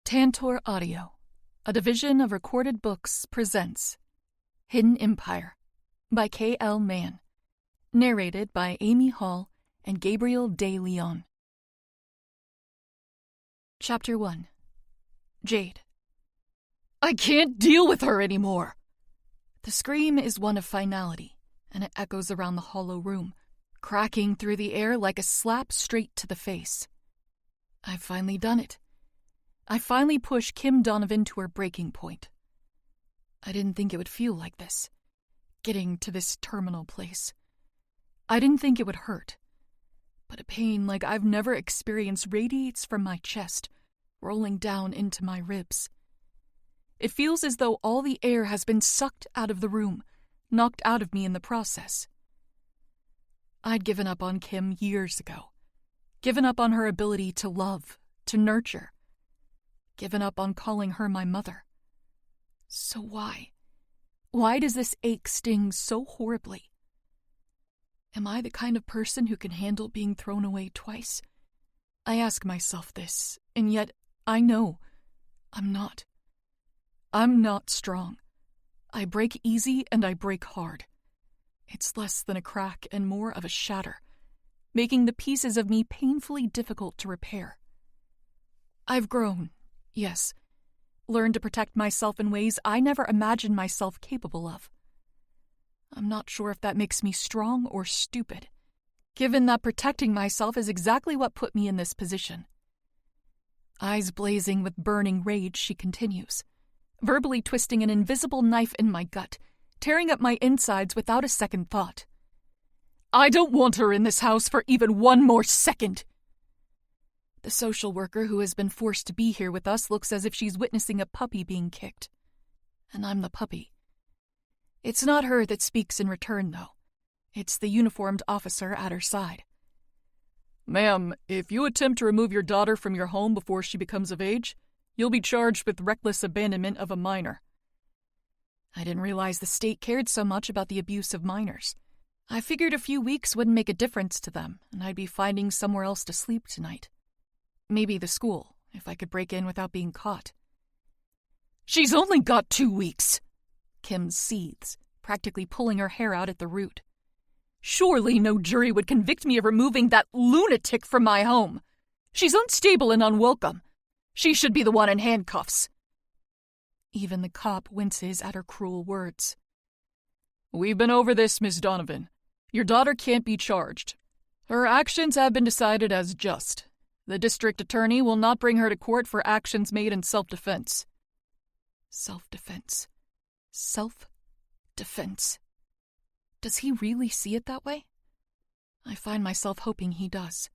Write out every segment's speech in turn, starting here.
Tantor Audio, a division of Recorded Books, presents Hidden Empire by K.L. Mann, narrated by Amy Hall and Gabriel de Leon. Chapter 1. Jade. I can't deal with her anymore! The scream is one of finality, and it echoes around the hollow room, cracking through the air like a slap straight to the face. I've finally done it. I finally pushed Kim Donovan to her breaking point. I didn't think it would feel like this, getting to this terminal place. I didn't think it would hurt, but a pain like I've never experienced radiates from my chest, rolling down into my ribs. It feels as though all the air has been sucked out of the room, knocked out of me in the process. I'd given up on Kim years ago, given up on her ability to love, to nurture, given up on calling her my mother. So why? Why does this ache sting so horribly? Am I the kind of person who can handle being thrown away twice? I ask myself this, and yet I know I'm not. I'm not strong. I break easy and I break hard. It's less than a crack and more of a shatter, making the pieces of me painfully difficult to repair. I've grown. Yes, learn to protect myself in ways I never imagined myself capable of. I'm not sure if that makes me strong or stupid, given that protecting myself is exactly what put me in this position. Eyes blazing with burning rage, she continues, verbally twisting an invisible knife in my gut, tearing up my insides without a second thought. I don't want her in this house for even one more second! The social worker who has been forced to be here with us looks as if she's witnessing a puppy being kicked. And I'm the puppy. It's not her that speaks in return, though. It's the uniformed officer at her side. Ma'am, if you attempt to remove your daughter from your home before she becomes of age, you'll be charged with reckless abandonment of a minor. I didn't realize the state cared so much about the abuse of minors. I figured a few weeks wouldn't make a difference to them, and I'd be finding somewhere else to sleep tonight. Maybe the school, if I could break in without being caught. She's only got 2 weeks, Kim seethes, practically pulling her hair out at the root. Surely no jury would convict me of removing that lunatic from my home. She's unstable and unwelcome. She should be the one in handcuffs. Even the cop winces at her cruel words. We've been over this, Miss Donovan. Your daughter can't be charged. Her actions have been decided as just. The district attorney will not bring her to court for actions made in self-defense. Self-defense. Self-defense. Does he really see it that way? I find myself hoping he does.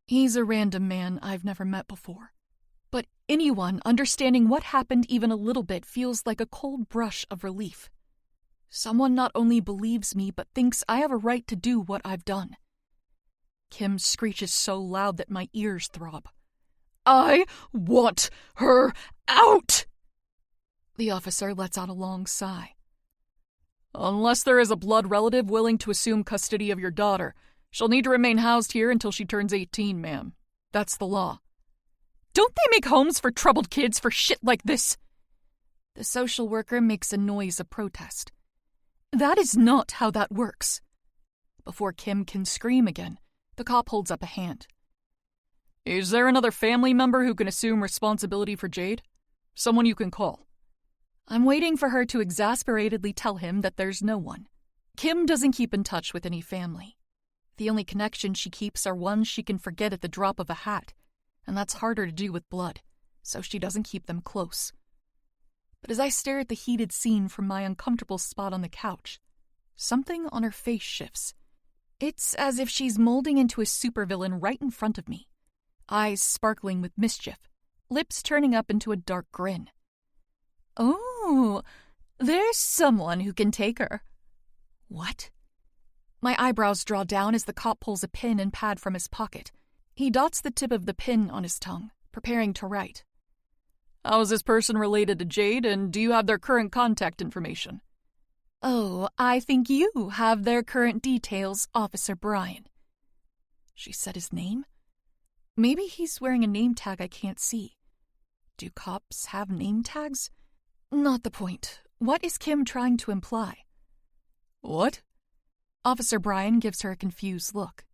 He's a random man I've never met before. But anyone understanding what happened even a little bit feels like a cold brush of relief. Someone not only believes me, but thinks I have a right to do what I've done. Kim screeches so loud that my ears throb. I want her out! The officer lets out a long sigh. Unless there is a blood relative willing to assume custody of your daughter, she'll need to remain housed here until she turns 18, ma'am. That's the law. Don't they make homes for troubled kids for shit like this? The social worker makes a noise of protest. That is not how that works. Before Kim can scream again, the cop holds up a hand. Is there another family member who can assume responsibility for Jade? Someone you can call. I'm waiting for her to exasperatedly tell him that there's no one. Kim doesn't keep in touch with any family. The only connections she keeps are ones she can forget at the drop of a hat, and that's harder to do with blood, so she doesn't keep them close. But as I stare at the heated scene from my uncomfortable spot on the couch, something on her face shifts. It's as if she's molding into a supervillain right in front of me, eyes sparkling with mischief, lips turning up into a dark grin. Oh, there's someone who can take her. What? My eyebrows draw down as the cop pulls a pen and pad from his pocket. He dots the tip of the pen on his tongue, preparing to write. How is this person related to Jade, and do you have their current contact information? Oh, I think you have their current details, Officer Bryan. She said his name? Maybe he's wearing a name tag I can't see. Do cops have name tags? Not the point. What is Kim trying to imply? What? Officer Brian gives her a confused look.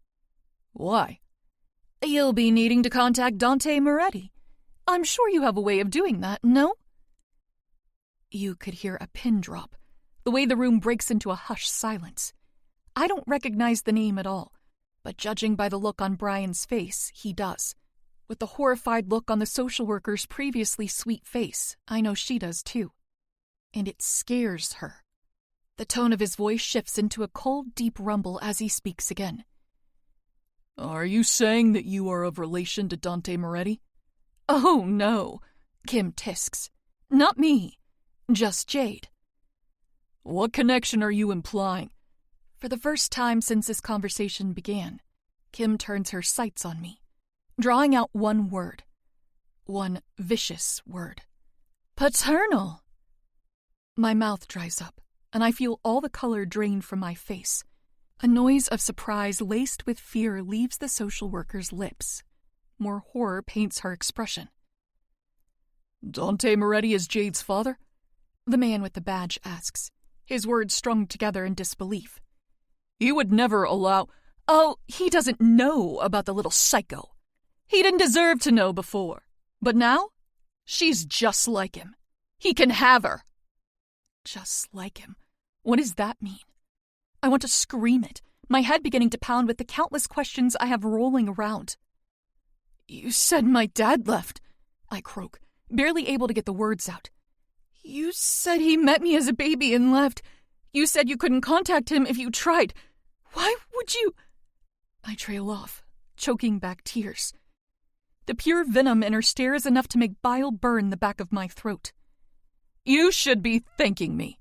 Why? You'll be needing to contact Dante Moretti. I'm sure you have a way of doing that, no? You could hear a pin drop, the way the room breaks into a hushed silence. I don't recognize the name at all, but judging by the look on Brian's face, he does. With the horrified look on the social worker's previously sweet face, I know she does too. And it scares her. The tone of his voice shifts into a cold, deep rumble as he speaks again. Are you saying that you are of relation to Dante Moretti? Oh, no, Kim tisks. Not me. Just Jade. What connection are you implying? For the first time since this conversation began, Kim turns her sights on me, drawing out one word. One vicious word. Paternal! My mouth dries up, and I feel all the color drain from my face. A noise of surprise laced with fear leaves the social worker's lips. More horror paints her expression. Dante Moretti is Jade's father? The man with the badge asks, his words strung together in disbelief. He would never allow— Oh, he doesn't know about the little psycho. He didn't deserve to know before. But now, she's just like him. He can have her. Just like him. What does that mean? I want to scream it, my head beginning to pound with the countless questions I have rolling around. You said my dad left, I croak, barely able to get the words out. You said he met me as a baby and left. You said you couldn't contact him if you tried. Why would you— I trail off, choking back tears. The pure venom in her stare is enough to make bile burn the back of my throat. You should be thanking me.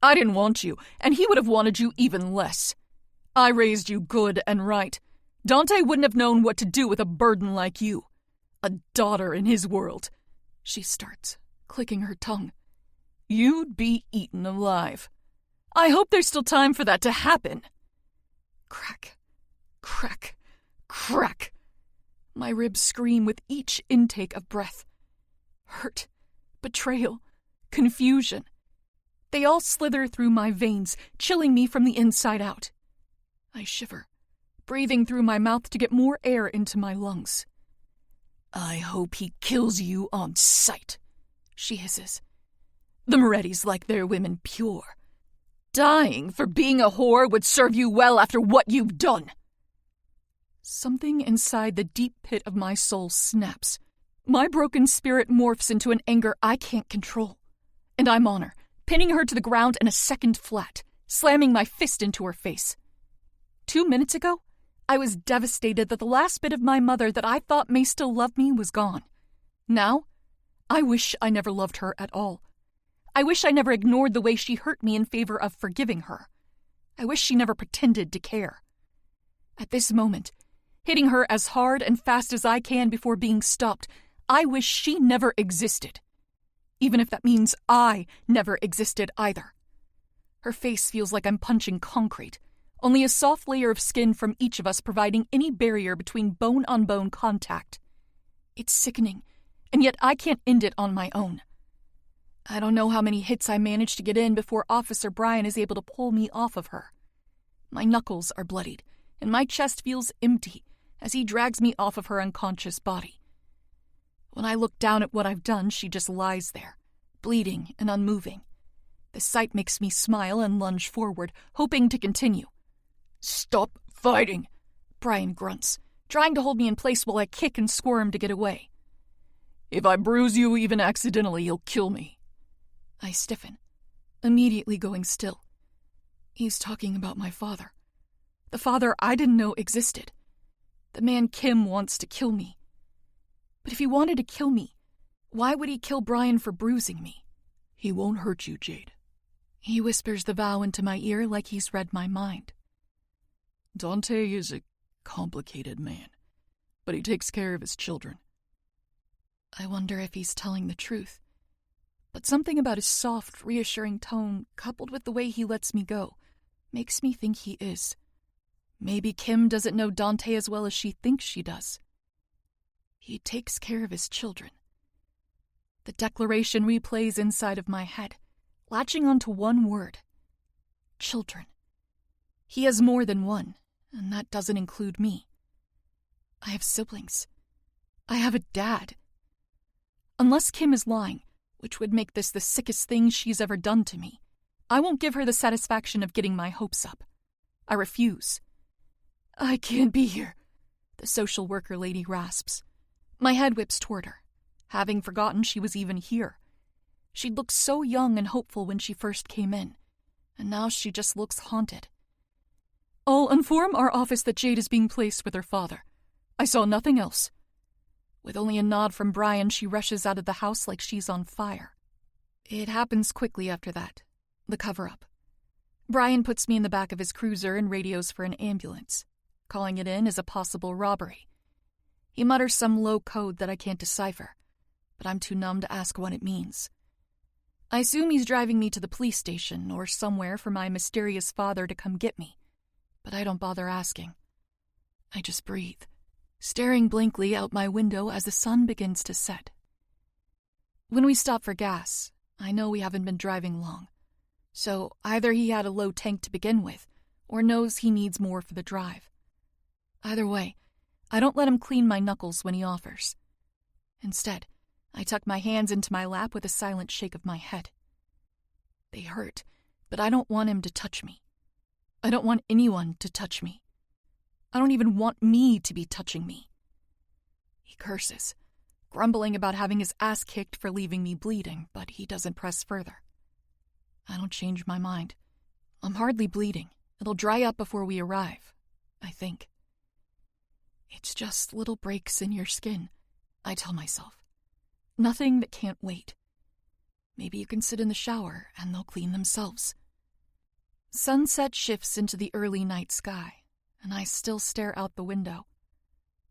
I didn't want you, and he would have wanted you even less. I raised you good and right. Dante wouldn't have known what to do with a burden like you. A daughter in his world. She starts, clicking her tongue. You'd be eaten alive. I hope there's still time for that to happen. Crack, crack, crack. My ribs scream with each intake of breath. Hurt, betrayal, confusion. They all slither through my veins, chilling me from the inside out. I shiver, breathing through my mouth to get more air into my lungs. I hope he kills you on sight, she hisses. The Morettis like their women pure. Dying for being a whore would serve you well after what you've done. Something inside the deep pit of my soul snaps. My broken spirit morphs into an anger I can't control. And I'm on her, pinning her to the ground in a second flat, slamming my fist into her face. 2 minutes ago, I was devastated that the last bit of my mother that I thought may still love me was gone. Now, I wish I never loved her at all. I wish I never ignored the way she hurt me in favor of forgiving her. I wish she never pretended to care. At this moment, hitting her as hard and fast as I can before being stopped, I wish she never existed. Even if that means I never existed either. Her face feels like I'm punching concrete, only a soft layer of skin from each of us providing any barrier between bone-on-bone contact. It's sickening, and yet I can't end it on my own. I don't know how many hits I managed to get in before Officer Brian is able to pull me off of her. My knuckles are bloodied, and my chest feels empty as he drags me off of her unconscious body. When I look down at what I've done, she just lies there, bleeding and unmoving. The sight makes me smile and lunge forward, hoping to continue. Stop fighting, Brian grunts, trying to hold me in place while I kick and squirm to get away. If I bruise you even accidentally, you'll kill me. I stiffen, immediately going still. He's talking about my father. The father I didn't know existed. The man Kim wants to kill me. But if he wanted to kill me, why would he kill Brian for bruising me? He won't hurt you, Jade. He whispers the vow into my ear like he's read my mind. Dante is a complicated man, but he takes care of his children. I wonder if he's telling the truth. But something about his soft, reassuring tone, coupled with the way he lets me go, makes me think he is. Maybe Kim doesn't know Dante as well as she thinks she does. He takes care of his children. The declaration replays inside of my head, latching onto one word. Children. He has more than one, and that doesn't include me. I have siblings. I have a dad. Unless Kim is lying, which would make this the sickest thing she's ever done to me, I won't give her the satisfaction of getting my hopes up. I refuse. I can't be here, the social worker lady rasps. My head whips toward her, having forgotten she was even here. She'd looked so young and hopeful when she first came in, and now she just looks haunted. I'll inform our office that Jade is being placed with her father. I saw nothing else. With only a nod from Brian, she rushes out of the house like she's on fire. It happens quickly after that, the cover-up. Brian puts me in the back of his cruiser and radios for an ambulance, calling it in as a possible robbery. He mutters some low code that I can't decipher, but I'm too numb to ask what it means. I assume he's driving me to the police station or somewhere for my mysterious father to come get me, but I don't bother asking. I just breathe, staring blankly out my window as the sun begins to set. When we stop for gas, I know we haven't been driving long, so either he had a low tank to begin with, or knows he needs more for the drive. Either way, I don't let him clean my knuckles when he offers. Instead, I tuck my hands into my lap with a silent shake of my head. They hurt, but I don't want him to touch me. I don't want anyone to touch me. I don't even want me to be touching me. He curses, grumbling about having his ass kicked for leaving me bleeding, but he doesn't press further. I don't change my mind. I'm hardly bleeding. It'll dry up before we arrive, I think. It's just little breaks in your skin, I tell myself. Nothing that can't wait. Maybe you can sit in the shower and they'll clean themselves. Sunset shifts into the early night sky, and I still stare out the window.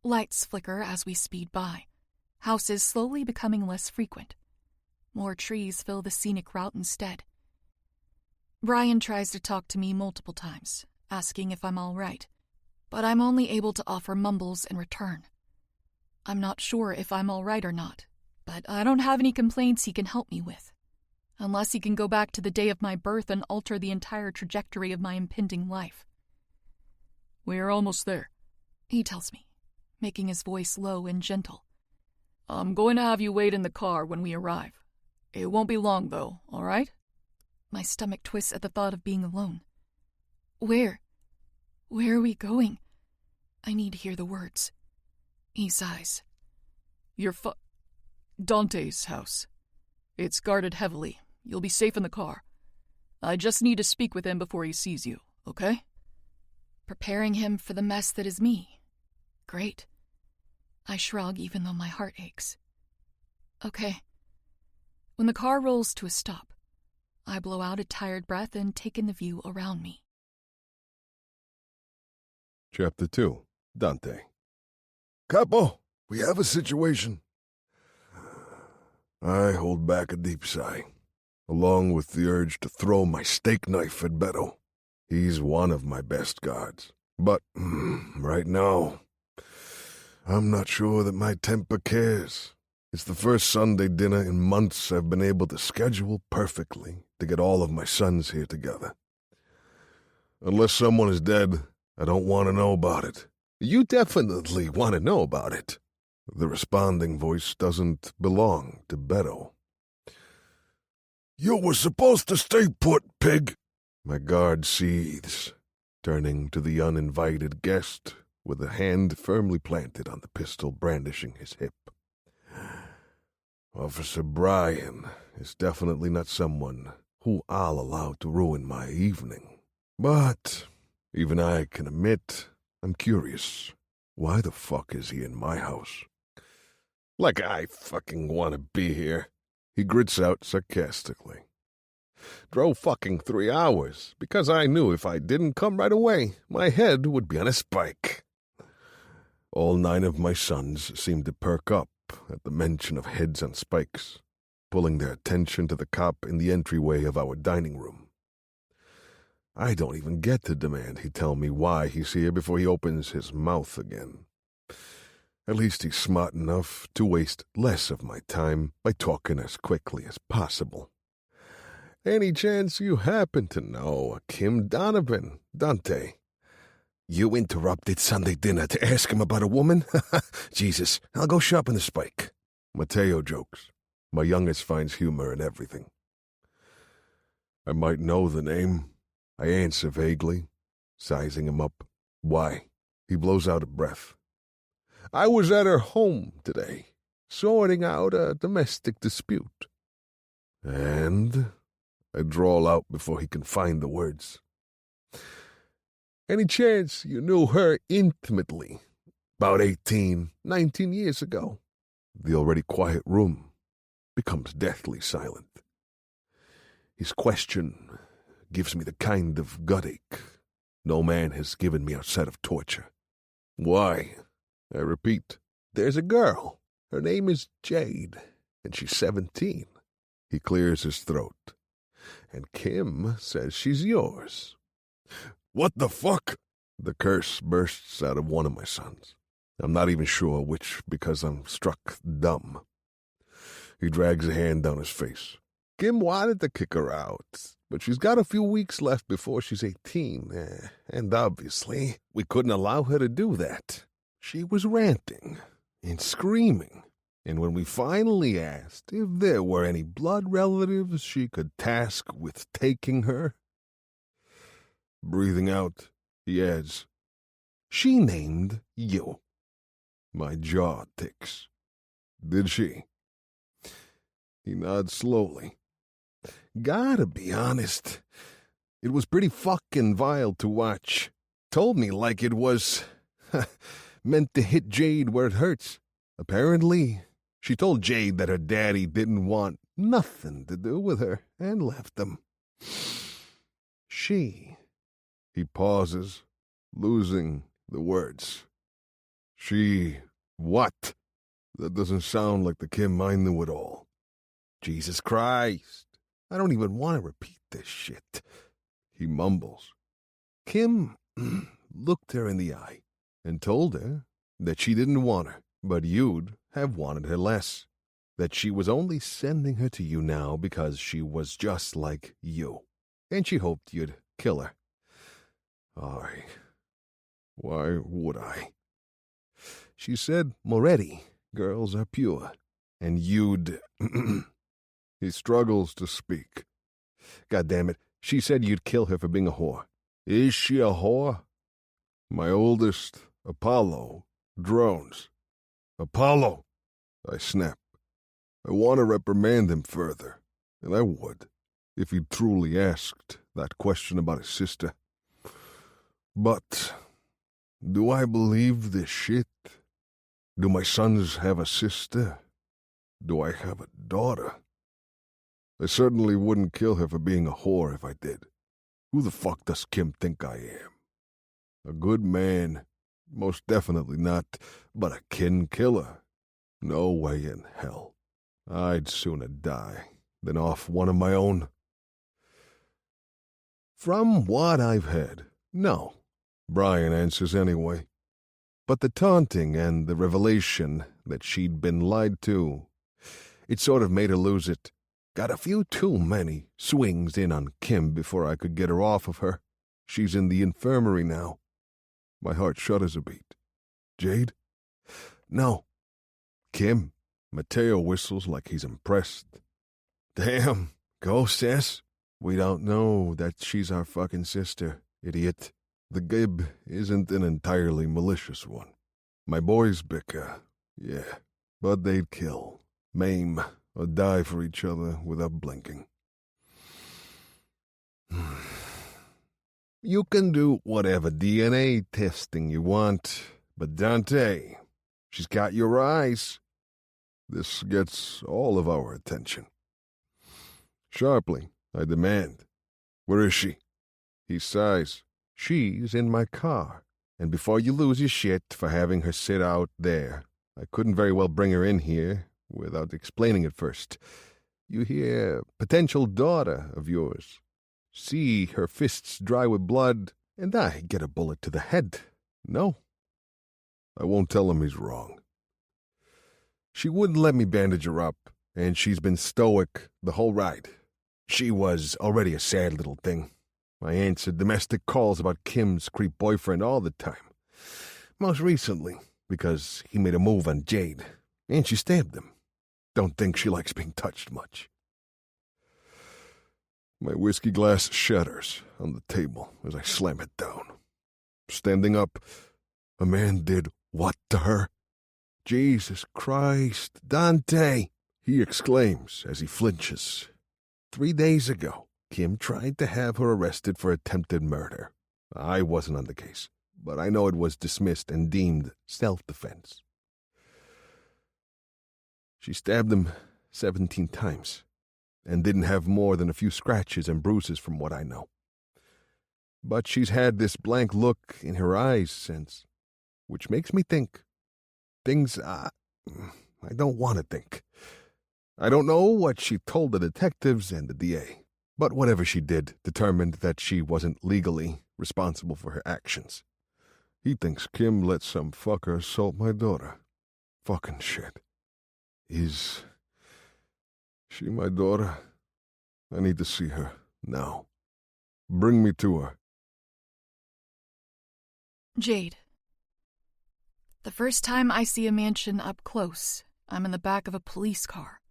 Lights flicker as we speed by, houses slowly becoming less frequent. More trees fill the scenic route instead. Brian tries to talk to me multiple times, asking if I'm all right, but I'm only able to offer mumbles in return. I'm not sure if I'm all right or not, but I don't have any complaints he can help me with, unless he can go back to the day of my birth and alter the entire trajectory of my impending life. We're almost there, he tells me, making his voice low and gentle. I'm going to have you wait in the car when we arrive. It won't be long, though, all right? My stomach twists at the thought of being alone. Where? Where are we going? I need to hear the words. He sighs. Dante's house. It's guarded heavily. You'll be safe in the car. I just need to speak with him before he sees you, okay? Preparing him for the mess that is me. Great. I shrug even though my heart aches. Okay. When the car rolls to a stop, I blow out a tired breath and take in the view around me. Chapter 2. Dante. Capo, we have a situation. I hold back a deep sigh, along with the urge to throw my steak knife at Beto. He's one of my best guards. But right now, I'm not sure that my temper cares. It's the first Sunday dinner in months I've been able to schedule perfectly to get all of my sons here together. Unless someone is dead, I don't want to know about it. You definitely want to know about it. The responding voice doesn't belong to Beto. You were supposed to stay put, pig. My guard seethes, turning to the uninvited guest with a hand firmly planted on the pistol brandishing his hip. Officer Brian is definitely not someone who I'll allow to ruin my evening. But even I can admit I'm curious. Why the fuck is he in my house? Like I fucking want to be here. He grits out sarcastically. Drove fucking 3 hours, because I knew if I didn't come right away, my head would be on a spike. All 9 of my sons seemed to perk up at the mention of heads on spikes, pulling their attention to the cop in the entryway of our dining room. I don't even get to demand he tell me why he's here before he opens his mouth again. At least he's smart enough to waste less of my time by talking as quickly as possible. Any chance you happen to know a Kim Donovan, Dante? You interrupted Sunday dinner to ask him about a woman? Jesus, I'll go sharpen the spike. Mateo jokes. My youngest finds humor in everything. I might know the name. I answer vaguely, sizing him up. Why? He blows out a breath. I was at her home today, sorting out a domestic dispute. And I drawl out before he can find the words. Any chance you knew her intimately? About 18, 19 years ago. The already quiet room becomes deathly silent. His question gives me the kind of gut ache no man has given me outside of torture. Why? I repeat, there's a girl. Her name is Jade, and she's 17. He clears his throat. And Kim says she's yours. What the fuck? The curse bursts out of one of my sons. I'm not even sure which because I'm struck dumb. He drags a hand down his face. Kim wanted to kick her out, but she's got a few weeks left before she's 18, and obviously we couldn't allow her to do that. She was ranting and screaming, and when we finally asked if there were any blood relatives she could task with taking her, breathing out, he adds, she named you. My jaw ticks. Did she? He nods slowly. Gotta be honest, it was pretty fucking vile to watch. Told me like it was meant to hit Jade where it hurts. Apparently, she told Jade that her daddy didn't want nothing to do with her and left them. She. He pauses, losing the words. She what? That doesn't sound like the Kim I knew at all. Jesus Christ. I don't even want to repeat this shit. He mumbles. Kim looked her in the eye and told her that she didn't want her, but you'd have wanted her less. That she was only sending her to you now because she was just like you, and she hoped you'd kill her. Why would I? She said, Moretti, girls are pure, and you'd... He struggles to speak. God damn it, she said you'd kill her for being a whore. Is she a whore? My oldest, Apollo, drones. Apollo! I snap. I want to reprimand him further, and I would, if he'd truly asked that question about his sister. But, do I believe this shit? Do my sons have a sister? Do I have a daughter? I certainly wouldn't kill her for being a whore if I did. Who the fuck does Kim think I am? A good man? Most definitely not, but a kin killer? No way in hell. I'd sooner die than off one of my own. From what I've heard, no. Brian answers anyway. But the taunting and the revelation that she'd been lied to, it sort of made her lose it. Got a few too many swings in on Kim before I could get her off of her. She's in the infirmary now. My heart shudders a beat. Jade? No. Kim. Mateo whistles like he's impressed. Damn. Go, sis. We don't know that she's our fucking sister, idiot. The gib isn't an entirely malicious one. My boys bicker, yeah, but they'd kill, maim, or die for each other without blinking. You can do whatever DNA testing you want, but Dante, she's got your eyes. This gets all of our attention. Sharply, I demand, where is she? He sighs. She's in my car, and before you lose your shit for having her sit out there, I couldn't very well bring her in here without explaining it first. You hear, potential daughter of yours. See her fists dry with blood, and I get a bullet to the head. No. I won't tell him he's wrong. She wouldn't let me bandage her up, and she's been stoic the whole ride. She was already a sad little thing. I answered domestic calls about Kim's creep boyfriend all the time. Most recently, because he made a move on Jade, and she stabbed him. Don't think she likes being touched much. My whiskey glass shatters on the table as I slam it down. Standing up, a man did what to her? Jesus Christ, Dante, he exclaims as he flinches. 3 days ago, Kim tried to have her arrested for attempted murder. I wasn't on the case, but I know it was dismissed and deemed self-defense. She stabbed him 17 times and didn't have more than a few scratches and bruises from what I know. But she's had this blank look in her eyes since, which makes me think things I don't want to think. I don't know what she told the detectives and the DA, but whatever she did determined that she wasn't legally responsible for her actions. He thinks Kim let some fucker assault my daughter. Fucking shit. Is she my daughter? I need to see her now. Bring me to her. Jade. The first time I see a mansion up close, I'm in the back of a police car.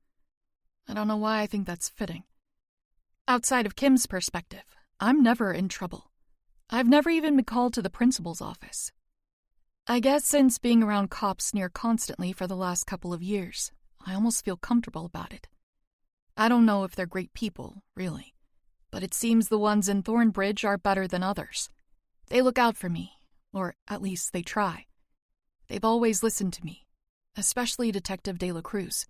I don't know why I think that's fitting. Outside of Kim's perspective, I'm never in trouble. I've never even been called to the principal's office. I guess since being around cops near constantly for the last couple of years, I almost feel comfortable about it. I don't know if they're great people, really, but it seems the ones in Thornbridge are better than others. They look out for me, or at least they try. They've always listened to me, especially Detective De La Cruz.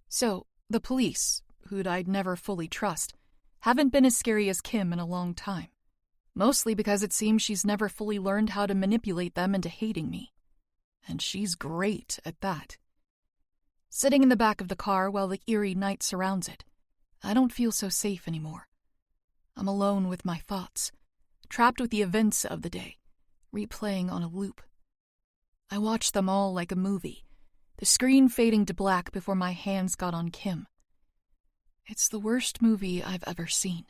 So, the police, who'd I'd never fully trust, haven't been as scary as Kim in a long time. Mostly because it seems she's never fully learned how to manipulate them into hating me. And she's great at that. Sitting in the back of the car while the eerie night surrounds it, I don't feel so safe anymore. I'm alone with my thoughts, trapped with the events of the day, replaying on a loop. I watched them all like a movie, the screen fading to black before my hands got on Kim. It's the worst movie I've ever seen.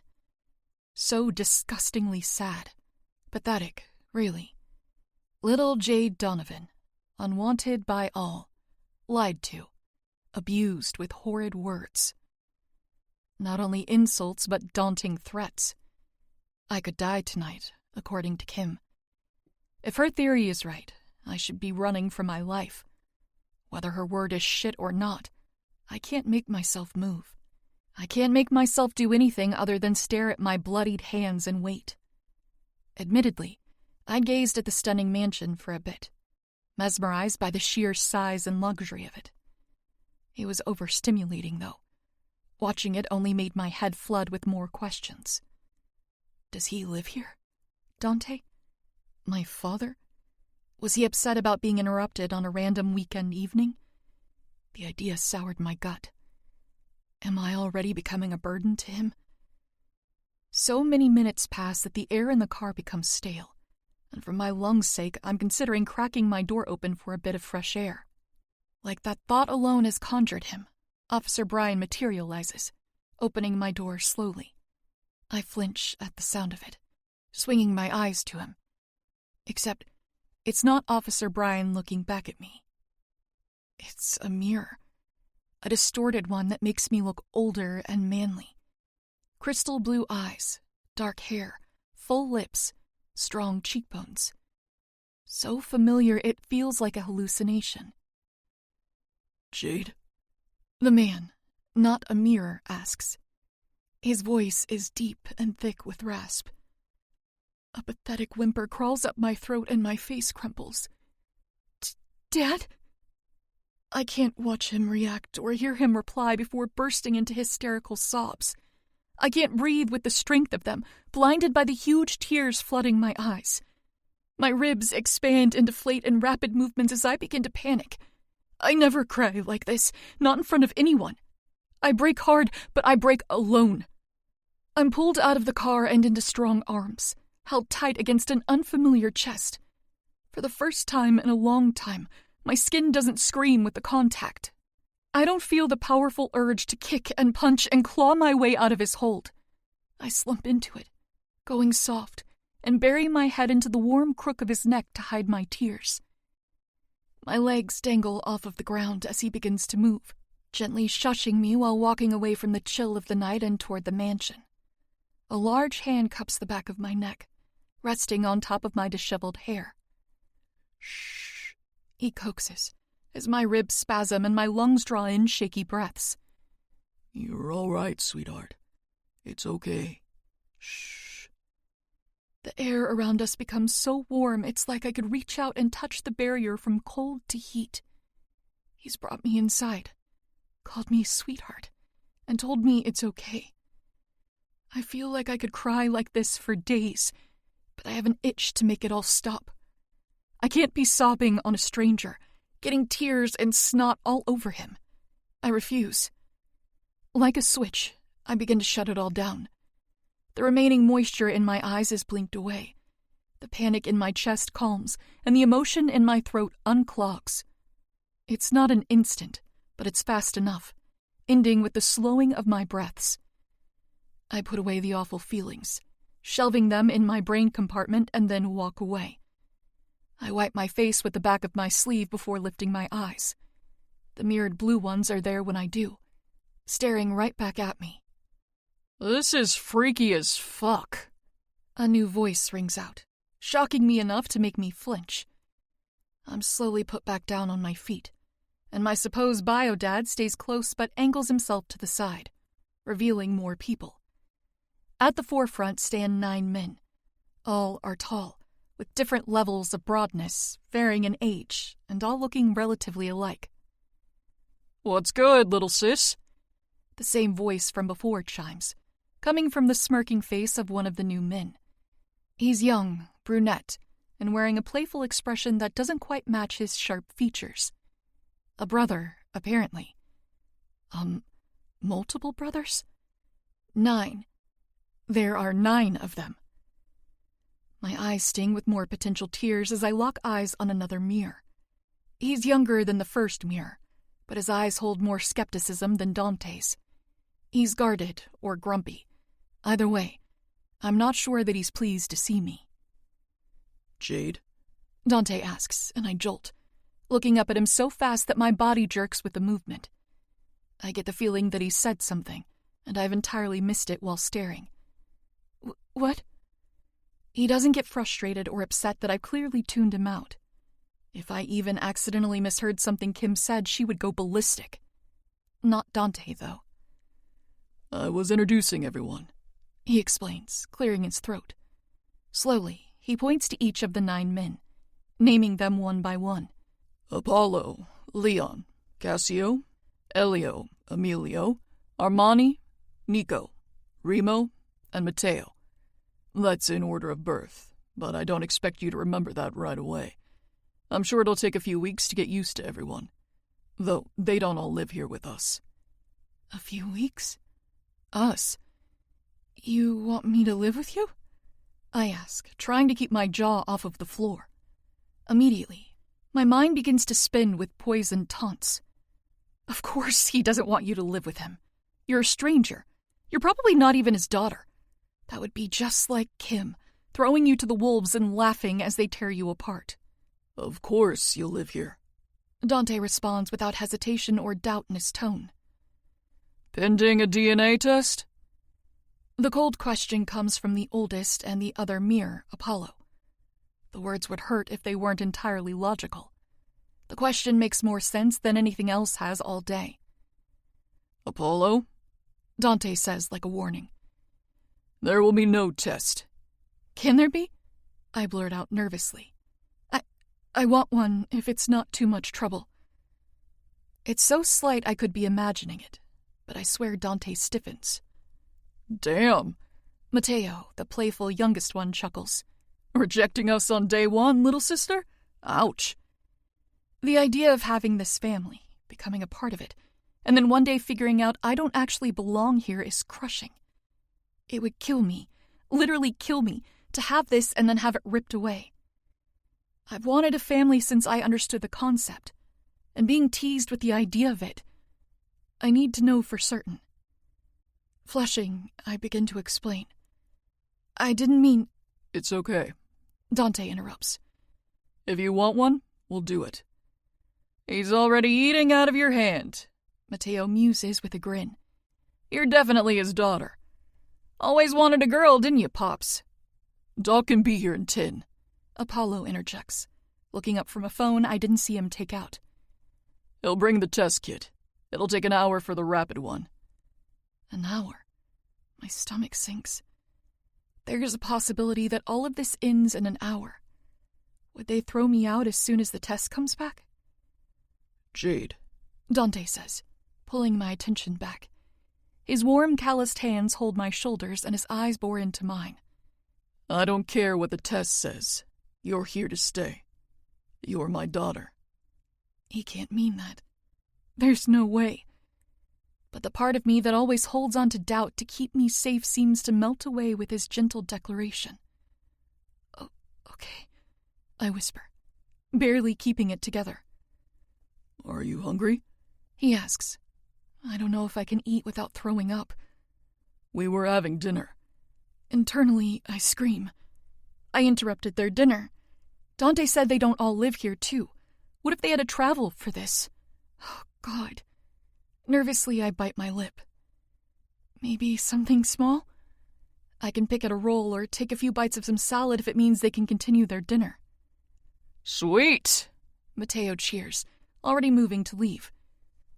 So disgustingly sad. Pathetic, really. Little Jade Donovan, unwanted by all, lied to, abused with horrid words. Not only insults, but daunting threats. I could die tonight, according to Kim. If her theory is right, I should be running for my life. Whether her word is shit or not, I can't make myself move. I can't make myself do anything other than stare at my bloodied hands and wait. Admittedly, I gazed at the stunning mansion for a bit, mesmerized by the sheer size and luxury of it. It was overstimulating, though. Watching it only made my head flood with more questions. Does he live here? Dante? My father? Was he upset about being interrupted on a random weekend evening? The idea soured my gut. Am I already becoming a burden to him? So many minutes pass that the air in the car becomes stale, and for my lungs' sake, I'm considering cracking my door open for a bit of fresh air. Like that thought alone has conjured him, Officer Bryan materializes, opening my door slowly. I flinch at the sound of it, swinging my eyes to him. Except, it's not Officer Bryan looking back at me. It's a mirror. A distorted one that makes me look older and manly. Crystal blue eyes, dark hair, full lips, strong cheekbones. So familiar it feels like a hallucination. Jade? The man, not a mirror, asks. His voice is deep and thick with rasp. A pathetic whimper crawls up my throat and my face crumples. Dad? I can't watch him react or hear him reply before bursting into hysterical sobs. I can't breathe with the strength of them, blinded by the huge tears flooding my eyes. My ribs expand and deflate in rapid movements as I begin to panic. I never cry like this, not in front of anyone. I break hard, but I break alone. I'm pulled out of the car and into strong arms, held tight against an unfamiliar chest. For the first time in a long time, My skin doesn't scream with the contact. I don't feel the powerful urge to kick and punch and claw my way out of his hold. I slump into it, going soft, and bury my head into the warm crook of his neck to hide my tears. My legs dangle off of the ground as he begins to move, gently shushing me while walking away from the chill of the night and toward the mansion. A large hand cups the back of my neck, resting on top of my disheveled hair. "Shh," he coaxes, as my ribs spasm and my lungs draw in shaky breaths. "You're all right, sweetheart. It's okay. Shh." The air around us becomes so warm it's like I could reach out and touch the barrier from cold to heat. He's brought me inside, called me sweetheart, and told me it's okay. I feel like I could cry like this for days, but I have an itch to make it all stop. I can't be sobbing on a stranger, getting tears and snot all over him. I refuse. Like a switch, I begin to shut it all down. The remaining moisture in my eyes is blinked away. The panic in my chest calms, and the emotion in my throat unclogs. It's not an instant, but it's fast enough, ending with the slowing of my breaths. I put away the awful feelings, shelving them in my brain compartment, and then walk away. I wipe my face with the back of my sleeve before lifting my eyes. The mirrored blue ones are there when I do, staring right back at me. "This is freaky as fuck," a new voice rings out, shocking me enough to make me flinch. I'm slowly put back down on my feet, and my supposed bio-dad stays close but angles himself to the side, revealing more people. At the forefront stand 9 men. All are tall, with different levels of broadness, varying in age, and all looking relatively alike. "What's good, little sis?" The same voice from before chimes, coming from the smirking face of one of the new men. He's young, brunette, and wearing a playful expression that doesn't quite match his sharp features. A brother, apparently. Multiple brothers? 9. There are 9 of them. My eyes sting with more potential tears as I lock eyes on another mirror. He's younger than the first mirror, but his eyes hold more skepticism than Dante's. He's guarded or grumpy. Either way, I'm not sure that he's pleased to see me. "Jade?" Dante asks, and I jolt, looking up at him so fast that my body jerks with the movement. I get the feeling that he said something, and I've entirely missed it while staring. What? He doesn't get frustrated or upset that I've clearly tuned him out. If I even accidentally misheard something Kim said, she would go ballistic. Not Dante, though. "I was introducing everyone," he explains, clearing his throat. Slowly, he points to each of the 9 men, naming them one by one. "Apollo, Leon, Cassio, Elio, Emilio, Armani, Nico, Remo, and Matteo. That's in order of birth, but I don't expect you to remember that right away. I'm sure it'll take a few weeks to get used to everyone, though they don't all live here with us." A few weeks? Us? You want me to live with you? I ask, trying to keep my jaw off of the floor. Immediately, my mind begins to spin with poisoned taunts. Of course he doesn't want you to live with him. You're a stranger. You're probably not even his daughter. That would be just like Kim, throwing you to the wolves and laughing as they tear you apart. "Of course you'll live here," Dante responds without hesitation or doubt in his tone. "Pending a DNA test?" The cold question comes from the oldest and the other mirror, Apollo. The words would hurt if they weren't entirely logical. The question makes more sense than anything else has all day. "Apollo?" Dante says like a warning. "There will be no test." Can there be? I blurt out nervously. I want one if it's not too much trouble. It's so slight I could be imagining it, but I swear Dante stiffens. "Damn." Matteo, the playful youngest one, chuckles. "Rejecting us on day 1, little sister? Ouch." The idea of having this family, becoming a part of it, and then one day figuring out I don't actually belong here is crushing. It would kill me, literally kill me, to have this and then have it ripped away. I've wanted a family since I understood the concept, and being teased with the idea of it. I need to know for certain. Flushing, I begin to explain. I didn't mean... It's okay. Dante interrupts. If you want one, we'll do it. He's already eating out of your hand, Matteo muses with a grin. You're definitely his daughter. Always wanted a girl, didn't you, Pops? Doc can be here in 10. Apollo interjects, looking up from a phone I didn't see him take out. He'll bring the test kit. It'll take an hour for the rapid one. An hour? My stomach sinks. There's a possibility that all of this ends in an hour. Would they throw me out as soon as the test comes back? Jade, Dante says, pulling my attention back. His warm, calloused hands hold my shoulders and his eyes bore into mine. I don't care what the test says. You're here to stay. You're my daughter. He can't mean that. There's no way. But the part of me that always holds on to doubt to keep me safe seems to melt away with his gentle declaration. Oh, okay, I whisper, barely keeping it together. Are you hungry? He asks. I don't know if I can eat without throwing up. We were having dinner. Internally, I scream. I interrupted their dinner. Dante said they don't all live here, too. What if they had to travel for this? Oh, God. Nervously, I bite my lip. Maybe something small? I can pick at a roll or take a few bites of some salad if it means they can continue their dinner. Sweet! Matteo cheers, already moving to leave.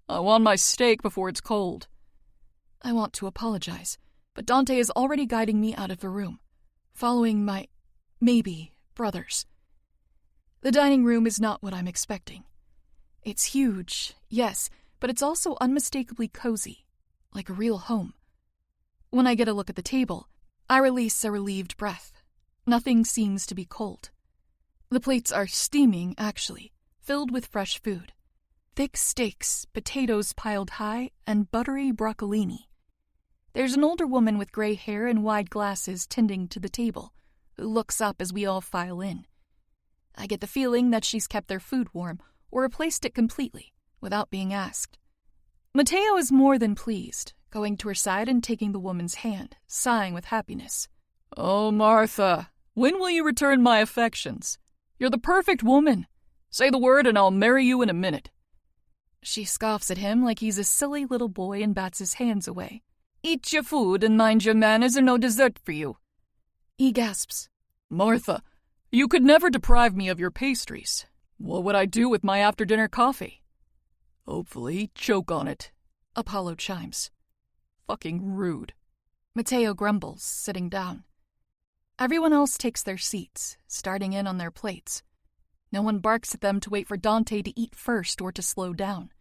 I want my steak before it's cold. I want to apologize, but Dante is already guiding me out of the room, following my, maybe, brothers. The dining room is not what I'm expecting. It's huge, yes, but it's also unmistakably cozy, like a real home. When I get a look at the table, I release a relieved breath. Nothing seems to be cold. The plates are steaming, actually, filled with fresh food. Thick steaks, potatoes piled high, and buttery broccolini. There's an older woman with gray hair and wide glasses tending to the table, who looks up as we all file in. I get the feeling that she's kept their food warm or replaced it completely, without being asked. Matteo is more than pleased, going to her side and taking the woman's hand, sighing with happiness. Oh, Martha, when will you return my affections? You're the perfect woman. Say the word and I'll marry you in a minute. She scoffs at him like he's a silly little boy and bats his hands away. Eat your food and mind your manners or no dessert for you. He gasps. Martha, you could never deprive me of your pastries. What would I do with my after-dinner coffee? Hopefully, choke on it. Apollo chimes. Fucking rude. Matteo grumbles, sitting down. Everyone else takes their seats, starting in on their plates. No one barks at them to wait for Dante to eat first or to slow down.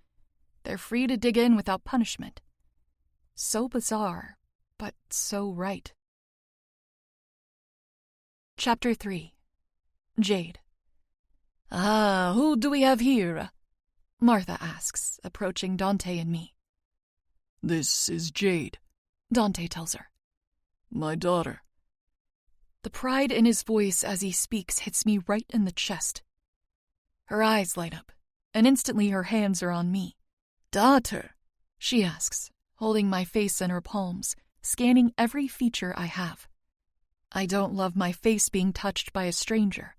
They're free to dig in without punishment. So bizarre, but so right. Chapter 3. Jade. Ah, who do we have here? Martha asks, approaching Dante and me. This is Jade, Dante tells her. My daughter. The pride in his voice as he speaks hits me right in the chest. Her eyes light up, and instantly her hands are on me. Daughter? She asks, holding my face in her palms, scanning every feature I have. I don't love my face being touched by a stranger,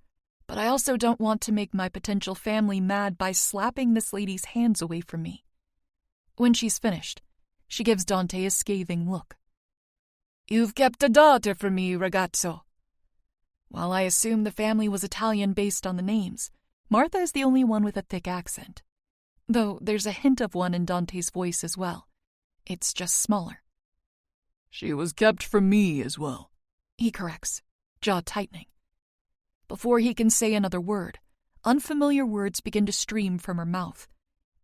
but I also don't want to make my potential family mad by slapping this lady's hands away from me. When she's finished, she gives Dante a scathing look. You've kept a daughter for me, ragazzo. While I assume the family was Italian based on the names, Martha is the only one with a thick accent. Though there's a hint of one in Dante's voice as well. It's just smaller. She was kept for me as well, he corrects, jaw tightening. Before he can say another word, unfamiliar words begin to stream from her mouth,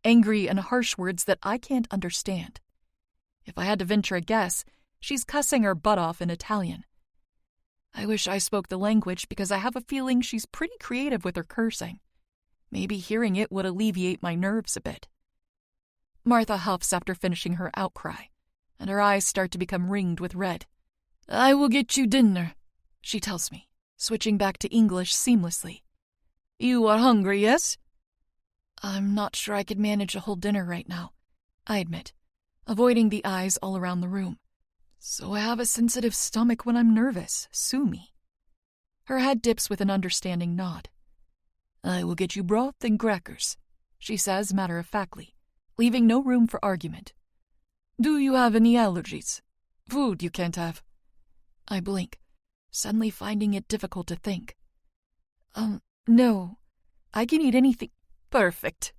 angry and harsh words that I can't understand. If I had to venture a guess, she's cussing her butt off in Italian. I wish I spoke the language because I have a feeling she's pretty creative with her cursing. Maybe hearing it would alleviate my nerves a bit. Martha huffs after finishing her outcry, and her eyes start to become ringed with red. I will get you dinner, she tells me, switching back to English seamlessly. You are hungry, yes? I'm not sure I could manage a whole dinner right now, I admit, avoiding the eyes all around the room. So I have a sensitive stomach when I'm nervous. Sue me. Her head dips with an understanding nod. I will get you broth and crackers, she says matter-of-factly, leaving no room for argument. Do you have any allergies? Food you can't have? I blink, suddenly finding it difficult to think. No. I can eat anything. Perfect.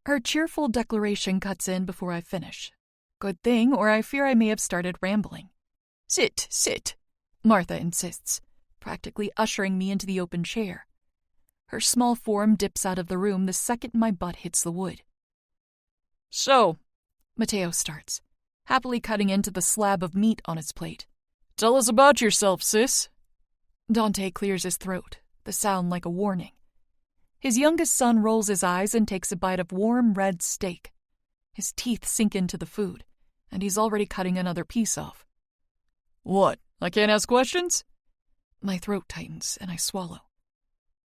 Her cheerful declaration cuts in before I finish. Good thing, or I fear I may have started rambling. Sit, sit, Martha insists, practically ushering me into the open chair. Her small form dips out of the room the second my butt hits the wood. So, Mateo starts, happily cutting into the slab of meat on his plate. Tell us about yourself, sis. Dante clears his throat, the sound like a warning. His youngest son rolls his eyes and takes a bite of warm red steak. His teeth sink into the food, and he's already cutting another piece off. What, I can't ask questions? My throat tightens, and I swallow.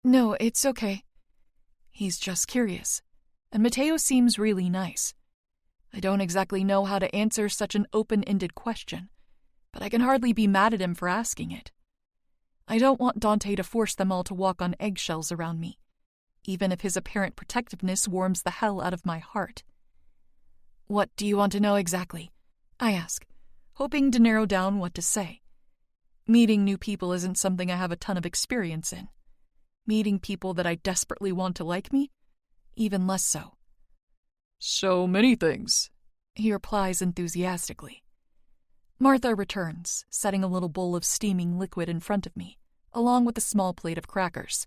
No, it's okay. He's just curious, and Mateo seems really nice. I don't exactly know how to answer such an open-ended question, but I can hardly be mad at him for asking it. I don't want Dante to force them all to walk on eggshells around me, even if his apparent protectiveness warms the hell out of my heart. What do you want to know exactly? I ask, hoping to narrow down what to say. Meeting new people isn't something I have a ton of experience in. Meeting people that I desperately want to like me? Even less so. So many things, he replies enthusiastically. Martha returns, setting a little bowl of steaming liquid in front of me, along with a small plate of crackers.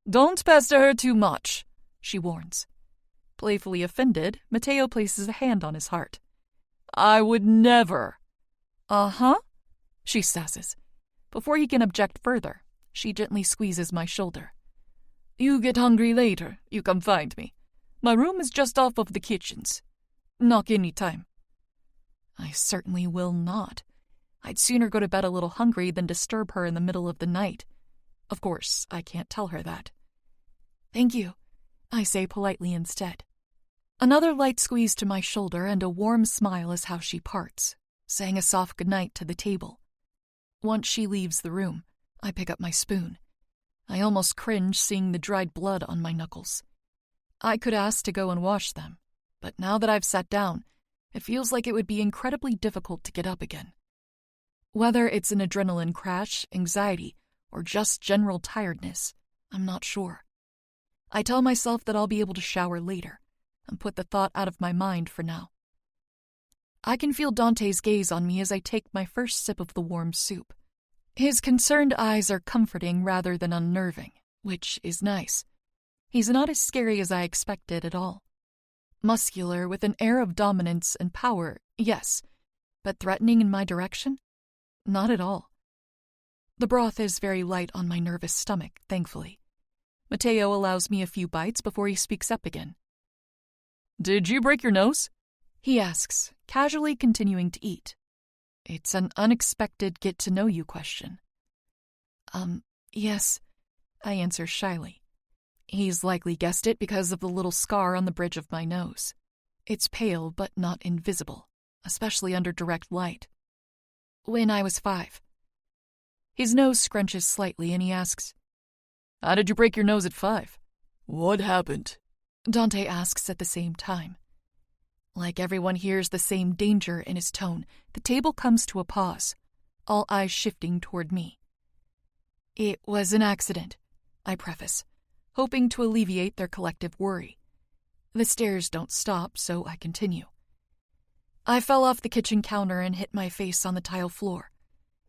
Don't pester her too much, she warns. Playfully offended, Mateo places a hand on his heart. I would never. Uh-huh, she sasses. Before he can object further, she gently squeezes my shoulder. You get hungry later, you come find me. My room is just off of the kitchens. Knock any time. I certainly will not. I'd sooner go to bed a little hungry than disturb her in the middle of the night. Of course, I can't tell her that. Thank you, I say politely instead. Another light squeeze to my shoulder and a warm smile is how she parts, saying a soft goodnight to the table. Once she leaves the room, I pick up my spoon. I almost cringe seeing the dried blood on my knuckles. I could ask to go and wash them, but now that I've sat down, it feels like it would be incredibly difficult to get up again. Whether it's an adrenaline crash, anxiety, or just general tiredness, I'm not sure. I tell myself that I'll be able to shower later, and put the thought out of my mind for now. I can feel Dante's gaze on me as I take my first sip of the warm soup. His concerned eyes are comforting rather than unnerving, which is nice. He's not as scary as I expected at all. Muscular, with an air of dominance and power, yes, but threatening in my direction? Not at all. The broth is very light on my nervous stomach, thankfully. Mateo allows me a few bites before he speaks up again. Did you break your nose? He asks, casually continuing to eat. It's an unexpected get-to-know-you question. Yes, I answer shyly. He's likely guessed it because of the little scar on the bridge of my nose. It's pale but not invisible, especially under direct light. When I was 5. His nose scrunches slightly and he asks, How did you break your nose at 5? What happened? Dante asks at the same time. Like everyone hears the same danger in his tone, the table comes to a pause, all eyes shifting toward me. It was an accident, I preface, hoping to alleviate their collective worry. The stares don't stop, so I continue. I fell off the kitchen counter and hit my face on the tile floor.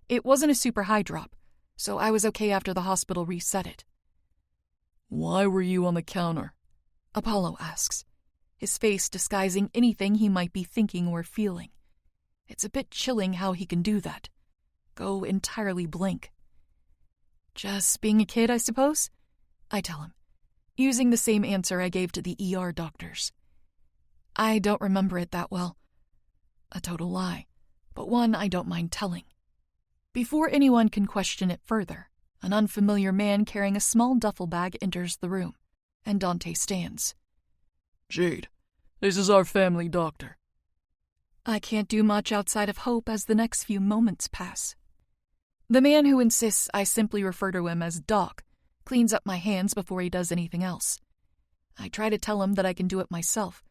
It wasn't a super high drop, so I was okay after the hospital reset it. Why were you on the counter? Apollo asks, his face disguising anything he might be thinking or feeling. It's a bit chilling how he can do that. Go entirely blank. Just being a kid, I suppose? I tell him, using the same answer I gave to the ER doctors. I don't remember it that well. A total lie, but one I don't mind telling. Before anyone can question it further, an unfamiliar man carrying a small duffel bag enters the room, and Dante stands. Jade, this is our family doctor. I can't do much outside of hope as the next few moments pass. The man who insists I simply refer to him as Doc cleans up my hands before he does anything else. I try to tell him that I can do it myself,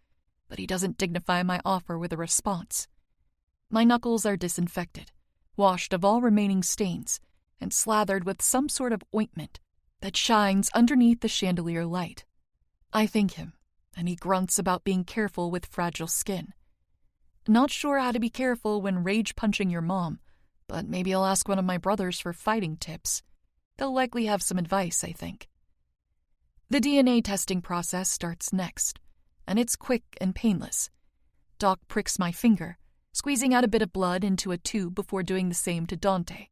but he doesn't dignify my offer with a response. My knuckles are disinfected, washed of all remaining stains, and slathered with some sort of ointment that shines underneath the chandelier light. I thank him, and he grunts about being careful with fragile skin. Not sure how to be careful when rage-punching your mom, but maybe I'll ask one of my brothers for fighting tips. They'll likely have some advice, I think. The DNA testing process starts next, and it's quick and painless. Doc pricks my finger, squeezing out a bit of blood into a tube before doing the same to Dante.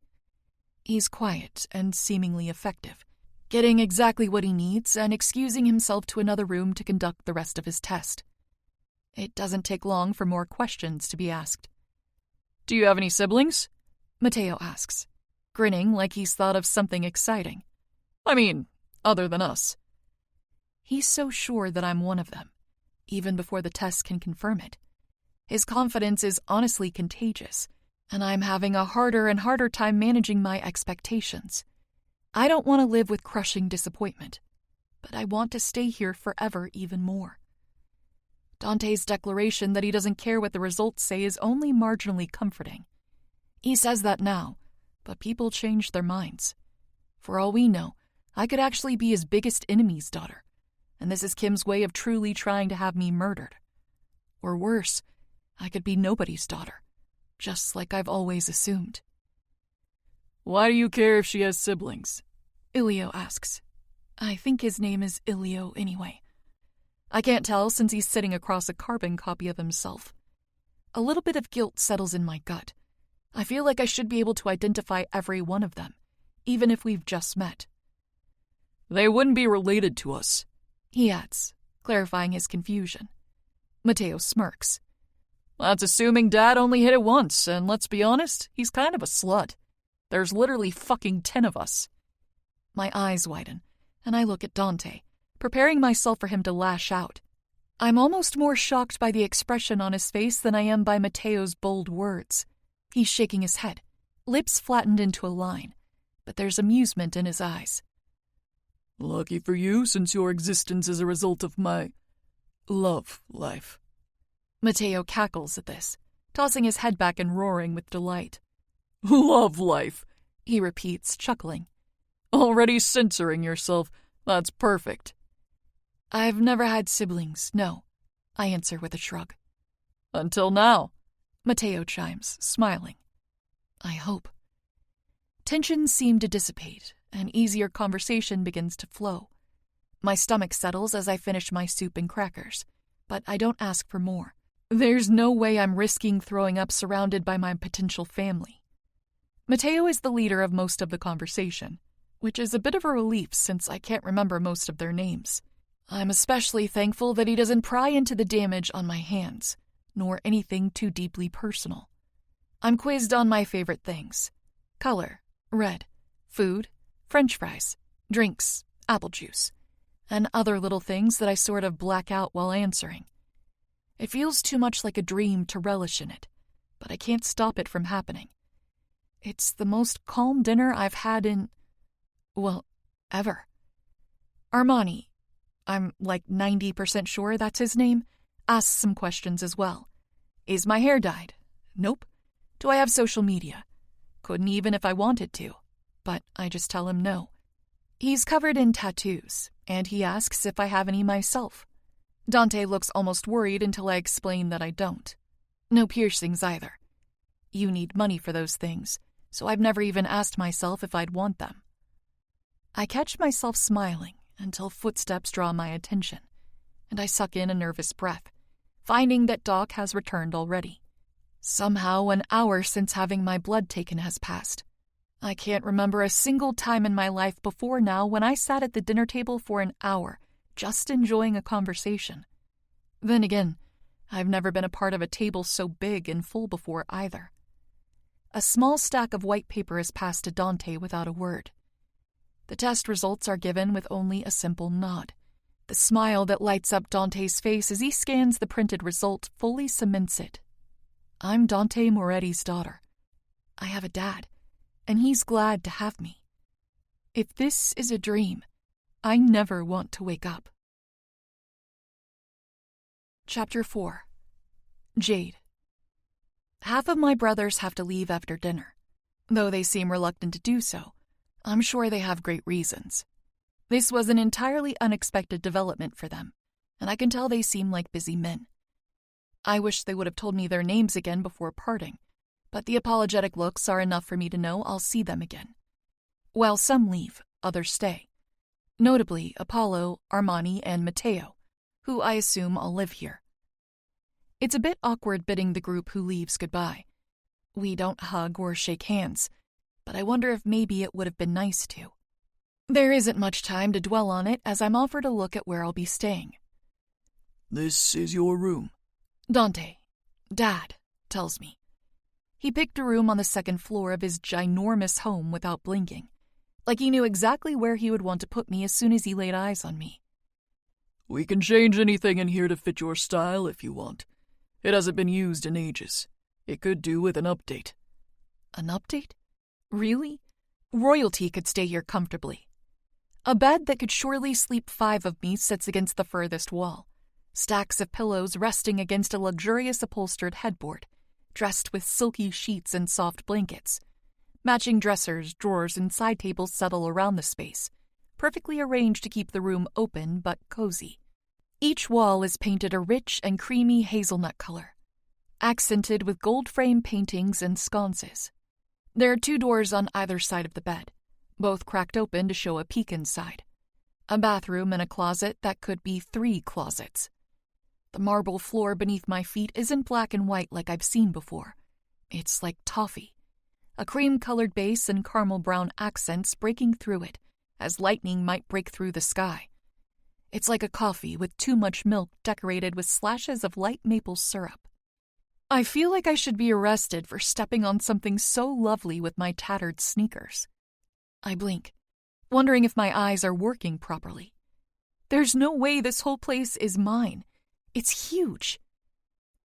He's quiet and seemingly effective, getting exactly what he needs and excusing himself to another room to conduct the rest of his test. It doesn't take long for more questions to be asked. Do you have any siblings? Matteo asks, grinning like he's thought of something exciting. I mean, other than us. He's so sure that I'm one of them, even before the test can confirm it. His confidence is honestly contagious, and I'm having a harder and harder time managing my expectations. I don't want to live with crushing disappointment, but I want to stay here forever even more. Dante's declaration that he doesn't care what the results say is only marginally comforting. He says that now, but people change their minds. For all we know, I could actually be his biggest enemy's daughter, and this is Kim's way of truly trying to have me murdered. Or worse, I could be nobody's daughter, just like I've always assumed. Why do you care if she has siblings? Ilio asks. I think his name is Ilio anyway. I can't tell since he's sitting across a carbon copy of himself. A little bit of guilt settles in my gut. I feel like I should be able to identify every one of them, even if we've just met. They wouldn't be related to us, he adds, clarifying his confusion. Matteo smirks. That's assuming Dad only hit it once, and let's be honest, he's kind of a slut. There's literally fucking 10 of us. My eyes widen, and I look at Dante, preparing myself for him to lash out. I'm almost more shocked by the expression on his face than I am by Matteo's bold words. He's shaking his head, lips flattened into a line, but there's amusement in his eyes. Lucky for you, since your existence is a result of my love life. Matteo cackles at this, tossing his head back and roaring with delight. Love life, he repeats, chuckling. Already censoring yourself. That's perfect. I've never had siblings, no, I answer with a shrug. Until now, Matteo chimes, smiling. I hope. Tensions seem to dissipate, and easier conversation begins to flow. My stomach settles as I finish my soup and crackers, but I don't ask for more. There's no way I'm risking throwing up surrounded by my potential family. Matteo is the leader of most of the conversation, which is a bit of a relief since I can't remember most of their names. I'm especially thankful that he doesn't pry into the damage on my hands, nor anything too deeply personal. I'm quizzed on my favorite things: color, red, food, French fries, drinks, apple juice, and other little things that I sort of black out while answering. It feels too much like a dream to relish in it, but I can't stop it from happening. It's the most calm dinner I've had ever. Armani, I'm like 90% sure that's his name, asks some questions as well. Is my hair dyed? Nope. Do I have social media? Couldn't even if I wanted to, but I just tell him no. He's covered in tattoos, and he asks if I have any myself. Dante looks almost worried until I explain that I don't. No piercings either. You need money for those things, so I've never even asked myself if I'd want them. I catch myself smiling until footsteps draw my attention, and I suck in a nervous breath, finding that Doc has returned already. Somehow an hour since having my blood taken has passed. I can't remember a single time in my life before now when I sat at the dinner table for an hour, just enjoying a conversation. Then again, I've never been a part of a table so big and full before either. A small stack of white paper is passed to Dante without a word. The test results are given with only a simple nod, The smile that lights up Dante's face as he scans the printed result fully cements it. I'm Dante Moretti's daughter. I have a dad, and he's glad to have me. If this is a dream, I never want to wake up. Chapter 4. Jade. Half of my brothers have to leave after dinner. Though they seem reluctant to do so, I'm sure they have great reasons. This was an entirely unexpected development for them, and I can tell they seem like busy men. I wish they would have told me their names again before parting, but the apologetic looks are enough for me to know I'll see them again. While some leave, others stay. Notably, Apollo, Armani, and Matteo, who I assume all live here. It's a bit awkward bidding the group who leaves goodbye. We don't hug or shake hands, but I wonder if maybe it would have been nice to. There isn't much time to dwell on it as I'm offered a look at where I'll be staying. This is your room. Dante, Dad, tells me. He picked a room on the second floor of his ginormous home without blinking, like he knew exactly where he would want to put me as soon as he laid eyes on me. We can change anything in here to fit your style if you want. It hasn't been used in ages. It could do with an update. An update? Really? Royalty could stay here comfortably. A bed that could surely sleep 5 of me sits against the furthest wall. Stacks of pillows resting against a luxurious upholstered headboard, dressed with silky sheets and soft blankets. Matching dressers, drawers, and side tables settle around the space, perfectly arranged to keep the room open but cozy. Each wall is painted a rich and creamy hazelnut color, accented with gold frame paintings and sconces. There are 2 doors on either side of the bed, both cracked open to show a peek inside. A bathroom and a closet that could be 3 closets. The marble floor beneath my feet isn't black and white like I've seen before. It's like toffee. A cream-colored base and caramel brown accents breaking through it, as lightning might break through the sky. It's like a coffee with too much milk decorated with slashes of light maple syrup. I feel like I should be arrested for stepping on something so lovely with my tattered sneakers. I blink, wondering if my eyes are working properly. There's no way this whole place is mine. It's huge.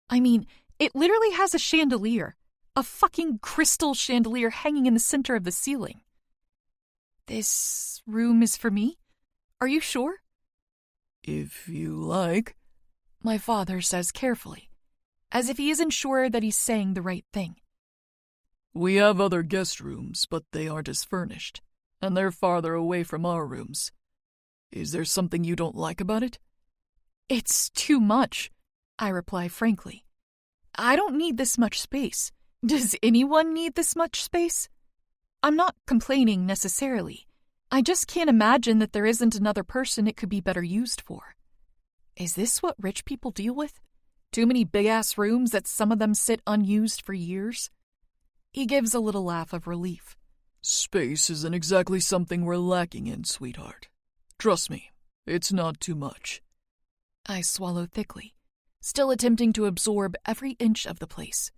I mean, it literally has a chandelier. A fucking crystal chandelier hanging in the center of the ceiling. This room is for me? Are you sure? If you like, my father says carefully, as if he isn't sure that he's saying the right thing. We have other guest rooms, but they aren't as furnished, and they're farther away from our rooms. Is there something you don't like about it? It's too much, I reply frankly. I don't need this much space. Does anyone need this much space? I'm not complaining necessarily. I just can't imagine that there isn't another person it could be better used for. Is this what rich people deal with? Too many big-ass rooms that some of them sit unused for years? He gives a little laugh of relief. Space isn't exactly something we're lacking in, sweetheart. Trust me, it's not too much. I swallow thickly, still attempting to absorb every inch of the place.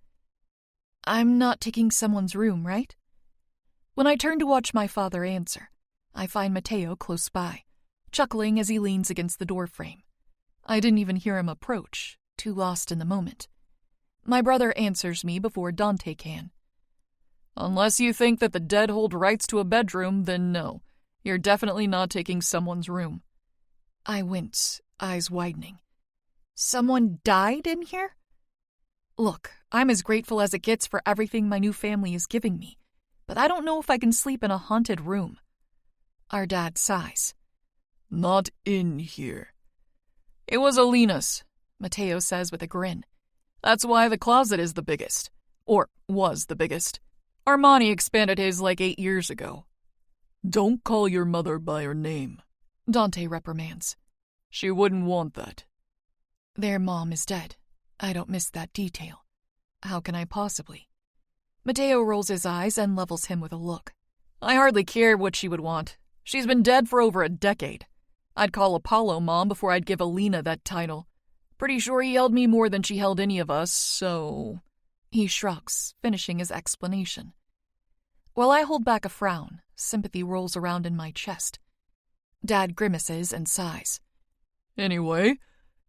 I'm not taking someone's room, right? When I turn to watch my father answer, I find Matteo close by, chuckling as he leans against the doorframe. I didn't even hear him approach, too lost in the moment. My brother answers me before Dante can. Unless you think that the dead hold rights to a bedroom, then no. You're definitely not taking someone's room. I wince, eyes widening. Someone died in here? Look, I'm as grateful as it gets for everything my new family is giving me, but I don't know if I can sleep in a haunted room. Our dad sighs. Not in here. It was Alina's, Matteo says with a grin. That's why the closet is the biggest. Or was the biggest. Armani expanded his like 8 years ago. Don't call your mother by her name, Dante reprimands. She wouldn't want that. Their mom is dead. I don't miss that detail. How can I possibly? Matteo rolls his eyes and levels him with a look. I hardly care what she would want. She's been dead for over a decade. I'd call Apollo Mom before I'd give Alina that title. Pretty sure he held me more than she held any of us, so... He shrugs, finishing his explanation. While I hold back a frown, sympathy rolls around in my chest. Dad grimaces and sighs. Anyway,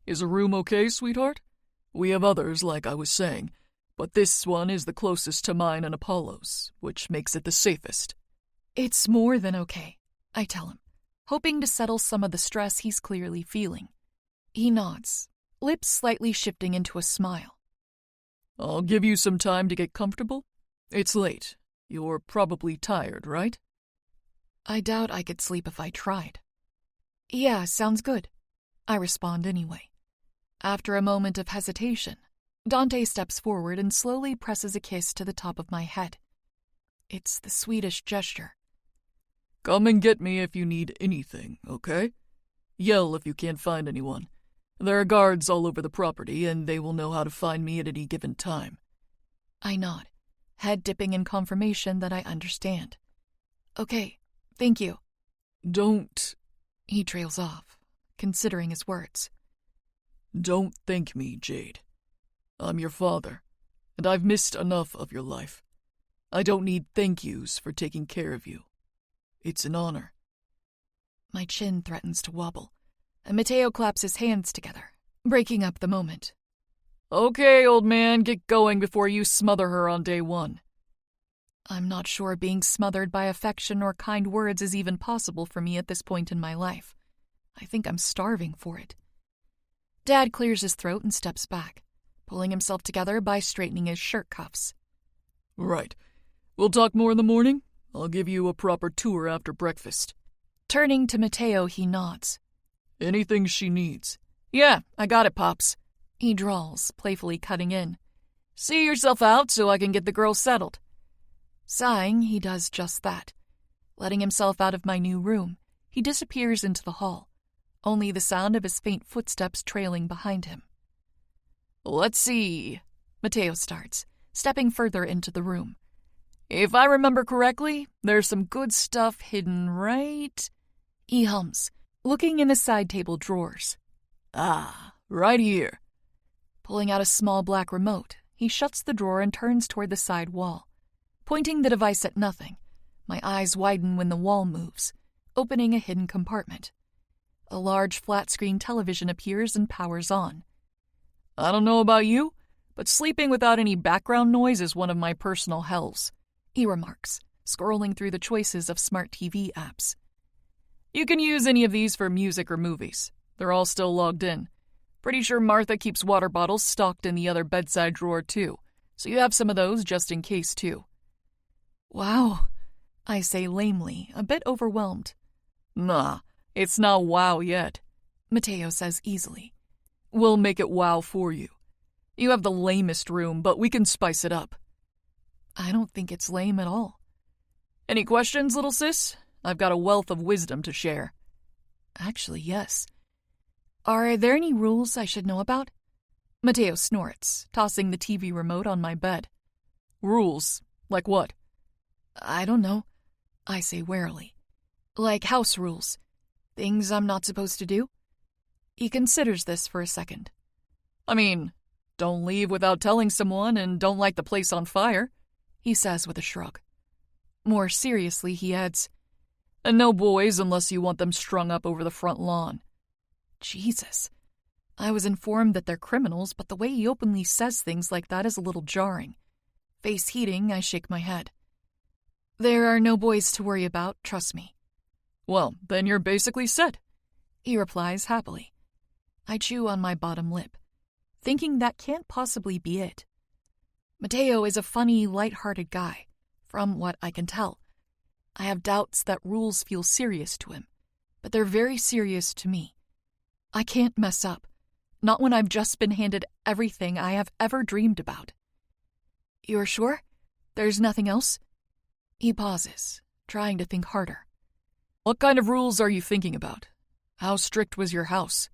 is a room okay, sweetheart? We have others, like I was saying, but this one is the closest to mine and Apollo's, which makes it the safest. It's more than okay, I tell him, hoping to settle some of the stress he's clearly feeling. He nods, lips slightly shifting into a smile. I'll give you some time to get comfortable. It's late. You're probably tired, right? I doubt I could sleep if I tried. Yeah, sounds good. I respond anyway. After a moment of hesitation, Dante steps forward and slowly presses a kiss to the top of my head. It's the sweetest gesture. Come and get me if you need anything, okay? Yell if you can't find anyone. There are guards all over the property, and they will know how to find me at any given time. I nod, head dipping in confirmation that I understand. Okay, thank you. Don't... He trails off, considering his words. Don't thank me, Jade. I'm your father, and I've missed enough of your life. I don't need thank yous for taking care of you. It's an honor. My chin threatens to wobble, and Mateo claps his hands together, breaking up the moment. Okay, old man, get going before you smother her on day one. I'm not sure being smothered by affection or kind words is even possible for me at this point in my life. I think I'm starving for it. Dad clears his throat and steps back, pulling himself together by straightening his shirt cuffs. Right. We'll talk more in the morning. I'll give you a proper tour after breakfast. Turning to Mateo, he nods. Anything she needs. Yeah, I got it, Pops. He drawls, playfully cutting in. See yourself out so I can get the girls settled. Sighing, he does just that. Letting himself out of my new room, he disappears into the hall, only the sound of his faint footsteps trailing behind him. Let's see, Mateo starts, stepping further into the room. If I remember correctly, there's some good stuff hidden right... He hums, looking in the side table drawers. Ah, right here. Pulling out a small black remote, he shuts the drawer and turns toward the side wall. Pointing the device at nothing, my eyes widen when the wall moves, opening a hidden compartment. A large flat-screen television appears and powers on. I don't know about you, but sleeping without any background noise is one of my personal hells, he remarks, scrolling through the choices of smart TV apps. You can use any of these for music or movies. They're all still logged in. Pretty sure Martha keeps water bottles stocked in the other bedside drawer too, so you have some of those just in case too. Wow, I say lamely, a bit overwhelmed. Nah, it's not wow yet, Mateo says easily. We'll make it wow for you. You have the lamest room, but we can spice it up. I don't think it's lame at all. Any questions, little sis? I've got a wealth of wisdom to share. Actually, yes. Are there any rules I should know about? Mateo snorts, tossing the TV remote on my bed. Rules? Like what? I don't know, I say warily. Like house rules. Things I'm not supposed to do? He considers this for a second. I mean, don't leave without telling someone and don't light the place on fire, he says with a shrug. More seriously, he adds, and no boys unless you want them strung up over the front lawn. Jesus. I was informed that they're criminals, but the way he openly says things like that is a little jarring. Face heating, I shake my head. There are no boys to worry about, trust me. Well, then you're basically set, he replies happily. I chew on my bottom lip, thinking that can't possibly be it. Mateo is a funny, light-hearted guy, from what I can tell. I have doubts that rules feel serious to him, but they're very serious to me. I can't mess up, not when I've just been handed everything I have ever dreamed about. You're sure? There's nothing else? He pauses, trying to think harder. What kind of rules are you thinking about? How strict was your house?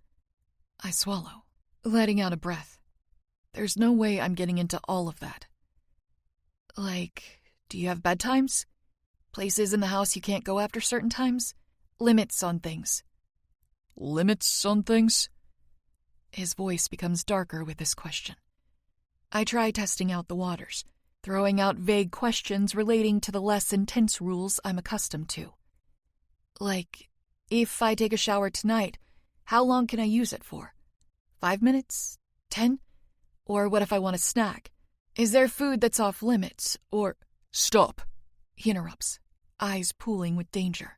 I swallow, letting out a breath. There's no way I'm getting into all of that. Like, do you have bedtimes? Places in the house you can't go after certain times? Limits on things. Limits on things? His voice becomes darker with this question. I try testing out the waters, throwing out vague questions relating to the less intense rules I'm accustomed to. Like, if I take a shower tonight, How long can I use it for? 5 minutes? 10? Or what if I want a snack? Is there food that's off limits, or— Stop, he interrupts, eyes pooling with danger.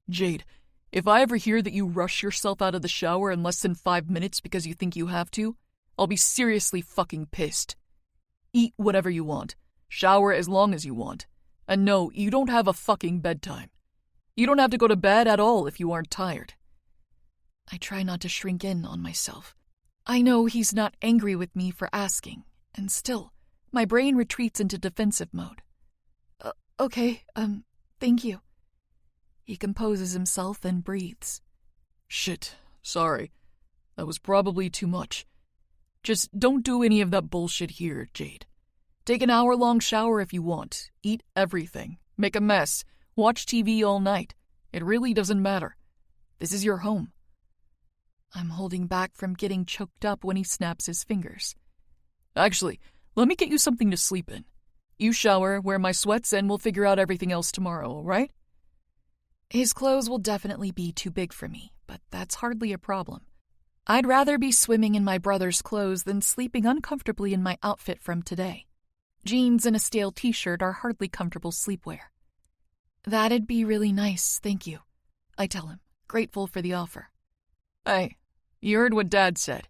Jade, if I ever hear that you rush yourself out of the shower in less than 5 minutes because you think you have to, I'll be seriously fucking pissed. Eat whatever you want. Shower as long as you want. And no, you don't have a fucking bedtime. You don't have to go to bed at all if you aren't tired. I try not to shrink in on myself. I know he's not angry with me for asking, and still, my brain retreats into defensive mode. Okay, thank you. He composes himself and breathes. Shit, sorry. That was probably too much. Just don't do any of that bullshit here, Jade. Take an hour-long shower if you want. Eat everything. Make a mess. Watch TV all night. It really doesn't matter. This is your home. I'm holding back from getting choked up when he snaps his fingers. Actually, let me get you something to sleep in. You shower, wear my sweats, and we'll figure out everything else tomorrow, all right? His clothes will definitely be too big for me, but that's hardly a problem. I'd rather be swimming in my brother's clothes than sleeping uncomfortably in my outfit from today. Jeans and a stale t-shirt are hardly comfortable sleepwear. That'd be really nice, thank you, I tell him, grateful for the offer. Hey, you heard what Dad said.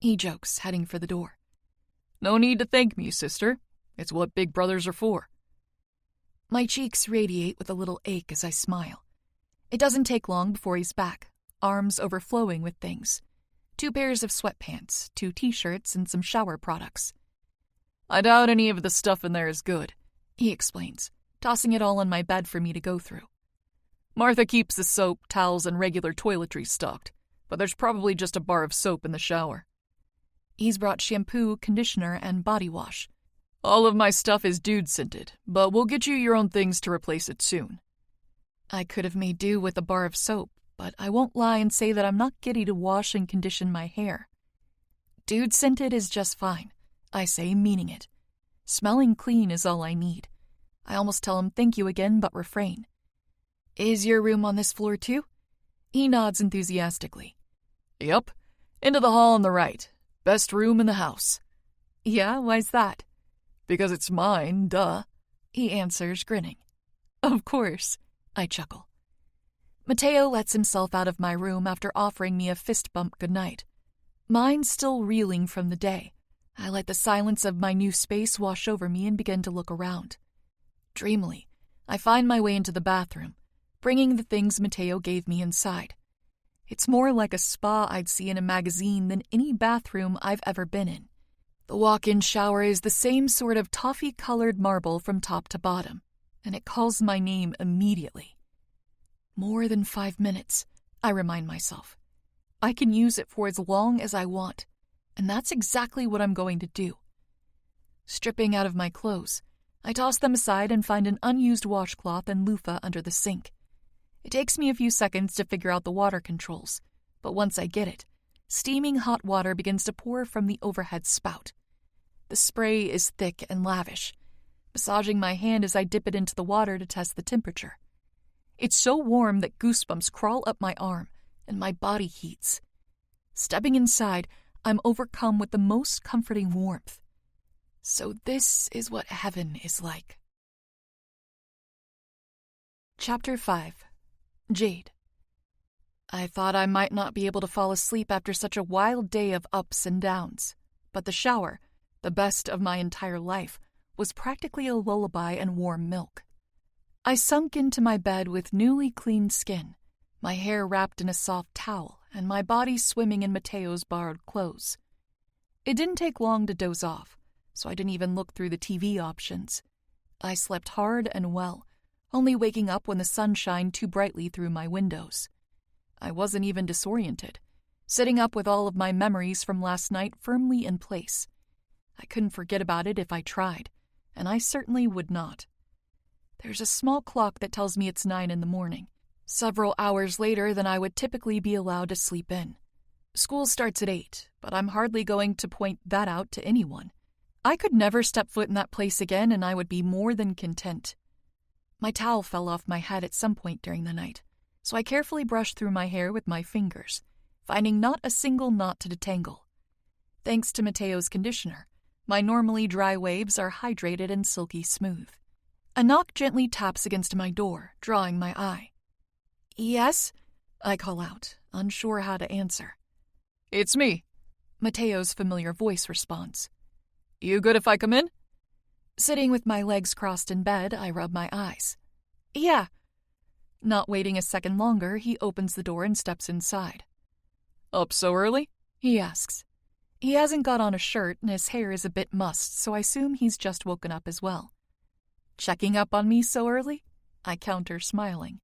He jokes, heading for the door. No need to thank me, sister. It's what big brothers are for. My cheeks radiate with a little ache as I smile. It doesn't take long before he's back, arms overflowing with things. 2 pairs of sweatpants, 2 t-shirts, and some shower products. I doubt any of the stuff in there is good, he explains, tossing it all on my bed for me to go through. Martha keeps the soap, towels, and regular toiletries stocked, but there's probably just a bar of soap in the shower. He's brought shampoo, conditioner, and body wash. All of my stuff is dude-scented, but we'll get you your own things to replace it soon. I could have made do with a bar of soap, but I won't lie and say that I'm not giddy to wash and condition my hair. Dude-scented is just fine, I say, meaning it. Smelling clean is all I need. I almost tell him thank you again, but refrain. Is your room on this floor too? He nods enthusiastically. Yup, into the hall on the right. Best room in the house. Yeah, why's that? Because it's mine, duh, he answers, grinning. Of course, I chuckle. Mateo lets himself out of my room after offering me a fist bump goodnight. Mine's still reeling from the day. I let the silence of my new space wash over me and begin to look around. Dreamily, I find my way into the bathroom, bringing the things Mateo gave me inside. It's more like a spa I'd see in a magazine than any bathroom I've ever been in. The walk-in shower is the same sort of toffee-colored marble from top to bottom, and it calls my name immediately. More than 5 minutes, I remind myself. I can use it for as long as I want, and that's exactly what I'm going to do. Stripping out of my clothes, I toss them aside and find an unused washcloth and loofah under the sink. It takes me a few seconds to figure out the water controls, but once I get it, steaming hot water begins to pour from the overhead spout. The spray is thick and lavish, massaging my hand as I dip it into the water to test the temperature. It's so warm that goosebumps crawl up my arm, and my body heats. Stepping inside, I'm overcome with the most comforting warmth. So this is what heaven is like. Chapter 5. Jade. I thought I might not be able to fall asleep after such a wild day of ups and downs, but the shower, the best of my entire life, was practically a lullaby and warm milk. I sunk into my bed with newly cleaned skin, my hair wrapped in a soft towel, and my body swimming in Mateo's borrowed clothes. It didn't take long to doze off, so I didn't even look through the TV options. I slept hard and well, only waking up when the sun shined too brightly through my windows. I wasn't even disoriented, sitting up with all of my memories from last night firmly in place. I couldn't forget about it if I tried, and I certainly would not. There's a small clock that tells me it's 9 in the morning, several hours later than I would typically be allowed to sleep in. School starts at 8, but I'm hardly going to point that out to anyone. I could never step foot in that place again, and I would be more than content. My towel fell off my head at some point during the night, so I carefully brushed through my hair with my fingers, finding not a single knot to detangle. Thanks to Mateo's conditioner, my normally dry waves are hydrated and silky smooth. A knock gently taps against my door, drawing my eye. "Yes?" I call out, unsure how to answer. "It's me," Mateo's familiar voice responds. "You good if I come in?" Sitting with my legs crossed in bed, I rub my eyes. "Yeah." Not waiting a second longer, he opens the door and steps inside. "Up so early?" he asks. He hasn't got on a shirt and his hair is a bit mussed, so I assume he's just woken up as well. "Checking up on me so early?" I counter, smiling.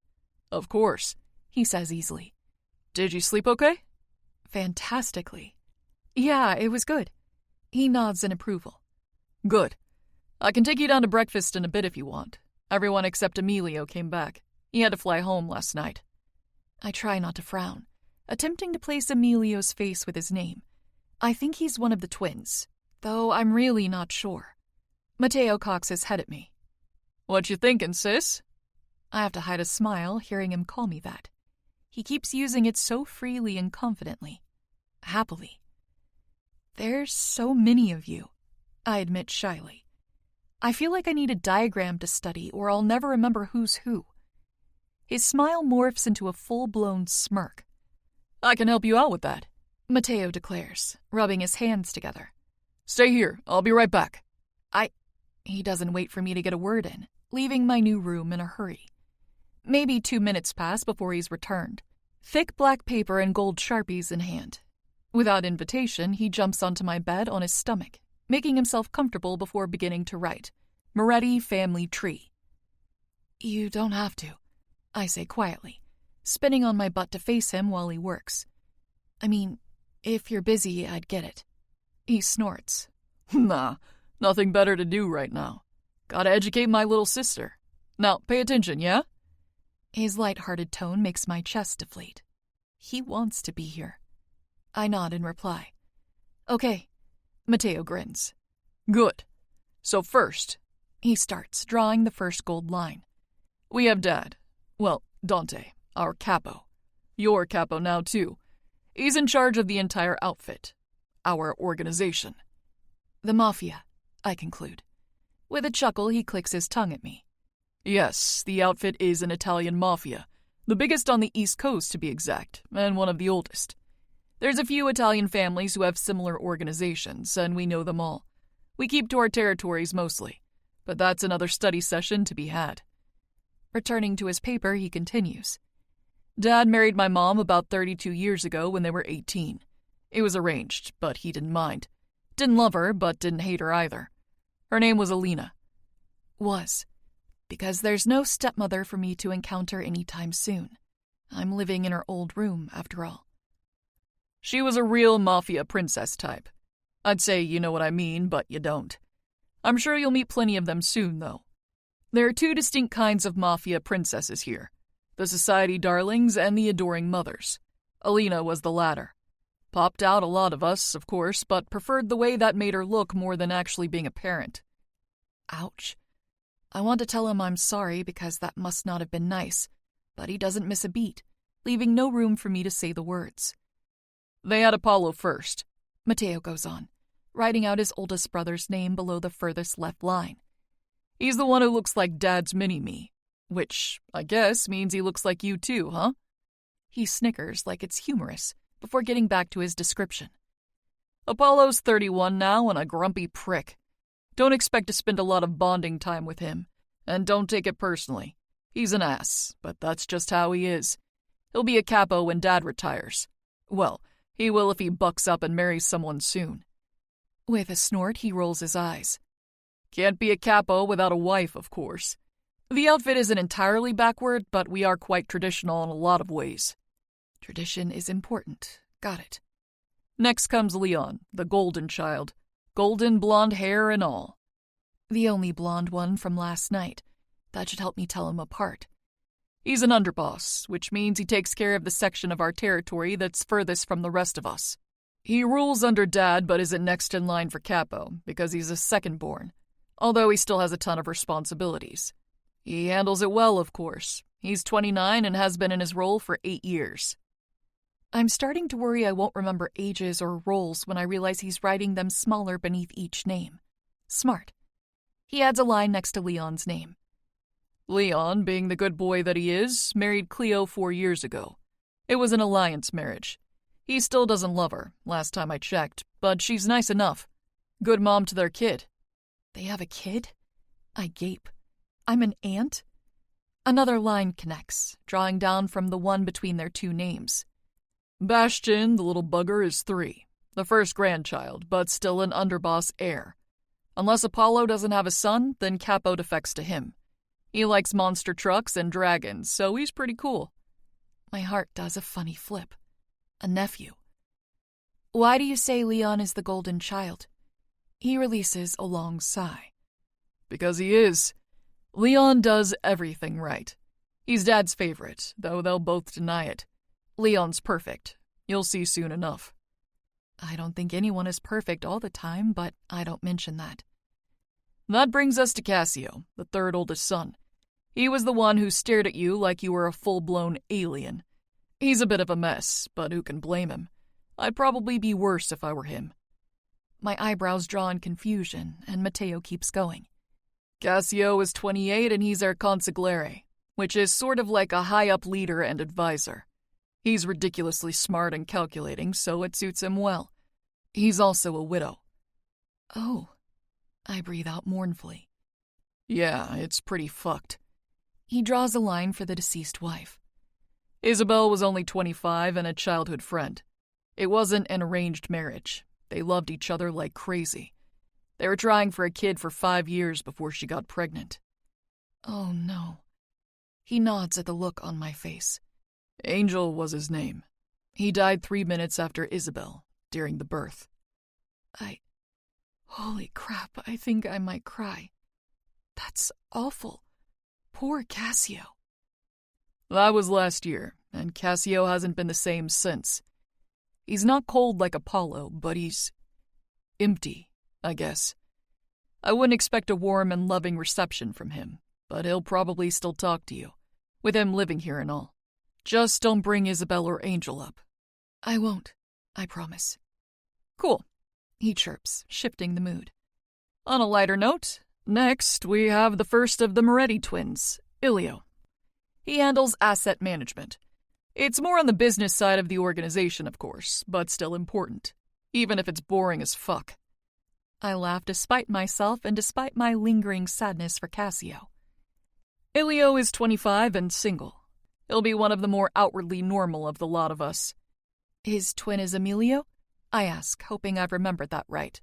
"Of course," he says easily. "Did you sleep okay?" "Fantastically." "Yeah, it was good." He nods in approval. "Good. I can take you down to breakfast in a bit if you want. Everyone except Emilio came back. He had to fly home last night." I try not to frown, attempting to place Emilio's face with his name. I think he's one of the twins, though I'm really not sure. Mateo cocks his head at me. "What you thinking, sis?" I have to hide a smile hearing him call me that. He keeps using it so freely and confidently. Happily. "There's so many of you," I admit shyly. I feel like I need a diagram to study or I'll never remember who's who. His smile morphs into a full-blown smirk. "I can help you out with that," Mateo declares, rubbing his hands together. "Stay here. I'll be right back." He doesn't wait for me to get a word in, leaving my new room in a hurry. Maybe 2 minutes pass before he's returned, thick black paper and gold Sharpies in hand. Without invitation, he jumps onto my bed on his stomach, making himself comfortable before beginning to write. Moretti family tree. "You don't have to," I say quietly, spinning on my butt to face him while he works. "I mean, if you're busy, I'd get it." He snorts. "Nah, nothing better to do right now. Gotta educate my little sister. Now, pay attention, yeah?" His light-hearted tone makes my chest deflate. He wants to be here. I nod in reply. "Okay." Mateo grins. "Good. So first," he starts, drawing the first gold line. "we have Dad. Well, Dante, our capo. Your capo now, too. He's in charge of the entire outfit. Our organization." "The Mafia," I conclude. With a chuckle, he clicks his tongue at me. "Yes, the outfit is an Italian mafia. The biggest on the East Coast, to be exact, and one of the oldest. There's a few Italian families who have similar organizations, and we know them all. We keep to our territories mostly, but that's another study session to be had." Returning to his paper, he continues. "Dad married my mom about 32 years ago when they were 18. It was arranged, but he didn't mind. Didn't love her, but didn't hate her either. Her name was Alina." Was. Because there's no stepmother for me to encounter anytime soon. I'm living in her old room, after all. "She was a real Mafia princess type. I'd say you know what I mean, but you don't. I'm sure you'll meet plenty of them soon, though. There are 2 distinct kinds of Mafia princesses here. The society darlings and the adoring mothers. Alina was the latter. Popped out a lot of us, of course, but preferred the way that made her look more than actually being a parent." Ouch. I want to tell him I'm sorry because that must not have been nice, but he doesn't miss a beat, leaving no room for me to say the words. "They had Apollo first," Mateo goes on, writing out his oldest brother's name below the furthest left line. "He's the one who looks like Dad's mini-me, which, I guess, means he looks like you too, huh?" He snickers like it's humorous before getting back to his description. "Apollo's 31 now and a grumpy prick. Don't expect to spend a lot of bonding time with him, and don't take it personally. He's an ass, but that's just how he is. He'll be a capo when Dad retires. Well, he will if he bucks up and marries someone soon." With a snort, he rolls his eyes. "Can't be a capo without a wife, of course. The outfit isn't entirely backward, but we are quite traditional in a lot of ways." Tradition is important. Got it. "Next comes Leon, the golden child. Golden blonde hair and all." The only blonde one from last night. That should help me tell him apart. "He's an underboss, which means he takes care of the section of our territory that's furthest from the rest of us. He rules under Dad but isn't next in line for capo because he's a second-born, although he still has a ton of responsibilities. He handles it well, of course. He's 29 and has been in his role for 8 years. I'm starting to worry I won't remember ages or roles when I realize he's writing them smaller beneath each name. Smart. He adds a line next to Leon's name. Leon, being the good boy that he is, married Cleo 4 years ago. It was an alliance marriage. He still doesn't love her, last time I checked, but she's nice enough. Good mom to their kid. They have a kid? I gape. I'm an aunt? Another line connects, drawing down from the one between their two names. Bastion, the little bugger, is 3. The first grandchild, but still an underboss heir. Unless Apollo doesn't have a son, then Capo defects to him. He likes monster trucks and dragons, so he's pretty cool. My heart does a funny flip. A nephew. Why do you say Leon is the golden child? He releases a long sigh. Because he is. Leon does everything right. He's Dad's favorite, though they'll both deny it. Leon's perfect. You'll see soon enough. I don't think anyone is perfect all the time, but I don't mention that. That brings us to Cassio, the third oldest son. He was the one who stared at you like you were a full-blown alien. He's a bit of a mess, but who can blame him? I'd probably be worse if I were him. My eyebrows draw in confusion, and Matteo keeps going. Cassio is 28 and he's our consigliere, which is sort of like a high-up leader and advisor. He's ridiculously smart and calculating, so it suits him well. He's also a widow. Oh. I breathe out mournfully. Yeah, it's pretty fucked. He draws a line for the deceased wife. Isabel was only 25 and a childhood friend. It wasn't an arranged marriage. They loved each other like crazy. They were trying for a kid for 5 years before she got pregnant. Oh, no. He nods at the look on my face. Angel was his name. He died 3 minutes after Isabel, during the birth. Holy crap, I think I might cry. That's awful. Poor Cassio. That was last year, and Cassio hasn't been the same since. He's not cold like Apollo, but he's empty, I guess. I wouldn't expect a warm and loving reception from him, but he'll probably still talk to you, with him living here and all. Just don't bring Isabel or Angel up. I won't, I promise. Cool, he chirps, shifting the mood. On a lighter note, next we have the first of the Moretti twins, Ilio. He handles asset management. It's more on the business side of the organization, of course, but still important, even if it's boring as fuck. I laugh despite myself and despite my lingering sadness for Cassio. Ilio is 25 and single. He'll be one of the more outwardly normal of the lot of us. His twin is Emilio? I ask, hoping I've remembered that right.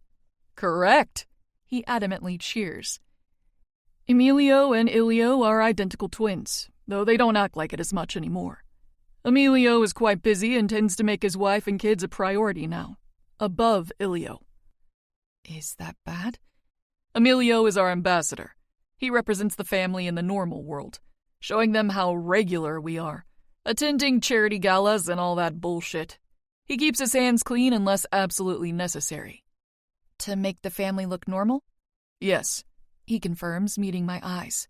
Correct! He adamantly cheers. Emilio and Ilio are identical twins, though they don't act like it as much anymore. Emilio is quite busy and tends to make his wife and kids a priority now, above Ilio. Is that bad? Emilio is our ambassador. He represents the family in the normal world, showing them how regular we are, attending charity galas and all that bullshit. He keeps his hands clean unless absolutely necessary. To make the family look normal? Yes, he confirms, meeting my eyes.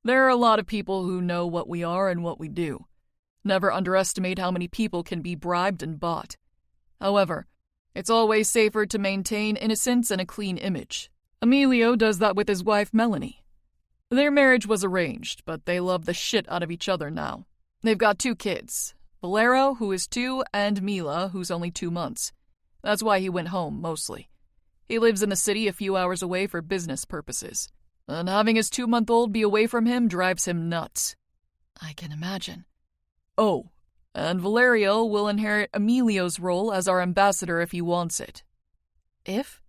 There are a lot of people who know what we are and what we do. Never underestimate how many people can be bribed and bought. However, it's always safer to maintain innocence and a clean image. Emilio does that with his wife Melanie. Their marriage was arranged, but they love the shit out of each other now. They've got 2 kids, Valero, who is 2, and Mila, who's only 2 months. That's why he went home, mostly. He lives in the city a few hours away for business purposes, and having his 2-month-old be away from him drives him nuts. I can imagine. Oh, and Valerio will inherit Emilio's role as our ambassador if he wants it. If?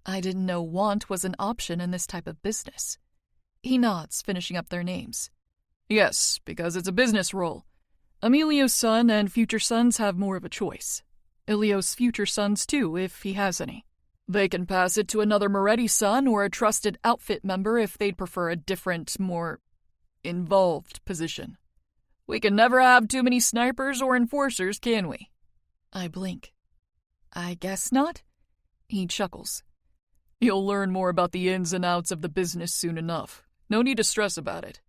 I didn't know want was an option in this type of business. He nods, finishing up their names. Yes, because it's a business role. Emilio's son and future sons have more of a choice. Ilio's future sons, too, if he has any. They can pass it to another Moretti son or a trusted outfit member if they'd prefer a different, more involved position. We can never have too many snipers or enforcers, can we? I blink. I guess not. He chuckles. You'll learn more about the ins and outs of the business soon enough. No need to stress about it.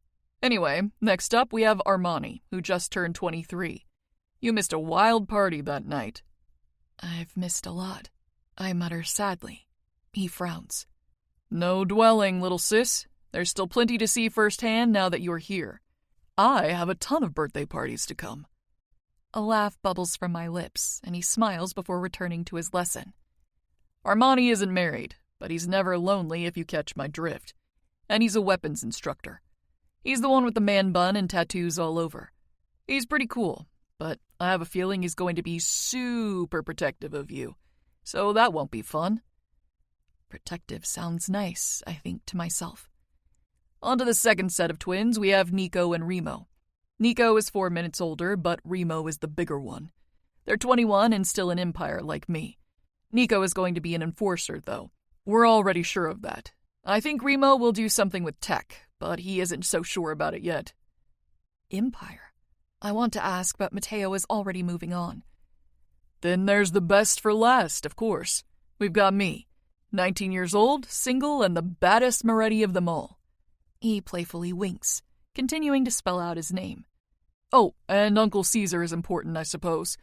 Anyway, next up we have Armani, who just turned 23. You missed a wild party that night. I've missed a lot, I mutter sadly. He frowns. No dwelling, little sis. There's still plenty to see firsthand now that you're here. I have a ton of birthday parties to come. A laugh bubbles from my lips, and he smiles before returning to his lesson. Armani isn't married, but he's never lonely if you catch my drift. And he's a weapons instructor. He's the one with the man bun and tattoos all over. He's pretty cool, but I have a feeling he's going to be super protective of you. So that won't be fun. Protective sounds nice, I think to myself. On to the second set of twins, we have Nico and Remo. Nico is 4 minutes older, but Remo is the bigger one. They're 21 and still in Empire like me. Nico is going to be an enforcer, though. We're already sure of that. I think Remo will do something with tech, but he isn't so sure about it yet. Empire? I want to ask, but Matteo is already moving on. Then there's the best for last, of course. We've got me, 19 years old, single, and the baddest Moretti of them all. He playfully winks, continuing to spell out his name. Oh, and Uncle Caesar is important, I suppose.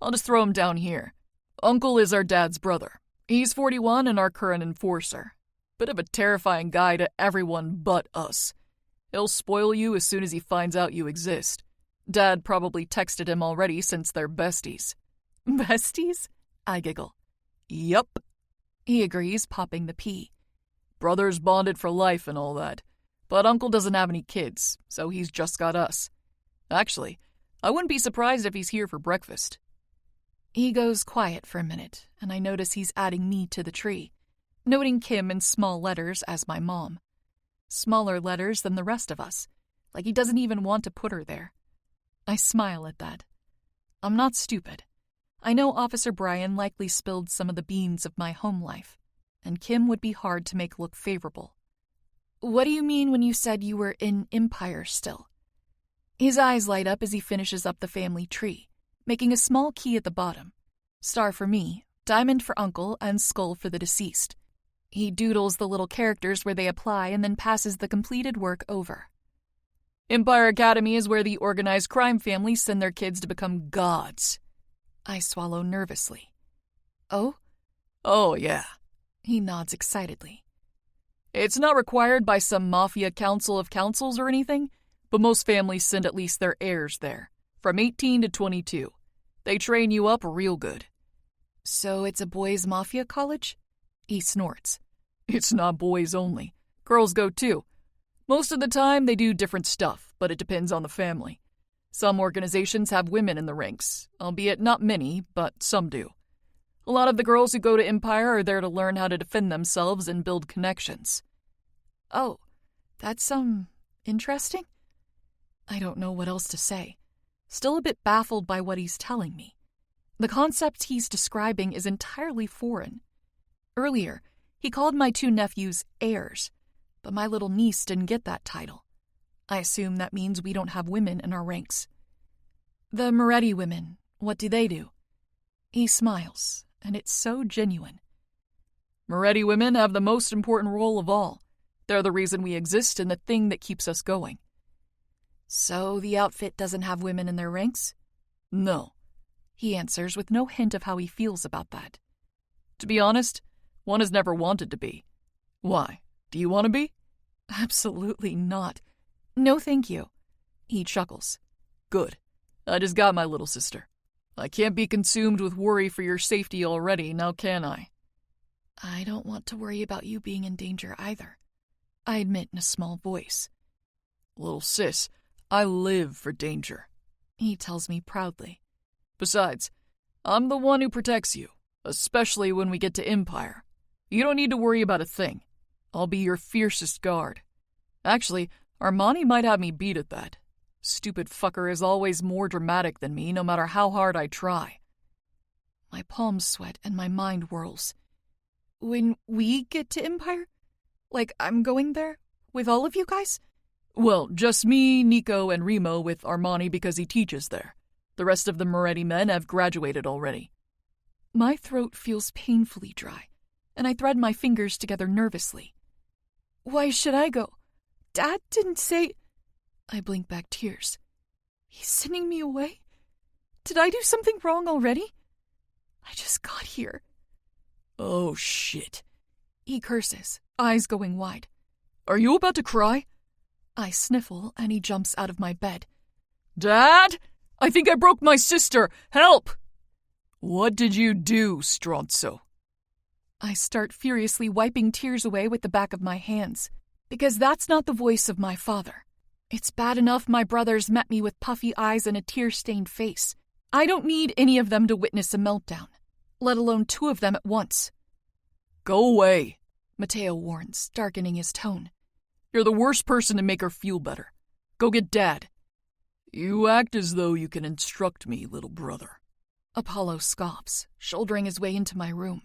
I'll just throw him down here. Uncle is our dad's brother. He's 41 and our current enforcer. Bit of a terrifying guy to everyone but us. He'll spoil you as soon as he finds out you exist. Dad probably texted him already since they're besties. Besties? I giggle. Yup. He agrees, popping the P. Brothers bonded for life and all that. But Uncle doesn't have any kids, so he's just got us. Actually, I wouldn't be surprised if he's here for breakfast. He goes quiet for a minute, and I notice he's adding me to the tree, noting Kim in small letters as my mom. Smaller letters than the rest of us, like he doesn't even want to put her there. I smile at that. I'm not stupid. I know Officer Brian likely spilled some of the beans of my home life, and Kim would be hard to make look favorable. What do you mean when you said you were in Empire still? His eyes light up as he finishes up the family tree, making a small key at the bottom. Star for me, diamond for Uncle, and skull for the deceased. He doodles the little characters where they apply and then passes the completed work over. Empire Academy is where the organized crime families send their kids to become gods. I swallow nervously. Oh? Oh, yeah. He nods excitedly. It's not required by some Mafia council of councils or anything, but most families send at least their heirs there, from 18 to 22. They train you up real good. So it's a boys' Mafia college? He snorts. It's not boys only. Girls go too. Most of the time they do different stuff, but it depends on the family. Some organizations have women in the ranks, albeit not many, but some do. A lot of the girls who go to Empire are there to learn how to defend themselves and build connections. Oh, that's, interesting? I don't know what else to say. Still a bit baffled by what he's telling me. The concept he's describing is entirely foreign. Earlier, he called my 2 nephews heirs, but my little niece didn't get that title. I assume that means we don't have women in our ranks. The Moretti women, what do they do? He smiles, and it's so genuine. Moretti women have the most important role of all. They're the reason we exist and the thing that keeps us going. So the outfit doesn't have women in their ranks? No. He answers with no hint of how he feels about that. To be honest, one has never wanted to be. Why? Do you want to be? Absolutely not. No, thank you. He chuckles. Good. I just got my little sister. I can't be consumed with worry for your safety already, now can I? I don't want to worry about you being in danger either, I admit in a small voice. Little sis, I live for danger, he tells me proudly. Besides, I'm the one who protects you, especially when we get to Empire. You don't need to worry about a thing. I'll be your fiercest guard. Actually, Armani might have me beat at that. Stupid fucker is always more dramatic than me, no matter how hard I try. My palms sweat and my mind whirls. When we get to Empire? Like I'm going there? With all of you guys? Well, just me, Nico, and Remo with Armani because he teaches there. The rest of the Moretti men have graduated already. My throat feels painfully dry, and I thread my fingers together nervously. Why should I go? Dad didn't say... I blink back tears. He's sending me away? Did I do something wrong already? I just got here. Oh, shit. He curses, eyes going wide. Are you about to cry? I sniffle, and he jumps out of my bed. Dad? I think I broke my sister. Help! What did you do, Stronzo? I start furiously wiping tears away with the back of my hands, because that's not the voice of my father. It's bad enough my brothers met me with puffy eyes and a tear-stained face. I don't need any of them to witness a meltdown, let alone two of them at once. Go away, Mateo warns, darkening his tone. You're the worst person to make her feel better. Go get Dad. You act as though you can instruct me, little brother. Apollo scoffs, shouldering his way into my room.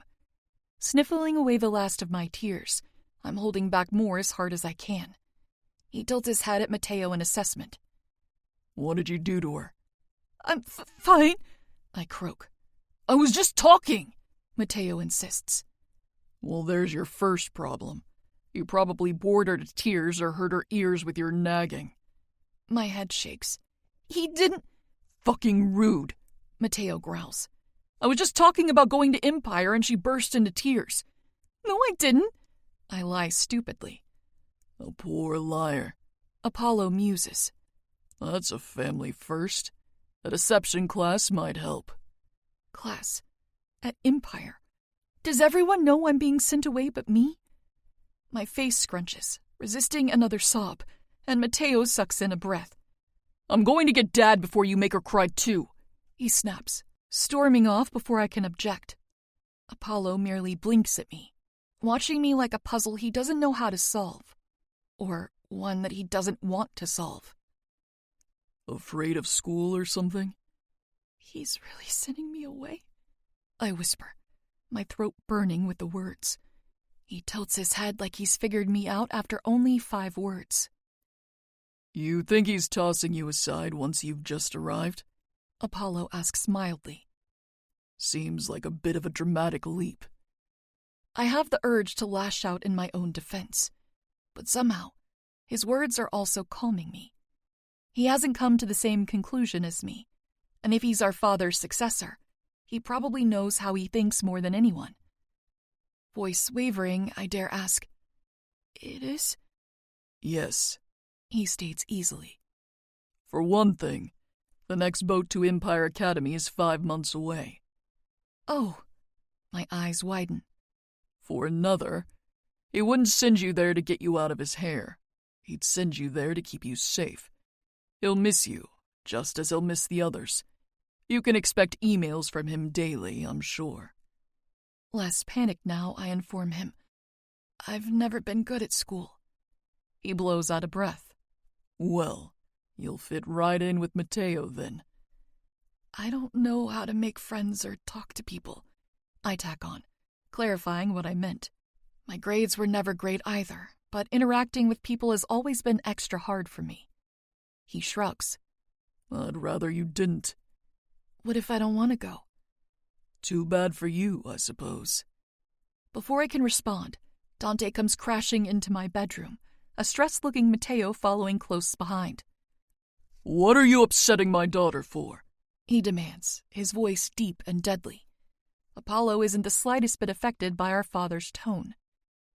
Sniffling away the last of my tears, I'm holding back more as hard as I can. He tilts his head at Mateo in assessment. What did you do to her? I'm fine, I croak. I was just talking, Mateo insists. Well, there's your first problem. You probably bored her to tears or hurt her ears with your nagging. My head shakes. He didn't... Fucking rude, Mateo growls. I was just talking about going to Empire and she burst into tears. No, I didn't. I lie stupidly. A poor liar. Apollo muses. That's a family first. A deception class might help. Class? At Empire? Does everyone know I'm being sent away but me? My face scrunches, resisting another sob, and Mateo sucks in a breath. I'm going to get Dad before you make her cry too, he snaps, storming off before I can object. Apollo merely blinks at me, watching me like a puzzle he doesn't know how to solve, or one that he doesn't want to solve. Afraid of school or something? He's really sending me away? I whisper, my throat burning with the words. He tilts his head like he's figured me out after only 5 words. You think he's tossing you aside once you've just arrived? Apollo asks mildly. Seems like a bit of a dramatic leap. I have the urge to lash out in my own defense, but somehow his words are also calming me. He hasn't come to the same conclusion as me, and if he's our father's successor, he probably knows how he thinks more than anyone. Voice wavering, I dare ask, "It is?" Yes, he states easily. For one thing, the next boat to Empire Academy is 5 months away. Oh, my eyes widen. For another, he wouldn't send you there to get you out of his hair. He'd send you there to keep you safe. He'll miss you, just as he'll miss the others. You can expect emails from him daily, I'm sure. Less panicked now, I inform him. I've never been good at school. He blows out a breath. Well, you'll fit right in with Mateo then. I don't know how to make friends or talk to people, I tack on, clarifying what I meant. My grades were never great either, but interacting with people has always been extra hard for me. He shrugs. I'd rather you didn't. What if I don't want to go? Too bad for you, I suppose. Before I can respond, Dante comes crashing into my bedroom, a stressed-looking Mateo following close behind. What are you upsetting my daughter for? He demands, his voice deep and deadly. Apollo isn't the slightest bit affected by our father's tone.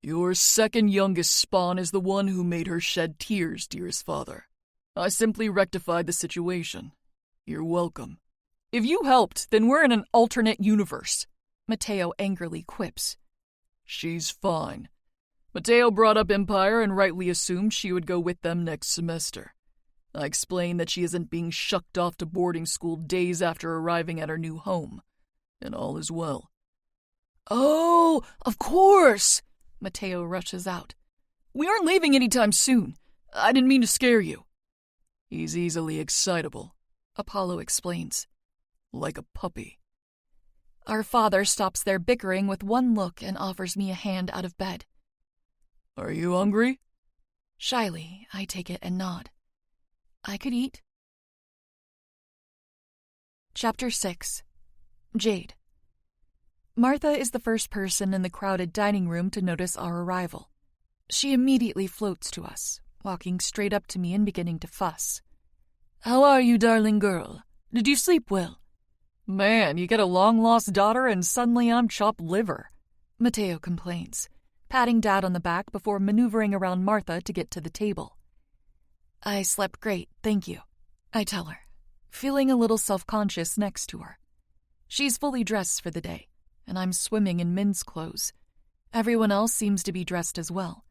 Your second youngest spawn is the one who made her shed tears, dearest father. I simply rectified the situation. You're welcome. If you helped, then we're in an alternate universe, Mateo angrily quips. She's fine. Mateo brought up Empire and rightly assumed she would go with them next semester. I explained that she isn't being shucked off to boarding school days after arriving at her new home, and all is well. Oh, of course, Mateo rushes out. We aren't leaving anytime soon. I didn't mean to scare you. He's easily excitable, Apollo explains. Like a puppy. Our father stops their bickering with one look and offers me a hand out of bed. Are you hungry? Shyly, I take it and nod. I could eat. Chapter 6. Jade. Martha is the first person in the crowded dining room to notice our arrival. She immediately floats to us, walking straight up to me and beginning to fuss. "How are you, darling girl? Did you sleep well? Man, you get a long-lost daughter and suddenly I'm chopped liver, Matteo complains, patting Dad on the back before maneuvering around Martha to get to the table. I slept great, thank you, I tell her, feeling a little self-conscious next to her. She's fully dressed for the day, and I'm swimming in men's clothes. Everyone else seems to be dressed as well.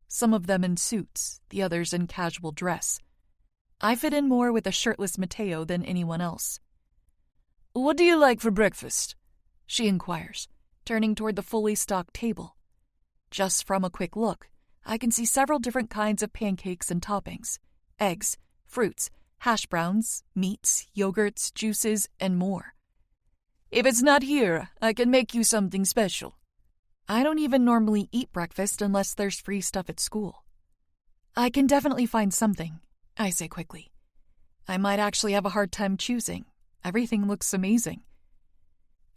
Some of them in suits, the others in casual dress. I fit in more with a shirtless Matteo than anyone else. What do you like for breakfast? She inquires, turning toward the fully stocked table. Just from a quick look, I can see several different kinds of pancakes and toppings, eggs, fruits, hash browns, meats, yogurts, juices, and more. If it's not here, I can make you something special. I don't even normally eat breakfast unless there's free stuff at school. I can definitely find something, I say quickly. I might actually have a hard time choosing. Everything looks amazing.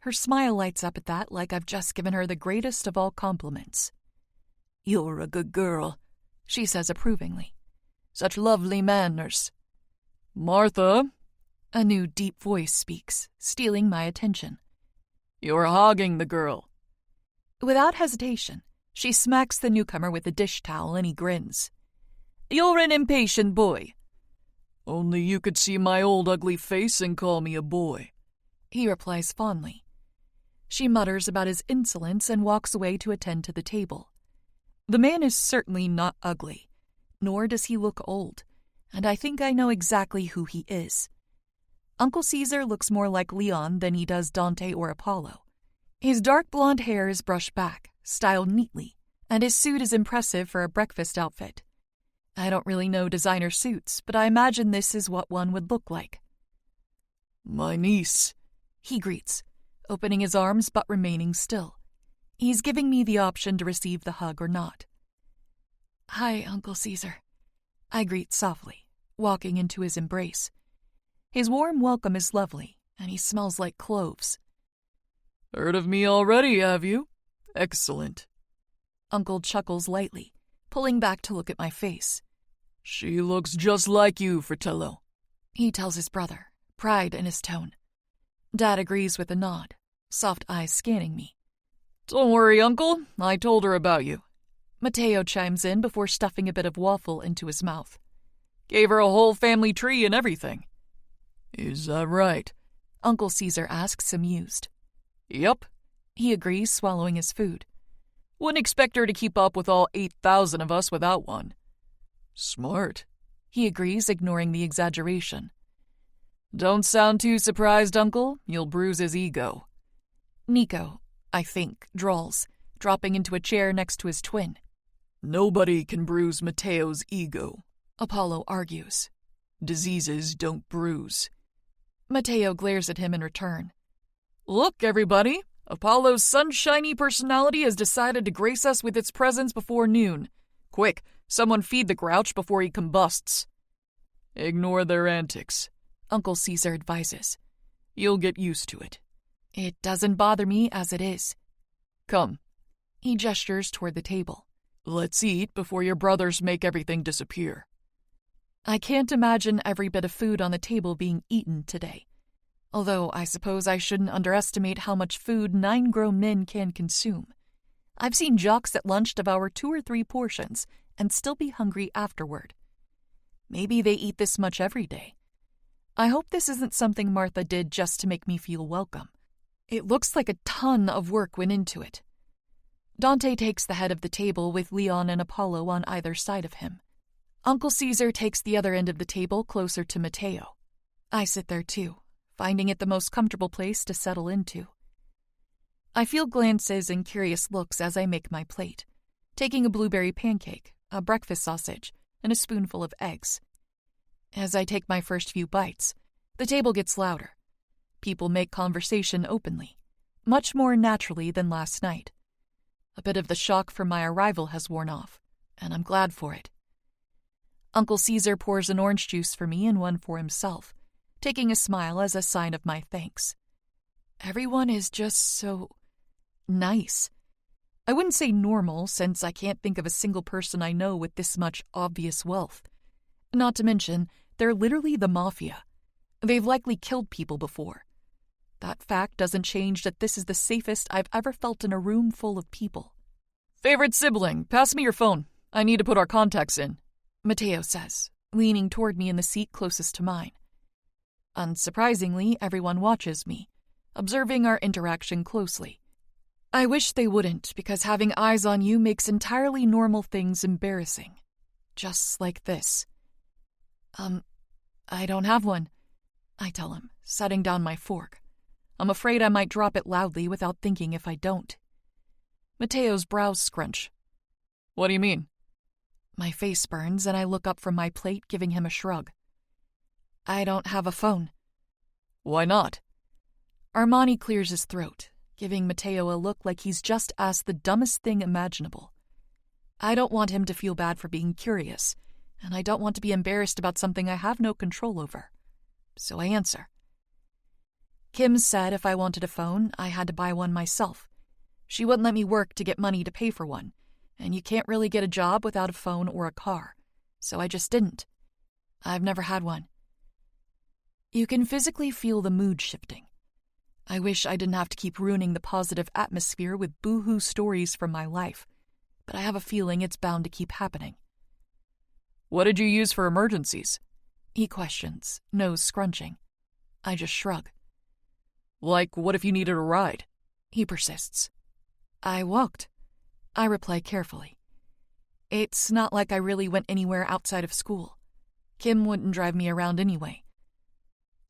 Her smile lights up at that like I've just given her the greatest of all compliments. You're a good girl, she says approvingly. Such lovely manners. Martha, a new deep voice speaks, stealing my attention. You're hogging the girl. Without hesitation, she smacks the newcomer with a dish towel and he grins. You're an impatient boy. Only you could see my old ugly face and call me a boy, he replies fondly. She mutters about his insolence and walks away to attend to the table. The man is certainly not ugly, nor does he look old, and I think I know exactly who he is. Uncle Caesar looks more like Leon than he does Dante or Apollo. His dark blonde hair is brushed back, styled neatly, and his suit is impressive for a breakfast outfit. I don't really know designer suits, but I imagine this is what one would look like. My niece, he greets, opening his arms but remaining still. He's giving me the option to receive the hug or not. Hi, Uncle Caesar, I greet softly, walking into his embrace. His warm welcome is lovely, and he smells like cloves. Heard of me already, have you? Excellent. Uncle chuckles lightly, pulling back to look at my face. She looks just like you, Fratello, he tells his brother, pride in his tone. Dad agrees with a nod, soft eyes scanning me. Don't worry, Uncle, I told her about you. Matteo chimes in before stuffing a bit of waffle into his mouth. Gave her a whole family tree and everything. Is that right? Uncle Caesar asks, amused. Yep, he agrees, swallowing his food. Wouldn't expect her to keep up with all 8,000 of us without one. Smart, he agrees, ignoring the exaggeration. Don't sound too surprised, Uncle. You'll bruise his ego. Nico, I think, drawls, dropping into a chair next to his twin. Nobody can bruise Matteo's ego, Apollo argues. Diseases don't bruise. Matteo glares at him in return. Look, everybody, Apollo's sunshiny personality has decided to grace us with its presence before noon. Quick, someone feed the grouch before he combusts. Ignore their antics, Uncle Caesar advises. You'll get used to it. It doesn't bother me as it is. Come. He gestures toward the table. Let's eat before your brothers make everything disappear. I can't imagine every bit of food on the table being eaten today. Although I suppose I shouldn't underestimate how much food 9 grown men can consume. I've seen jocks at lunch devour 2 or 3 portions and still be hungry afterward. Maybe they eat this much every day. I hope this isn't something Martha did just to make me feel welcome. It looks like a ton of work went into it. Dante takes the head of the table with Leon and Apollo on either side of him. Uncle Caesar takes the other end of the table closer to Matteo. I sit there too, finding it the most comfortable place to settle into. I feel glances and curious looks as I make my plate, taking a blueberry pancake, a breakfast sausage, and a spoonful of eggs. As I take my first few bites, the table gets louder. People make conversation openly, much more naturally than last night. A bit of the shock from my arrival has worn off, and I'm glad for it. Uncle Caesar pours an orange juice for me and one for himself, taking a smile as a sign of my thanks. Everyone is just so nice. I wouldn't say normal, since I can't think of a single person I know with this much obvious wealth. Not to mention, they're literally the Mafia. They've likely killed people before. That fact doesn't change that this is the safest I've ever felt in a room full of people. Favorite sibling, pass me your phone. I need to put our contacts in, Mateo says, leaning toward me in the seat closest to mine. Unsurprisingly, everyone watches me, observing our interaction closely. I wish they wouldn't, because having eyes on you makes entirely normal things embarrassing. Just like this. I don't have one, I tell him, setting down my fork. I'm afraid I might drop it loudly without thinking if I don't. Mateo's brows scrunch. What do you mean? My face burns and I look up from my plate, giving him a shrug. I don't have a phone. Why not? Armani clears his throat, giving Mateo a look like he's just asked the dumbest thing imaginable. I don't want him to feel bad for being curious, and I don't want to be embarrassed about something I have no control over. So I answer. Kim said if I wanted a phone, I had to buy one myself. She wouldn't let me work to get money to pay for one, and you can't really get a job without a phone or a car, so I just didn't. I've never had one. You can physically feel the mood shifting. I wish I didn't have to keep ruining the positive atmosphere with boo-hoo stories from my life, but I have a feeling it's bound to keep happening. What did you use for emergencies? He questions, nose scrunching. I just shrug. Like, what if you needed a ride? He persists. I walked. I reply carefully. It's not like I really went anywhere outside of school. Kim wouldn't drive me around anyway.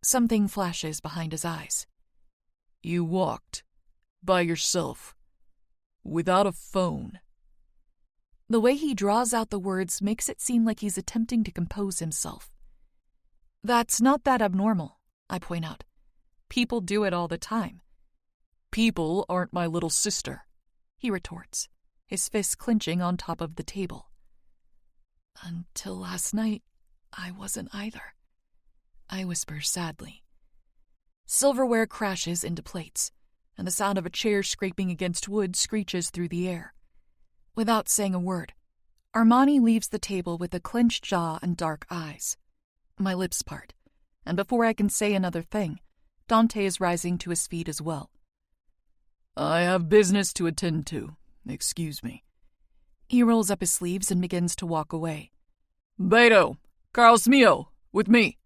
Something flashes behind his eyes. You walked. By yourself. Without a phone. The way he draws out the words makes it seem like he's attempting to compose himself. That's not that abnormal, I point out. People do it all the time. People aren't my little sister, he retorts, his fists clenching on top of the table. Until last night, I wasn't either, I whisper sadly. Silverware crashes into plates, and the sound of a chair scraping against wood screeches through the air. Without saying a word, Armani leaves the table with a clenched jaw and dark eyes. My lips part, and before I can say another thing, Dante is rising to his feet as well. I have business to attend to. Excuse me. He rolls up his sleeves and begins to walk away. Beto, Carlos Mio, with me.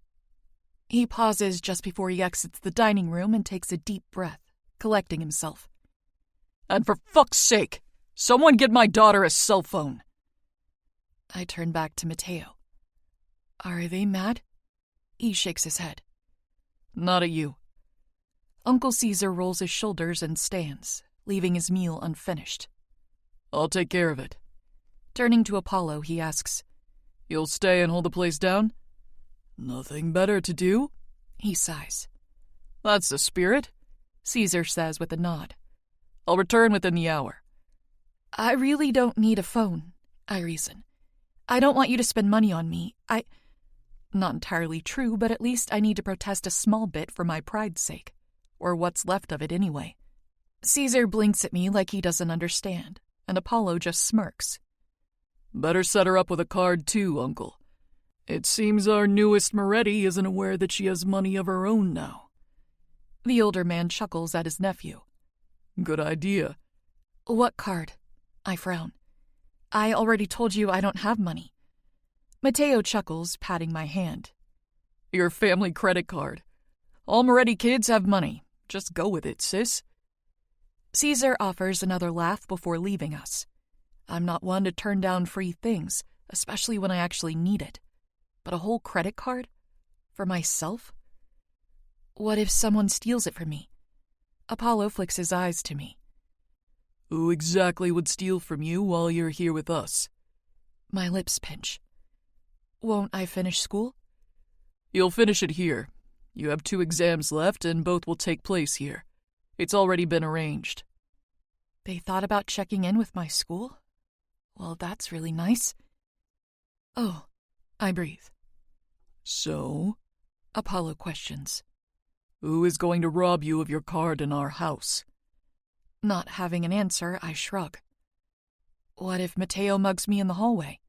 He pauses just before he exits the dining room and takes a deep breath, collecting himself. And for fuck's sake, someone get my daughter a cell phone. I turn back to Mateo. Are they mad? He shakes his head. Not at you. Uncle Caesar rolls his shoulders and stands, leaving his meal unfinished. I'll take care of it. Turning to Apollo, he asks, You'll stay and hold the place down? Nothing better to do? He sighs. That's the spirit, Caesar says with a nod. I'll return within the hour. I really don't need a phone, I reason. I don't want you to spend money on me. Not entirely true, but at least I need to protest a small bit for my pride's sake. Or what's left of it anyway. Caesar blinks at me like he doesn't understand, and Apollo just smirks. Better set her up with a card too, Uncle. It seems our newest Moretti isn't aware that she has money of her own now. The older man chuckles at his nephew. Good idea. What card? I frown. I already told you I don't have money. Mateo chuckles, patting my hand. Your family credit card. All Moretti kids have money. Just go with it, sis. Caesar offers another laugh before leaving us. I'm not one to turn down free things, especially when I actually need it. But a whole credit card? For myself? What if someone steals it from me? Apollo flicks his eyes to me. Who exactly would steal from you while you're here with us? My lips pinch. Won't I finish school? You'll finish it here. You have 2 exams left, and both will take place here. It's already been arranged. They thought about checking in with my school? Well, that's really nice. Oh, I breathe. So? Apollo questions. Who is going to rob you of your card in our house? Not having an answer, I shrug. What if Mateo mugs me in the hallway?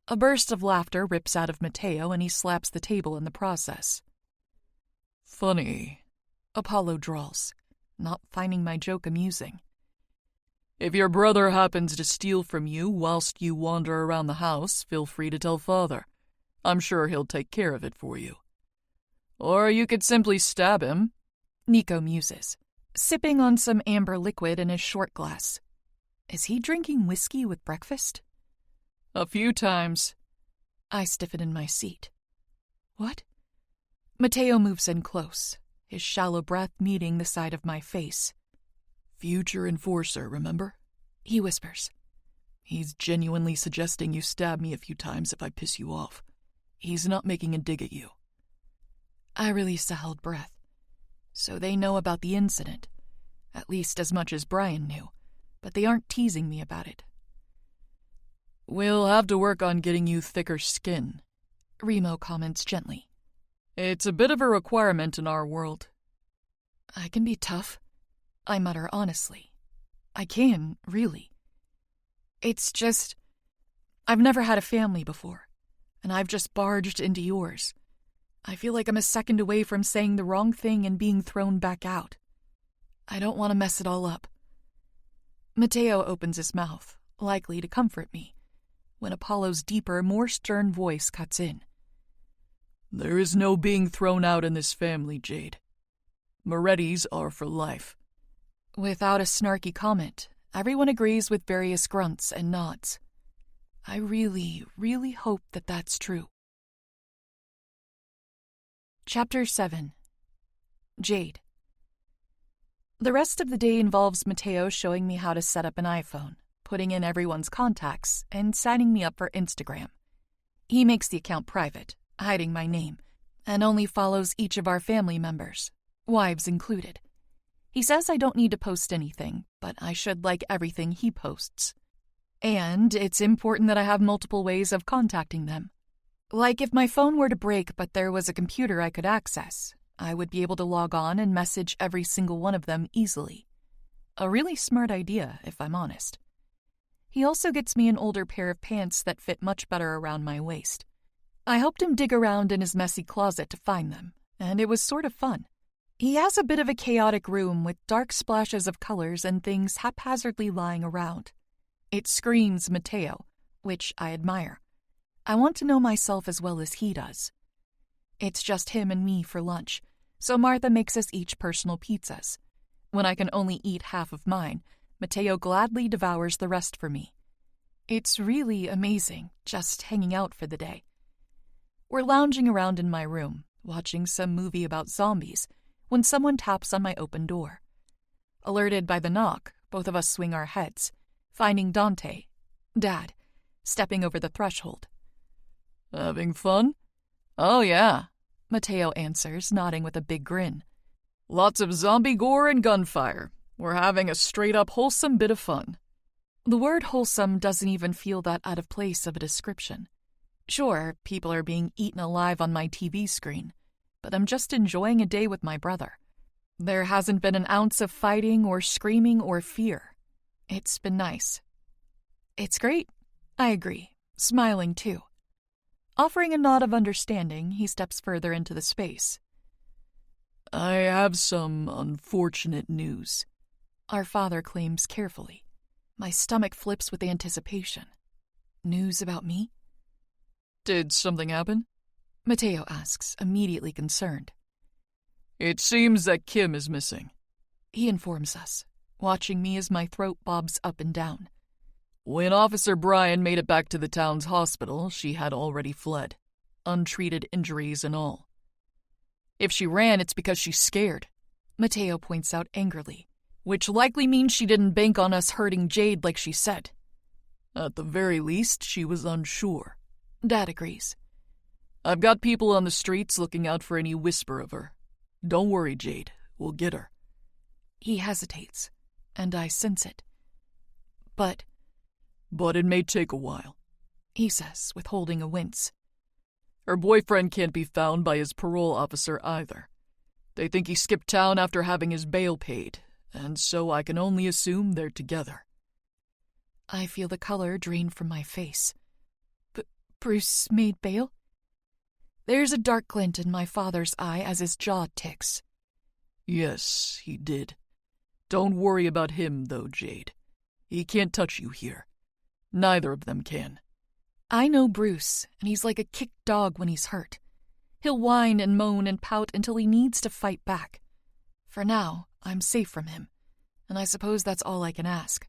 A burst of laughter rips out of Mateo, and he slaps the table in the process. Funny. Apollo drawls, not finding my joke amusing. If your brother happens to steal from you whilst you wander around the house, feel free to tell Father. I'm sure he'll take care of it for you. Or you could simply stab him, Nico muses, sipping on some amber liquid in his short glass. Is he drinking whiskey with breakfast? A few times. I stiffen in my seat. What? Mateo moves in close, his shallow breath meeting the side of my face. Future enforcer, remember? He whispers. He's genuinely suggesting you stab me a few times if I piss you off. He's not making a dig at you. I release a held breath. So they know about the incident, at least as much as Brian knew, but they aren't teasing me about it. We'll have to work on getting you thicker skin, Remo comments gently. It's a bit of a requirement in our world. I can be tough, I mutter honestly. I can, really. It's just, I've never had a family before, and I've just barged into yours. I feel like I'm a second away from saying the wrong thing and being thrown back out. I don't want to mess it all up. Mateo opens his mouth, likely to comfort me, when Apollo's deeper, more stern voice cuts in. There is no being thrown out in this family, Jade. Morettis are for life. Without a snarky comment, everyone agrees with various grunts and nods. I really, really hope that that's true. Chapter 7. Jade. The rest of the day involves Mateo showing me how to set up an iPhone, putting in everyone's contacts, and signing me up for Instagram. He makes the account private, hiding my name, and only follows each of our family members, wives included. He says I don't need to post anything, but I should like everything he posts. And it's important that I have multiple ways of contacting them. Like if my phone were to break but there was a computer I could access, I would be able to log on and message every single one of them easily. A really smart idea, if I'm honest. He also gets me an older pair of pants that fit much better around my waist. I helped him dig around in his messy closet to find them, and it was sort of fun. He has a bit of a chaotic room with dark splashes of colors and things haphazardly lying around. It screams Mateo, which I admire. I want to know myself as well as he does. It's just him and me for lunch, so Martha makes us each personal pizzas. When I can only eat half of mine, Mateo gladly devours the rest for me. It's really amazing, just hanging out for the day. We're lounging around in my room, watching some movie about zombies, when someone taps on my open door. Alerted by the knock, both of us swing our heads, finding Dante, Dad, stepping over the threshold. Having fun? Oh yeah, Mateo answers, nodding with a big grin. Lots of zombie gore and gunfire. We're having a straight-up wholesome bit of fun. The word wholesome doesn't even feel that out of place of a description. Sure, people are being eaten alive on my TV screen, but I'm just enjoying a day with my brother. There hasn't been an ounce of fighting or screaming or fear. It's been nice. It's great, I agree, smiling too. Offering a nod of understanding, he steps further into the space. I have some unfortunate news, our father claims carefully. My stomach flips with anticipation. News about me? Did something happen? Mateo asks, immediately concerned. It seems that Kim is missing, he informs us, watching me as my throat bobs up and down. When Officer Brian made it back to the town's hospital, she had already fled, untreated injuries and all. If she ran, it's because she's scared, Mateo points out angrily, which likely means she didn't bank on us hurting Jade like she said. At the very least, she was unsure, Dad agrees. I've got people on the streets looking out for any whisper of her. Don't worry, Jade, we'll get her. He hesitates, and I sense it. But it may take a while, he says, withholding a wince. Her boyfriend can't be found by his parole officer either. They think he skipped town after having his bail paid, and so I can only assume they're together. I feel the color drain from my face. Bruce made bail? There's a dark glint in my father's eye as his jaw ticks. Yes, he did. Don't worry about him, though, Jade. He can't touch you here. Neither of them can. I know Bruce, and he's like a kicked dog when he's hurt. He'll whine and moan and pout until he needs to fight back. For now, I'm safe from him, and I suppose that's all I can ask.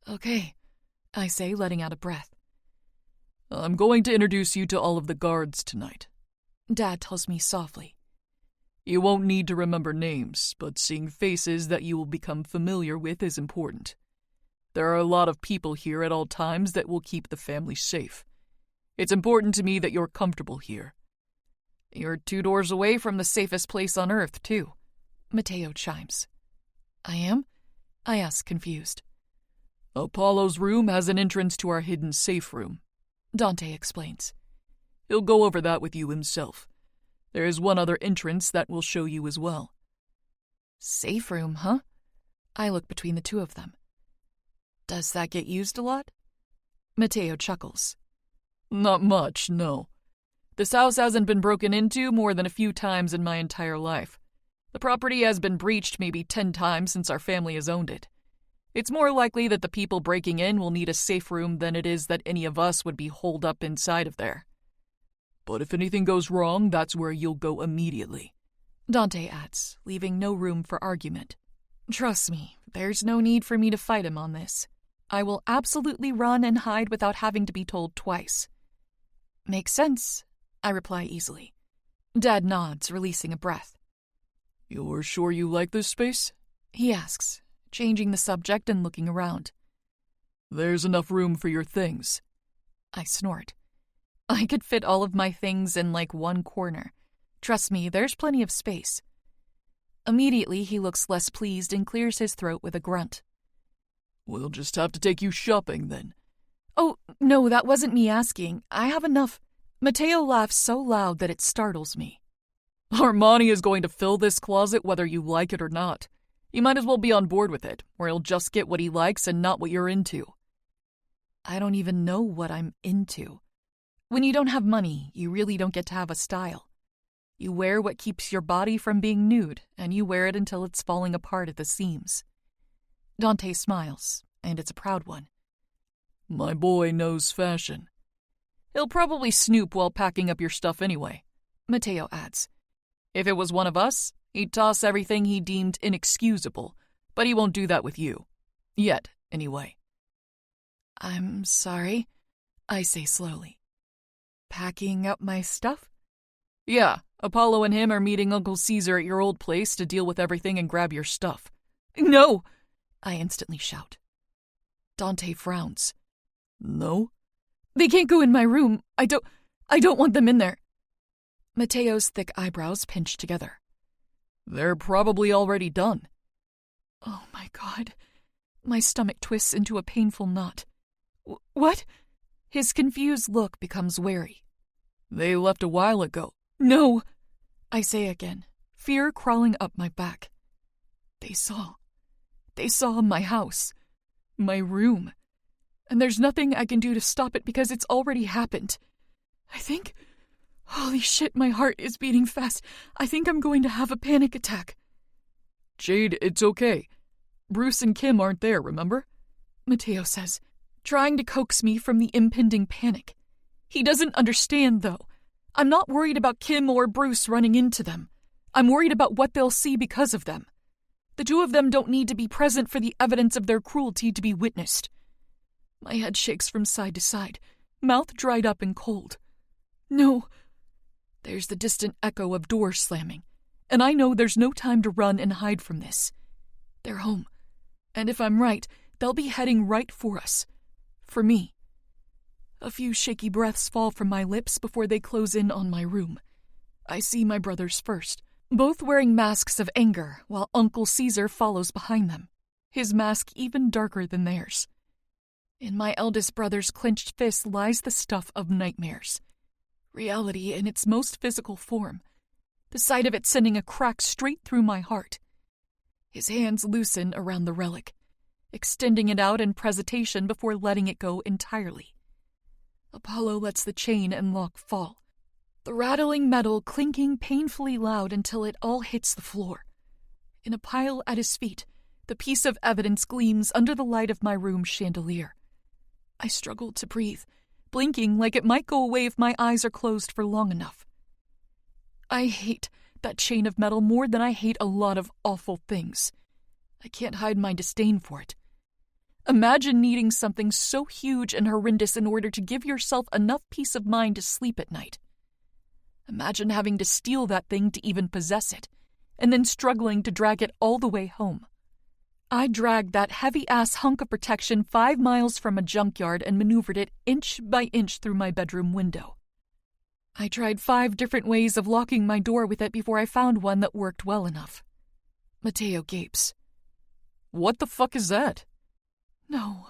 Okay, I say, letting out a breath. I'm going to introduce you to all of the guards tonight, Dad tells me softly. You won't need to remember names, but seeing faces that you will become familiar with is important. There are a lot of people here at all times that will keep the family safe. It's important to me that you're comfortable here. You're 2 doors away from the safest place on Earth, too, Mateo chimes. I am? I ask, confused. Apollo's room has an entrance to our hidden safe room, Dante explains. He'll go over that with you himself. There is one other entrance that will show you as well. Safe room, huh? I look between the two of them. Does that get used a lot? Mateo chuckles. Not much, no. This house hasn't been broken into more than a few times in my entire life. The property has been breached maybe 10 times since our family has owned it. It's more likely that the people breaking in will need a safe room than it is that any of us would be holed up inside of there. But if anything goes wrong, that's where you'll go immediately, Dante adds, leaving no room for argument. Trust me, there's no need for me to fight him on this. I will absolutely run and hide without having to be told twice. Makes sense, I reply easily. Dad nods, releasing a breath. You're sure you like this space? He asks, changing the subject and looking around. There's enough room for your things. I snort. I could fit all of my things in like one corner. Trust me, there's plenty of space. Immediately, he looks less pleased and clears his throat with a grunt. We'll just have to take you shopping then. Oh, no, that wasn't me asking. I have enough. Mateo laughs so loud that it startles me. Armani is going to fill this closet whether you like it or not. You might as well be on board with it, or he'll just get what he likes and not what you're into. I don't even know what I'm into. When you don't have money, you really don't get to have a style. You wear what keeps your body from being nude, and you wear it until it's falling apart at the seams. Dante smiles, and it's a proud one. My boy knows fashion. He'll probably snoop while packing up your stuff anyway, Mateo adds. If it was one of us, he'd toss everything he deemed inexcusable, but he won't do that with you. Yet, anyway. I'm sorry, I say slowly. Packing up my stuff? Yeah, Apollo and him are meeting Uncle Caesar at your old place to deal with everything and grab your stuff. No! I instantly shout. Dante frowns. No? They can't go in my room. I don't want them in there. Mateo's thick eyebrows pinch together. They're probably already done. Oh my God. My stomach twists into a painful knot. What? His confused look becomes wary. They left a while ago. No, I say again, fear crawling up my back. They saw my house, my room, and there's nothing I can do to stop it because it's already happened. I think, holy shit, my heart is beating fast. I think I'm going to have a panic attack. Jade, it's okay. Bruce and Kim aren't there, remember? Mateo says, trying to coax me from the impending panic. He doesn't understand, though. I'm not worried about Kim or Bruce running into them. I'm worried about what they'll see because of them. The two of them don't need to be present for the evidence of their cruelty to be witnessed. My head shakes from side to side, mouth dried up and cold. No. There's the distant echo of doors slamming, and I know there's no time to run and hide from this. They're home, and if I'm right, they'll be heading right for us. For me. A few shaky breaths fall from my lips before they close in on my room. I see my brothers first, both wearing masks of anger, while Uncle Caesar follows behind them, his mask even darker than theirs. In my eldest brother's clenched fist lies the stuff of nightmares. Reality in its most physical form, the sight of it sending a crack straight through my heart. His hands loosen around the relic, extending it out in presentation before letting it go entirely. Apollo lets the chain and lock fall, the rattling metal clinking painfully loud until it all hits the floor, In a pile at his feet, the piece of evidence gleams under the light of my room chandelier. I struggle to breathe, blinking like it might go away if my eyes are closed for long enough. I hate that chain of metal more than I hate a lot of awful things. I can't hide my disdain for it. Imagine needing something so huge and horrendous in order to give yourself enough peace of mind to sleep at night. Imagine having to steal that thing to even possess it, and then struggling to drag it all the way home. I dragged that heavy-ass hunk of protection 5 miles from a junkyard and maneuvered it inch by inch through my bedroom window. I tried 5 different ways of locking my door with it before I found one that worked well enough. Mateo gapes. What the fuck is that? No.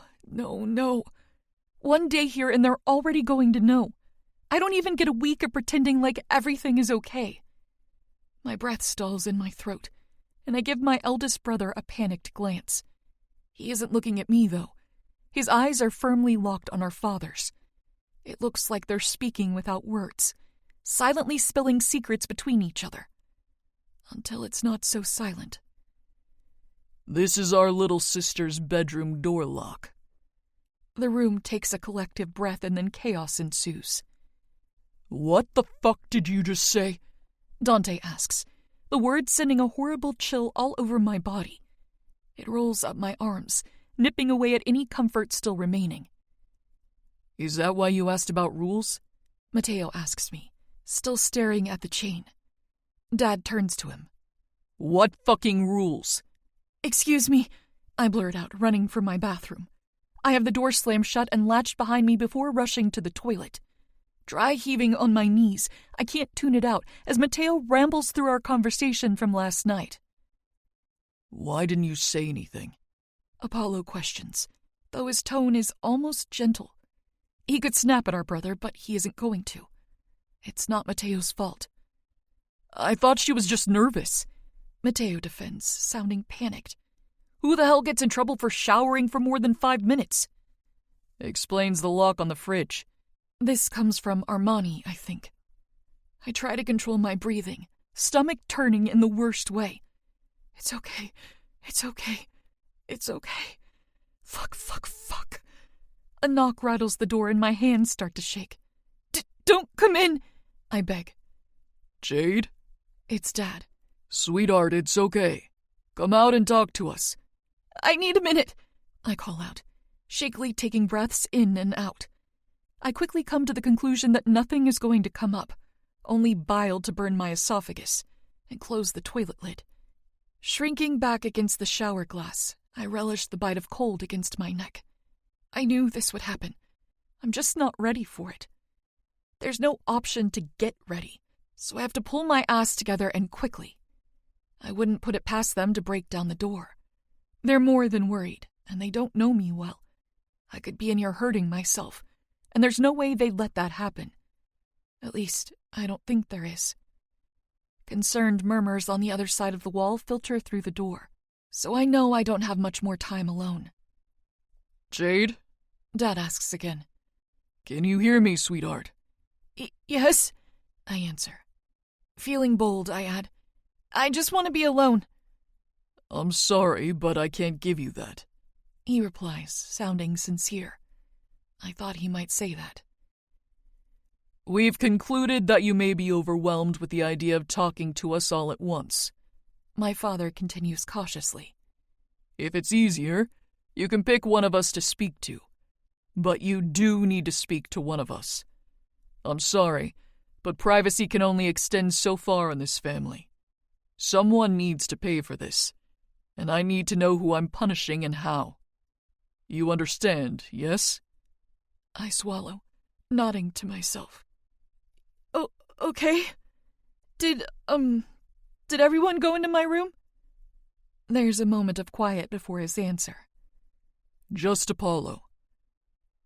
One day here and they're already going to know. I don't even get a week of pretending like everything is okay. My breath stalls in my throat, and I give my eldest brother a panicked glance. He isn't looking at me, though. His eyes are firmly locked on our father's. It looks like they're speaking without words, silently spilling secrets between each other. Until it's not so silent. This is our little sister's bedroom door lock. The room takes a collective breath and then chaos ensues. What the fuck did you just say? Dante asks, the words sending a horrible chill all over my body. It rolls up my arms, nipping away at any comfort still remaining. Is that why you asked about rules? Mateo asks me, still staring at the chain. Dad turns to him. What fucking rules? Excuse me, I blurt out, running for my bathroom. I have the door slammed shut and latched behind me before rushing to the toilet. Dry heaving on my knees, I can't tune it out as Mateo rambles through our conversation from last night. Why didn't you say anything? Apollo questions, though his tone is almost gentle. He could snap at our brother, but he isn't going to. It's not Mateo's fault. I thought she was just nervous. Mateo defends, sounding panicked. Who the hell gets in trouble for showering for more than 5 minutes? Explains the lock on the fridge. This comes from Armani, I think. I try to control my breathing, stomach turning in the worst way. It's okay. Fuck. A knock rattles the door and my hands start to shake. Don't come in, I beg. Jade? It's Dad. Sweetheart, it's okay. Come out and talk to us. I need a minute, I call out, shakily taking breaths in and out. I quickly come to the conclusion that nothing is going to come up, only bile to burn my esophagus, and close the toilet lid. Shrinking back against the shower glass, I relish the bite of cold against my neck. I knew this would happen. I'm just not ready for it. There's no option to get ready, so I have to pull my ass together and quickly. I wouldn't put it past them to break down the door. They're more than worried, and they don't know me well. I could be in here hurting myself, and there's no way they'd let that happen. At least, I don't think there is. Concerned murmurs on the other side of the wall filter through the door, so I know I don't have much more time alone. Jade? Dad asks again. Can you hear me, sweetheart? Yes, I answer. Feeling bold, I add. I just want to be alone. I'm sorry, but I can't give you that. He replies, sounding sincere. I thought he might say that. We've concluded that you may be overwhelmed with the idea of talking to us all at once. My father continues cautiously. If it's easier, you can pick one of us to speak to. But you do need to speak to one of us. I'm sorry, but privacy can only extend so far in this family. Someone needs to pay for this, and I need to know who I'm punishing and how. You understand, yes? I swallow, nodding to myself. Oh, okay. Did everyone go into my room? There's a moment of quiet before his answer. Just Apollo.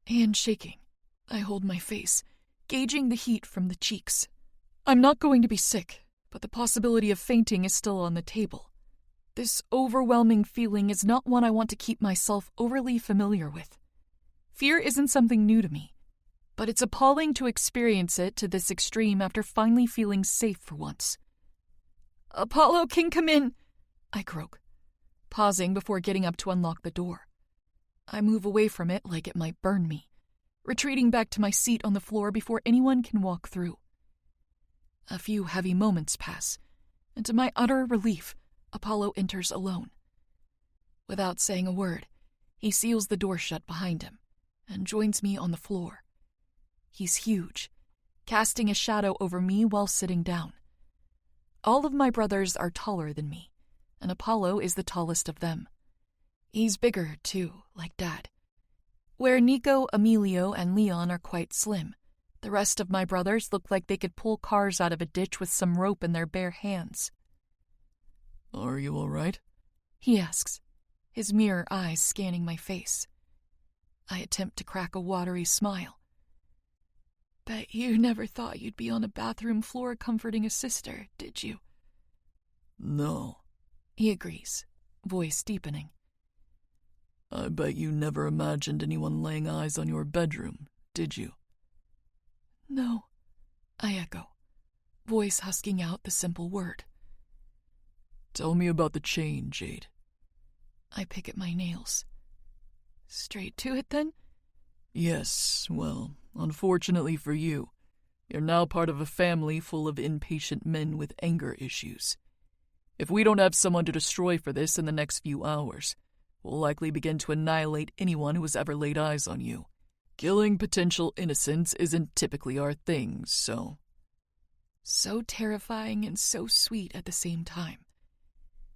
Hand shaking, I hold my face, gauging the heat from the cheeks. I'm not going to be sick, but the possibility of fainting is still on the table. This overwhelming feeling is not one I want to keep myself overly familiar with. Fear isn't something new to me, but it's appalling to experience it to this extreme after finally feeling safe for once. Apollo can come in, I croak, pausing before getting up to unlock the door. I move away from it like it might burn me, retreating back to my seat on the floor before anyone can walk through. A few heavy moments pass, and to my utter relief, Apollo enters alone. Without saying a word, he seals the door shut behind him and joins me on the floor. He's huge, casting a shadow over me while sitting down. All of my brothers are taller than me, and Apollo is the tallest of them. He's bigger, too, like Dad. Where Nico, Emilio, and Leon are quite slim, the rest of my brothers look like they could pull cars out of a ditch with some rope in their bare hands. Are you all right? He asks, his mirror eyes scanning my face. I attempt to crack a watery smile. Bet you never thought you'd be on a bathroom floor comforting a sister, did you? No. He agrees, voice deepening. I bet you never imagined anyone laying eyes on your bedroom, did you? No, I echo, voice husking out the simple word. Tell me about the chain, Jade. I pick at my nails. Straight to it, then? Yes, well, unfortunately for you, you're now part of a family full of impatient men with anger issues. If we don't have someone to destroy for this in the next few hours, we'll likely begin to annihilate anyone who has ever laid eyes on you. Killing potential innocents isn't typically our thing, so... So terrifying and so sweet at the same time.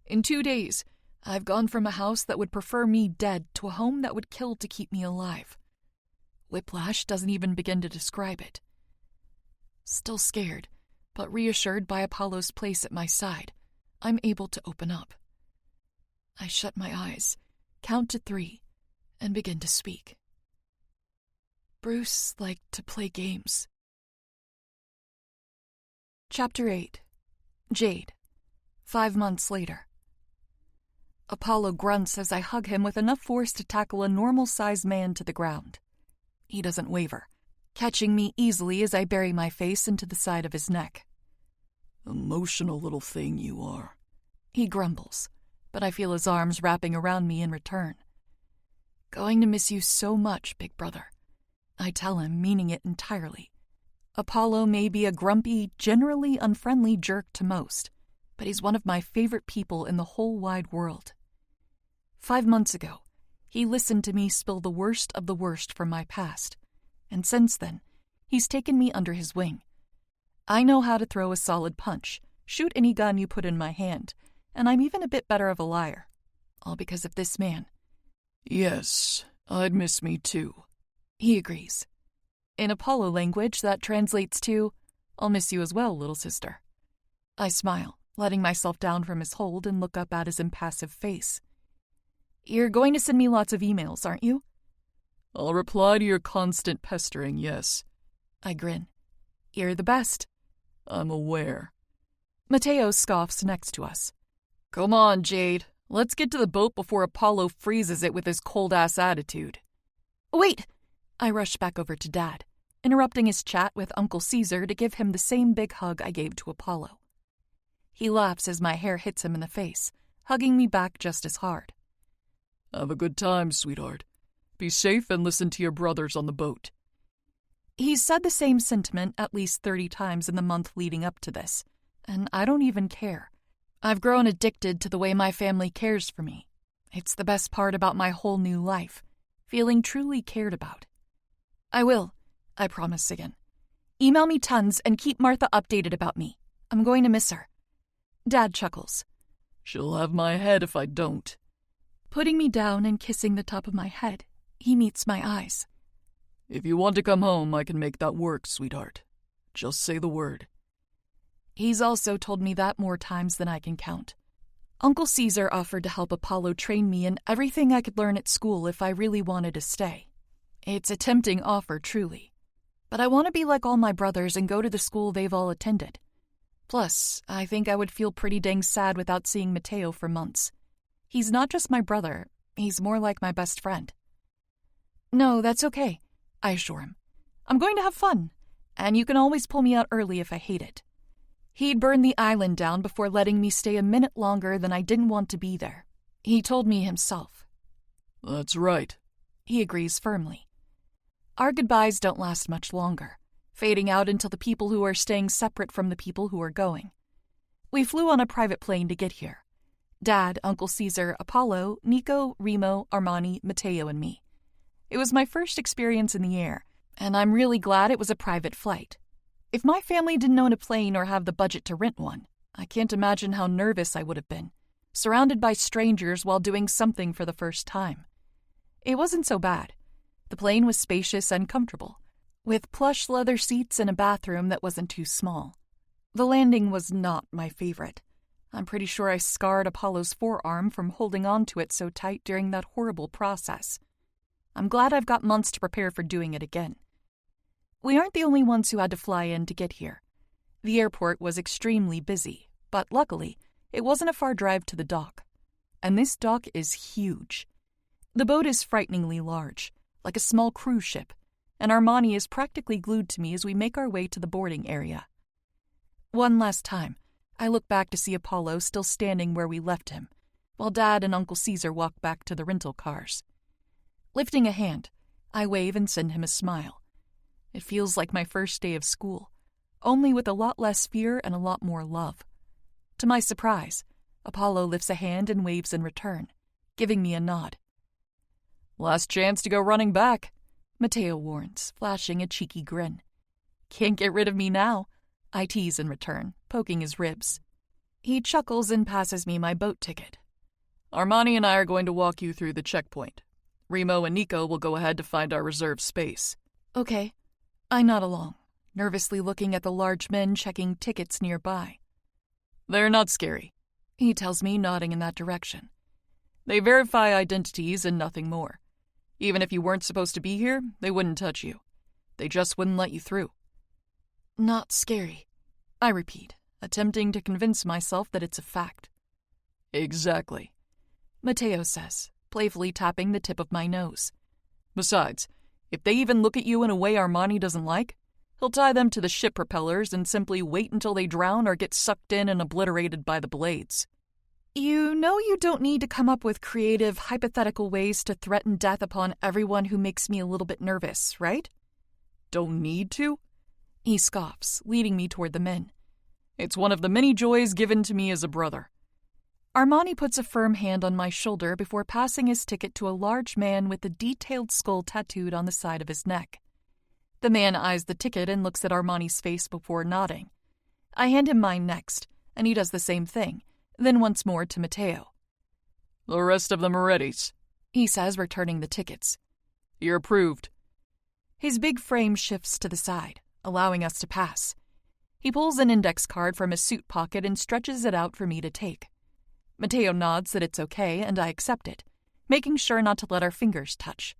In 2 days, I've gone from a house that would prefer me dead to a home that would kill to keep me alive. Whiplash doesn't even begin to describe it. Still scared, but reassured by Apollo's place at my side, I'm able to open up. I shut my eyes, count to 3, and begin to speak. Bruce liked to play games. Chapter 8. Jade. 5 months later. Apollo grunts as I hug him with enough force to tackle a normal-sized man to the ground. He doesn't waver, catching me easily as I bury my face into the side of his neck. Emotional little thing you are. He grumbles, but I feel his arms wrapping around me in return. Going to miss you so much, big brother. I tell him, meaning it entirely. Apollo may be a grumpy, generally unfriendly jerk to most, but he's one of my favorite people in the whole wide world. 5 months ago, he listened to me spill the worst of the worst from my past, and since then, he's taken me under his wing. I know how to throw a solid punch, shoot any gun you put in my hand, and I'm even a bit better of a liar. All because of this man. Yes, I'd miss me too. He agrees. In Apollo language, that translates to, I'll miss you as well, little sister. I smile, letting myself down from his hold and look up at his impassive face. You're going to send me lots of emails, aren't you? I'll reply to your constant pestering, yes. I grin. You're the best. I'm aware. Mateo scoffs next to us. Come on, Jade. Let's get to the boat before Apollo freezes it with his cold-ass attitude. Wait! I rush back over to Dad, interrupting his chat with Uncle Caesar to give him the same big hug I gave to Apollo. He laughs as my hair hits him in the face, hugging me back just as hard. Have a good time, sweetheart. Be safe and listen to your brothers on the boat. He's said the same sentiment at least 30 times in the month leading up to this, and I don't even care. I've grown addicted to the way my family cares for me. It's the best part about my whole new life, feeling truly cared about. I will, I promise again. Email me tons and keep Martha updated about me. I'm going to miss her. Dad chuckles. She'll have my head if I don't. Putting me down and kissing the top of my head, he meets my eyes. If you want to come home, I can make that work, sweetheart. Just say the word. He's also told me that more times than I can count. Uncle Caesar offered to help Apollo train me in everything I could learn at school if I really wanted to stay. It's a tempting offer, truly. But I want to be like all my brothers and go to the school they've all attended. Plus, I think I would feel pretty dang sad without seeing Mateo for months. He's not just my brother, he's more like my best friend. No, that's okay, I assure him. I'm going to have fun, and you can always pull me out early if I hate it. He'd burned the island down before letting me stay a minute longer than I didn't want to be there. He told me himself. That's right. He agrees firmly. Our goodbyes don't last much longer, fading out until the people who are staying separate from the people who are going. We flew on a private plane to get here. Dad, Uncle Caesar, Apollo, Nico, Remo, Armani, Matteo, and me. It was my first experience in the air, and I'm really glad it was a private flight. If my family didn't own a plane or have the budget to rent one, I can't imagine how nervous I would have been, surrounded by strangers while doing something for the first time. It wasn't so bad. The plane was spacious and comfortable, with plush leather seats and a bathroom that wasn't too small. The landing was not my favorite. I'm pretty sure I scarred Apollo's forearm from holding on to it so tight during that horrible process. I'm glad I've got months to prepare for doing it again. We aren't the only ones who had to fly in to get here. The airport was extremely busy, but luckily, it wasn't a far drive to the dock. And this dock is huge. The boat is frighteningly large, like a small cruise ship, and Armani is practically glued to me as we make our way to the boarding area. One last time, I look back to see Apollo still standing where we left him, while Dad and Uncle Caesar walk back to the rental cars. Lifting a hand, I wave and send him a smile. It feels like my first day of school, only with a lot less fear and a lot more love. To my surprise, Apollo lifts a hand and waves in return, giving me a nod. Last chance to go running back, Matteo warns, flashing a cheeky grin. Can't get rid of me now, I tease in return, poking his ribs. He chuckles and passes me my boat ticket. Armani and I are going to walk you through the checkpoint. Remo and Nico will go ahead to find our reserved space. Okay. I nod along, nervously looking at the large men checking tickets nearby. They're not scary, he tells me, nodding in that direction. They verify identities and nothing more. Even if you weren't supposed to be here, they wouldn't touch you. They just wouldn't let you through. Not scary, I repeat, attempting to convince myself that it's a fact. Exactly, Matteo says, playfully tapping the tip of my nose. Besides, if they even look at you in a way Armani doesn't like, he'll tie them to the ship propellers and simply wait until they drown or get sucked in and obliterated by the blades. You know you don't need to come up with creative, hypothetical ways to threaten death upon everyone who makes me a little bit nervous, right? Don't need to? He scoffs, leading me toward the men. It's one of the many joys given to me as a brother. Armani puts a firm hand on my shoulder before passing his ticket to a large man with a detailed skull tattooed on the side of his neck. The man eyes the ticket and looks at Armani's face before nodding. I hand him mine next, and he does the same thing, then once more to Matteo. The rest of the Morettis, he says, returning the tickets. You're approved. His big frame shifts to the side, allowing us to pass. He pulls an index card from his suit pocket and stretches it out for me to take. Matteo nods that it's okay, and I accept it, making sure not to let our fingers touch.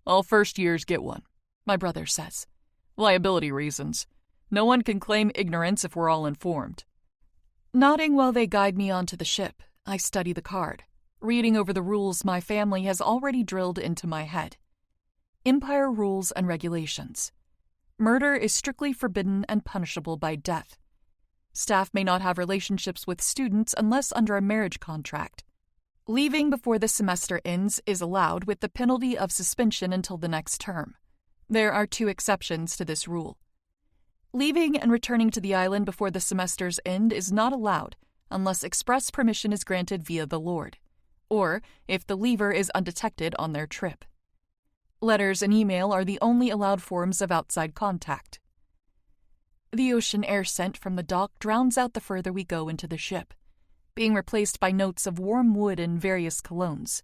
All first years get one, my brother says. Liability reasons. No one can claim ignorance if we're all informed. Nodding while they guide me onto the ship, I study the card, reading over the rules my family has already drilled into my head. Empire rules and regulations. Murder is strictly forbidden and punishable by death. Staff may not have relationships with students unless under a marriage contract. Leaving before the semester ends is allowed with the penalty of suspension until the next term. There are 2 exceptions to this rule. Leaving and returning to the island before the semester's end is not allowed unless express permission is granted via the Lord, or if the leaver is undetected on their trip. Letters and email are the only allowed forms of outside contact. The ocean air scent from the dock drowns out the further we go into the ship, being replaced by notes of warm wood and various colognes.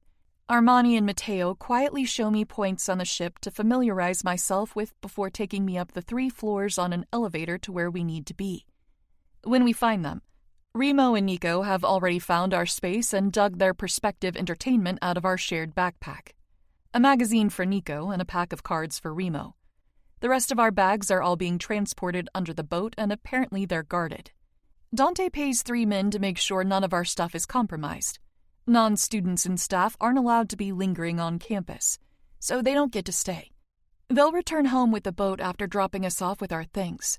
Armani and Matteo quietly show me points on the ship to familiarize myself with before taking me up the 3 floors on an elevator to where we need to be. When we find them, Remo and Nico have already found our space and dug their prospective entertainment out of our shared backpack. A magazine for Nico and a pack of cards for Remo. The rest of our bags are all being transported under the boat, and apparently they're guarded. Dante pays 3 men to make sure none of our stuff is compromised. Non-students and staff aren't allowed to be lingering on campus, so they don't get to stay. They'll return home with the boat after dropping us off with our things.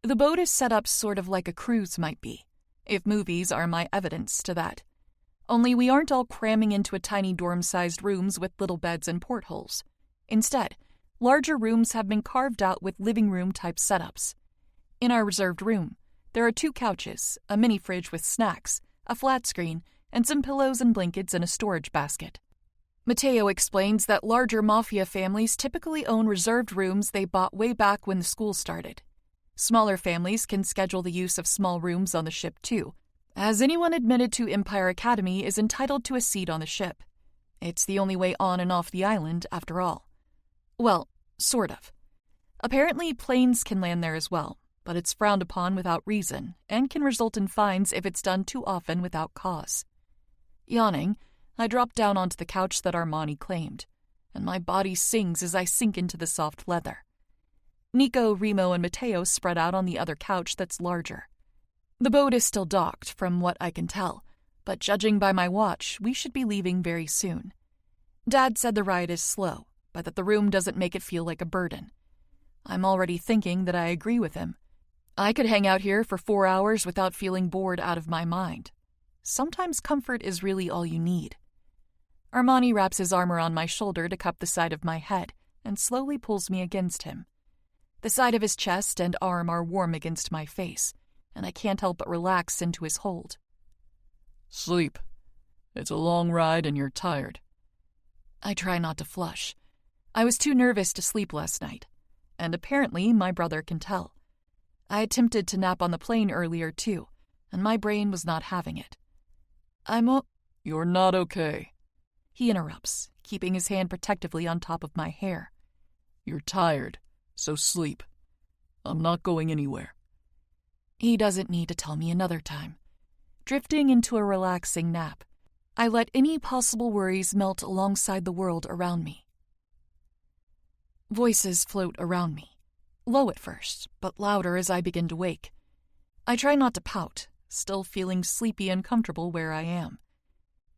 The boat is set up sort of like a cruise might be, if movies are my evidence to that. Only we aren't all cramming into a tiny dorm-sized rooms with little beds and portholes. Instead, larger rooms have been carved out with living room-type setups. In our reserved room, there are 2 couches, a mini-fridge with snacks, a flat screen, and some pillows and blankets in a storage basket. Matteo explains that larger Mafia families typically own reserved rooms they bought way back when the school started. Smaller families can schedule the use of small rooms on the ship too, as anyone admitted to Empire Academy is entitled to a seat on the ship. It's the only way on and off the island, after all. Well, sort of. Apparently, planes can land there as well, but it's frowned upon without reason and can result in fines if it's done too often without cause. Yawning, I drop down onto the couch that Armani claimed, and my body sings as I sink into the soft leather. Nico, Remo, and Matteo spread out on the other couch that's larger. The boat is still docked, from what I can tell, but judging by my watch, we should be leaving very soon. Dad said the ride is slow, but that the room doesn't make it feel like a burden. I'm already thinking that I agree with him. I could hang out here for 4 hours without feeling bored out of my mind. Sometimes comfort is really all you need. Armani wraps his arm around my shoulder to cup the side of my head and slowly pulls me against him. The side of his chest and arm are warm against my face, and I can't help but relax into his hold. Sleep. It's a long ride and you're tired. I try not to flush. I was too nervous to sleep last night, and apparently my brother can tell. I attempted to nap on the plane earlier too, and my brain was not having it. You're not okay. He interrupts, keeping his hand protectively on top of my hair. You're tired, so sleep. I'm not going anywhere. He doesn't need to tell me another time. Drifting into a relaxing nap, I let any possible worries melt alongside the world around me. Voices float around me, low at first, but louder as I begin to wake. I try not to pout, still feeling sleepy and comfortable where I am.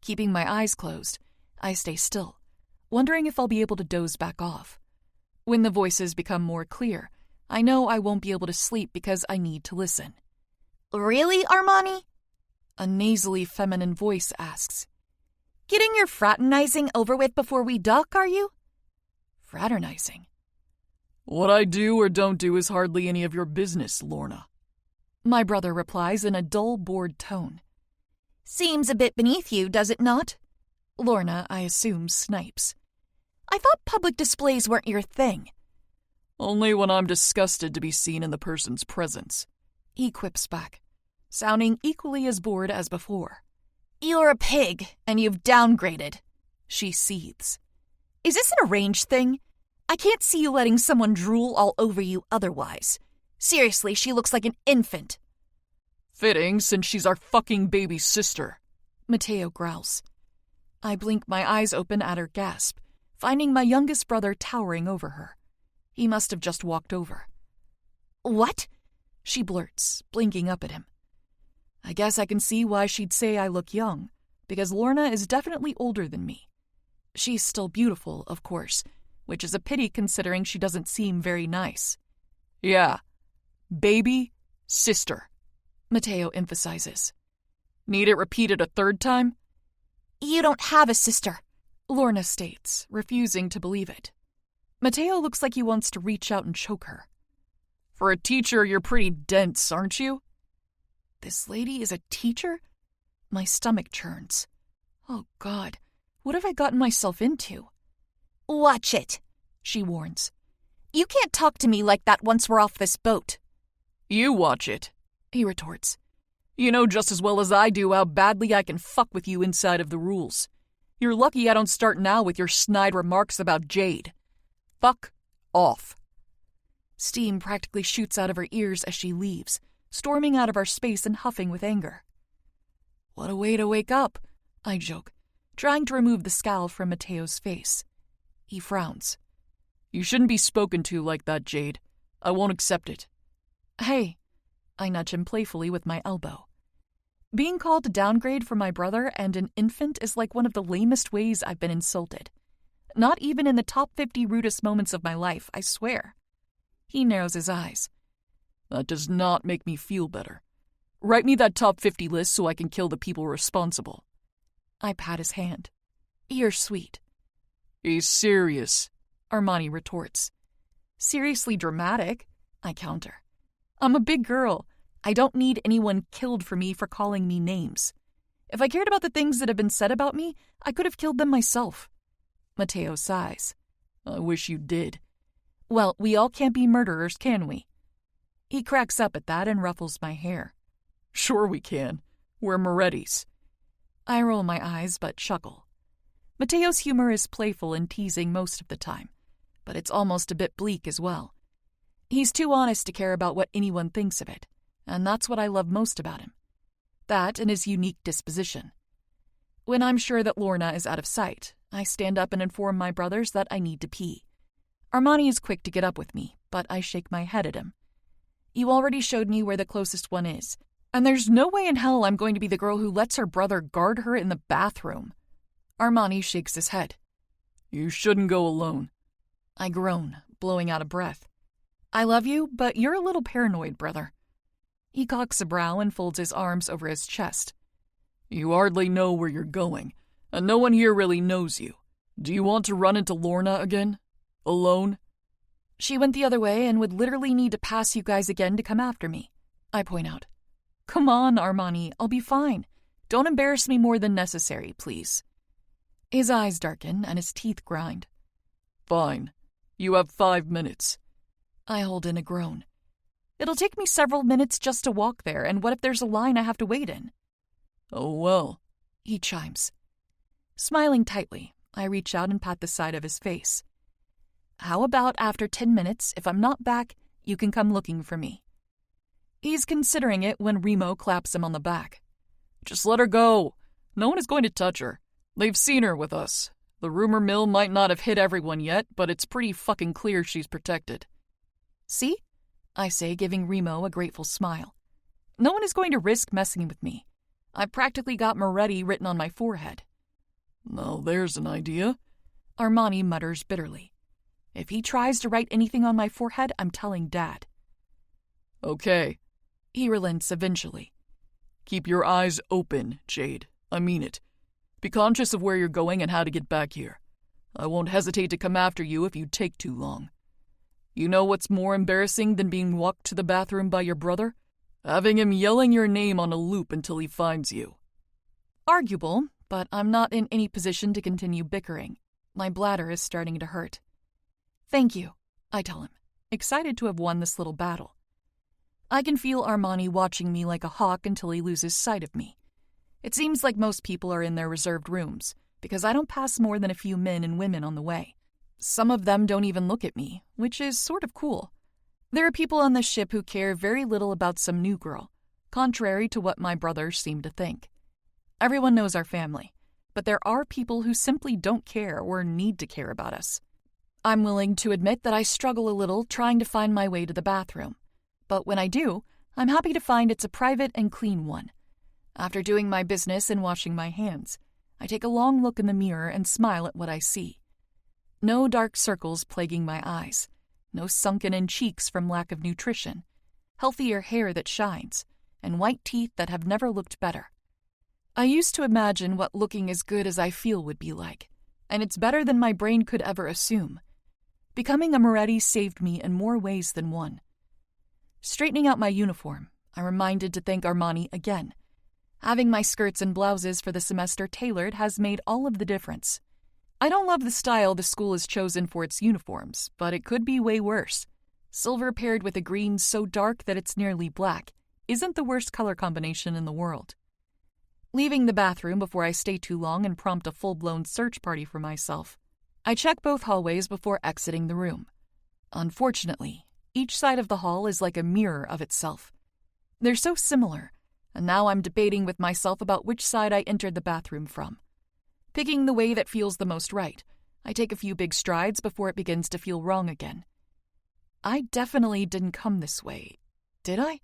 Keeping my eyes closed, I stay still, wondering if I'll be able to doze back off. When the voices become more clear, I know I won't be able to sleep because I need to listen. Really, Armani? A nasally feminine voice asks. Getting your fraternizing over with before we dock, are you? Fraternizing? What I do or don't do is hardly any of your business, Lorna. My brother replies in a dull, bored tone. Seems a bit beneath you, does it not? Lorna, I assume, snipes. I thought public displays weren't your thing. Only when I'm disgusted to be seen in the person's presence. He quips back, sounding equally as bored as before. You're a pig, and you've downgraded. She seethes. Is this an arranged thing? I can't see you letting someone drool all over you otherwise. Seriously, she looks like an infant. Fitting, since she's our fucking baby sister. Matteo growls. I blink my eyes open at her gasp, finding my youngest brother towering over her. He must have just walked over. What? She blurts, blinking up at him. I guess I can see why she'd say I look young, because Lorna is definitely older than me. She's still beautiful, of course, which is a pity considering she doesn't seem very nice. Yeah. Baby, sister. Matteo emphasizes. Need it repeated a third time? You don't have a sister, Lorna states, refusing to believe it. Matteo looks like he wants to reach out and choke her. For a teacher, you're pretty dense, aren't you? This lady is a teacher? My stomach churns. Oh, God, what have I gotten myself into? Watch it, she warns. You can't talk to me like that once we're off this boat. You watch it, he retorts. You know just as well as I do how badly I can fuck with you inside of the rules. You're lucky I don't start now with your snide remarks about Jade. Fuck off. Steam practically shoots out of her ears as she leaves, storming out of our space and huffing with anger. What a way to wake up, I joke, trying to remove the scowl from Matteo's face. He frowns. You shouldn't be spoken to like that, Jade. I won't accept it. Hey, I nudge him playfully with my elbow. Being called a downgrade for my brother and an infant is like one of the lamest ways I've been insulted. Not even in the top 50 rudest moments of my life, I swear. He narrows his eyes. That does not make me feel better. Write me that top 50 list so I can kill the people responsible. I pat his hand. You're sweet. He's serious, Armani retorts. Seriously dramatic, I counter. I'm a big girl. I don't need anyone killed for me for calling me names. If I cared about the things that have been said about me, I could have killed them myself. Mateo sighs. I wish you did. Well, we all can't be murderers, can we? He cracks up at that and ruffles my hair. Sure we can. We're Morettis. I roll my eyes but chuckle. Mateo's humor is playful and teasing most of the time, but it's almost a bit bleak as well. He's too honest to care about what anyone thinks of it, and that's what I love most about him. That and his unique disposition. When I'm sure that Lorna is out of sight, I stand up and inform my brothers that I need to pee. Armani is quick to get up with me, but I shake my head at him. You already showed me where the closest one is, and there's no way in hell I'm going to be the girl who lets her brother guard her in the bathroom. Armani shakes his head. You shouldn't go alone. I groan, blowing out a breath. I love you, but you're a little paranoid, brother. He cocks a brow and folds his arms over his chest. You hardly know where you're going, and no one here really knows you. Do you want to run into Lorna again? Alone? She went the other way and would literally need to pass you guys again to come after me, I point out. Come on, Armani, I'll be fine. Don't embarrass me more than necessary, please. His eyes darken and his teeth grind. Fine. You have 5 minutes. I hold in a groan. It'll take me several minutes just to walk there, and what if there's a line I have to wait in? Oh well, he chimes. Smiling tightly, I reach out and pat the side of his face. How about after 10 minutes, if I'm not back, you can come looking for me? He's considering it when Remo claps him on the back. Just let her go. No one is going to touch her. They've seen her with us. The rumor mill might not have hit everyone yet, but it's pretty fucking clear she's protected. See? I say, giving Remo a grateful smile. No one is going to risk messing with me. I've practically got Moretti written on my forehead. Now there's an idea. Armani mutters bitterly. If he tries to write anything on my forehead, I'm telling Dad. Okay. He relents eventually. Keep your eyes open, Jade. I mean it. Be conscious of where you're going and how to get back here. I won't hesitate to come after you if you take too long. You know what's more embarrassing than being walked to the bathroom by your brother? Having him yelling your name on a loop until he finds you. Arguable, but I'm not in any position to continue bickering. My bladder is starting to hurt. Thank you, I tell him, excited to have won this little battle. I can feel Armani watching me like a hawk until he loses sight of me. It seems like most people are in their reserved rooms, because I don't pass more than a few men and women on the way. Some of them don't even look at me, which is sort of cool. There are people on this ship who care very little about some new girl, contrary to what my brothers seem to think. Everyone knows our family, but there are people who simply don't care or need to care about us. I'm willing to admit that I struggle a little trying to find my way to the bathroom, but when I do, I'm happy to find it's a private and clean one. After doing my business and washing my hands, I take a long look in the mirror and smile at what I see. No dark circles plaguing my eyes, no sunken-in cheeks from lack of nutrition, healthier hair that shines, and white teeth that have never looked better. I used to imagine what looking as good as I feel would be like, and it's better than my brain could ever assume. Becoming a Moretti saved me in more ways than one. Straightening out my uniform, I'm reminded to thank Armani again. Having my skirts and blouses for the semester tailored has made all of the difference. I don't love the style the school has chosen for its uniforms, but it could be way worse. Silver paired with a green so dark that it's nearly black isn't the worst color combination in the world. Leaving the bathroom before I stay too long and prompt a full-blown search party for myself, I check both hallways before exiting the room. Unfortunately, each side of the hall is like a mirror of itself. They're so similar, and now I'm debating with myself about which side I entered the bathroom from. Picking the way that feels the most right, I take a few big strides before it begins to feel wrong again. I definitely didn't come this way, did I?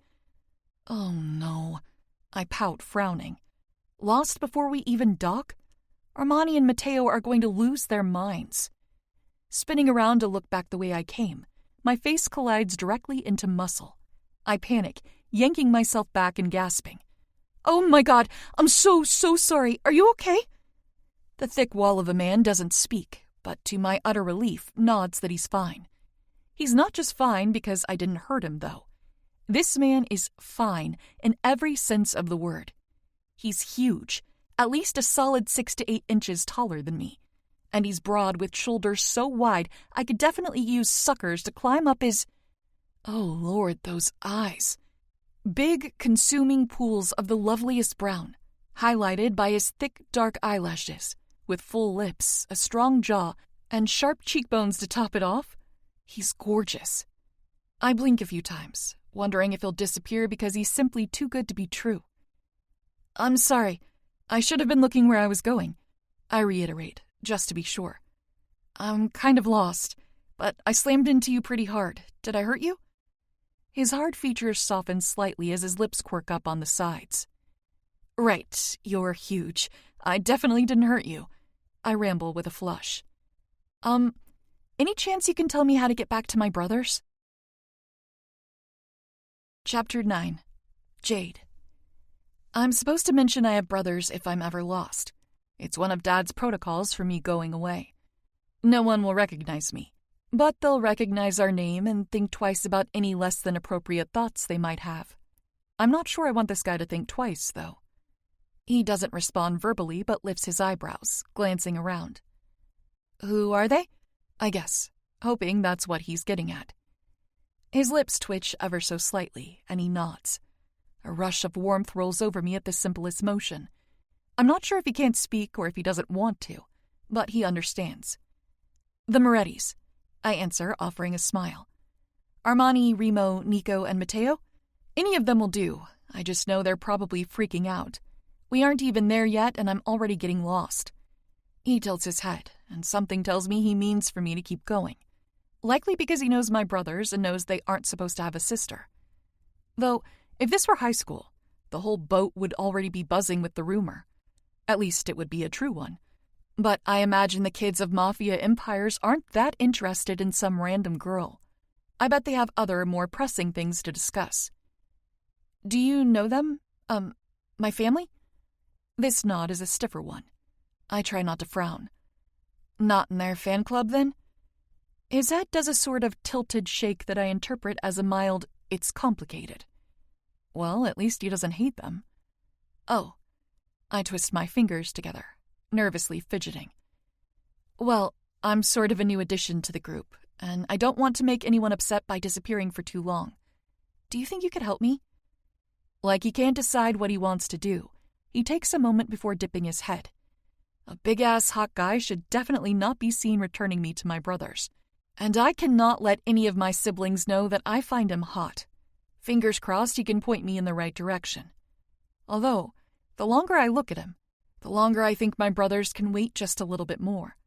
Oh no, I pout, frowning. Lost before we even dock? Armani and Mateo are going to lose their minds. Spinning around to look back the way I came, my face collides directly into muscle. I panic, yanking myself back and gasping. "Oh my God, I'm so sorry. Are you okay?" The thick wall of a man doesn't speak, but to my utter relief, nods that he's fine. He's not just fine because I didn't hurt him, though. This man is fine in every sense of the word. He's huge, at least a solid 6 to 8 inches taller than me, and he's broad with shoulders so wide I could definitely use suckers to climb up his... Oh Lord, those eyes. Big, consuming pools of the loveliest brown, highlighted by his thick, dark eyelashes, with full lips, a strong jaw, and sharp cheekbones to top it off. He's gorgeous. I blink a few times, wondering if he'll disappear because he's simply too good to be true. "I'm sorry. I should have been looking where I was going," I reiterate, just to be sure. "I'm kind of lost, but I slammed into you pretty hard. Did I hurt you?" His hard features soften slightly as his lips quirk up on the sides. "Right, you're huge. I definitely didn't hurt you," I ramble with a flush. Any chance you can tell me how to get back to my brothers?" Chapter 9. Jade. I'm supposed to mention I have brothers if I'm ever lost. It's one of Dad's protocols for me going away. No one will recognize me, but they'll recognize our name and think twice about any less than appropriate thoughts they might have. I'm not sure I want this guy to think twice, though. He doesn't respond verbally, but lifts his eyebrows, glancing around. "Who are they?" I guess, hoping that's what he's getting at. His lips twitch ever so slightly, and he nods. A rush of warmth rolls over me at the simplest motion. I'm not sure if he can't speak or if he doesn't want to, but he understands. "The Morettis," I answer, offering a smile. "Armani, Remo, Nico, and Matteo? Any of them will do. I just know they're probably freaking out. We aren't even there yet, and I'm already getting lost." He tilts his head, and something tells me he means for me to keep going. Likely because he knows my brothers and knows they aren't supposed to have a sister. Though, if this were high school, the whole boat would already be buzzing with the rumor. At least it would be a true one. But I imagine the kids of Mafia empires aren't that interested in some random girl. I bet they have other, more pressing things to discuss. "Do you know them? My family?" This nod is a stiffer one. I try not to frown. "Not in their fan club, then?" His head does a sort of tilted shake that I interpret as a mild, "it's complicated." Well, at least he doesn't hate them. "Oh." I twist my fingers together, nervously fidgeting. "Well, I'm sort of a new addition to the group, and I don't want to make anyone upset by disappearing for too long. Do you think you could help me?" Like he can't decide what he wants to do, he takes a moment before dipping his head. A big-ass hot guy should definitely not be seen returning me to my brothers. And I cannot let any of my siblings know that I find him hot. Fingers crossed he can point me in the right direction. Although, the longer I look at him, the longer I think my brothers can wait just a little bit more.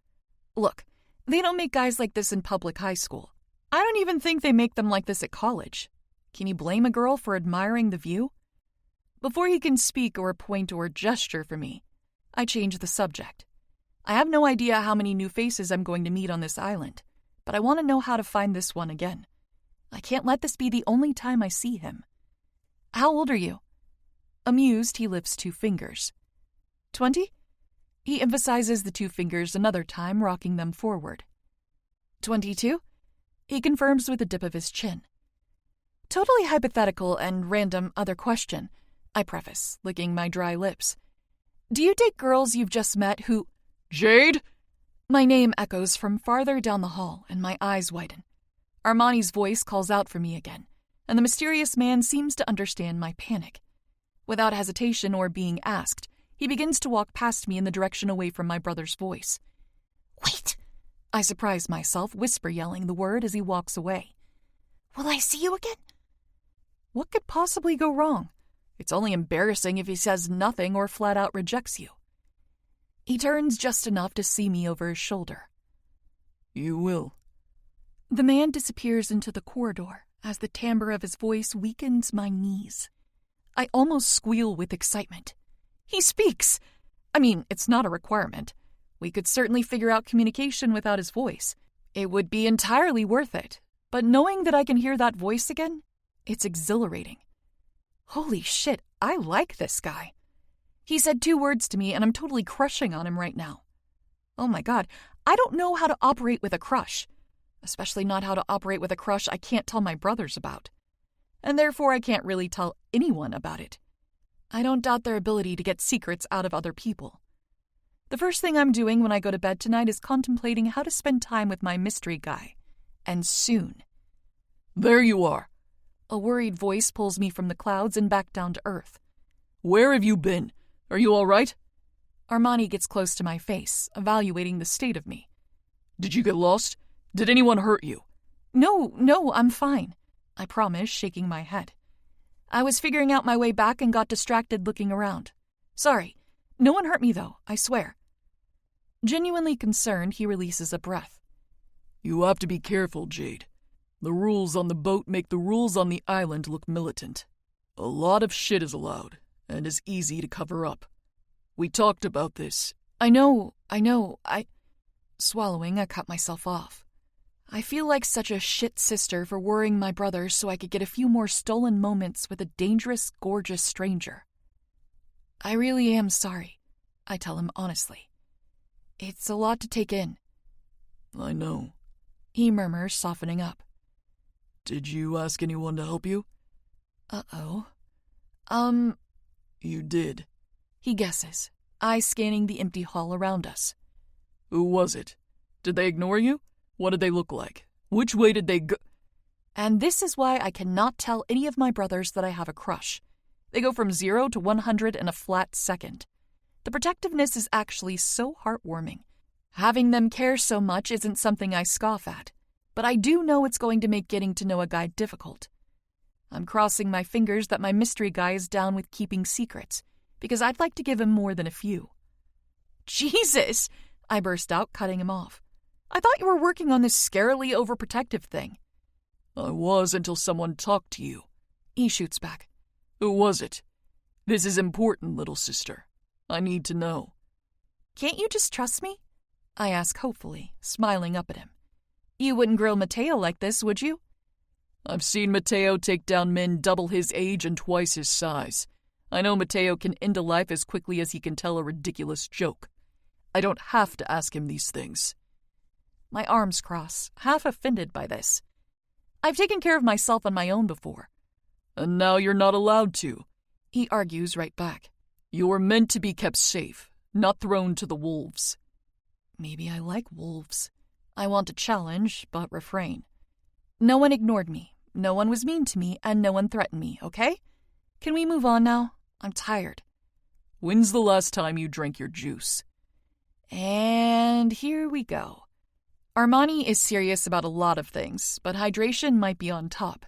Look, they don't make guys like this in public high school. I don't even think they make them like this at college. Can you blame a girl for admiring the view? Before he can speak or point or gesture for me, I change the subject. I have no idea how many new faces I'm going to meet on this island, but I want to know how to find this one again. I can't let this be the only time I see him. "How old are you?" Amused, he lifts 2 fingers. 20? He emphasizes the 2 fingers another time, rocking them forward. 22? He confirms with a dip of his chin. Totally hypothetical and random other question, I preface, licking my dry lips. Do you date girls you've just met who... Jade? My name echoes from farther down the hall, and my eyes widen. Armani's voice calls out for me again, and the mysterious man seems to understand my panic. Without hesitation or being asked, he begins to walk past me in the direction away from my brother's voice. "Wait!" I surprise myself, whisper-yelling the word as he walks away. "Will I see you again?" What could possibly go wrong? It's only embarrassing if he says nothing or flat-out rejects you. He turns just enough to see me over his shoulder. "You will." The man disappears into the corridor as the timbre of his voice weakens my knees. I almost squeal with excitement. He speaks! I mean, it's not a requirement. We could certainly figure out communication without his voice. It would be entirely worth it. But knowing that I can hear that voice again, It's exhilarating. Holy shit, I like this guy. He said 2 words to me and I'm totally crushing on him right now. Oh my god, I don't know how to operate with a crush. Especially not how to operate with a crush I can't tell my brothers about. And therefore I can't really tell anyone about it. I don't doubt their ability to get secrets out of other people. The first thing I'm doing when I go to bed tonight is contemplating how to spend time with my mystery guy. And soon. There you are. A worried voice pulls me from the clouds and back down to earth. Where have you been? Are you all right? Armani gets close to my face, evaluating the state of me. Did you get lost? Did anyone hurt you? No, I'm fine. I promise, shaking my head. I was figuring out my way back and got distracted looking around. Sorry. No one hurt me though, I swear. Genuinely concerned, he releases a breath. You have to be careful, Jade. The rules on the boat make the rules on the island look militant. A lot of shit is allowed, and is easy to cover up. We talked about this. I know. Swallowing, I cut myself off. I feel like such a shit sister for worrying my brother so I could get a few more stolen moments with a dangerous, gorgeous stranger. I really am sorry, I tell him honestly. It's a lot to take in. I know, he murmurs, softening up. Did you ask anyone to help you? Uh-oh. You did. He guesses, eyes scanning the empty hall around us. Who was it? Did they ignore you? What did they look like? Which way did they go? And this is why I cannot tell any of my brothers that I have a crush. They go from 0 to 100 in a flat second. The protectiveness is actually so heartwarming. Having them care so much isn't something I scoff at, but I do know it's going to make getting to know a guy difficult. I'm crossing my fingers that my mystery guy is down with keeping secrets, because I'd like to give him more than a few. Jesus! I burst out, cutting him off. I thought you were working on this scarily overprotective thing. I was until someone talked to you. He shoots back. Who was it? This is important, little sister. I need to know. Can't you just trust me? I ask hopefully, smiling up at him. You wouldn't grill Mateo like this, would you? I've seen Mateo take down men double his age and twice his size. I know Mateo can end a life as quickly as he can tell a ridiculous joke. I don't have to ask him these things. My arms cross, half offended by this. I've taken care of myself on my own before. And now you're not allowed to. He argues right back. You're meant to be kept safe, not thrown to the wolves. Maybe I like wolves. I want to challenge, but refrain. No one ignored me, no one was mean to me, and no one threatened me, okay? Can we move on now? I'm tired. When's the last time you drank your juice? And here we go. Armani is serious about a lot of things, but hydration might be on top.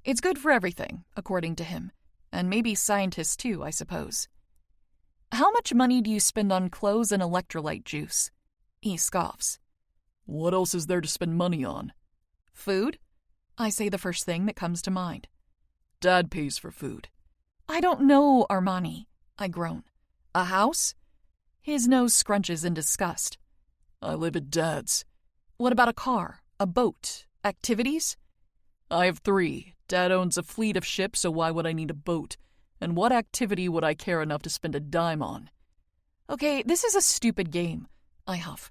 It's good for everything, according to him, and maybe scientists too, I suppose. How much money do you spend on clothes and electrolyte juice? He scoffs. What else is there to spend money on? Food? I say the first thing that comes to mind. Dad pays for food. I don't know, Armani, I groan. A house? His nose scrunches in disgust. I live at Dad's. What about a car, a boat, activities? I have 3. Dad owns a fleet of ships, so why would I need a boat? And what activity would I care enough to spend a dime on? Okay, this is a stupid game, I huff.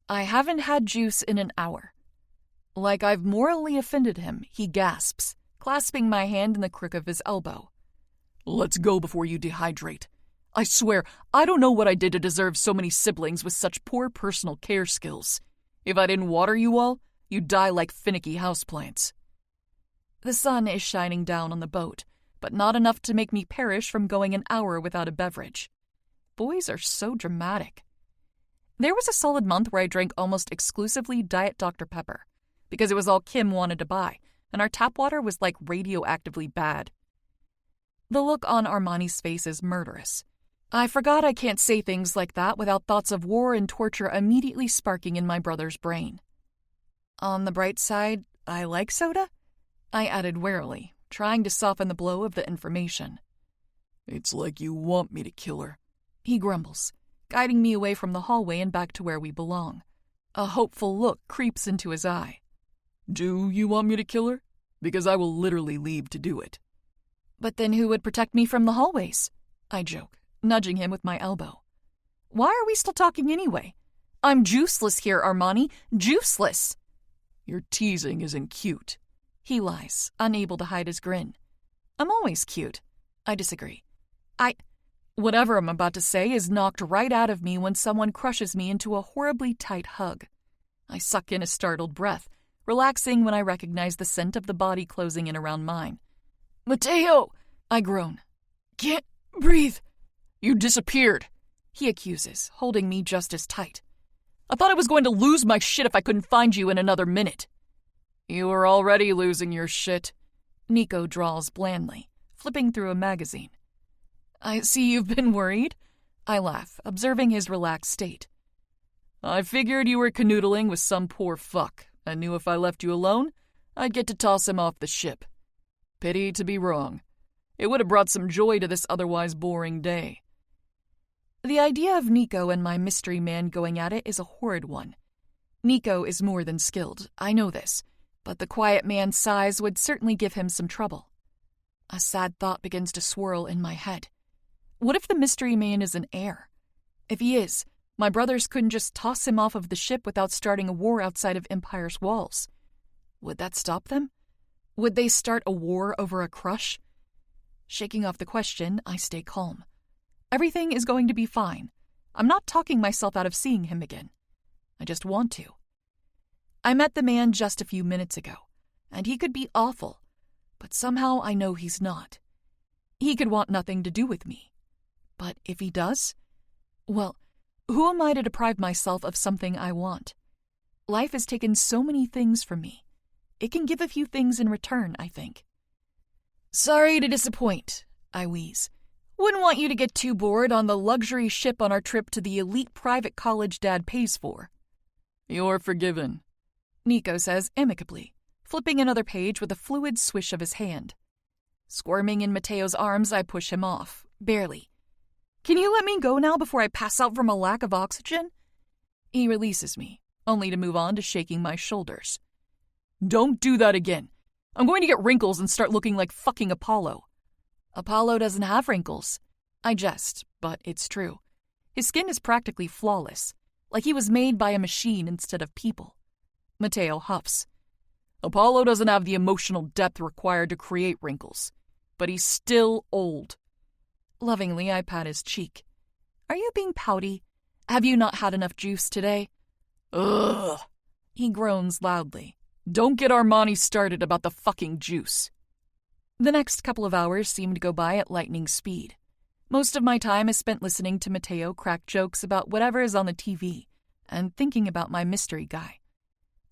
I haven't had juice in an hour. Like I've morally offended him, he gasps, clasping my hand in the crook of his elbow. Let's go before you dehydrate. I swear, I don't know what I did to deserve so many siblings with such poor personal care skills. If I didn't water you all, you'd die like finicky houseplants. The sun is shining down on the boat, but not enough to make me perish from going an hour without a beverage. Boys are so dramatic. There was a solid month where I drank almost exclusively Diet Dr. Pepper, because it was all Kim wanted to buy, and our tap water was like radioactively bad. The look on Armani's face is murderous. I forgot I can't say things like that without thoughts of war and torture immediately sparking in my brother's brain. On the bright side, I like soda? I added warily, trying to soften the blow of the information. It's like you want me to kill her, he grumbles, guiding me away from the hallway and back to where we belong. A hopeful look creeps into his eye. Do you want me to kill her? because I will literally leave to do it. But then who would protect me from the hallways? I joke, nudging him with my elbow. Why are we still talking anyway? I'm juiceless here, Armani. Juiceless! Your teasing isn't cute. He lies, unable to hide his grin. I'm always cute. I disagree. Whatever I'm about to say is knocked right out of me when someone crushes me into a horribly tight hug. I suck in a startled breath, relaxing when I recognize the scent of the body closing in around mine. Mateo! I groan. Can't breathe. You disappeared, he accuses, holding me just as tight. I thought I was going to lose my shit if I couldn't find you in another minute. You were already losing your shit, Nico drawls blandly, flipping through a magazine. I see you've been worried. I laugh, observing his relaxed state. I figured you were canoodling with some poor fuck. I knew if I left you alone, I'd get to toss him off the ship. Pity to be wrong. It would have brought some joy to this otherwise boring day. The idea of Nico and my mystery man going at it is a horrid one. Nico is more than skilled, I know this, but the quiet man's size would certainly give him some trouble. A sad thought begins to swirl in my head. What if the mystery man is an heir? If he is, my brothers couldn't just toss him off of the ship without starting a war outside of Empire's walls. Would that stop them? Would they start a war over a crush? Shaking off the question, I stay calm. Everything is going to be fine. I'm not talking myself out of seeing him again. I just want to. I met the man just a few minutes ago, and he could be awful, but somehow I know he's not. He could want nothing to do with me. But if he does, well, who am I to deprive myself of something I want? Life has taken so many things from me. It can give a few things in return, I think. Sorry to disappoint, I wheeze. Wouldn't want you to get too bored on the luxury ship on our trip to the elite private college Dad pays for. You're forgiven, Nico says amicably, flipping another page with a fluid swish of his hand. Squirming in Mateo's arms, I push him off, barely. Can you let me go now before I pass out from a lack of oxygen? He releases me, only to move on to shaking my shoulders. Don't do that again. I'm going to get wrinkles and start looking like fucking Apollo. Apollo doesn't have wrinkles. I jest, but it's true. His skin is practically flawless, like he was made by a machine instead of people. Mateo huffs. Apollo doesn't have the emotional depth required to create wrinkles, but he's still old. Lovingly, I pat his cheek. Are you being pouty? Have you not had enough juice today? Ugh. He groans loudly. Don't get Armani started about the fucking juice. The next couple of hours seem to go by at lightning speed. Most of my time is spent listening to Mateo crack jokes about whatever is on the TV and thinking about my mystery guy.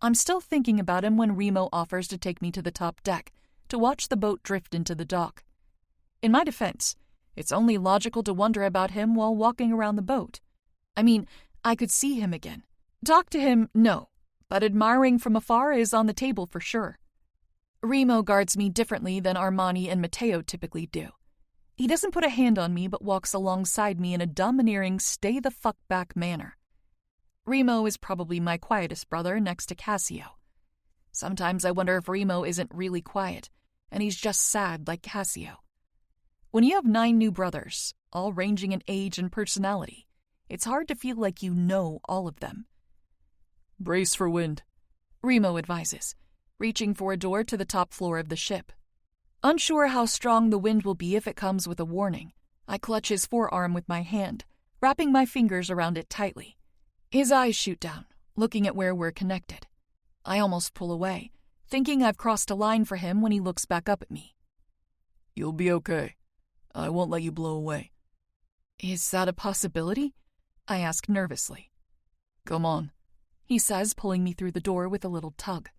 I'm still thinking about him when Remo offers to take me to the top deck to watch the boat drift into the dock. In my defense, it's only logical to wonder about him while walking around the boat. I mean, I could see him again. Talk to him, no, but admiring from afar is on the table for sure. Remo guards me differently than Armani and Mateo typically do. He doesn't put a hand on me but walks alongside me in a domineering stay-the-fuck-back manner. Remo is probably my quietest brother next to Cassio. Sometimes I wonder if Remo isn't really quiet, and he's just sad like Cassio. When you have 9 new brothers, all ranging in age and personality, it's hard to feel like you know all of them. Brace for wind, Remo advises, reaching for a door to the top floor of the ship. Unsure how strong the wind will be if it comes with a warning, I clutch his forearm with my hand, wrapping my fingers around it tightly. His eyes shoot down, looking at where we're connected. I almost pull away, thinking I've crossed a line for him when he looks back up at me. You'll be okay. I won't let you blow away. Is that a possibility? I ask nervously. Come on, he says, pulling me through the door with a little tug.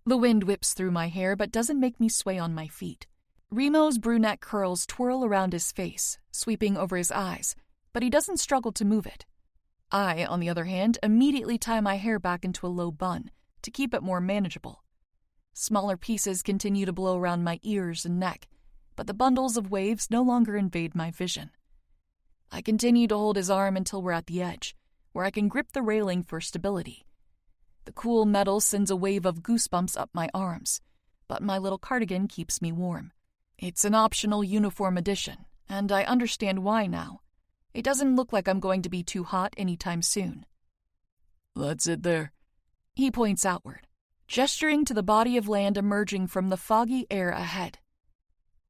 The wind whips through my hair but doesn't make me sway on my feet. Remo's brunette curls twirl around his face, sweeping over his eyes, but he doesn't struggle to move it. I, on the other hand, immediately tie my hair back into a low bun to keep it more manageable. Smaller pieces continue to blow around my ears and neck, but the bundles of waves no longer invade my vision. I continue to hold his arm until we're at the edge, where I can grip the railing for stability. The cool metal sends a wave of goosebumps up my arms, but my little cardigan keeps me warm. It's an optional uniform edition, and I understand why now. It doesn't look like I'm going to be too hot anytime soon. That's it there. He points outward, gesturing to the body of land emerging from the foggy air ahead.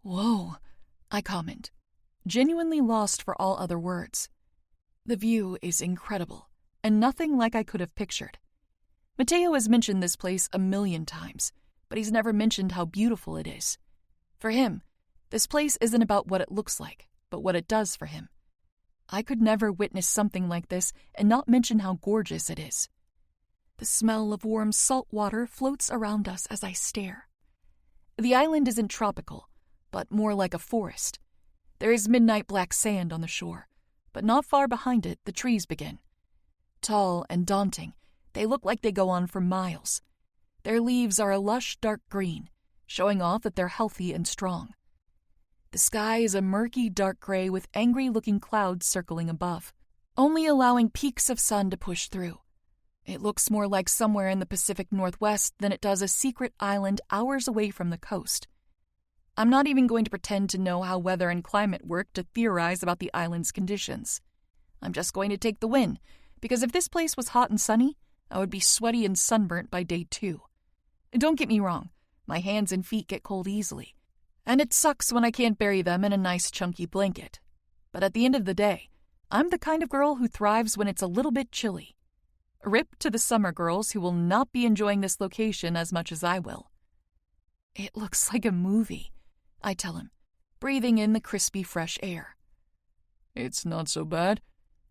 Whoa, I comment, genuinely lost for all other words. The view is incredible, and nothing like I could have pictured. Mateo has mentioned this place 1,000,000 times, but he's never mentioned how beautiful it is. For him, this place isn't about what it looks like, but what it does for him. I could never witness something like this and not mention how gorgeous it is. The smell of warm salt water floats around us as I stare. The island isn't tropical, but more like a forest. There is midnight black sand on the shore, but not far behind it the trees begin. Tall and daunting, they look like they go on for miles. Their leaves are a lush dark green, showing off that they're healthy and strong. The sky is a murky dark gray with angry-looking clouds circling above, only allowing peaks of sun to push through. It looks more like somewhere in the Pacific Northwest than it does a secret island hours away from the coast. I'm not even going to pretend to know how weather and climate work to theorize about the island's conditions. I'm just going to take the win, because if this place was hot and sunny, I would be sweaty and sunburnt by day 2. Don't get me wrong, my hands and feet get cold easily, and it sucks when I can't bury them in a nice chunky blanket. But at the end of the day, I'm the kind of girl who thrives when it's a little bit chilly. Rip to the summer girls who will not be enjoying this location as much as I will. It looks like a movie, I tell him, breathing in the crispy fresh air. It's not so bad.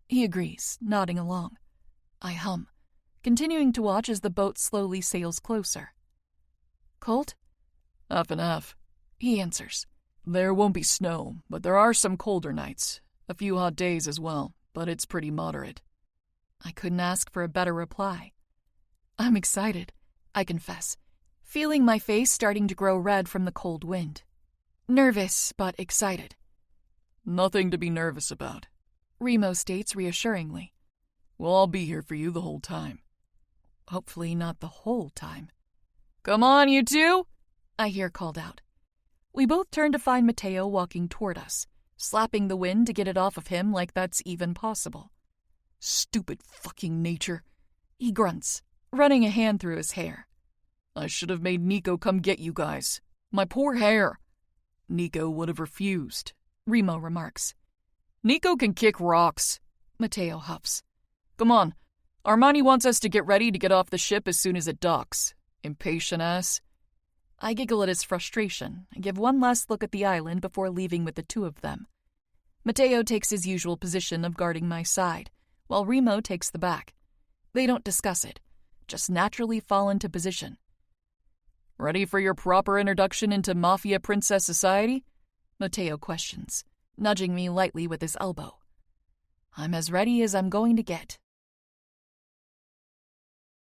He agrees, nodding along. I hum, continuing to watch as the boat slowly sails closer. Cold? Half and half. He answers. There won't be snow, but there are some colder nights. A few hot days as well, but it's pretty moderate. I couldn't ask for a better reply. I'm excited, I confess, feeling my face starting to grow red from the cold wind. Nervous, but excited. Nothing to be nervous about, Remo states reassuringly. We'll all be here for you the whole time. Hopefully not the whole time. Come on, you two, I hear called out. We both turn to find Mateo walking toward us, slapping the wind to get it off of him like that's even possible. Stupid fucking nature, he grunts, running a hand through his hair. I should have made Nico come get you guys. My poor hair. Nico would have refused, Remo remarks. Nico can kick rocks, Mateo huffs. Come on, Armani wants us to get ready to get off the ship as soon as it docks. Impatient ass. I giggle at his frustration and give one last look at the island before leaving with the two of them. Mateo takes his usual position of guarding my side, while Remo takes the back. They don't discuss it, just naturally fall into position. Ready for your proper introduction into Mafia Princess Society? Mateo questions, nudging me lightly with his elbow. I'm as ready as I'm going to get.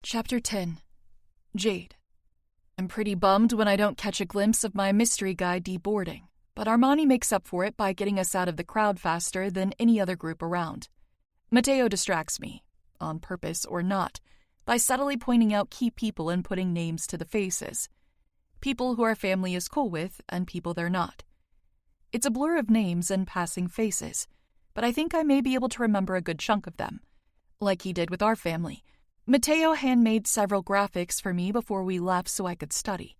Chapter 10. Jade. I'm pretty bummed when I don't catch a glimpse of my mystery guy deboarding, but Armani makes up for it by getting us out of the crowd faster than any other group around. Mateo distracts me, on purpose or not, by subtly pointing out key people and putting names to the faces. People who our family is cool with and people they're not. It's a blur of names and passing faces, but I think I may be able to remember a good chunk of them. Like he did with our family, Mateo handmade several graphics for me before we left so I could study.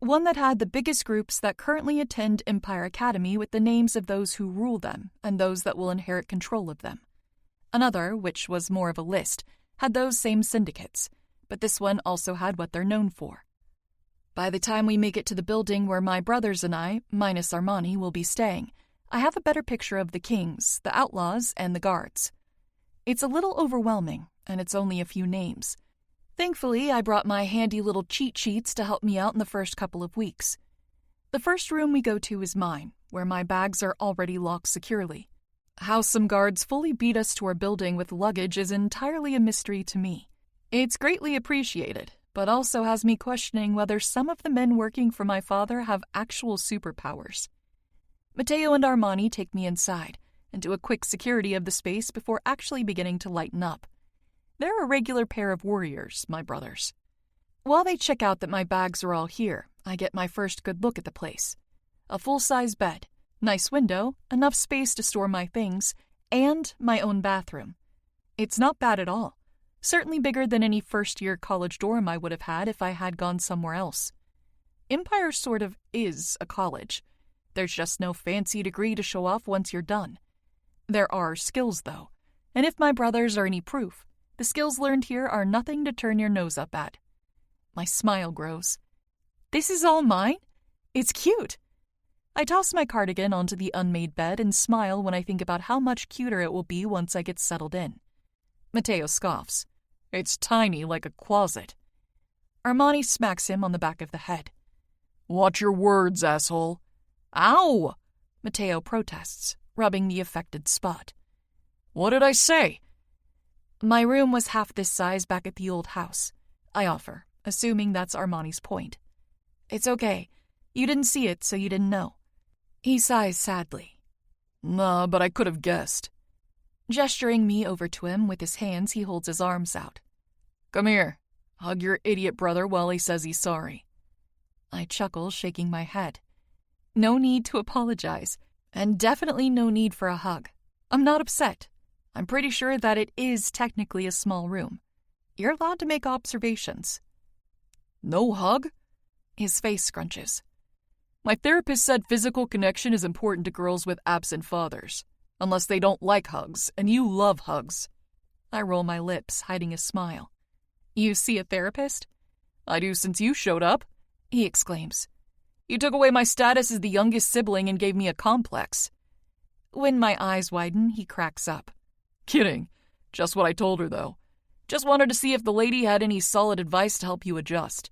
One that had the biggest groups that currently attend Empire Academy with the names of those who rule them and those that will inherit control of them. Another, which was more of a list, had those same syndicates, but this one also had what they're known for. By the time we make it to the building where my brothers and I, minus Armani, will be staying, I have a better picture of the kings, the outlaws, and the guards. It's a little overwhelming, and it's only a few names. Thankfully, I brought my handy little cheat sheets to help me out in the first couple of weeks. The first room we go to is mine, where my bags are already locked securely. How some guards fully beat us to our building with luggage is entirely a mystery to me. It's greatly appreciated, but also has me questioning whether some of the men working for my father have actual superpowers. Mateo and Armani take me inside and do a quick security of the space before actually beginning to lighten up. They're a regular pair of warriors, my brothers. While they check out that my bags are all here, I get my first good look at the place. A full-size bed, nice window, enough space to store my things, and my own bathroom. It's not bad at all. Certainly bigger than any first-year college dorm I would have had if I had gone somewhere else. Empire sort of is a college. There's just no fancy degree to show off once you're done. There are skills, though, and if my brothers are any proof, the skills learned here are nothing to turn your nose up at. My smile grows. This is all mine? It's cute. I toss my cardigan onto the unmade bed and smile when I think about how much cuter it will be once I get settled in. Matteo scoffs. It's tiny like a closet. Armani smacks him on the back of the head. Watch your words, asshole. Ow! Matteo protests, rubbing the affected spot. What did I say? My room was half this size back at the old house, I offer, assuming that's Armani's point. It's okay. You didn't see it, so you didn't know. He sighs sadly. Nah, but I could have guessed. Gesturing me over to him with his hands, he holds his arms out. Come here. Hug your idiot brother while he says he's sorry. I chuckle, shaking my head. No need to apologize, and definitely no need for a hug. I'm not upset. I'm pretty sure that it is technically a small room. You're allowed to make observations. No hug? His face scrunches. My therapist said physical connection is important to girls with absent fathers, unless they don't like hugs, and you love hugs. I roll my lips, hiding a smile. You see a therapist? I do since you showed up, he exclaims. You took away my status as the youngest sibling and gave me a complex. When my eyes widen, he cracks up. Kidding. Just what I told her, though. Just wanted to see if the lady had any solid advice to help you adjust.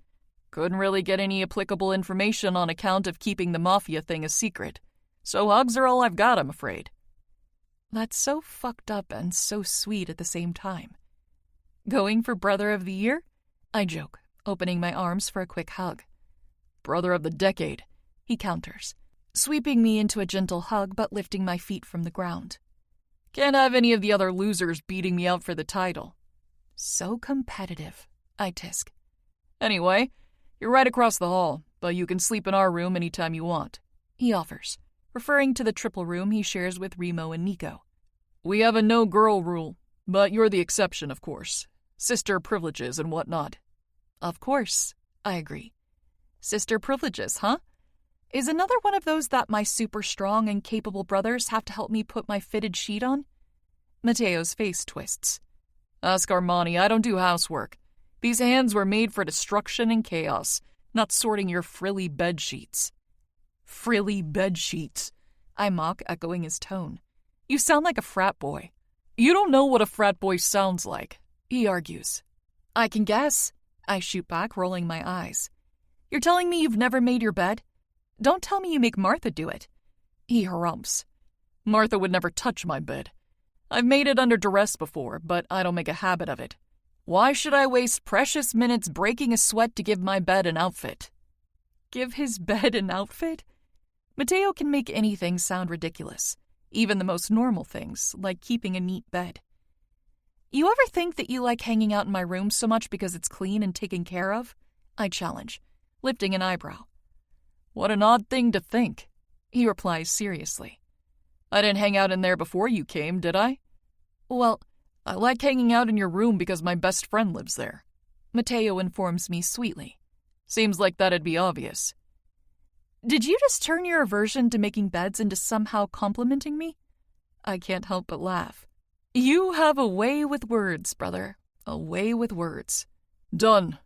Couldn't really get any applicable information on account of keeping the Mafia thing a secret. So hugs are all I've got, I'm afraid. That's so fucked up and so sweet at the same time. Going for Brother of the Year? I joke, opening my arms for a quick hug. Brother of the Decade, he counters, sweeping me into a gentle hug but lifting my feet from the ground. Can't have any of the other losers beating me out for the title. So competitive, I tisk. Anyway, you're right across the hall, but you can sleep in our room anytime you want, he offers, referring to the triple room he shares with Remo and Nico. We have a no-girl rule, but you're the exception, of course. Sister privileges and whatnot. Of course, I agree. Sister privileges, huh? Is another one of those that my super strong and capable brothers have to help me put my fitted sheet on? Matteo's face twists. Ask Armani, I don't do housework. These hands were made for destruction and chaos, not sorting your frilly bed sheets. Frilly bed sheets, I mock, echoing his tone. You sound like a frat boy. You don't know what a frat boy sounds like, he argues. I can guess, I shoot back, rolling my eyes. You're telling me you've never made your bed? Don't tell me you make Martha do it. He harumphs. Martha would never touch my bed. I've made it under duress before, but I don't make a habit of it. Why should I waste precious minutes breaking a sweat to give my bed an outfit? Give his bed an outfit? Matteo can make anything sound ridiculous, even the most normal things, like keeping a neat bed. You ever think that you like hanging out in my room so much because it's clean and taken care of? I challenge, lifting an eyebrow. What an odd thing to think, he replies seriously. I didn't hang out in there before you came, did I? Well, I like hanging out in your room because my best friend lives there. Matteo informs me sweetly. Seems like that'd be obvious. Did you just turn your aversion to making beds into somehow complimenting me? I can't help but laugh. You have a way with words, brother. A way with words. Done,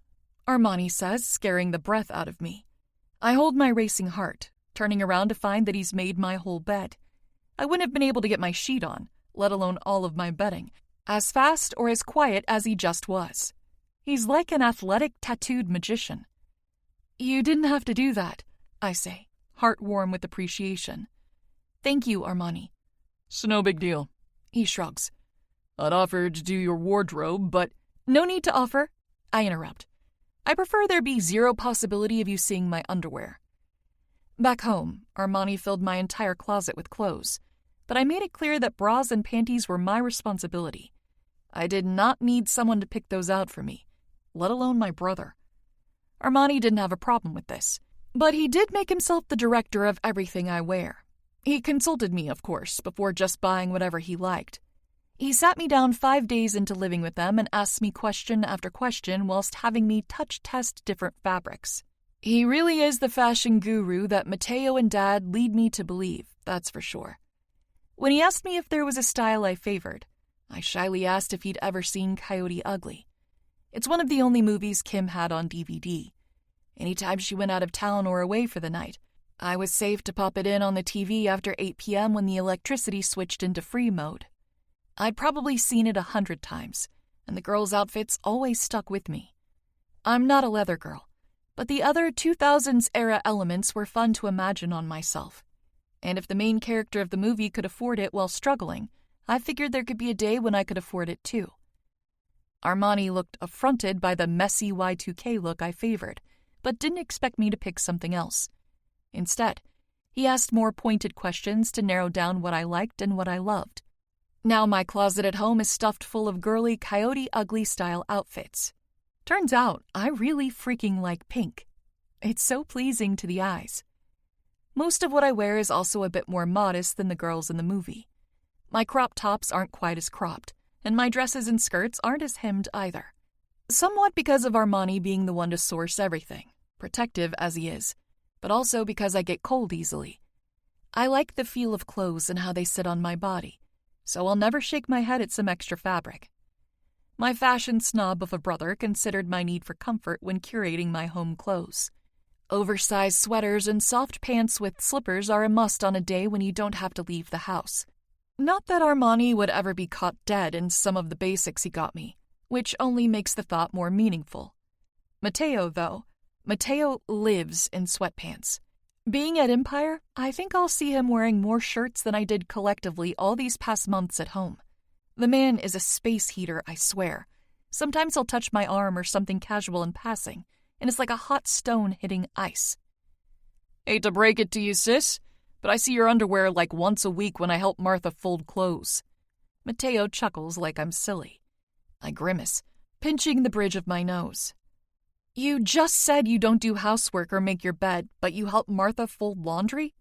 Armani says, scaring the breath out of me. I hold my racing heart, turning around to find that he's made my whole bed. I wouldn't have been able to get my sheet on, let alone all of my bedding, as fast or as quiet as he just was. He's like an athletic, tattooed magician. You didn't have to do that, I say, heart warm with appreciation. Thank you, Armani. It's no big deal, he shrugs. I'd offer to do your wardrobe, but... No need to offer, I interrupt. I prefer there be zero possibility of you seeing my underwear. Back home, Armani filled my entire closet with clothes, but I made it clear that bras and panties were my responsibility. I did not need someone to pick those out for me, let alone my brother. Armani didn't have a problem with this. But he did make himself the director of everything I wear. He consulted me, of course, before just buying whatever he liked. He sat me down 5 days into living with them and asked me question after question whilst having me touch-test different fabrics. He really is the fashion guru that Mateo and Dad lead me to believe, that's for sure. When he asked me if there was a style I favored, I shyly asked if he'd ever seen Coyote Ugly. It's one of the only movies Kim had on DVD. Anytime she went out of town or away for the night, I was safe to pop it in on the TV after 8 p.m. when the electricity switched into free mode. I'd probably seen it 100 times, and the girls' outfits always stuck with me. I'm not a leather girl, but the other 2000s-era elements were fun to imagine on myself. And if the main character of the movie could afford it while struggling, I figured there could be a day when I could afford it too. Armani looked affronted by the messy Y2K look I favored, but didn't expect me to pick something else. Instead, he asked more pointed questions to narrow down what I liked and what I loved. Now my closet at home is stuffed full of girly Coyote Ugly style outfits. Turns out I really freaking like pink. It's so pleasing to the eyes. Most of what I wear is also a bit more modest than the girls in the movie. My crop tops aren't quite as cropped, and my dresses and skirts aren't as hemmed either. Somewhat because of Armani being the one to source everything, protective as he is, but also because I get cold easily. I like the feel of clothes and how they sit on my body, so I'll never shake my head at some extra fabric. My fashion snob of a brother considered my need for comfort when curating my home clothes. Oversized sweaters and soft pants with slippers are a must on a day when you don't have to leave the house. Not that Armani would ever be caught dead in some of the basics he got me, which only makes the thought more meaningful. Mateo lives in sweatpants. Being at Empire, I think I'll see him wearing more shirts than I did collectively all these past months at home. The man is a space heater, I swear. Sometimes he'll touch my arm or something casual in passing, and it's like a hot stone hitting ice. Hate to break it to you, sis, but I see your underwear like once a week when I help Martha fold clothes. Mateo chuckles like I'm silly. I grimace, pinching the bridge of my nose. You just said you don't do housework or make your bed, but you help Martha fold laundry?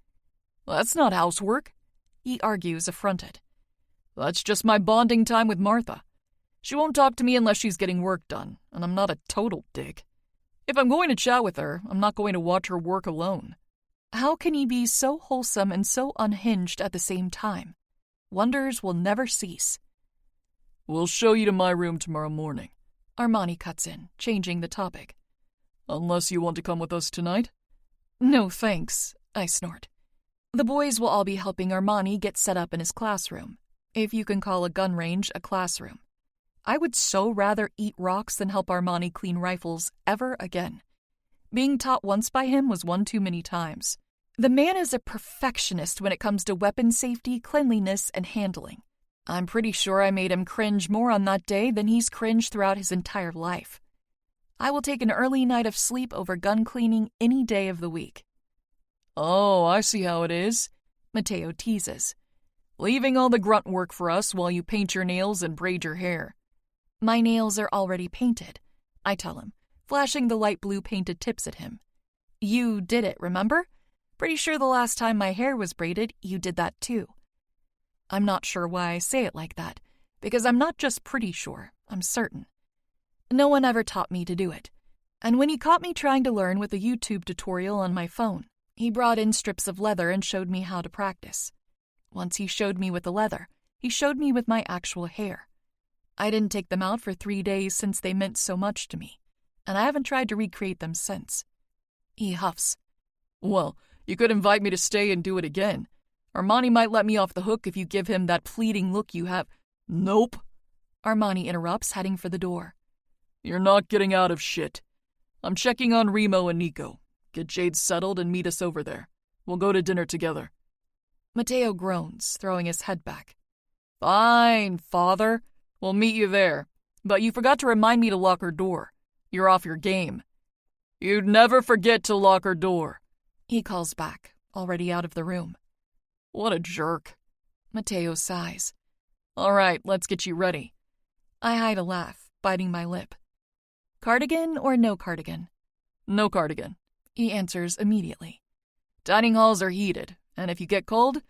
Well, that's not housework, he argues, affronted. That's just my bonding time with Martha. She won't talk to me unless she's getting work done, and I'm not a total dick. If I'm going to chat with her, I'm not going to watch her work alone. How can he be so wholesome and so unhinged at the same time? Wonders will never cease. We'll show you to my room tomorrow morning. Armani cuts in, changing the topic. Unless you want to come with us tonight? No thanks, I snort. The boys will all be helping Armani get set up in his classroom, if you can call a gun range a classroom. I would so rather eat rocks than help Armani clean rifles ever again. Being taught once by him was one too many times. The man is a perfectionist when it comes to weapon safety, cleanliness, and handling. I'm pretty sure I made him cringe more on that day than he's cringed throughout his entire life. I will take an early night of sleep over gun cleaning any day of the week. Oh, I see how it is, Mateo teases. Leaving all the grunt work for us while you paint your nails and braid your hair. My nails are already painted, I tell him, flashing the light blue painted tips at him. You did it, remember? Pretty sure the last time my hair was braided, you did that too. I'm not sure why I say it like that, because I'm not just pretty sure, I'm certain. No one ever taught me to do it. And when he caught me trying to learn with a YouTube tutorial on my phone, he brought in strips of leather and showed me how to practice. Once he showed me with the leather, he showed me with my actual hair. I didn't take them out for 3 days since they meant so much to me, and I haven't tried to recreate them since. He huffs. Well, you could invite me to stay and do it again. Armani might let me off the hook if you give him that pleading look you have. Nope, Armani interrupts, heading for the door. You're not getting out of shit. I'm checking on Remo and Nico. Get Jade settled and meet us over there. We'll go to dinner together. Mateo groans, throwing his head back. Fine, father. We'll meet you there. But you forgot to remind me to lock her door. You're off your game. You'd never forget to lock her door, he calls back, already out of the room. What a jerk. Mateo sighs. All right, let's get you ready. I hide a laugh, biting my lip. Cardigan or no cardigan? No cardigan. he answers immediately. Dining halls are heated, and if you get cold,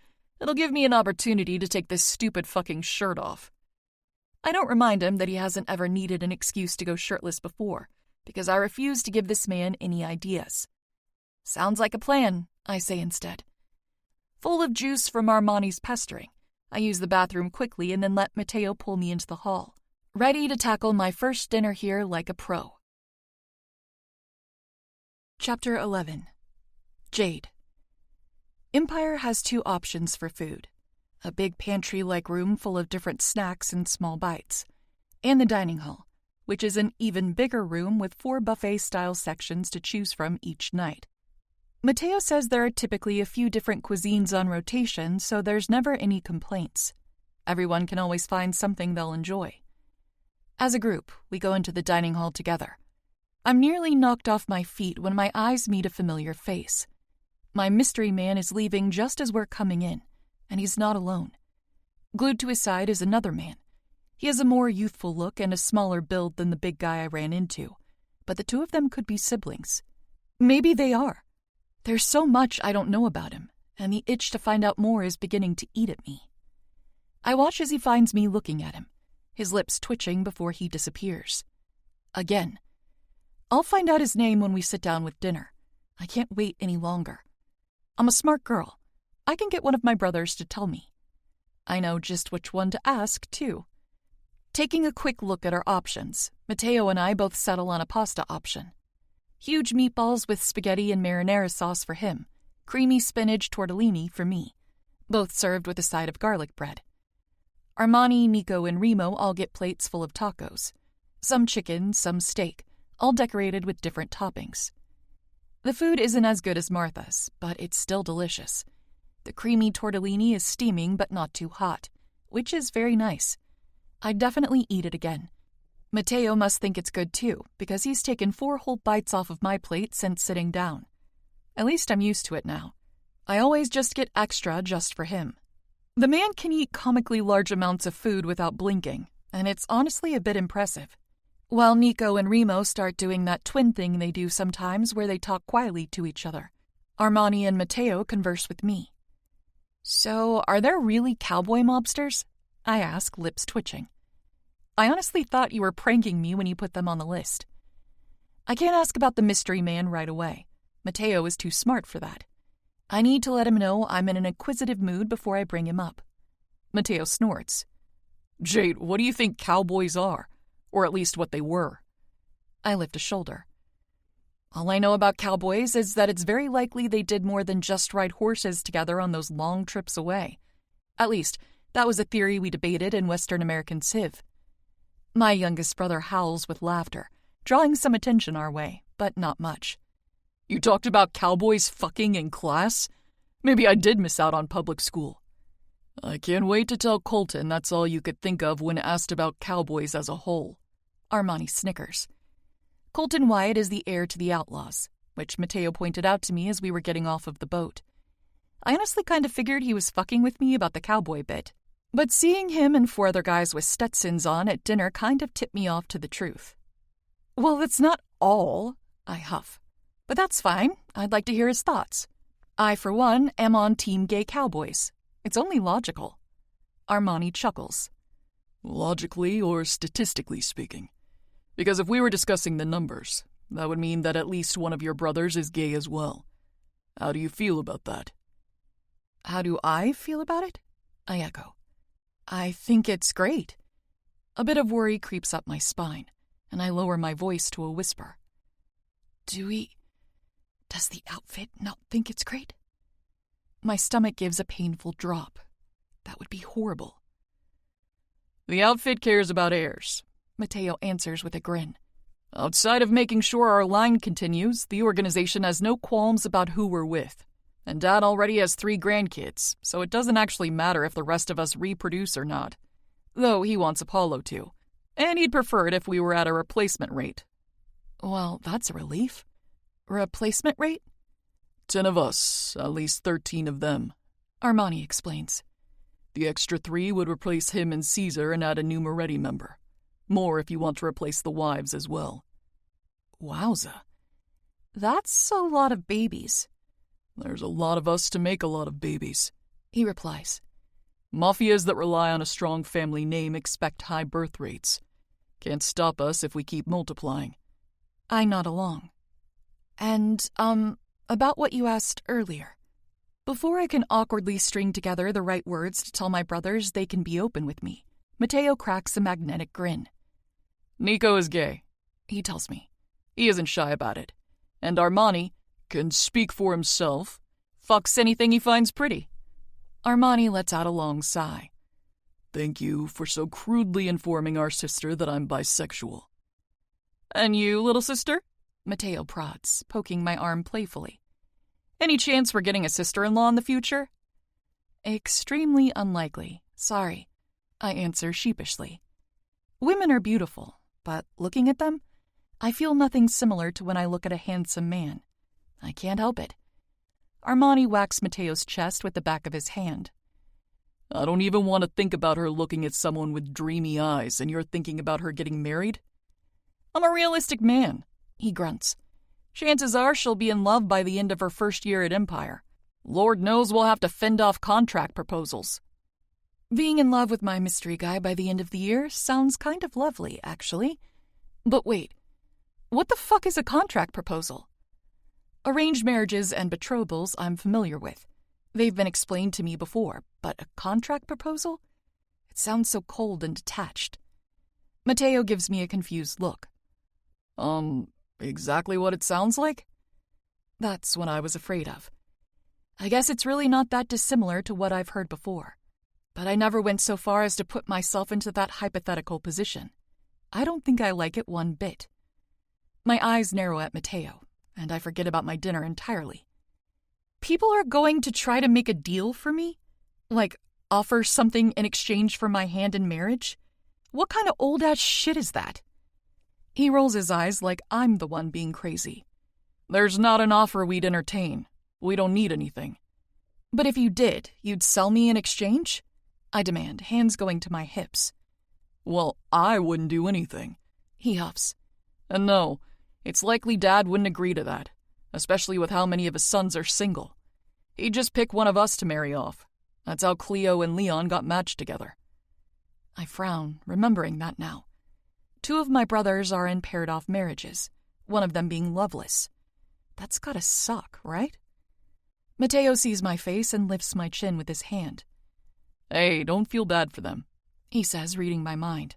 it'll give me an opportunity to take this stupid fucking shirt off. I don't remind him that he hasn't ever needed an excuse to go shirtless before, because I refuse to give this man any ideas. Sounds like a plan, I say instead. Full of juice from Armani's pestering, I use the bathroom quickly and then let Matteo pull me into the hall, ready to tackle my first dinner here like a pro. Chapter 11. Jade. Empire has 2 options for food. A big pantry-like room full of different snacks and small bites, and the dining hall, which is an even bigger room with 4 buffet-style sections to choose from each night. Matteo says there are typically a few different cuisines on rotation, so there's never any complaints. Everyone can always find something they'll enjoy. As a group, we go into the dining hall together. I'm nearly knocked off my feet when my eyes meet a familiar face. My mystery man is leaving just as we're coming in, and he's not alone. Glued to his side is another man. He has a more youthful look and a smaller build than the big guy I ran into, but the 2 of them could be siblings. Maybe they are. There's so much I don't know about him, and the itch to find out more is beginning to eat at me. I watch as he finds me looking at him, his lips twitching before he disappears. Again. I'll find out his name when we sit down with dinner. I can't wait any longer. I'm a smart girl. I can get one of my brothers to tell me. I know just which one to ask, too. Taking a quick look at our options, Matteo and I both settle on a pasta option. Huge meatballs with spaghetti and marinara sauce for him, creamy spinach tortellini for me, both served with a side of garlic bread. Armani, Nico, and Remo all get plates full of tacos. Some chicken, some steak, all decorated with different toppings. The food isn't as good as Martha's, but it's still delicious. The creamy tortellini is steaming but not too hot, which is very nice. I'd definitely eat it again. Matteo must think it's good too, because he's taken 4 whole bites off of my plate since sitting down. At least I'm used to it now. I always just get extra just for him. The man can eat comically large amounts of food without blinking, and it's honestly a bit impressive. While Nico and Remo start doing that twin thing they do sometimes where they talk quietly to each other, Armani and Matteo converse with me. So, are there really cowboy mobsters? I ask, lips twitching. I honestly thought you were pranking me when you put them on the list. I can't ask about the mystery man right away. Matteo is too smart for that. I need to let him know I'm in an inquisitive mood before I bring him up. Matteo snorts. Jade, what do you think cowboys are? Or at least what they were? I lift a shoulder. All I know about cowboys is that it's very likely they did more than just ride horses together on those long trips away. At least, that was a theory we debated in Western American Civ. My youngest brother howls with laughter, drawing some attention our way, but not much. You talked about cowboys fucking in class? Maybe I did miss out on public school. I can't wait to tell Colton that's all you could think of when asked about cowboys as a whole. Armani snickers. Colton Wyatt is the heir to the Outlaws, which Matteo pointed out to me as we were getting off of the boat. I honestly kind of figured he was fucking with me about the cowboy bit, but seeing him and 4 other guys with Stetsons on at dinner kind of tipped me off to the truth. Well, that's not all, I huff. But that's fine. I'd like to hear his thoughts. I, for one, am on Team Gay Cowboys. It's only logical. Armani chuckles. Logically or statistically speaking? Because if we were discussing the numbers, that would mean that at least one of your brothers is gay as well. How do you feel about that? How do I feel about it? I echo. I think it's great. A bit of worry creeps up my spine, and I lower my voice to a whisper. Does the outfit not think it's great? My stomach gives a painful drop. That would be horrible. The outfit cares about heirs, Matteo answers with a grin. Outside of making sure our line continues, the organization has no qualms about who we're with. And Dad already has 3 grandkids, so it doesn't actually matter if the rest of us reproduce or not. Though he wants Apollo to, and he'd prefer it if we were at a replacement rate. Well, that's a relief. Replacement rate? 10 of us, at least 13 of them, Armani explains. The extra 3 would replace him and Caesar and add a new Moretti member. More if you want to replace the wives as well. Wowza. That's a lot of babies. There's a lot of us to make a lot of babies, he replies. Mafias that rely on a strong family name expect high birth rates. Can't stop us if we keep multiplying. I nod along. And, about what you asked earlier. Before I can awkwardly string together the right words to tell my brothers they can be open with me, Mateo cracks a magnetic grin. Nico is gay, he tells me. He isn't shy about it. And Armani can speak for himself, fucks anything he finds pretty. Armani lets out a long sigh. Thank you for so crudely informing our sister that I'm bisexual. And you, little sister? Mateo prods, poking my arm playfully. Any chance we're getting a sister-in-law in the future? Extremely unlikely. Sorry, I answer sheepishly. Women are beautiful, but looking at them, I feel nothing similar to when I look at a handsome man. I can't help it. Armani whacks Mateo's chest with the back of his hand. I don't even want to think about her looking at someone with dreamy eyes, and you're thinking about her getting married? I'm a realistic man, he grunts. Chances are she'll be in love by the end of her first year at Empire. Lord knows we'll have to fend off contract proposals. Being in love with my mystery guy by the end of the year sounds kind of lovely, actually. But wait, what the fuck is a contract proposal? Arranged marriages and betrothals I'm familiar with. They've been explained to me before, but a contract proposal? It sounds so cold and detached. Mateo gives me a confused look. Exactly what it sounds like? That's what I was afraid of. I guess it's really not that dissimilar to what I've heard before. But I never went so far as to put myself into that hypothetical position. I don't think I like it one bit. My eyes narrow at Mateo, and I forget about my dinner entirely. People are going to try to make a deal for me? Like, offer something in exchange for my hand in marriage? What kind of old-ass shit is that? He rolls his eyes like I'm the one being crazy. There's not an offer we'd entertain. We don't need anything. But if you did, you'd sell me in exchange? I demand, hands going to my hips. Well, I wouldn't do anything, he huffs. And no, it's likely Dad wouldn't agree to that, especially with how many of his sons are single. He'd just pick one of us to marry off. That's how Cleo and Leon got matched together. I frown, remembering that now. 2 of my brothers are in paired-off marriages, one of them being loveless. That's gotta suck, right? Mateo sees my face and lifts my chin with his hand. Hey, don't feel bad for them, he says, reading my mind.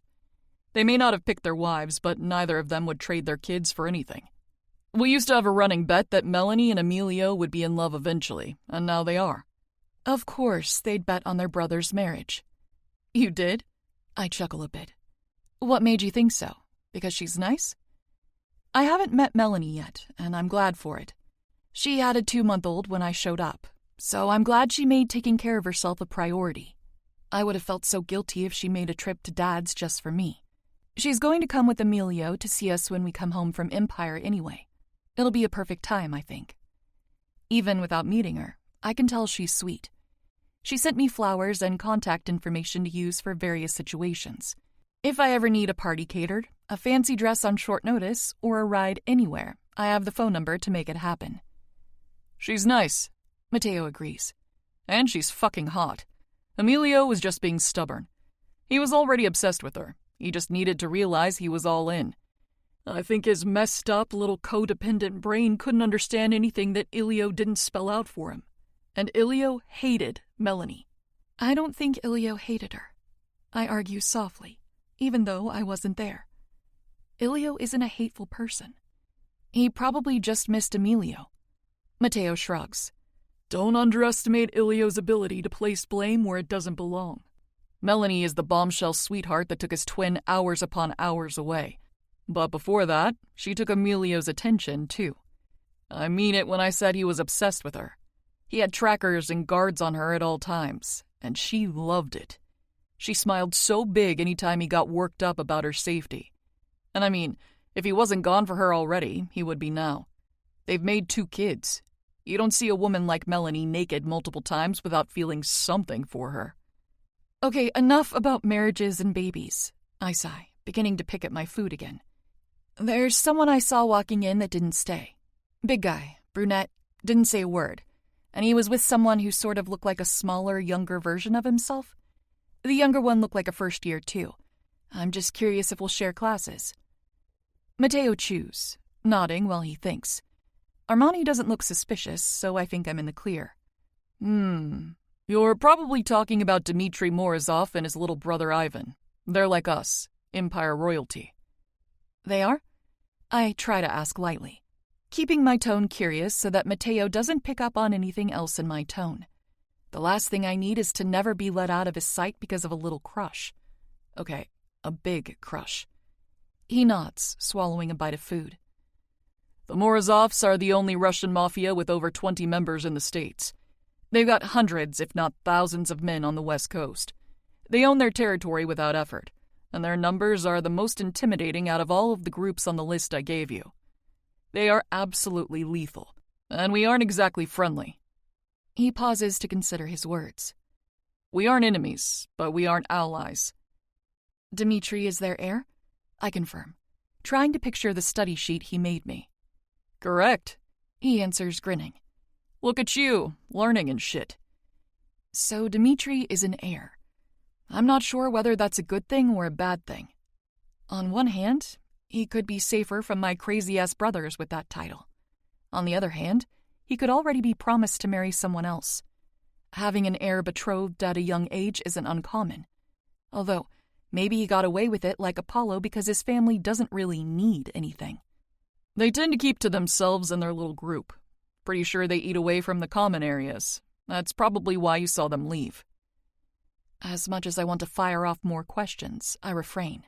They may not have picked their wives, but neither of them would trade their kids for anything. We used to have a running bet that Melanie and Emilio would be in love eventually, and now they are. Of course, they'd bet on their brother's marriage. You did? I chuckle a bit. What made you think so? Because she's nice? I haven't met Melanie yet, and I'm glad for it. She had a 2-month-old when I showed up, so I'm glad she made taking care of herself a priority. I would have felt so guilty if she made a trip to Dad's just for me. She's going to come with Emilio to see us when we come home from Empire anyway. It'll be a perfect time, I think. Even without meeting her, I can tell she's sweet. She sent me flowers and contact information to use for various situations. If I ever need a party catered, a fancy dress on short notice, or a ride anywhere, I have the phone number to make it happen. She's nice, Mateo agrees. And she's fucking hot. Emilio was just being stubborn. He was already obsessed with her. He just needed to realize he was all in. I think his messed up little codependent brain couldn't understand anything that Ilio didn't spell out for him. And Ilio hated Melanie. I don't think Ilio hated her. I argue softly, even though I wasn't there. Ilio isn't a hateful person. He probably just missed Emilio. Mateo shrugs. Don't underestimate Ilio's ability to place blame where it doesn't belong. Melanie is the bombshell sweetheart that took his twin hours upon hours away. But before that, she took Emilio's attention, too. I mean it when I said he was obsessed with her. He had trackers and guards on her at all times, and she loved it. She smiled so big any time he got worked up about her safety. And I mean, if he wasn't gone for her already, he would be now. They've made 2 kids. You don't see a woman like Melanie naked multiple times without feeling something for her. Okay, enough about marriages and babies, I sigh, beginning to pick at my food again. There's someone I saw walking in that didn't stay. Big guy, brunette, didn't say a word, and he was with someone who sort of looked like a smaller, younger version of himself. The younger one looked like a first year, too. I'm just curious if we'll share classes. Matteo chews, nodding while he thinks. Armani doesn't look suspicious, so I think I'm in the clear. You're probably talking about Dmitri Morozov and his little brother Ivan. They're like us, Empire royalty. They are? I try to ask lightly, keeping my tone curious so that Matteo doesn't pick up on anything else in my tone. The last thing I need is to never be let out of his sight because of a little crush. Okay, a big crush. He nods, swallowing a bite of food. The Morozovs are the only Russian mafia with over 20 members in the States. They've got hundreds, if not thousands, of men on the West Coast. They own their territory without effort, and their numbers are the most intimidating out of all of the groups on the list I gave you. They are absolutely lethal, and we aren't exactly friendly. He pauses to consider his words. We aren't enemies, but we aren't allies. Dmitri is their heir? I confirm, trying to picture the study sheet he made me. Correct, he answers, grinning. Look at you, learning and shit. So Dmitri is an heir. I'm not sure whether that's a good thing or a bad thing. On one hand, he could be safer from my crazy-ass brothers with that title. On the other hand, he could already be promised to marry someone else. Having an heir betrothed at a young age isn't uncommon. Although, maybe he got away with it like Apollo because his family doesn't really need anything. They tend to keep to themselves and their little group. Pretty sure they eat away from the common areas. That's probably why you saw them leave. As much as I want to fire off more questions, I refrain.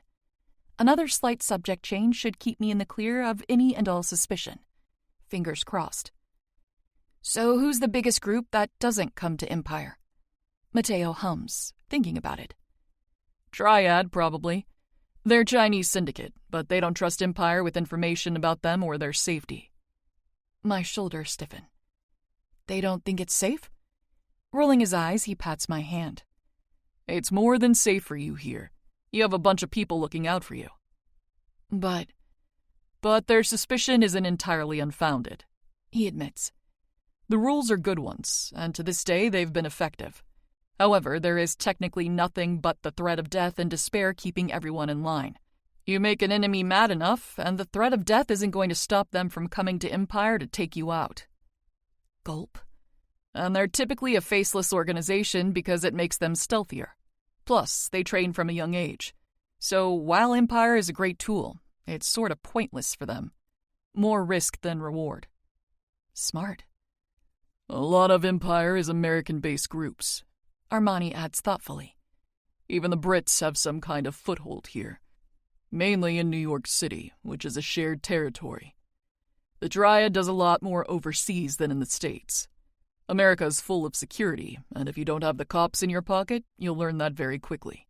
Another slight subject change should keep me in the clear of any and all suspicion. Fingers crossed. So who's the biggest group that doesn't come to Empire? Matteo hums, thinking about it. Triad, probably. They're Chinese syndicate, but they don't trust Empire with information about them or their safety. My shoulders stiffen. They don't think it's safe? Rolling his eyes, he pats my hand. It's more than safe for you here. You have a bunch of people looking out for you. But their suspicion isn't entirely unfounded, he admits. The rules are good ones, and to this day they've been effective. However, there is technically nothing but the threat of death and despair keeping everyone in line. You make an enemy mad enough, and the threat of death isn't going to stop them from coming to Empire to take you out. Gulp. And they're typically a faceless organization because it makes them stealthier. Plus, they train from a young age. So while Empire is a great tool, it's sort of pointless for them. More risk than reward. Smart. A lot of Empire is American-based groups, Armani adds thoughtfully. Even the Brits have some kind of foothold here. Mainly in New York City, which is a shared territory. The Triad does a lot more overseas than in the States. America's full of security, and if you don't have the cops in your pocket, you'll learn that very quickly.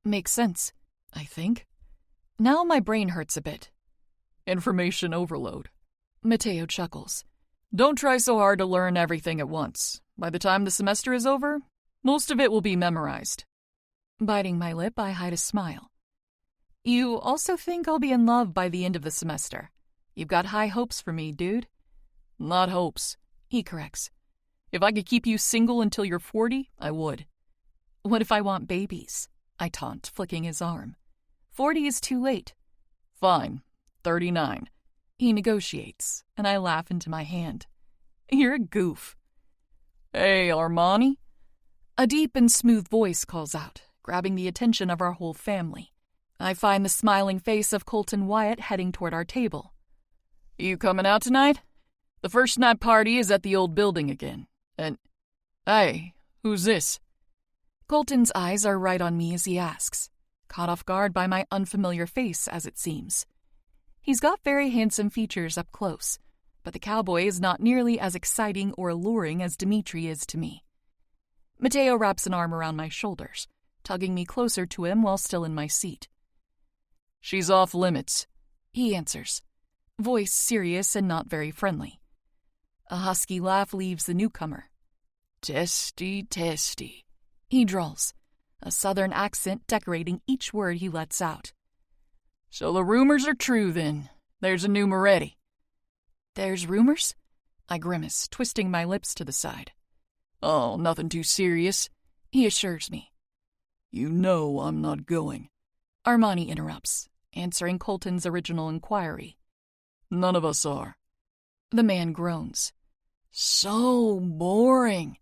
Makes sense, I think. Now my brain hurts a bit. Information overload. Matteo chuckles. Don't try so hard to learn everything at once. By the time the semester is over, most of it will be memorized. Biting my lip, I hide a smile. You also think I'll be in love by the end of the semester. You've got high hopes for me, dude. Not hopes, he corrects. If I could keep you single until you're 40, I would. What if I want babies? I taunt, flicking his arm. 40 is too late. Fine, 39. He negotiates, and I laugh into my hand. You're a goof. Hey, Armani? A deep and smooth voice calls out, grabbing the attention of our whole family. I find the smiling face of Colton Wyatt heading toward our table. You coming out tonight? The first night party is at the old building again. And, hey, who's this? Colton's eyes are right on me as he asks, caught off guard by my unfamiliar face, as it seems. He's got very handsome features up close, but the cowboy is not nearly as exciting or alluring as Dmitri is to me. Matteo wraps an arm around my shoulders, tugging me closer to him while still in my seat. She's off limits, he answers, voice serious and not very friendly. A husky laugh leaves the newcomer. Testy, testy, he drawls, a southern accent decorating each word he lets out. So the rumors are true, then. There's a new Moretti. There's rumors? I grimace, twisting my lips to the side. Oh, nothing too serious, he assures me. You know I'm not going. Armani interrupts, answering Colton's original inquiry. None of us are. The man groans. So boring.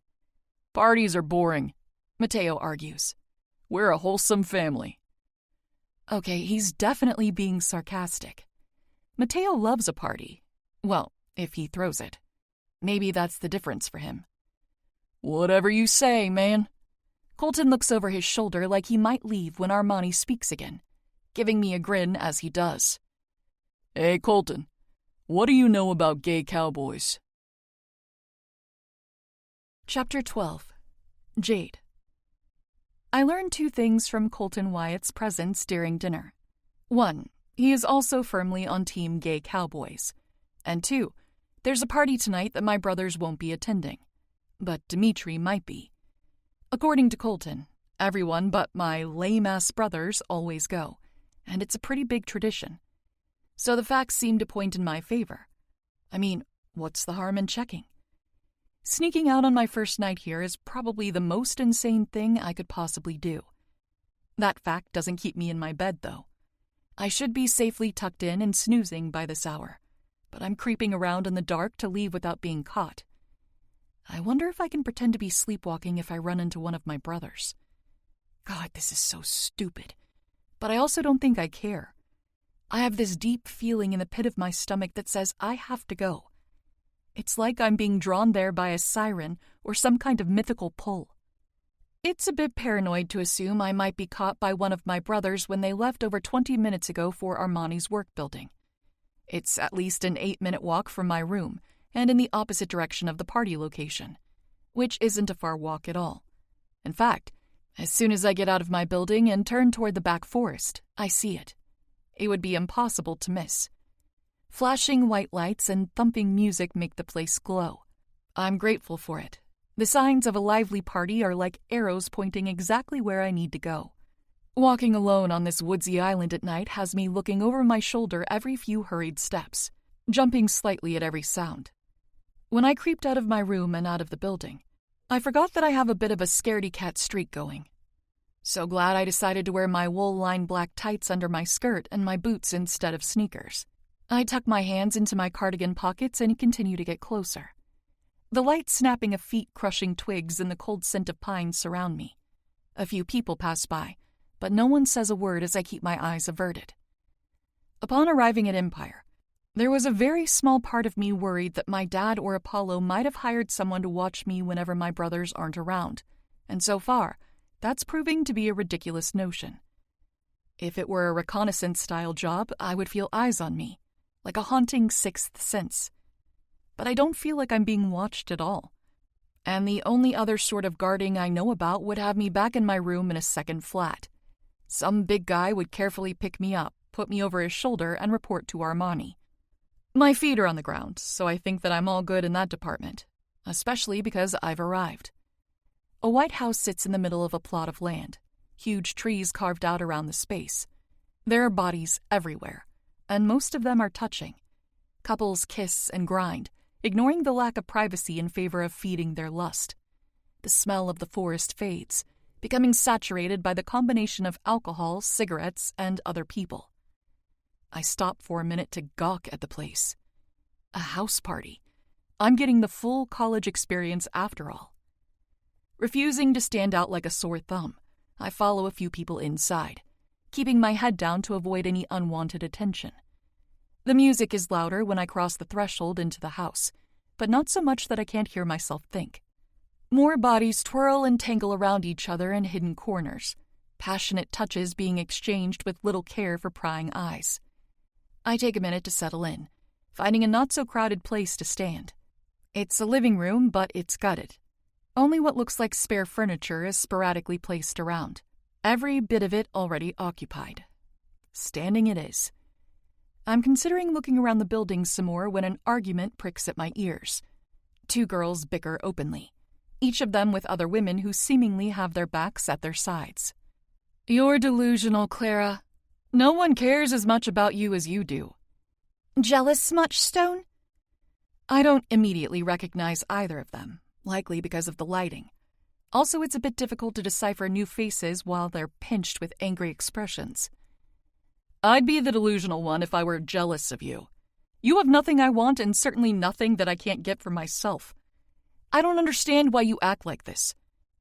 Parties are boring, Mateo argues. We're a wholesome family. Okay, he's definitely being sarcastic. Mateo loves a party. Well, if he throws it. Maybe that's the difference for him. Whatever you say, man. Colton looks over his shoulder like he might leave when Armani speaks again, giving me a grin as he does. Hey, Colton, what do you know about gay cowboys? Chapter 12. Jade. I learned 2 things from Colton Wyatt's presence during dinner. 1, he is also firmly on Team Gay Cowboys. And 2, there's a party tonight that my brothers won't be attending. But Dimitri might be. According to Colton, everyone but my lame-ass brothers always go, and it's a pretty big tradition. So the facts seem to point in my favor. I mean, what's the harm in checking? Sneaking out on my first night here is probably the most insane thing I could possibly do. That fact doesn't keep me in my bed, though. I should be safely tucked in and snoozing by this hour, but I'm creeping around in the dark to leave without being caught. I wonder if I can pretend to be sleepwalking if I run into one of my brothers. God, this is so stupid. But I also don't think I care. I have this deep feeling in the pit of my stomach that says I have to go. It's like I'm being drawn there by a siren or some kind of mythical pull. It's a bit paranoid to assume I might be caught by one of my brothers when they left over 20 minutes ago for Armani's work building. It's at least an 8-minute walk from my room and in the opposite direction of the party location, which isn't a far walk at all. In fact, as soon as I get out of my building and turn toward the back forest, I see it. It would be impossible to miss. Flashing white lights and thumping music make the place glow. I'm grateful for it. The signs of a lively party are like arrows pointing exactly where I need to go. Walking alone on this woodsy island at night has me looking over my shoulder every few hurried steps, jumping slightly at every sound. When I creeped out of my room and out of the building, I forgot that I have a bit of a scaredy-cat streak going. So glad I decided to wear my wool-lined black tights under my skirt and my boots instead of sneakers. I tuck my hands into my cardigan pockets and continue to get closer. The light snapping of feet crushing twigs and the cold scent of pine surround me. A few people pass by, but no one says a word as I keep my eyes averted. Upon arriving at Empire, there was a very small part of me worried that my dad or Apollo might have hired someone to watch me whenever my brothers aren't around, and so far, that's proving to be a ridiculous notion. If it were a reconnaissance-style job, I would feel eyes on me, like a haunting sixth sense. But I don't feel like I'm being watched at all. And the only other sort of guarding I know about would have me back in my room in a second flat. Some big guy would carefully pick me up, put me over his shoulder, and report to Armani. My feet are on the ground, so I think that I'm all good in that department, especially because I've arrived. A white house sits in the middle of a plot of land, huge trees carved out around the space. There are bodies everywhere, and most of them are touching. Couples kiss and grind, ignoring the lack of privacy in favor of feeding their lust. The smell of the forest fades, becoming saturated by the combination of alcohol, cigarettes, and other people. I stop for a minute to gawk at the place. A house party. I'm getting the full college experience after all. Refusing to stand out like a sore thumb, I follow a few people inside, keeping my head down to avoid any unwanted attention. The music is louder when I cross the threshold into the house, but not so much that I can't hear myself think. More bodies twirl and tangle around each other in hidden corners, passionate touches being exchanged with little care for prying eyes. I take a minute to settle in, finding a not-so-crowded place to stand. It's a living room, but it's gutted. Only what looks like spare furniture is sporadically placed around, every bit of it already occupied. Standing it is. I'm considering looking around the building some more when an argument pricks at my ears. 2 girls bicker openly, each of them with other women who seemingly have their backs at their sides. You're delusional, Clara. No one cares as much about you as you do. Jealous, Smutchstone? I don't immediately recognize either of them, likely because of the lighting. Also, it's a bit difficult to decipher new faces while they're pinched with angry expressions. I'd be the delusional one if I were jealous of you. You have nothing I want and certainly nothing that I can't get for myself. I don't understand why you act like this.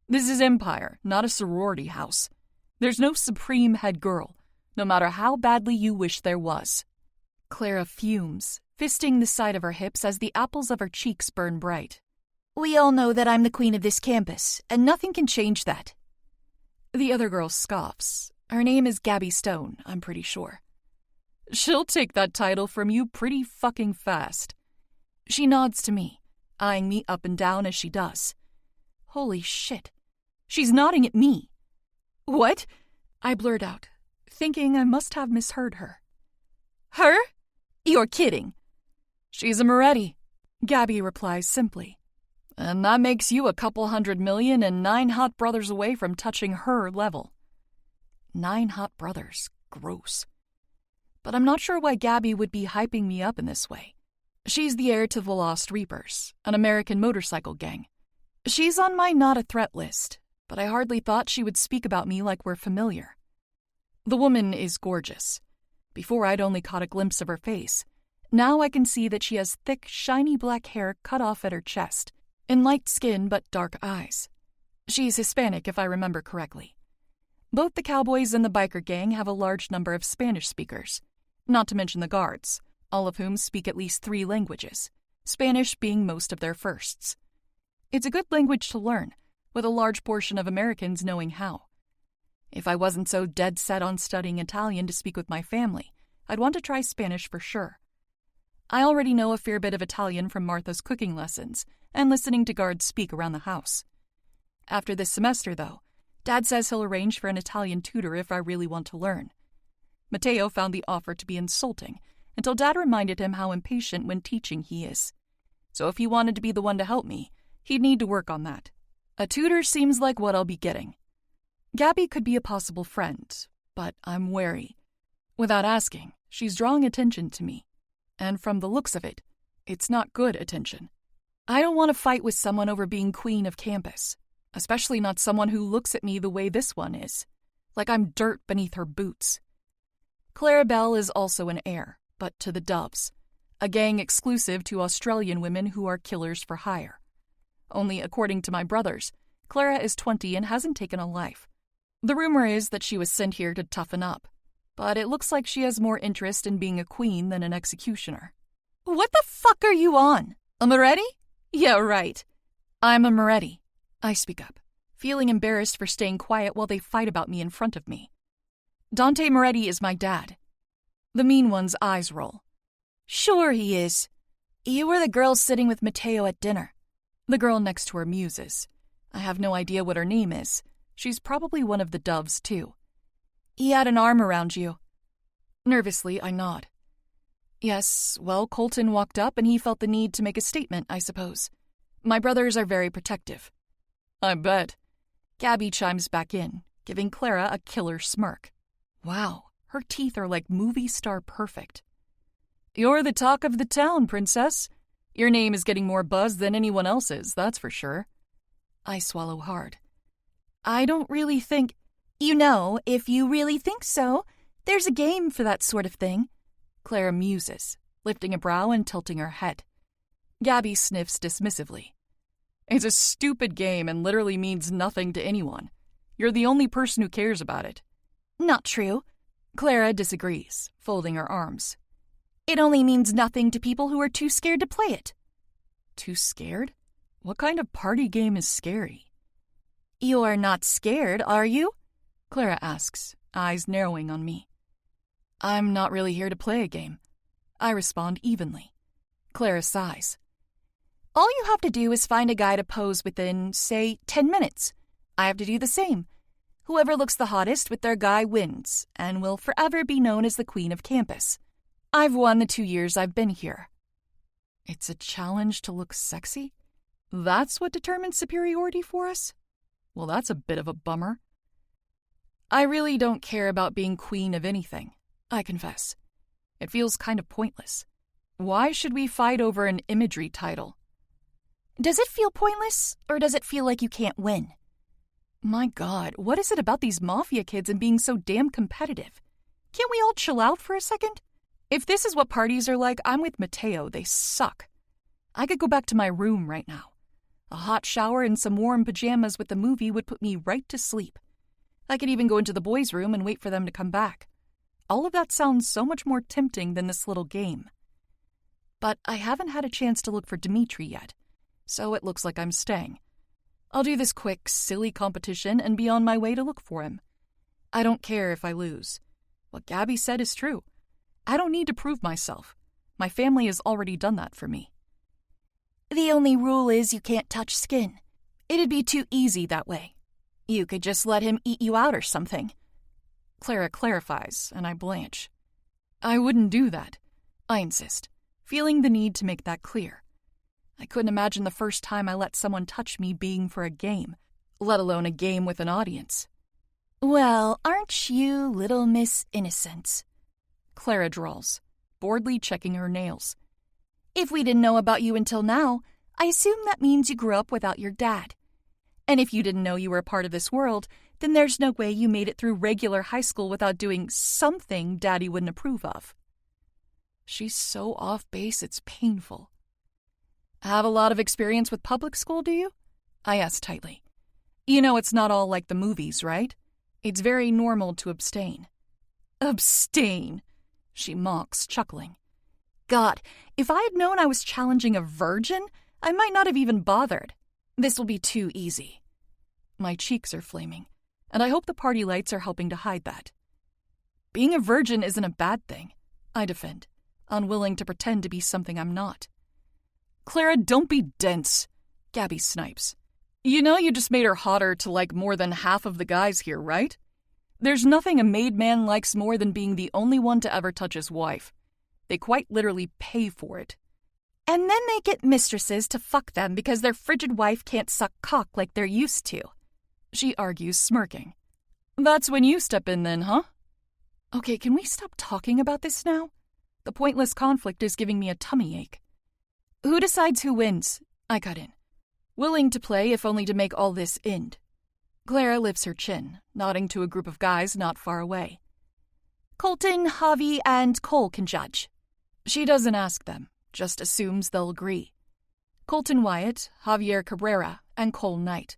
This is Empire, not a sorority house. There's no supreme head girl, no matter how badly you wish there was. Clara fumes, fisting the side of her hips as the apples of her cheeks burn bright. We all know that I'm the queen of this campus, and nothing can change that. The other girl scoffs. Her name is Gabby Stone, I'm pretty sure. She'll take that title from you pretty fucking fast. She nods to me, eyeing me up and down as she does. Holy shit. She's nodding at me. What? I blurt out, thinking I must have misheard her. Her? You're kidding. She's a Moretti, Gabby replies simply. And that makes you a couple 100 million and 9 hot brothers away from touching her level. 9 hot brothers. Gross. But I'm not sure why Gabby would be hyping me up in this way. She's the heir to the Lost Reapers, an American motorcycle gang. She's on my not a threat list, but I hardly thought she would speak about me like we're familiar. The woman is gorgeous. Before I'd only caught a glimpse of her face. Now I can see that she has thick, shiny black hair cut off at her chest, and light skin but dark eyes. She's Hispanic, if I remember correctly. Both the cowboys and the biker gang have a large number of Spanish speakers, not to mention the guards, all of whom speak at least 3 languages, Spanish being most of their firsts. It's a good language to learn, with a large portion of Americans knowing how. If I wasn't so dead set on studying Italian to speak with my family, I'd want to try Spanish for sure. I already know a fair bit of Italian from Martha's cooking lessons and listening to guards speak around the house. After this semester, though, Dad says he'll arrange for an Italian tutor if I really want to learn. Matteo found the offer to be insulting until Dad reminded him how impatient when teaching he is. So if he wanted to be the one to help me, he'd need to work on that. A tutor seems like what I'll be getting. Gabby could be a possible friend, but I'm wary. Without asking, she's drawing attention to me. And from the looks of it, it's not good attention. I don't want to fight with someone over being queen of campus, especially not someone who looks at me the way this one is, like I'm dirt beneath her boots. Clara Bell is also an heir, but to the Doves, a gang exclusive to Australian women who are killers for hire. Only according to my brothers, Clara is 20 and hasn't taken a life. The rumor is that she was sent here to toughen up, but it looks like she has more interest in being a queen than an executioner. What the fuck are you on? A Moretti? Yeah, right. I'm a Moretti. I speak up, feeling embarrassed for staying quiet while they fight about me in front of me. Dante Moretti is my dad. The mean one's eyes roll. Sure he is. You were the girl sitting with Matteo at dinner. The girl next to her muses. I have no idea what her name is. She's probably one of the Doves, too. He had an arm around you. Nervously, I nod. Yes, well, Colton walked up and he felt the need to make a statement, I suppose. My brothers are very protective. I bet. Gabby chimes back in, giving Clara a killer smirk. Wow, her teeth are like movie star perfect. You're the talk of the town, princess. Your name is getting more buzz than anyone else's, that's for sure. I swallow hard. I don't really think... You know, if you really think so, there's a game for that sort of thing. Clara muses, lifting a brow and tilting her head. Gabby sniffs dismissively. It's a stupid game and literally means nothing to anyone. You're the only person who cares about it. Not true. Clara disagrees, folding her arms. It only means nothing to people who are too scared to play it. Too scared? What kind of party game is scary? You're not scared, are you? Clara asks, eyes narrowing on me. I'm not really here to play a game. I respond evenly. Clara sighs. All you have to do is find a guy to pose within, say, 10 minutes. I have to do the same. Whoever looks the hottest with their guy wins, and will forever be known as the queen of campus. I've won the 2 years I've been here. It's a challenge to look sexy? That's what determines superiority for us? Well, that's a bit of a bummer. I really don't care about being queen of anything, I confess. It feels kind of pointless. Why should we fight over an imagery title? Does it feel pointless, or does it feel like you can't win? My God, what is it about these Mafia kids and being so damn competitive? Can't we all chill out for a second? If this is what parties are like, I'm with Mateo. They suck. I could go back to my room right now. A hot shower and some warm pajamas with the movie would put me right to sleep. I could even go into the boys' room and wait for them to come back. All of that sounds so much more tempting than this little game. But I haven't had a chance to look for Dimitri yet, so it looks like I'm staying. I'll do this quick, silly competition and be on my way to look for him. I don't care if I lose. What Gabby said is true. I don't need to prove myself. My family has already done that for me. The only rule is you can't touch skin. It'd be too easy that way. You could just let him eat you out or something. Clara clarifies, and I blanch. I wouldn't do that, I insist, feeling the need to make that clear. I couldn't imagine the first time I let someone touch me being for a game, let alone a game with an audience. Well, aren't you little Miss Innocence? Clara drawls, boredly checking her nails. If we didn't know about you until now, I assume that means you grew up without your dad. And if you didn't know you were a part of this world, then there's no way you made it through regular high school without doing something Daddy wouldn't approve of. She's so off base, it's painful. Have a lot of experience with public school, do you? I asked tightly. You know it's not all like the movies, right? It's very normal to abstain. Abstain, she mocks, chuckling. God, if I had known I was challenging a virgin, I might not have even bothered. This will be too easy. My cheeks are flaming, and I hope the party lights are helping to hide that. Being a virgin isn't a bad thing, I defend, unwilling to pretend to be something I'm not. Clara, don't be dense, Gabby snipes. You know you just made her hotter to like more than half of the guys here, right? There's nothing a made man likes more than being the only one to ever touch his wife. They quite literally pay for it. And then they get mistresses to fuck them because their frigid wife can't suck cock like they're used to. She argues, smirking. That's when you step in then, huh? Okay, can we stop talking about this now? The pointless conflict is giving me a tummy ache. Who decides who wins? I cut in. Willing to play if only to make all this end. Clara lifts her chin, nodding to a group of guys not far away. Colton, Javi, and Cole can judge. She doesn't ask them, just assumes they'll agree. Colton Wyatt, Javier Cabrera, and Cole Knight.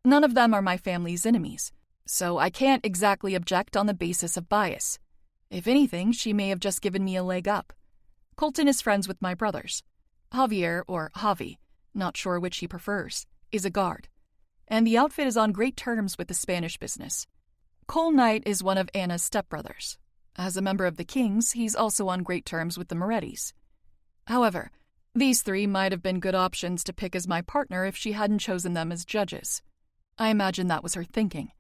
None of them are my family's enemies, so I can't exactly object on the basis of bias. If anything, she may have just given me a leg up. Colton is friends with my brothers. Javier, or Javi, not sure which he prefers, is a guard. And the outfit is on great terms with the Spanish business. Cole Knight is one of Anna's stepbrothers. As a member of the Kings, he's also on great terms with the Morettis. However, these three might have been good options to pick as my partner if she hadn't chosen them as judges. I imagine that was her thinking.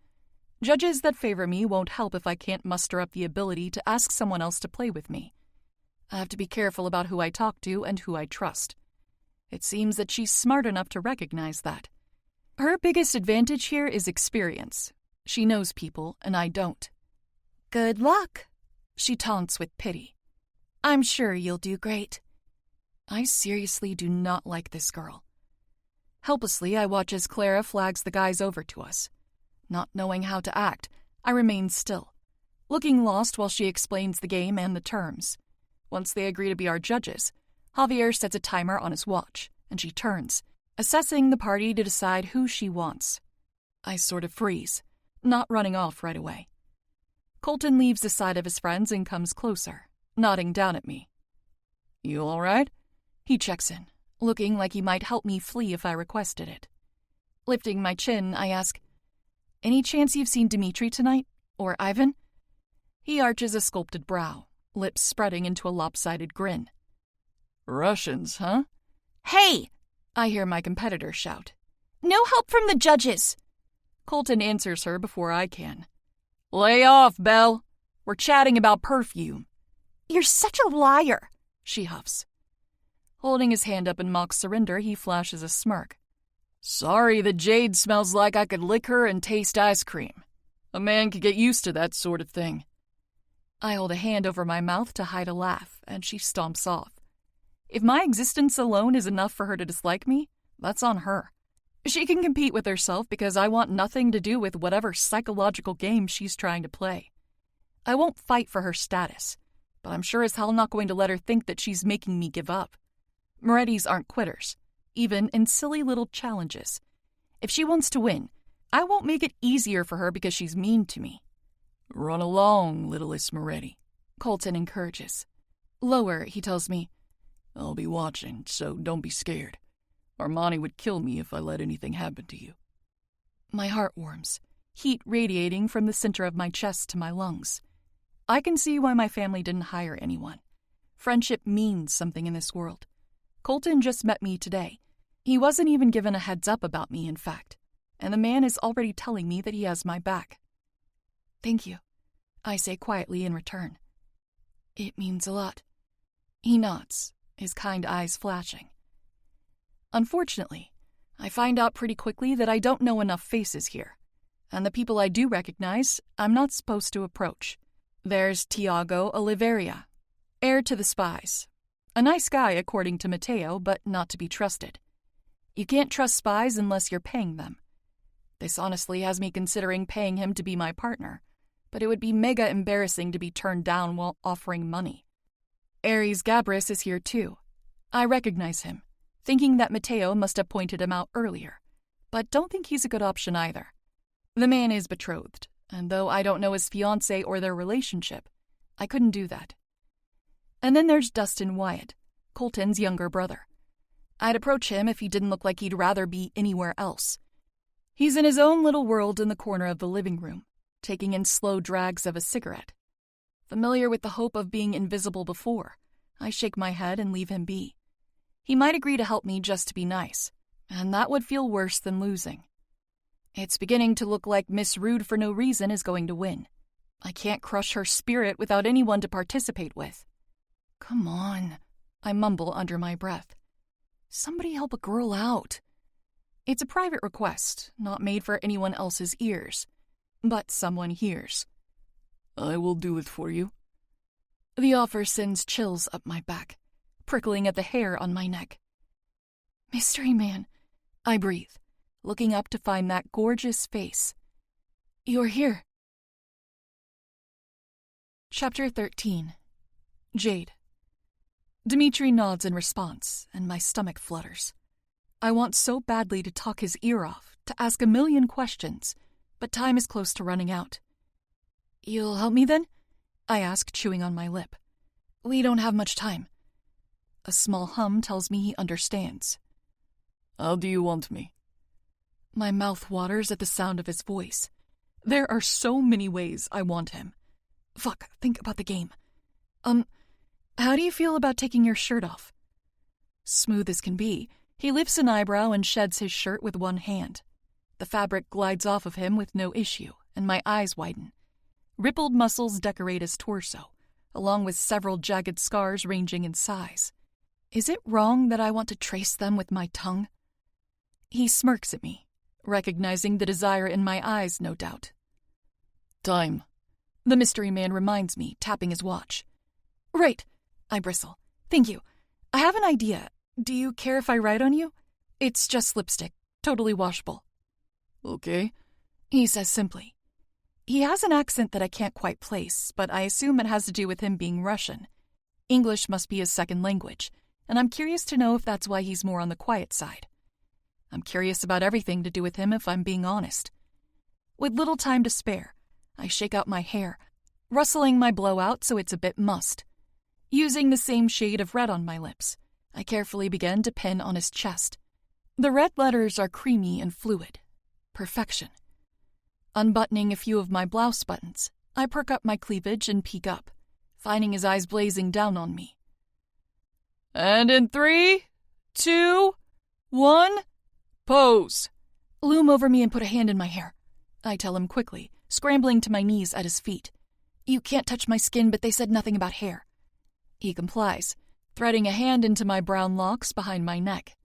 Judges that favor me won't help if I can't muster up the ability to ask someone else to play with me. I have to be careful about who I talk to and who I trust. It seems that she's smart enough to recognize that. Her biggest advantage here is experience. She knows people, and I don't. Good luck, she taunts with pity. I'm sure you'll do great. I seriously do not like this girl. Helplessly, I watch as Clara flags the guys over to us. Not knowing how to act, I remain still, looking lost while she explains the game and the terms. Once they agree to be our judges, Javier sets a timer on his watch, and she turns, assessing the party to decide who she wants. I sort of freeze, not running off right away. Colton leaves the side of his friends and comes closer, nodding down at me. You all right? He checks in, looking like he might help me flee if I requested it. Lifting my chin, I ask, any chance you've seen Dimitri tonight? Or Ivan? He arches a sculpted brow, lips spreading into a lopsided grin. Russians, huh? Hey! I hear my competitor shout. No help from the judges! Colton answers her before I can. Lay off, Belle. We're chatting about perfume. You're such a liar, she huffs. Holding his hand up in mock surrender, he flashes a smirk. Sorry, the jade smells like I could lick her and taste ice cream. A man could get used to that sort of thing. I hold a hand over my mouth to hide a laugh, and she stomps off. If my existence alone is enough for her to dislike me, that's on her. She can compete with herself because I want nothing to do with whatever psychological game she's trying to play. I won't fight for her status, but I'm sure as hell not going to let her think that she's making me give up. Morettis aren't quitters, even in silly little challenges. If she wants to win, I won't make it easier for her because she's mean to me. Run along, littlest Moretti, Colton encourages. Lower, he tells me. I'll be watching, so don't be scared. Armani would kill me if I let anything happen to you. My heart warms, heat radiating from the center of my chest to my lungs. I can see why my family didn't hire anyone. Friendship means something in this world. Colton just met me today. He wasn't even given a heads up about me, in fact, and the man is already telling me that he has my back. Thank you, I say quietly in return. It means a lot. He nods, his kind eyes flashing. Unfortunately, I find out pretty quickly that I don't know enough faces here, and the people I do recognize, I'm not supposed to approach. There's Tiago Oliveira, heir to the spies. A nice guy according to Mateo, but not to be trusted. You can't trust spies unless you're paying them. This honestly has me considering paying him to be my partner, but it would be mega embarrassing to be turned down while offering money. Aries Gabris is here too. I recognize him, thinking that Mateo must have pointed him out earlier, but don't think he's a good option either. The man is betrothed, and though I don't know his fiancée or their relationship, I couldn't do that. And then there's Dustin Wyatt, Colton's younger brother. I'd approach him if he didn't look like he'd rather be anywhere else. He's in his own little world in the corner of the living room, taking in slow drags of a cigarette. Familiar with the hope of being invisible before, I shake my head and leave him be. He might agree to help me just to be nice, and that would feel worse than losing. It's beginning to look like Miss Rude for no reason is going to win. I can't crush her spirit without anyone to participate with. Come on, I mumble under my breath. Somebody help a girl out. It's a private request, not made for anyone else's ears, but someone hears. I will do it for you. The offer sends chills up my back, prickling at the hair on my neck. Mystery Man, I breathe, looking up to find that gorgeous face. You're here. Chapter 13. Jade. Dimitri nods in response, and my stomach flutters. I want so badly to talk his ear off, to ask a million questions, but time is close to running out. You'll help me then? I ask, chewing on my lip. We don't have much time. A small hum tells me he understands. How do you want me? My mouth waters at the sound of his voice. There are so many ways I want him. Fuck, think about the game. How do you feel about taking your shirt off? Smooth as can be, he lifts an eyebrow and sheds his shirt with one hand. The fabric glides off of him with no issue, and my eyes widen. Rippled muscles decorate his torso, along with several jagged scars ranging in size. Is it wrong that I want to trace them with my tongue? He smirks at me, recognizing the desire in my eyes, no doubt. Time, the mystery man reminds me, tapping his watch. Right, I bristle. Thank you. I have an idea. Do you care if I write on you? It's just lipstick, totally washable. Okay, he says simply. He has an accent that I can't quite place, but I assume it has to do with him being Russian. English must be his second language, and I'm curious to know if that's why he's more on the quiet side. I'm curious about everything to do with him if I'm being honest. With little time to spare, I shake out my hair, rustling my blowout so it's a bit mussed. Using the same shade of red on my lips, I carefully begin to pin on his chest. The red letters are creamy and fluid. Perfection. Unbuttoning a few of my blouse buttons, I perk up my cleavage and peek up, finding his eyes blazing down on me. And in 3, 2, 1, pose. Loom over me and put a hand in my hair, I tell him quickly, scrambling to my knees at his feet. You can't touch my skin, but they said nothing about hair. He complies, threading a hand into my brown locks behind my neck.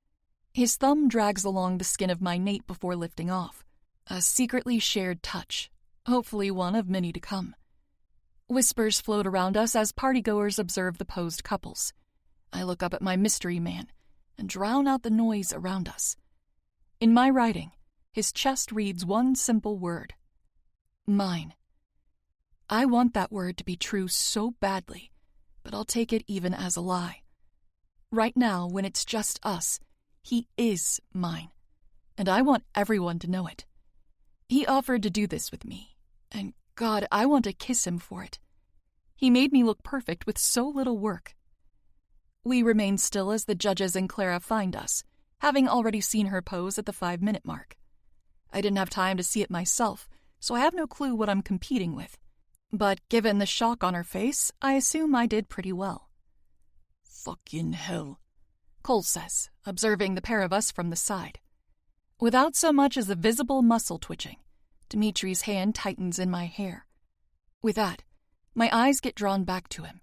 His thumb drags along the skin of my nape before lifting off. A secretly shared touch, hopefully one of many to come. Whispers float around us as partygoers observe the posed couples. I look up at my mystery man and drown out the noise around us. In my writing, his chest reads one simple word. Mine. I want that word to be true so badly, but I'll take it even as a lie. Right now, when it's just us, he is mine, and I want everyone to know it. He offered to do this with me, and God, I want to kiss him for it. He made me look perfect with so little work. We remain still as the judges and Clara find us, having already seen her pose at the 5-minute mark. I didn't have time to see it myself, so I have no clue what I'm competing with. But given the shock on her face, I assume I did pretty well. Fucking hell, Cole says, observing the pair of us from the side. Without so much as a visible muscle twitching, Dimitri's hand tightens in my hair. With that, my eyes get drawn back to him,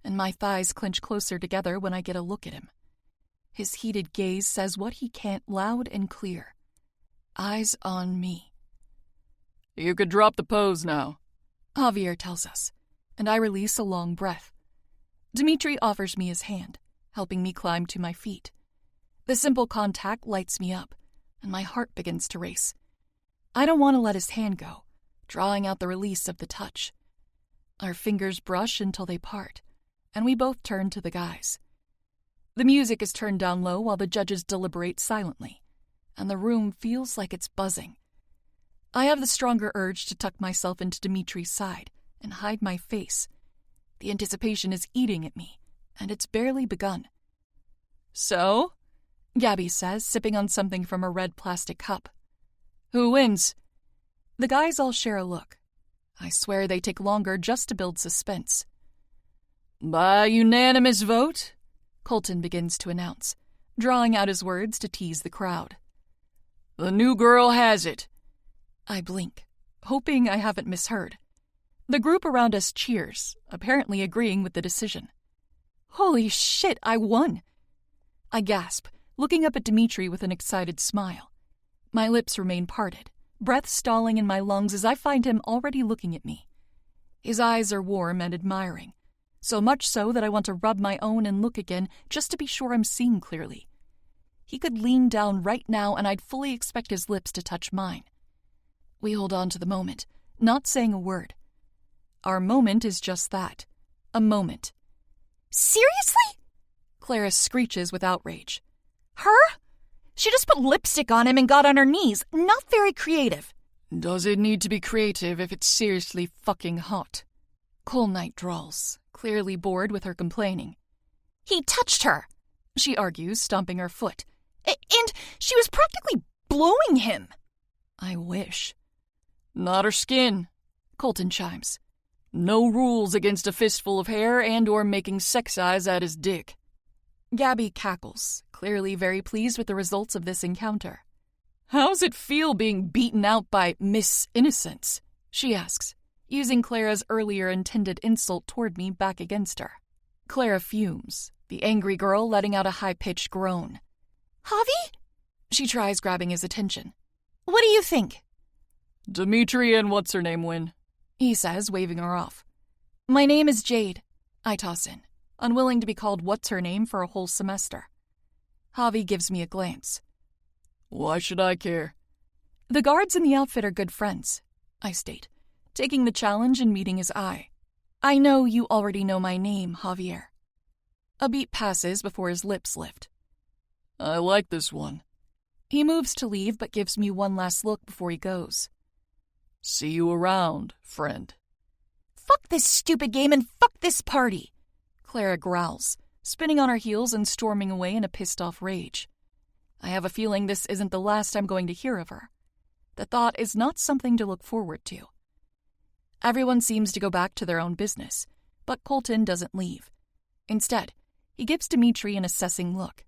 and my thighs clench closer together when I get a look at him. His heated gaze says what he can't loud and clear. Eyes on me. You could drop the pose now, Javier tells us, and I release a long breath. Dimitri offers me his hand, helping me climb to my feet. The simple contact lights me up, and my heart begins to race. I don't want to let his hand go, drawing out the release of the touch. Our fingers brush until they part, and we both turn to the guys. The music is turned down low while the judges deliberate silently, and the room feels like it's buzzing. I have the stronger urge to tuck myself into Dimitri's side and hide my face. The anticipation is eating at me, and it's barely begun. So? Gabby says, sipping on something from a red plastic cup. Who wins? The guys all share a look. I swear they take longer just to build suspense. By unanimous vote, Colton begins to announce, drawing out his words to tease the crowd. The new girl has it. I blink, hoping I haven't misheard. The group around us cheers, apparently agreeing with the decision. Holy shit, I won! I gasp, looking up at Dimitri with an excited smile. My lips remain parted, breath stalling in my lungs as I find him already looking at me. His eyes are warm and admiring, so much so that I want to rub my own and look again just to be sure I'm seeing clearly. He could lean down right now and I'd fully expect his lips to touch mine. We hold on to the moment, not saying a word. Our moment is just that, a moment. Seriously? Clara screeches with outrage. Her? She just put lipstick on him and got on her knees. Not very creative. Does it need to be creative if it's seriously fucking hot? Cole Knight drawls, clearly bored with her complaining. He touched her, she argues, stomping her foot. And she was practically blowing him. I wish. Not her skin, Colton chimes. No rules against a fistful of hair and or making sex eyes at his dick. Gabby cackles, clearly very pleased with the results of this encounter. How's it feel being beaten out by Miss Innocence? She asks, using Clara's earlier intended insult toward me back against her. Clara fumes, the angry girl letting out a high-pitched groan. Javi? She tries grabbing his attention. What do you think? Dimitri and what's-her-name win, he says, waving her off. My name is Jade, I toss in, unwilling to be called what's-her-name for a whole semester. Javi gives me a glance. Why should I care? The guards in the outfit are good friends, I state, taking the challenge and meeting his eye. I know you already know my name, Javier. A beat passes before his lips lift. I like this one. He moves to leave but gives me one last look before he goes. See you around, friend. Fuck this stupid game and fuck this party, Clara growls, spinning on her heels and storming away in a pissed-off rage. I have a feeling this isn't the last I'm going to hear of her. The thought is not something to look forward to. Everyone seems to go back to their own business, but Colton doesn't leave. Instead, he gives Dimitri an assessing look.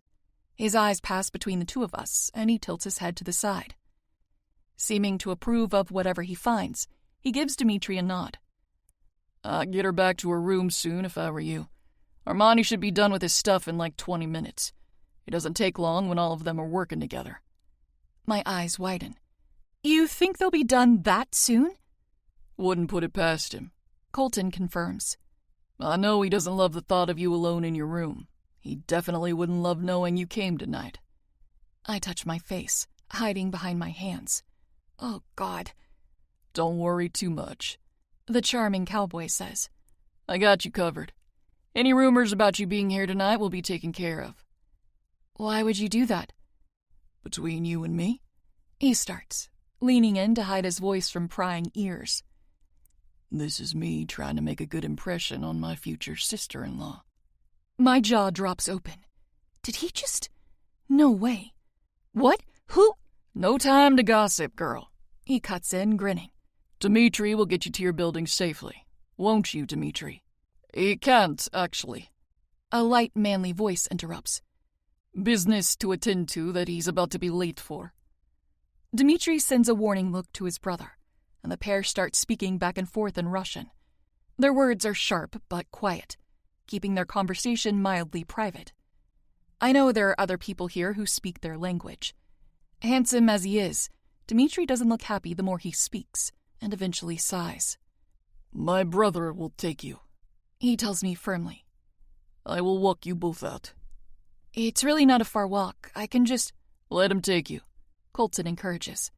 His eyes pass between the two of us, and he tilts his head to the side. Seeming to approve of whatever he finds, he gives Dimitri a nod. I'd get her back to her room soon if I were you. Armani should be done with his stuff in like 20 minutes. It doesn't take long when all of them are working together. My eyes widen. You think they'll be done that soon? Wouldn't put it past him. Colton confirms. I know he doesn't love the thought of you alone in your room. He definitely wouldn't love knowing you came tonight. I touch my face, hiding behind my hands. Oh, God. Don't worry too much, the charming cowboy says. I got you covered. Any rumors about you being here tonight will be taken care of. Why would you do that? Between you and me? He starts, leaning in to hide his voice from prying ears. This is me trying to make a good impression on my future sister-in-law. My jaw drops open. Did he just... No way. What? Who? No time to gossip, girl. He cuts in, grinning. Dimitri will get you to your building safely. Won't you, Dimitri? He can't, actually. A light, manly voice interrupts. Business to attend to that he's about to be late for. Dimitri sends a warning look to his brother, and the pair start speaking back and forth in Russian. Their words are sharp but quiet, keeping their conversation mildly private. I know there are other people here who speak their language. Handsome as he is, Dimitri doesn't look happy the more he speaks, and eventually sighs. My brother will take you, he tells me firmly. I will walk you both out. It's really not a far walk. I can just... Let him take you, Colton encourages.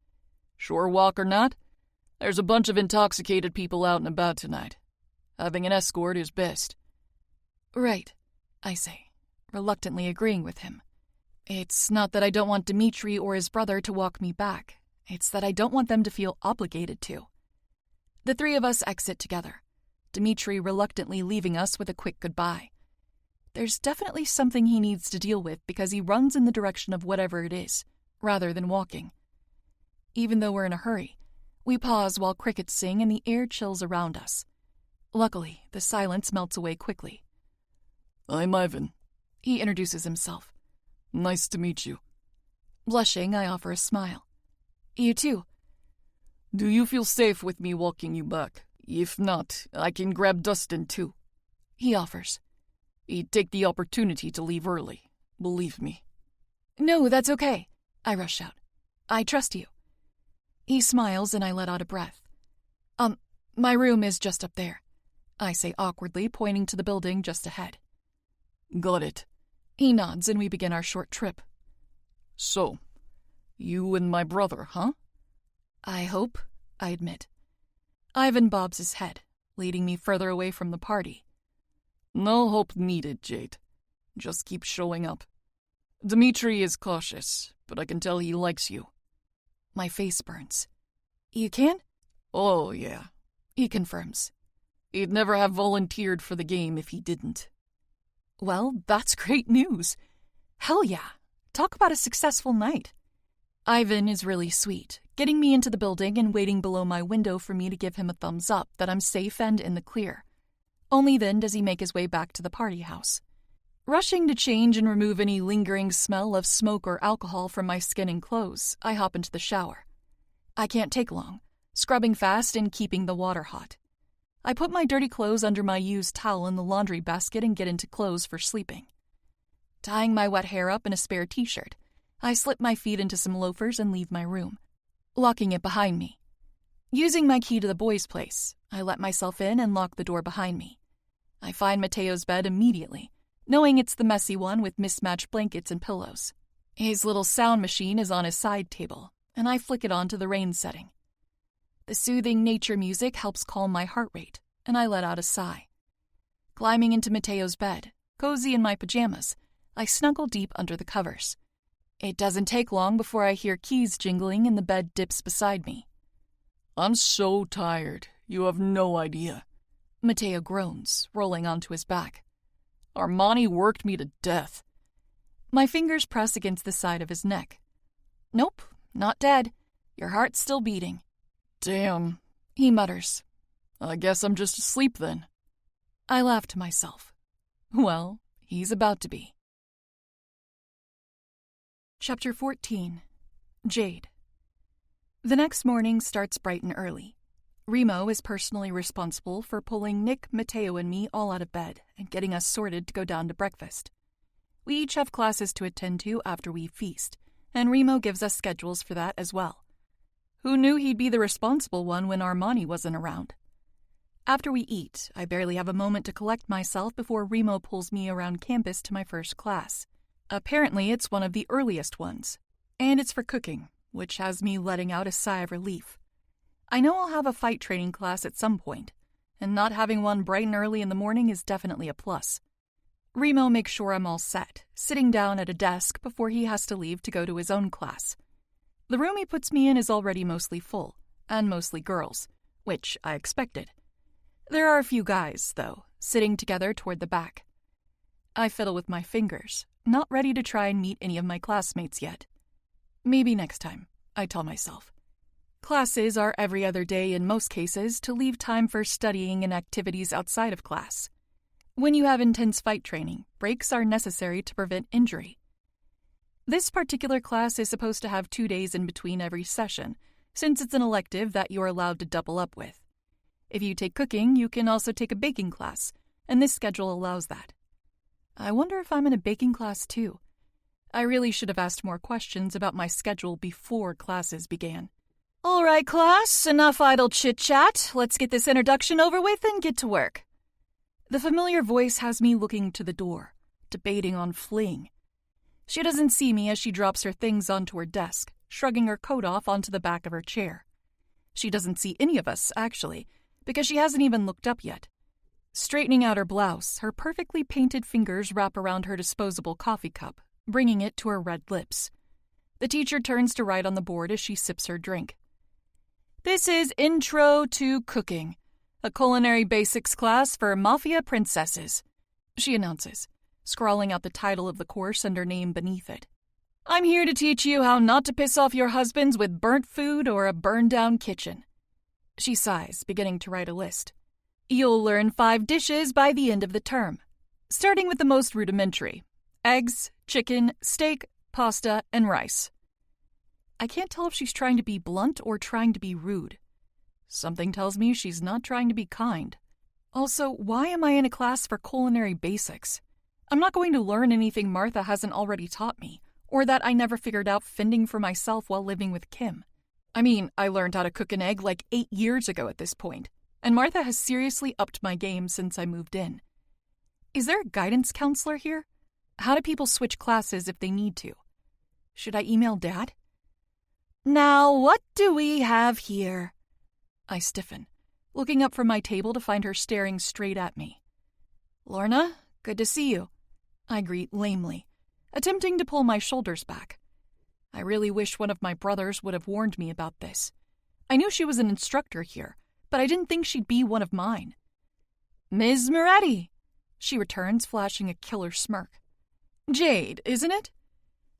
Sure walk or not, there's a bunch of intoxicated people out and about tonight. Having an escort is best. Right, I say, reluctantly agreeing with him. It's not that I don't want Dimitri or his brother to walk me back. It's that I don't want them to feel obligated to. The three of us exit together, Dimitri reluctantly leaving us with a quick goodbye. There's definitely something he needs to deal with because he runs in the direction of whatever it is, rather than walking. Even though we're in a hurry, we pause while crickets sing and the air chills around us. Luckily, the silence melts away quickly. I'm Ivan. He introduces himself. Nice to meet you. Blushing, I offer a smile. You too. Do you feel safe with me walking you back? If not, I can grab Dustin too. He offers. He'd take the opportunity to leave early, believe me. No, that's okay, I rush out. I trust you. He smiles and I let out a breath. My room is just up there, I say awkwardly, pointing to the building just ahead. Got it. He nods and we begin our short trip. So, you and my brother, huh? I hope, I admit. Ivan bobs his head, leading me further away from the party. No hope needed, Jade. Just keep showing up. Dimitri is cautious, but I can tell he likes you. My face burns. You can? Oh, yeah. He confirms. He'd never have volunteered for the game if he didn't. Well, that's great news. Hell yeah. Talk about a successful night. Ivan is really sweet, getting me into the building and waiting below my window for me to give him a thumbs up that I'm safe and in the clear. Only then does he make his way back to the party house. Rushing to change and remove any lingering smell of smoke or alcohol from my skin and clothes, I hop into the shower. I can't take long, scrubbing fast and keeping the water hot. I put my dirty clothes under my used towel in the laundry basket and get into clothes for sleeping. Tying my wet hair up in a spare t-shirt, I slip my feet into some loafers and leave my room, locking it behind me. Using my key to the boys' place, I let myself in and lock the door behind me. I find Mateo's bed immediately, knowing it's the messy one with mismatched blankets and pillows. His little sound machine is on his side table, and I flick it on to the rain setting. The soothing nature music helps calm my heart rate, and I let out a sigh. Climbing into Mateo's bed, cozy in my pajamas, I snuggle deep under the covers. It doesn't take long before I hear keys jingling and the bed dips beside me. I'm so tired, you have no idea. Mateo groans, rolling onto his back. Armani worked me to death. My fingers press against the side of his neck. Nope, not dead. Your heart's still beating. Damn, he mutters. I guess I'm just asleep then. I laugh to myself. Well, he's about to be. Chapter 14. Jade. The next morning starts bright and early. Remo is personally responsible for pulling Nick, Mateo, and me all out of bed and getting us sorted to go down to breakfast. We each have classes to attend to after we feast, and Remo gives us schedules for that as well. Who knew he'd be the responsible one when Armani wasn't around? After we eat, I barely have a moment to collect myself before Remo pulls me around campus to my first class. Apparently, it's one of the earliest ones, and it's for cooking, which has me letting out a sigh of relief. I know I'll have a fight training class at some point, and not having one bright and early in the morning is definitely a plus. Remo makes sure I'm all set, sitting down at a desk before he has to leave to go to his own class. The room he puts me in is already mostly full, and mostly girls, which I expected. There are a few guys, though, sitting together toward the back. I fiddle with my fingers, not ready to try and meet any of my classmates yet. Maybe next time, I tell myself. Classes are every other day in most cases to leave time for studying and activities outside of class. When you have intense fight training, breaks are necessary to prevent injury. This particular class is supposed to have 2 days in between every session, since it's an elective that you are allowed to double up with. If you take cooking, you can also take a baking class, and this schedule allows that. I wonder if I'm in a baking class too. I really should have asked more questions about my schedule before classes began. All right, class, enough idle chit-chat. Let's get this introduction over with and get to work. The familiar voice has me looking to the door, debating on fleeing. She doesn't see me as she drops her things onto her desk, shrugging her coat off onto the back of her chair. She doesn't see any of us, actually, because she hasn't even looked up yet. Straightening out her blouse, her perfectly painted fingers wrap around her disposable coffee cup, bringing it to her red lips. The teacher turns to write on the board as she sips her drink. This is Intro to Cooking, a culinary basics class for Mafia princesses, she announces, scrawling out the title of the course and her name beneath it. I'm here to teach you how not to piss off your husbands with burnt food or a burned-down kitchen. She sighs, beginning to write a list. You'll learn 5 dishes by the end of the term, starting with the most rudimentary: eggs, chicken, steak, pasta, and rice. I can't tell if she's trying to be blunt or trying to be rude. Something tells me she's not trying to be kind. Also, why am I in a class for culinary basics? I'm not going to learn anything Martha hasn't already taught me, or that I never figured out fending for myself while living with Kim. I mean, I learned how to cook an egg like 8 years ago at this point, and Martha has seriously upped my game since I moved in. Is there a guidance counselor here? How do people switch classes if they need to? Should I email Dad? Now, what do we have here? I stiffen, looking up from my table to find her staring straight at me. Lorna, good to see you, I greet lamely, attempting to pull my shoulders back. I really wish one of my brothers would have warned me about this. I knew she was an instructor here, but I didn't think she'd be one of mine. Ms. Moretti, she returns, flashing a killer smirk. Jade, isn't it?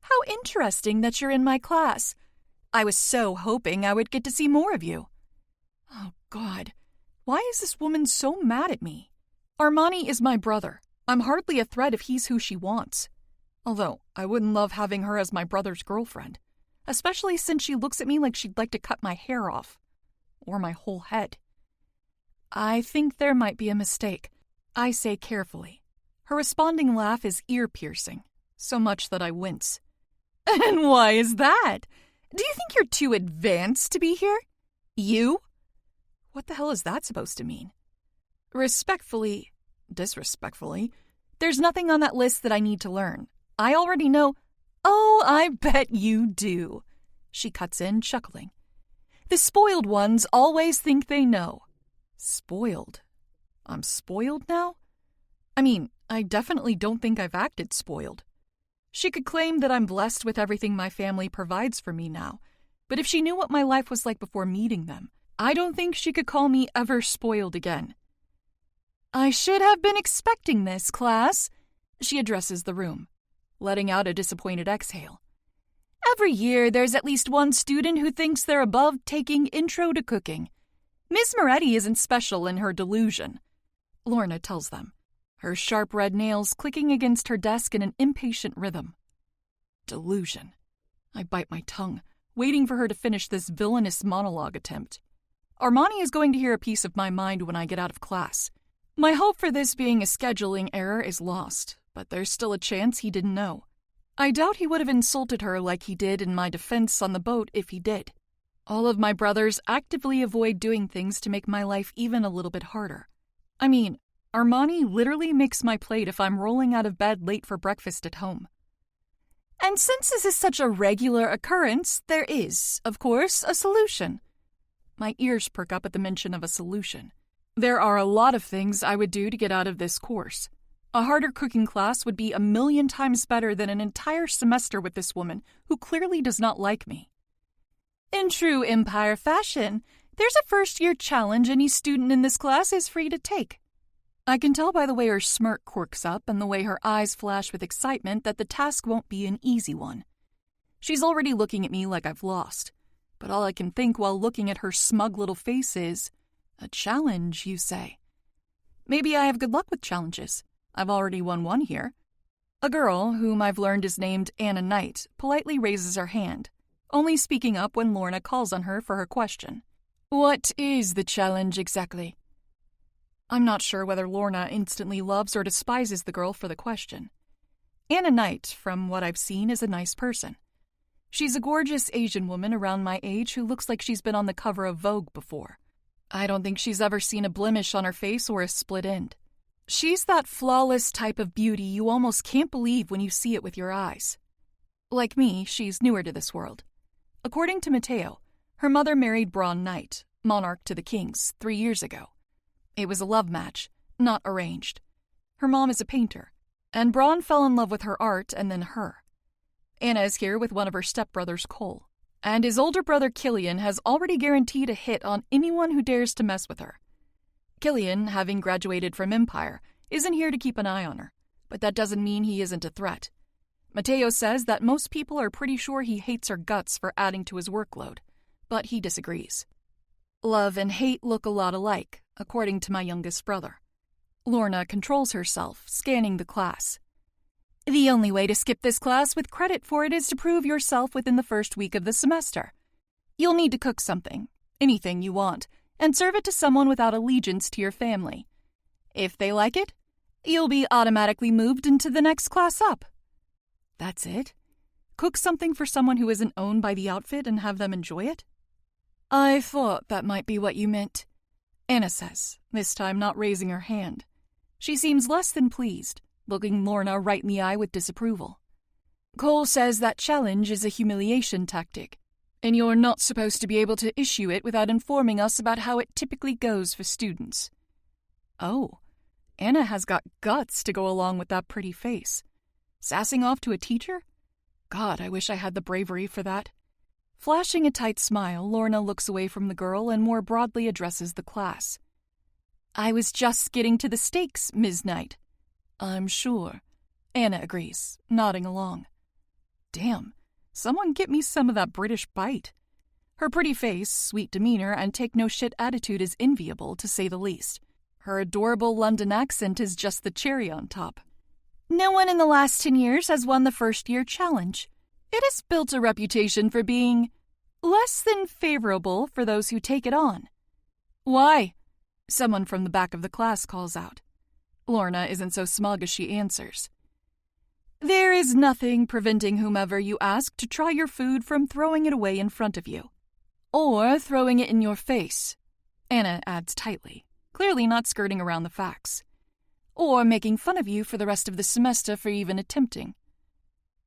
How interesting that you're in my class. I was so hoping I would get to see more of you. Oh, God. Why is this woman so mad at me? Armani is my brother. I'm hardly a threat if he's who she wants. Although, I wouldn't love having her as my brother's girlfriend, especially since she looks at me like she'd like to cut my hair off. Or my whole head. I think there might be a mistake, I say carefully. Her responding laugh is ear-piercing, so much that I wince. And why is that? Do you think you're too advanced to be here? You? What the hell is that supposed to mean? Respectfully, disrespectfully, there's nothing on that list that I need to learn. I already know. Oh, I bet you do. She cuts in, chuckling. The spoiled ones always think they know. Spoiled? I'm spoiled now? I mean, I definitely don't think I've acted spoiled. She could claim that I'm blessed with everything my family provides for me now, but if she knew what my life was like before meeting them, I don't think she could call me ever spoiled again. I should have been expecting this, class, she addresses the room, letting out a disappointed exhale. Every year there's at least one student who thinks they're above taking Intro to Cooking. Miss Moretti isn't special in her delusion, Lorna tells them, her sharp red nails clicking against her desk in an impatient rhythm. Delusion. I bite my tongue, waiting for her to finish this villainous monologue attempt. Armani is going to hear a piece of my mind when I get out of class. My hope for this being a scheduling error is lost, but there's still a chance he didn't know. I doubt he would have insulted her like he did in my defense on the boat if he did. All of my brothers actively avoid doing things to make my life even a little bit harder. I mean, Armani literally makes my plate if I'm rolling out of bed late for breakfast at home. And since this is such a regular occurrence, there is, of course, a solution. My ears perk up at the mention of a solution. There are a lot of things I would do to get out of this course. A harder cooking class would be 1,000,000 times better than an entire semester with this woman who clearly does not like me. In true Empire fashion, there's a first-year challenge any student in this class is free to take. I can tell by the way her smirk quirks up and the way her eyes flash with excitement that the task won't be an easy one. She's already looking at me like I've lost, but all I can think while looking at her smug little face is, a challenge, you say? Maybe I have good luck with challenges. I've already won one here. A girl, whom I've learned is named Anna Knight, politely raises her hand, only speaking up when Lorna calls on her for her question. What is the challenge exactly? I'm not sure whether Lorna instantly loves or despises the girl for the question. Anna Knight, from what I've seen, is a nice person. She's a gorgeous Asian woman around my age who looks like she's been on the cover of Vogue before. I don't think she's ever seen a blemish on her face or a split end. She's that flawless type of beauty you almost can't believe when you see it with your eyes. Like me, she's newer to this world. According to Matteo, her mother married Braun Knight, monarch to the kings, 3 years ago. It was a love match, not arranged. Her mom is a painter, and Braun fell in love with her art and then her. Anna is here with one of her stepbrothers, Cole, and his older brother Killian has already guaranteed a hit on anyone who dares to mess with her. Killian, having graduated from Empire, isn't here to keep an eye on her, but that doesn't mean he isn't a threat. Matteo says that most people are pretty sure he hates her guts for adding to his workload, but he disagrees. Love and hate look a lot alike, according to my youngest brother. Lorna controls herself, scanning the class. The only way to skip this class with credit for it is to prove yourself within the first week of the semester. You'll need to cook something, anything you want, and serve it to someone without allegiance to your family. If they like it, you'll be automatically moved into the next class up. That's it? Cook something for someone who isn't owned by the outfit and have them enjoy it? I thought that might be what you meant, Anna says, this time not raising her hand. She seems less than pleased, looking Lorna right in the eye with disapproval. Cole says that challenge is a humiliation tactic, and you're not supposed to be able to issue it without informing us about how it typically goes for students. Oh, Anna has got guts to go along with that pretty face. Sassing off to a teacher? God, I wish I had the bravery for that. Flashing a tight smile, Lorna looks away from the girl and more broadly addresses the class. I was just getting to the stakes, Ms. Knight. I'm sure, Anna agrees, nodding along. Damn, someone get me some of that British bite. Her pretty face, sweet demeanor, and take-no-shit attitude is enviable, to say the least. Her adorable London accent is just the cherry on top. No one in the last 10 years has won the first-year challenge. It has built a reputation for being less than favorable for those who take it on. Why? Someone from the back of the class calls out. Lorna isn't so smug as she answers. There is nothing preventing whomever you ask to try your food from throwing it away in front of you. Or throwing it in your face, Anna adds tightly, clearly not skirting around the facts. Or making fun of you for the rest of the semester for even attempting.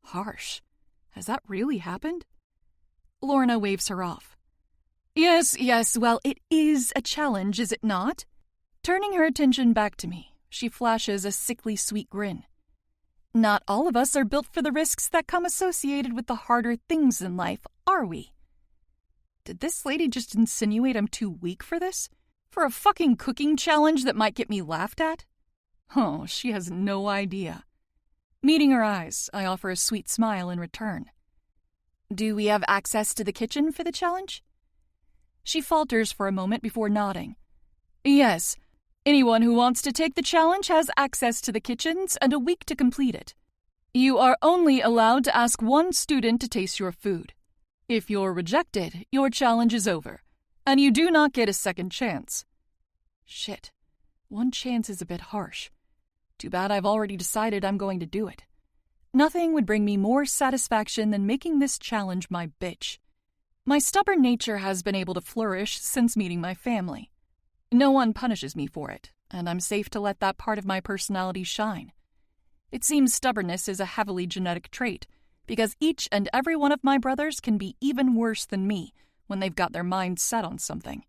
Harsh. Has that really happened? Lorna waves her off. Yes, well, it is a challenge, is it not? Turning her attention back to me, she flashes a sickly sweet grin. Not all of us are built for the risks that come associated with the harder things in life, are we? Did this lady just insinuate I'm too weak for this? For a fucking cooking challenge that might get me laughed at? Oh, she has no idea. Meeting her eyes, I offer a sweet smile in return. Do we have access to the kitchen for the challenge? She falters for a moment before nodding. Yes, anyone who wants to take the challenge has access to the kitchens and a week to complete it. You are only allowed to ask one student to taste your food. If you're rejected, your challenge is over, and you do not get a second chance. Shit, one chance is a bit harsh. Too bad I've already decided I'm going to do it. Nothing would bring me more satisfaction than making this challenge my bitch. My stubborn nature has been able to flourish since meeting my family. No one punishes me for it, and I'm safe to let that part of my personality shine. It seems stubbornness is a heavily genetic trait, because each and every one of my brothers can be even worse than me when they've got their minds set on something.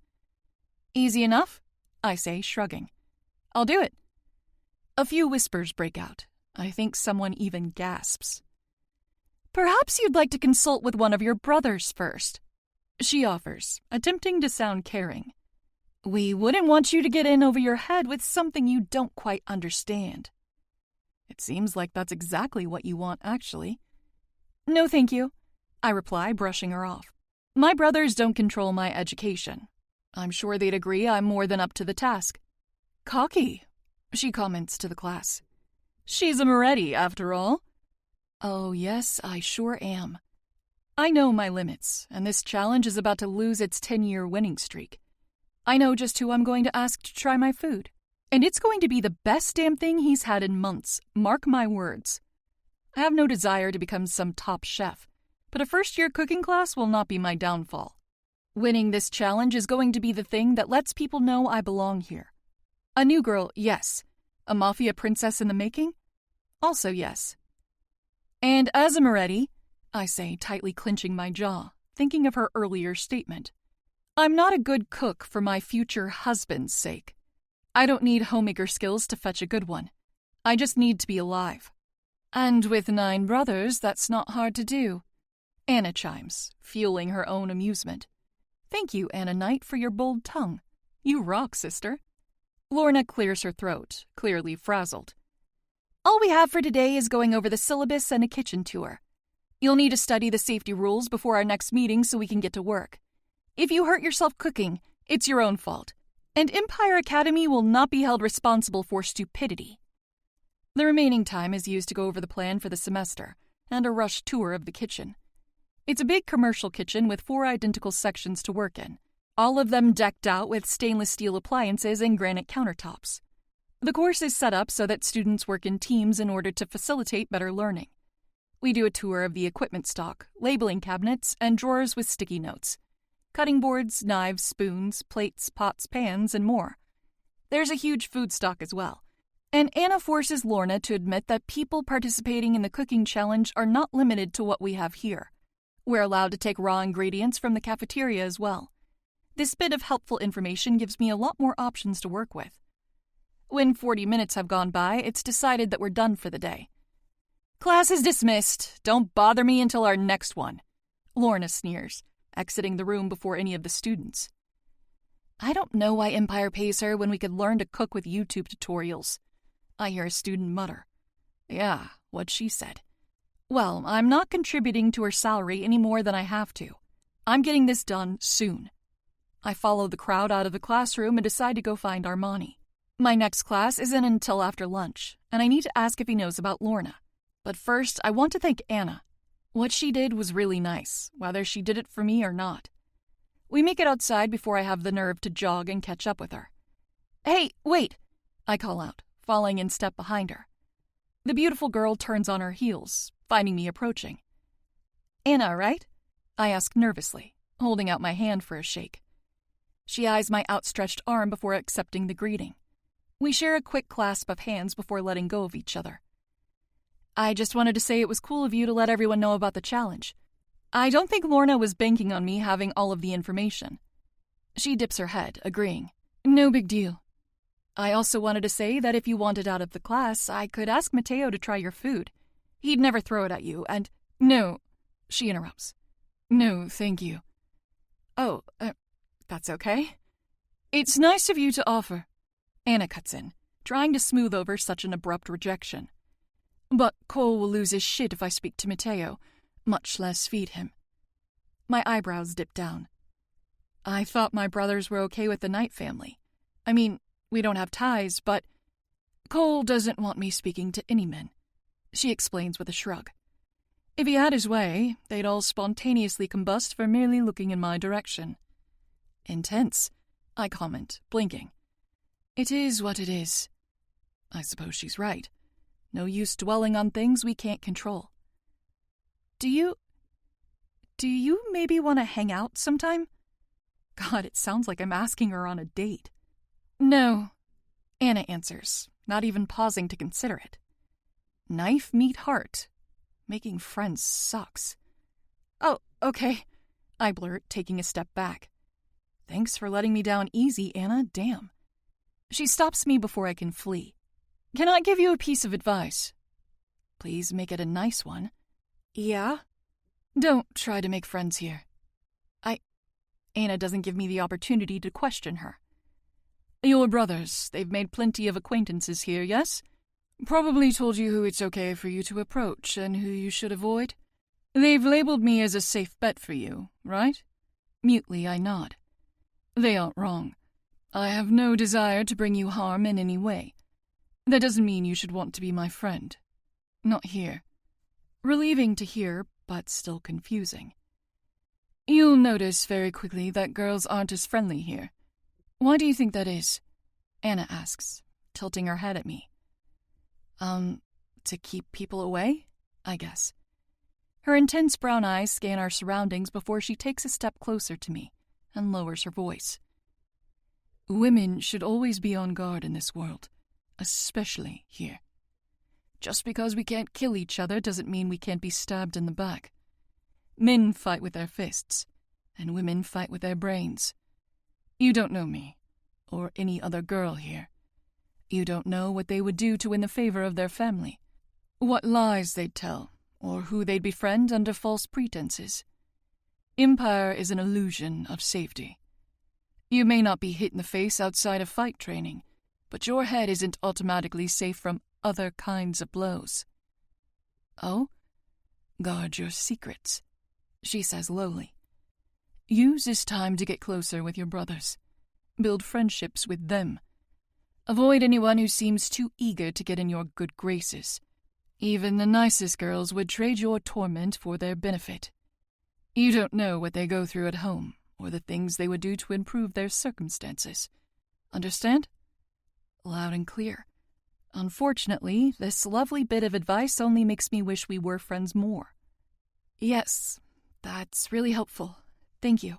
Easy enough? I say, shrugging. I'll do it. A few whispers break out. I think someone even gasps. Perhaps you'd like to consult with one of your brothers first, she offers, attempting to sound caring. We wouldn't want you to get in over your head with something you don't quite understand. It seems like that's exactly what you want, actually. No, thank you, I reply, brushing her off. My brothers don't control my education. I'm sure they'd agree I'm more than up to the task. Cocky, she comments to the class. She's a Moretti, after all. Oh, yes, I sure am. I know my limits, and this challenge is about to lose its 10-year winning streak. I know just who I'm going to ask to try my food, and it's going to be the best damn thing he's had in months, mark my words. I have no desire to become some top chef, but a first-year cooking class will not be my downfall. Winning this challenge is going to be the thing that lets people know I belong here. A new girl, yes. A Mafia princess in the making? Also yes. And as a Moretti, I say, tightly clenching my jaw, thinking of her earlier statement, I'm not a good cook for my future husband's sake. I don't need homemaker skills to fetch a good one. I just need to be alive. And with 9 brothers, that's not hard to do. Anna chimes, fueling her own amusement. Thank you, Anna Knight, for your bold tongue. You rock, sister. Lorna clears her throat, clearly frazzled. All we have for today is going over the syllabus and a kitchen tour. You'll need to study the safety rules before our next meeting so we can get to work. If you hurt yourself cooking, it's your own fault. And Empire Academy will not be held responsible for stupidity. The remaining time is used to go over the plan for the semester and a rush tour of the kitchen. It's a big commercial kitchen with 4 identical sections to work in, all of them decked out with stainless steel appliances and granite countertops. The course is set up so that students work in teams in order to facilitate better learning. We do a tour of the equipment stock, labeling cabinets, and drawers with sticky notes, cutting boards, knives, spoons, plates, pots, pans, and more. There's a huge food stock as well, and Anna forces Lorna to admit that people participating in the cooking challenge are not limited to what we have here. We're allowed to take raw ingredients from the cafeteria as well. This bit of helpful information gives me a lot more options to work with. When 40 minutes have gone by, it's decided that we're done for the day. Class is dismissed. Don't bother me until our next one, Lorna sneers, exiting the room before any of the students. I don't know why Empire pays her when we could learn to cook with YouTube tutorials, I hear a student mutter. Yeah, what she said. Well, I'm not contributing to her salary any more than I have to. I'm getting this done soon. I follow the crowd out of the classroom and decide to go find Armani. My next class isn't until after lunch, and I need to ask if he knows about Lorna. But first, I want to thank Anna. What she did was really nice, whether she did it for me or not. We make it outside before I have the nerve to jog and catch up with her. Hey, wait! I call out, falling in step behind her. The beautiful girl turns on her heels, finding me approaching. Anna, right? I ask nervously, holding out my hand for a shake. She eyes my outstretched arm before accepting the greeting. We share a quick clasp of hands before letting go of each other. I just wanted to say it was cool of you to let everyone know about the challenge. I don't think Lorna was banking on me having all of the information. She dips her head, agreeing. No big deal. I also wanted to say that if you wanted out of the class, I could ask Mateo to try your food. He'd never throw it at you, and— No, she interrupts. No, thank you. Oh, that's okay. It's nice of you to offer. Anna cuts in, trying to smooth over such an abrupt rejection. But Cole will lose his shit if I speak to Mateo, much less feed him. My eyebrows dip down. I thought my brothers were okay with the Knight family. I mean, we don't have ties, but Cole doesn't want me speaking to any men, she explains with a shrug. If he had his way, they'd all spontaneously combust for merely looking in my direction. Intense, I comment, blinking. It is what it is. I suppose she's right. No use dwelling on things we can't control. Do Do you maybe want to hang out sometime? God, it sounds like I'm asking her on a date. No, Anna answers, not even pausing to consider it. Knife meet heart. Making friends sucks. Oh, okay, I blurt, taking a step back. Thanks for letting me down easy, Anna, damn. She stops me before I can flee. Can I give you a piece of advice? Please make it a nice one. Yeah? Don't try to make friends here. Anna doesn't give me the opportunity to question her. Your brothers, they've made plenty of acquaintances here, yes? Probably told you who it's okay for you to approach and who you should avoid. They've labeled me as a safe bet for you, right? Mutely, I nod. They aren't wrong. I have no desire to bring you harm in any way. That doesn't mean you should want to be my friend. Not here. Relieving to hear, but still confusing. You'll notice very quickly that girls aren't as friendly here. Why do you think that is? Anna asks, tilting her head at me. To keep people away, I guess. Her intense brown eyes scan our surroundings before she takes a step closer to me and lowers her voice. Women should always be on guard in this world, especially here. Just because we can't kill each other doesn't mean we can't be stabbed in the back. Men fight with their fists, and women fight with their brains. You don't know me, or any other girl here. You don't know what they would do to win the favor of their family, what lies they'd tell, or who they'd befriend under false pretenses. Empire is an illusion of safety. You may not be hit in the face outside of fight training, but your head isn't automatically safe from other kinds of blows. Oh? Guard your secrets, she says lowly. Use this time to get closer with your brothers. Build friendships with them. Avoid anyone who seems too eager to get in your good graces. Even the nicest girls would trade your torment for their benefit. You don't know what they go through at home, or the things they would do to improve their circumstances. Understand? Loud and clear. Unfortunately, this lovely bit of advice only makes me wish we were friends more. Yes, that's really helpful. Thank you.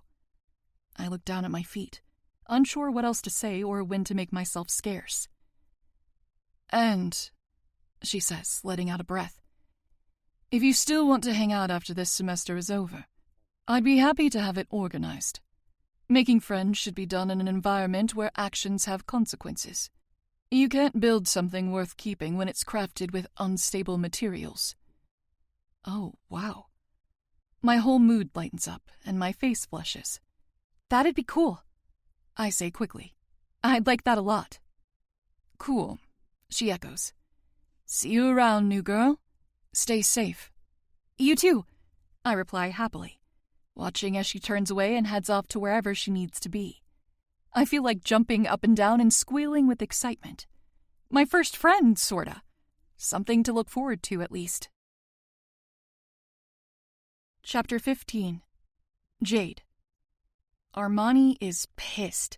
I look down at my feet, unsure what else to say or when to make myself scarce. And, she says, letting out a breath, if you still want to hang out after this semester is over, I'd be happy to have it organized. Making friends should be done in an environment where actions have consequences. You can't build something worth keeping when it's crafted with unstable materials. Oh, wow. My whole mood lightens up, and my face flushes. That'd be cool, I say quickly. I'd like that a lot. Cool, she echoes. See you around, new girl. Stay safe. You too, I reply happily, watching as she turns away and heads off to wherever she needs to be. I feel like jumping up and down and squealing with excitement. My first friend, sorta. Something to look forward to, at least. Chapter 15. Jade. Armani is pissed.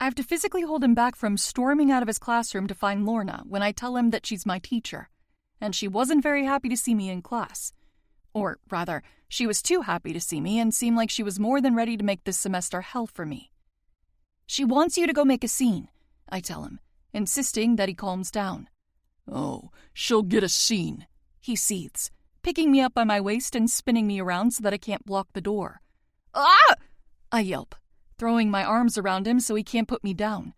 I have to physically hold him back from storming out of his classroom to find Lorna when I tell him that she's my teacher, and she wasn't very happy to see me in class. Or, rather, she was too happy to see me and seemed like she was more than ready to make this semester hell for me. She wants you to go make a scene, I tell him, insisting that he calms down. Oh, she'll get a scene, he seethes, picking me up by my waist and spinning me around so that I can't block the door. Ah! I yelp, throwing my arms around him so he can't put me down.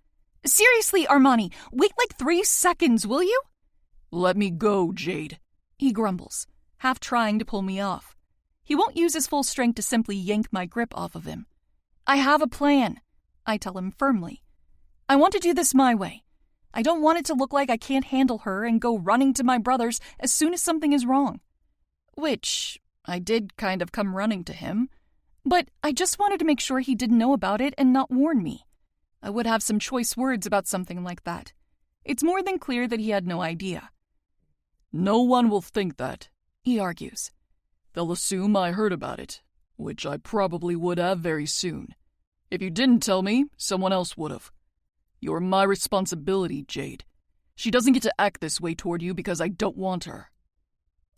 Seriously, Armani, wait like 3 seconds, will you? Let me go, Jade, he grumbles, half trying to pull me off. He won't use his full strength to simply yank my grip off of him. I have a plan, I tell him firmly. I want to do this my way. I don't want it to look like I can't handle her and go running to my brothers as soon as something is wrong. Which, I did kind of come running to him, but I just wanted to make sure he didn't know about it and not warn me. I would have some choice words about something like that. It's more than clear that he had no idea. No one will think that, he argues. They'll assume I heard about it, which I probably would have very soon. If you didn't tell me, someone else would have. You're my responsibility, Jade. She doesn't get to act this way toward you because I don't want her.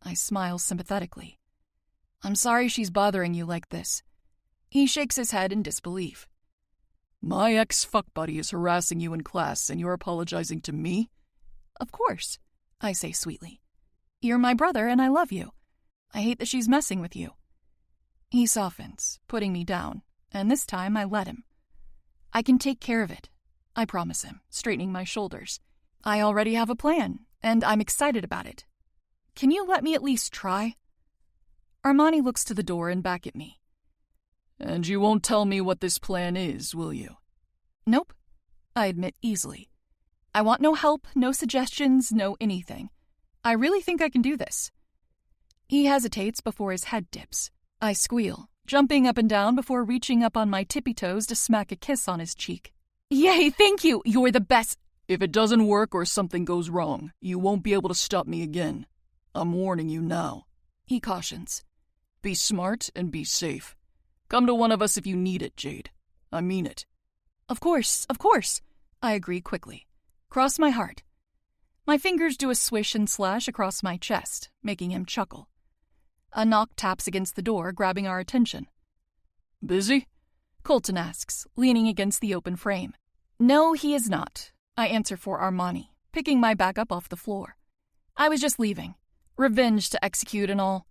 I smile sympathetically. I'm sorry she's bothering you like this. He shakes his head in disbelief. My ex-fuck buddy is harassing you in class and you're apologizing to me? Of course, I say sweetly. You're my brother and I love you. I hate that she's messing with you. He softens, putting me down, and this time I let him. I can take care of it, I promise him, straightening my shoulders. I already have a plan, and I'm excited about it. Can you let me at least try? Armani looks to the door and back at me. And you won't tell me what this plan is, will you? Nope, I admit easily. I want no help, no suggestions, no anything. I really think I can do this. He hesitates before his head dips. I squeal, jumping up and down before reaching up on my tippy toes to smack a kiss on his cheek. Yay, thank you! You're the best! If it doesn't work or something goes wrong, you won't be able to stop me again. I'm warning you now. He cautions. Be smart and be safe. Come to one of us if you need it, Jade. I mean it. Of course, I agree quickly. Cross my heart. My fingers do a swish and slash across my chest, making him chuckle. A knock taps against the door, grabbing our attention. Busy? Colton asks, leaning against the open frame. No, he is not, I answer for Armani, picking my back up off the floor. I was just leaving. Revenge to execute and all.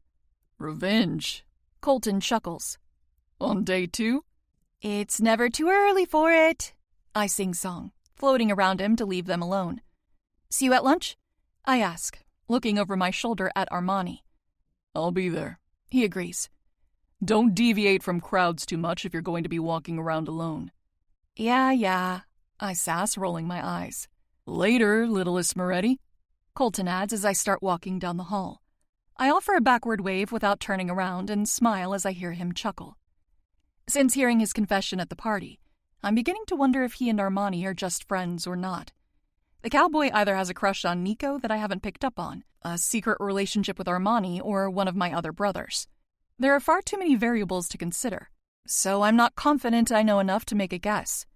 Revenge? Colton chuckles. On day 2? It's never too early for it, I sing-song, floating around him to leave them alone. See you at lunch? I ask, looking over my shoulder at Armani. I'll be there. He agrees. Don't deviate from crowds too much if you're going to be walking around alone. Yeah, I sass, rolling my eyes. Later, littlest Moretti, Colton adds as I start walking down the hall. I offer a backward wave without turning around and smile as I hear him chuckle. Since hearing his confession at the party, I'm beginning to wonder if he and Armani are just friends or not. The cowboy either has a crush on Nico that I haven't picked up on, a secret relationship with Armani, or one of my other brothers. There are far too many variables to consider, so I'm not confident I know enough to make a guess.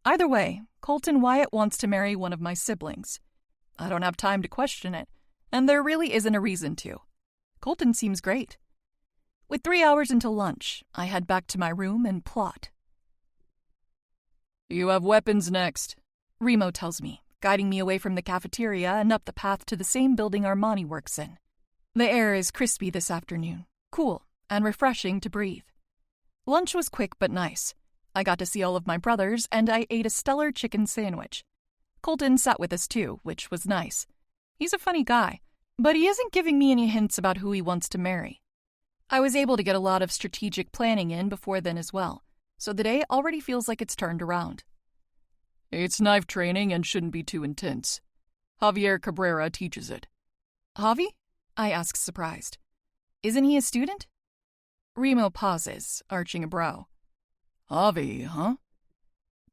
Either way, Colton Wyatt wants to marry one of my siblings. I don't have time to question it, and there really isn't a reason to. Colton seems great. With 3 hours until lunch, I head back to my room and plot. You have weapons next, Remo tells me, guiding me away from the cafeteria and up the path to the same building Armani works in. The air is crispy this afternoon, cool, and refreshing to breathe. Lunch was quick but nice. I got to see all of my brothers, and I ate a stellar chicken sandwich. Colton sat with us too, which was nice. He's a funny guy, but he isn't giving me any hints about who he wants to marry. I was able to get a lot of strategic planning in before then as well, so the day already feels like it's turned around. It's knife training and shouldn't be too intense. Javier Cabrera teaches it. Javi? I ask, surprised. Isn't he a student? Remo pauses, arching a brow. Javi, huh?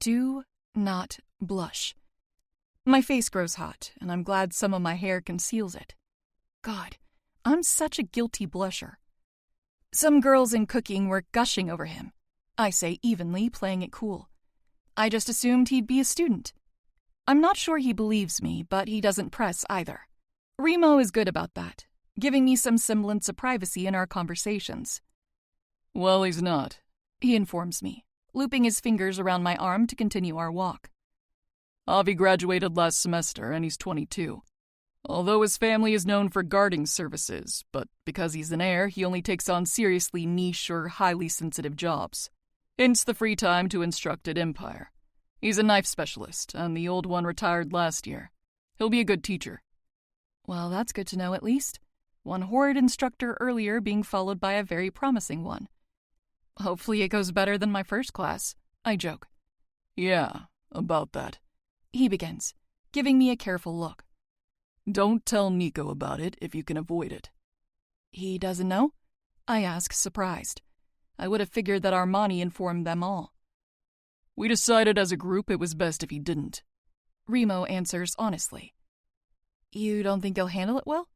Do not blush. My face grows hot, and I'm glad some of my hair conceals it. God, I'm such a guilty blusher. Some girls in cooking were gushing over him. I say evenly, playing it cool. I just assumed he'd be a student. I'm not sure he believes me, but he doesn't press either. Remo is good about that, giving me some semblance of privacy in our conversations. Well, he's not, he informs me, looping his fingers around my arm to continue our walk. Javi graduated last semester, and he's 22. Although his family is known for guarding services, but because he's an heir, he only takes on seriously niche or highly sensitive jobs. Hence the free time to instruct at Empire. He's a knife specialist, and the old one retired last year. He'll be a good teacher. Well, that's good to know at least. One horrid instructor earlier being followed by a very promising one. Hopefully it goes better than my first class, I joke. Yeah, about that. He begins, giving me a careful look. Don't tell Nico about it if you can avoid it. He doesn't know? I ask, surprised. I would have figured that Armani informed them all. We decided as a group it was best if he didn't. Remo answers honestly. You don't think he'll handle it well?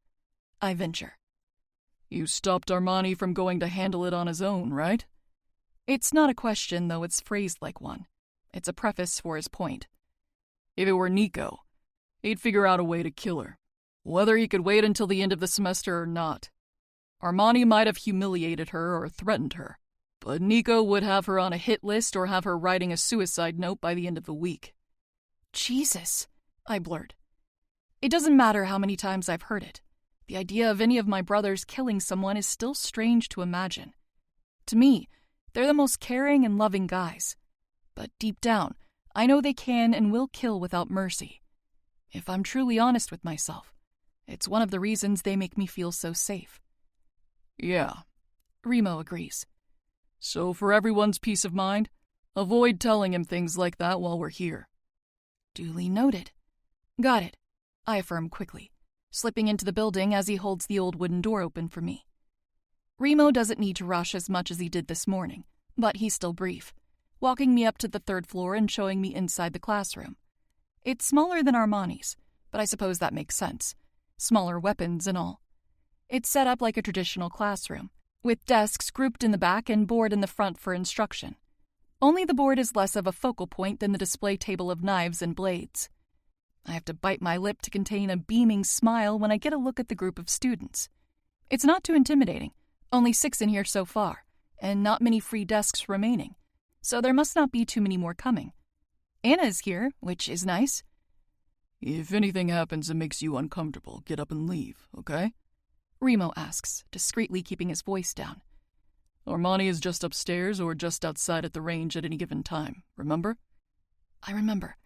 I venture. You stopped Armani from going to handle it on his own, right? It's not a question, though it's phrased like one. It's a preface for his point. If it were Nico, he'd figure out a way to kill her, whether he could wait until the end of the semester or not. Armani might have humiliated her or threatened her, but Nico would have her on a hit list or have her writing a suicide note by the end of the week. Jesus, I blurred. It doesn't matter how many times I've heard it. The idea of any of my brothers killing someone is still strange to imagine. To me, they're the most caring and loving guys. But deep down, I know they can and will kill without mercy. If I'm truly honest with myself, it's one of the reasons they make me feel so safe. Yeah, Remo agrees. So for everyone's peace of mind, avoid telling him things like that while we're here. Duly noted. Got it, I affirm quickly, slipping into the building as he holds the old wooden door open for me. Remo doesn't need to rush as much as he did this morning, but he's still brief, walking me up to the 3rd floor and showing me inside the classroom. It's smaller than Armani's, but I suppose that makes sense. Smaller weapons and all. It's set up like a traditional classroom, with desks grouped in the back and board in the front for instruction. Only the board is less of a focal point than the display table of knives and blades. I have to bite my lip to contain a beaming smile when I get a look at the group of students. It's not too intimidating, only 6 in here so far, and not many free desks remaining, so there must not be too many more coming. Anna is here, which is nice. If anything happens that makes you uncomfortable, get up and leave, okay? Remo asks, discreetly keeping his voice down. Armani is just upstairs or just outside at the range at any given time, remember? I remember.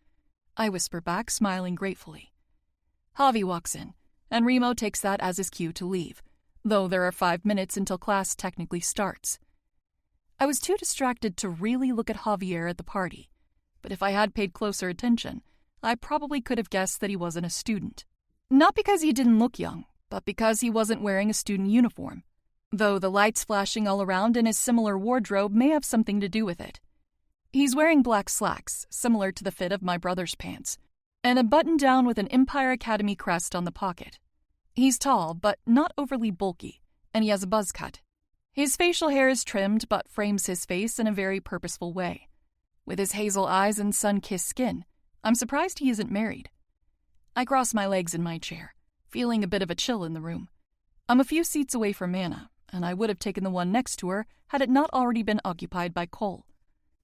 I whisper back, smiling gratefully. Javi walks in, and Remo takes that as his cue to leave, though there are 5 minutes until class technically starts. I was too distracted to really look at Javier at the party, but if I had paid closer attention, I probably could have guessed that he wasn't a student. Not because he didn't look young, but because he wasn't wearing a student uniform, though the lights flashing all around and his similar wardrobe may have something to do with it. He's wearing black slacks, similar to the fit of my brother's pants, and a button-down with an Empire Academy crest on the pocket. He's tall, but not overly bulky, and he has a buzz cut. His facial hair is trimmed but frames his face in a very purposeful way. With his hazel eyes and sun-kissed skin, I'm surprised he isn't married. I cross my legs in my chair, feeling a bit of a chill in the room. I'm a few seats away from Anna, and I would have taken the one next to her had it not already been occupied by Cole.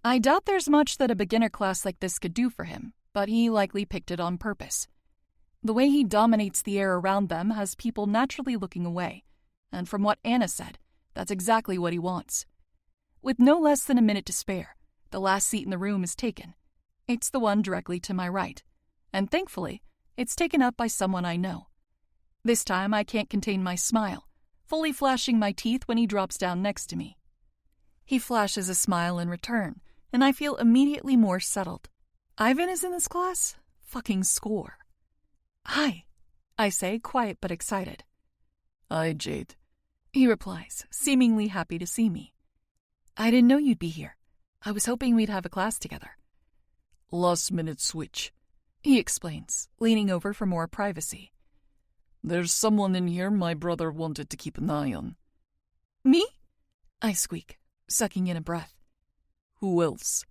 I doubt there's much that a beginner class like this could do for him, but he likely picked it on purpose. The way he dominates the air around them has people naturally looking away, and from what Anna said, that's exactly what he wants. With no less than a minute to spare, the last seat in the room is taken. It's the one directly to my right, and thankfully, it's taken up by someone I know. This time I can't contain my smile, fully flashing my teeth when he drops down next to me. He flashes a smile in return, and I feel immediately more settled. Ivan is in this class? Fucking score. Hi, I say, quiet but excited. Hi, Jade, he replies, seemingly happy to see me. I didn't know you'd be here. I was hoping we'd have a class together. Last-minute switch, he explains, leaning over for more privacy. There's someone in here my brother wanted to keep an eye on. Me? I squeak, sucking in a breath. Who else?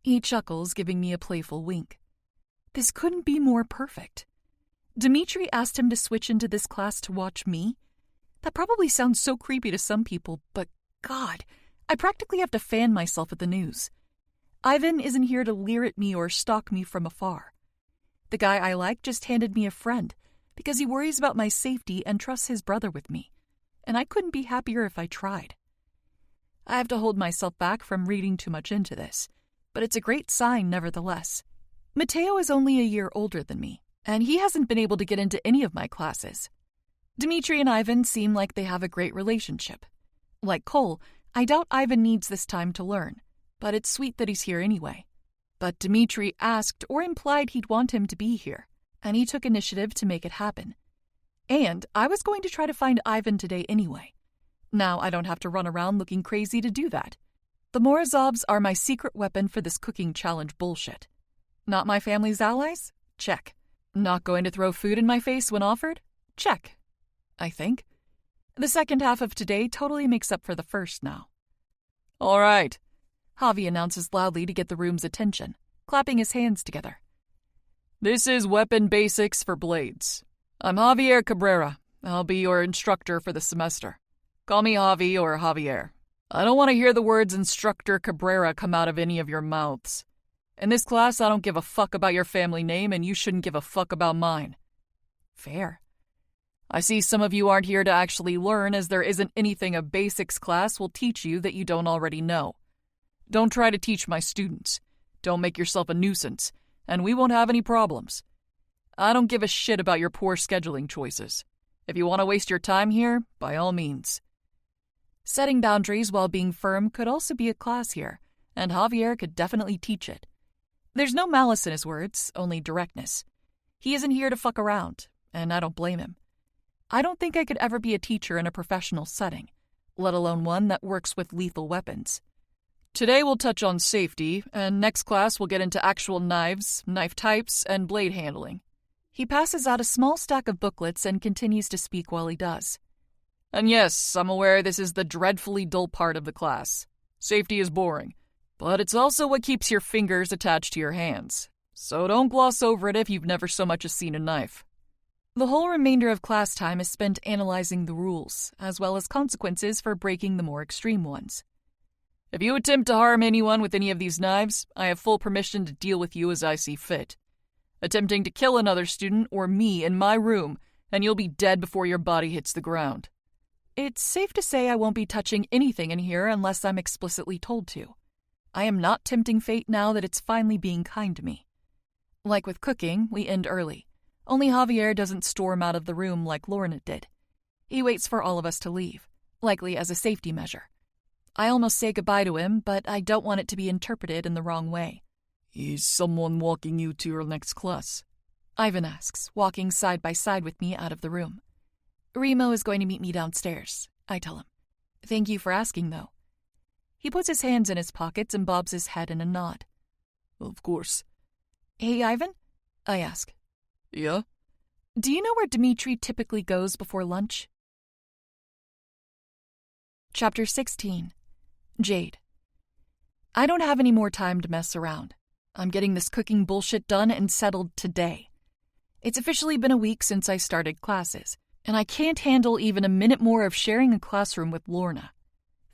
He chuckles, giving me a playful wink. This couldn't be more perfect. Dimitri asked him to switch into this class to watch me? That probably sounds so creepy to some people, but God, I practically have to fan myself at the news. Ivan isn't here to leer at me or stalk me from afar. The guy I like just handed me a friend because he worries about my safety and trusts his brother with me, and I couldn't be happier if I tried. I have to hold myself back from reading too much into this, but it's a great sign nevertheless. Matteo is only a year older than me, and he hasn't been able to get into any of my classes. Dimitri and Ivan seem like they have a great relationship. Like Cole, I doubt Ivan needs this time to learn, but it's sweet that he's here anyway. But Dimitri asked or implied he'd want him to be here, and he took initiative to make it happen. And I was going to try to find Ivan today anyway. Now I don't have to run around looking crazy to do that. The Morozovs are my secret weapon for this cooking challenge bullshit. Not my family's allies? Check. Not going to throw food in my face when offered? Check. I think. The second half of today totally makes up for the first now. All right, Javi announces loudly to get the room's attention, clapping his hands together. This is Weapon Basics for Blades. I'm Javier Cabrera. I'll be your instructor for the semester. Call me Javi or Javier. I don't want to hear the words Instructor Cabrera come out of any of your mouths. In this class, I don't give a fuck about your family name, and you shouldn't give a fuck about mine. Fair. I see some of you aren't here to actually learn, as there isn't anything a basics class will teach you that you don't already know. Don't try to teach my students. Don't make yourself a nuisance, and we won't have any problems. I don't give a shit about your poor scheduling choices. If you want to waste your time here, by all means. Setting boundaries while being firm could also be a class here, and Javier could definitely teach it. There's no malice in his words, only directness. He isn't here to fuck around, and I don't blame him. I don't think I could ever be a teacher in a professional setting, let alone one that works with lethal weapons. Today we'll touch on safety, and next class we'll get into actual knives, knife types, and blade handling. He passes out a small stack of booklets and continues to speak while he does. And yes, I'm aware this is the dreadfully dull part of the class. Safety is boring, but it's also what keeps your fingers attached to your hands. So don't gloss over it if you've never so much as seen a knife. The whole remainder of class time is spent analyzing the rules, as well as consequences for breaking the more extreme ones. If you attempt to harm anyone with any of these knives, I have full permission to deal with you as I see fit. Attempting to kill another student or me in my room, and you'll be dead before your body hits the ground. It's safe to say I won't be touching anything in here unless I'm explicitly told to. I am not tempting fate now that it's finally being kind to me. Like with cooking, we end early. Only Javier doesn't storm out of the room like Lorna did. He waits for all of us to leave, likely as a safety measure. I almost say goodbye to him, but I don't want it to be interpreted in the wrong way. Is someone walking you to your next class? Ivan asks, walking side by side with me out of the room. Remo is going to meet me downstairs, I tell him. Thank you for asking, though. He puts his hands in his pockets and bobs his head in a nod. Of course. Hey, Ivan? I ask. Yeah? Do you know where Dmitri typically goes before lunch? Chapter 16. Jade. I don't have any more time to mess around. I'm getting this cooking bullshit done and settled today. It's officially been a week since I started classes, and I can't handle even a minute more of sharing a classroom with Lorna.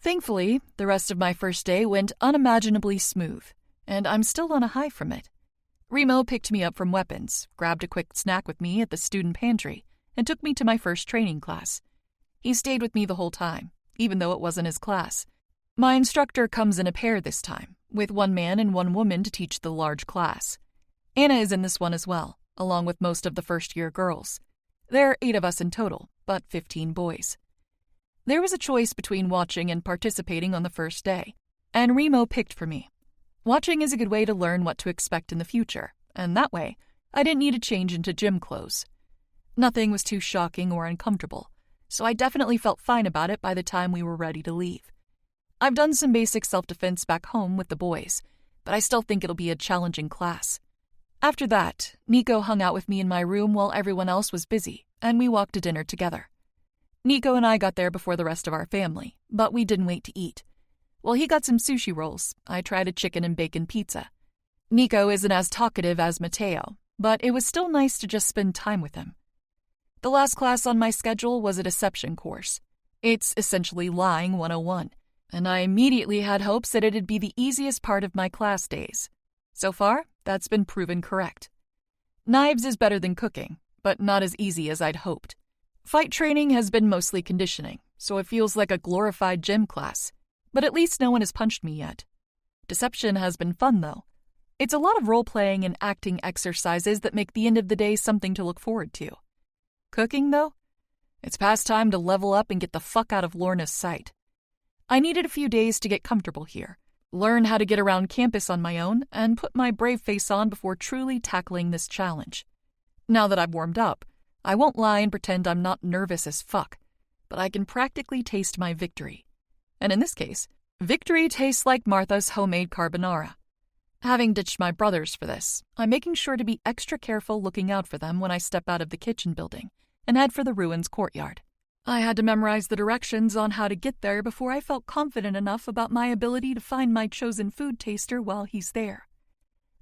Thankfully, the rest of my first day went unimaginably smooth, and I'm still on a high from it. Remo picked me up from weapons, grabbed a quick snack with me at the student pantry, and took me to my first training class. He stayed with me the whole time, even though it wasn't his class. My instructor comes in a pair this time, with one man and one woman to teach the large class. Anna is in this one as well, along with most of the first-year girls. There are 8 of us in total, but 15 boys. There was a choice between watching and participating on the first day, and Remo picked for me. Watching is a good way to learn what to expect in the future, and that way, I didn't need to change into gym clothes. Nothing was too shocking or uncomfortable, so I definitely felt fine about it by the time we were ready to leave. I've done some basic self-defense back home with the boys, but I still think it'll be a challenging class. After that, Nico hung out with me in my room while everyone else was busy, and we walked to dinner together. Nico and I got there before the rest of our family, but we didn't wait to eat. While he got some sushi rolls, I tried a chicken and bacon pizza. Nico isn't as talkative as Mateo, but it was still nice to just spend time with him. The last class on my schedule was a deception course. It's essentially lying 101, and I immediately had hopes that it'd be the easiest part of my class days. So far, that's been proven correct. Knives is better than cooking, but not as easy as I'd hoped. Fight training has been mostly conditioning, so it feels like a glorified gym class, but at least no one has punched me yet. Deception has been fun, though. It's a lot of role-playing and acting exercises that make the end of the day something to look forward to. Cooking, though? It's past time to level up and get the fuck out of Lorna's sight. I needed a few days to get comfortable here, learn how to get around campus on my own, and put my brave face on before truly tackling this challenge. Now that I've warmed up, I won't lie and pretend I'm not nervous as fuck, but I can practically taste my victory. And in this case, victory tastes like Martha's homemade carbonara. Having ditched my brothers for this, I'm making sure to be extra careful looking out for them when I step out of the kitchen building and head for the ruins courtyard. I had to memorize the directions on how to get there before I felt confident enough about my ability to find my chosen food taster while he's there.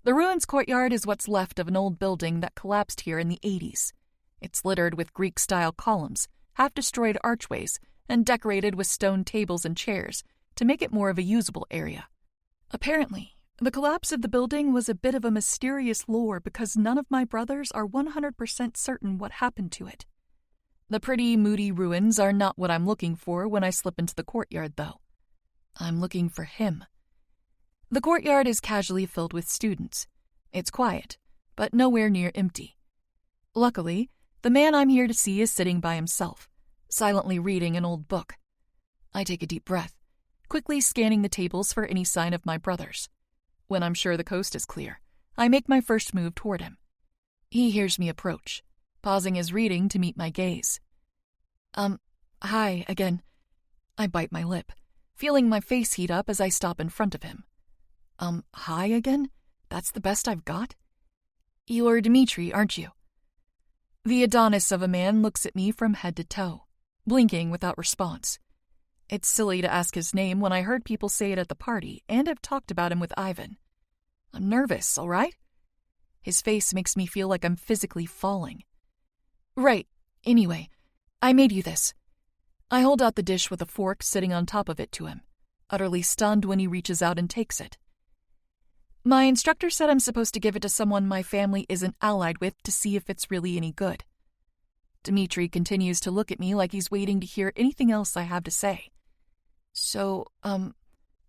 The ruins courtyard is what's left of an old building that collapsed here in the 80s. It's littered with Greek-style columns, half-destroyed archways, and decorated with stone tables and chairs to make it more of a usable area. Apparently, the collapse of the building was a bit of a mysterious lore because none of my brothers are 100% certain what happened to it. The pretty, moody ruins are not what I'm looking for when I slip into the courtyard, though. I'm looking for him. The courtyard is casually filled with students. It's quiet, but nowhere near empty. Luckily, the man I'm here to see is sitting by himself, silently reading an old book. I take a deep breath, quickly scanning the tables for any sign of my brothers. When I'm sure the coast is clear, I make my first move toward him. He hears me approach, pausing his reading to meet my gaze. Hi again. I bite my lip, feeling my face heat up as I stop in front of him. Hi again? That's the best I've got? You're Dmitri, aren't you? The Adonis of a man looks at me from head to toe, blinking without response. It's silly to ask his name when I heard people say it at the party and have talked about him with Ivan. I'm nervous, all right? His face makes me feel like I'm physically falling. Right. Anyway, I made you this. I hold out the dish with a fork sitting on top of it to him, utterly stunned when he reaches out and takes it. My instructor said I'm supposed to give it to someone my family isn't allied with to see if it's really any good. Dmitri continues to look at me like he's waiting to hear anything else I have to say. So,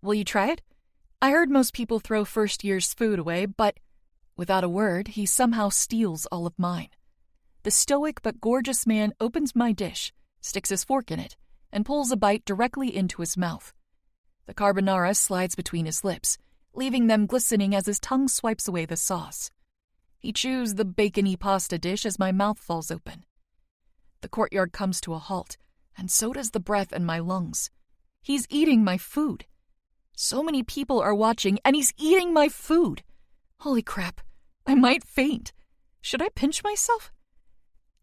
will you try it? I heard most people throw first year's food away, but without a word, he somehow steals all of mine. The stoic but gorgeous man opens my dish, sticks his fork in it, and pulls a bite directly into his mouth. The carbonara slides between his lips, leaving them glistening as his tongue swipes away the sauce. He chews the bacony pasta dish as my mouth falls open. The courtyard comes to a halt, and so does the breath in my lungs. He's eating my food. So many people are watching, and he's eating my food. Holy crap, I might faint. Should I pinch myself?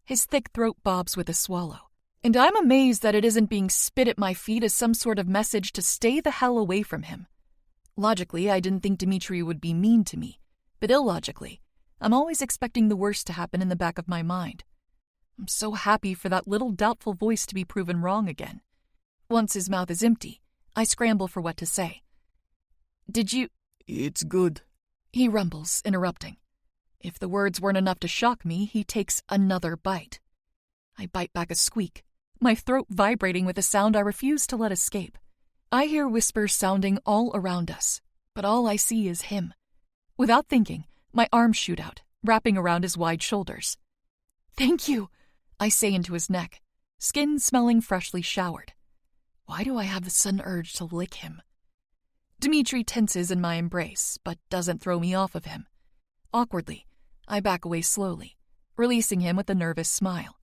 His thick throat bobs with a swallow, and I'm amazed that it isn't being spit at my feet as some sort of message to stay the hell away from him. Logically, I didn't think Dmitri would be mean to me, but illogically, I'm always expecting the worst to happen in the back of my mind. I'm so happy for that little doubtful voice to be proven wrong again. Once his mouth is empty, I scramble for what to say. Did you— It's good, he rumbles, interrupting. If the words weren't enough to shock me, he takes another bite. I bite back a squeak, my throat vibrating with a sound I refuse to let escape. I hear whispers sounding all around us, but all I see is him. Without thinking, my arms shoot out, wrapping around his wide shoulders. Thank you, I say into his neck, skin smelling freshly showered. Why do I have the sudden urge to lick him? Dmitri tenses in my embrace, but doesn't throw me off of him. Awkwardly, I back away slowly, releasing him with a nervous smile.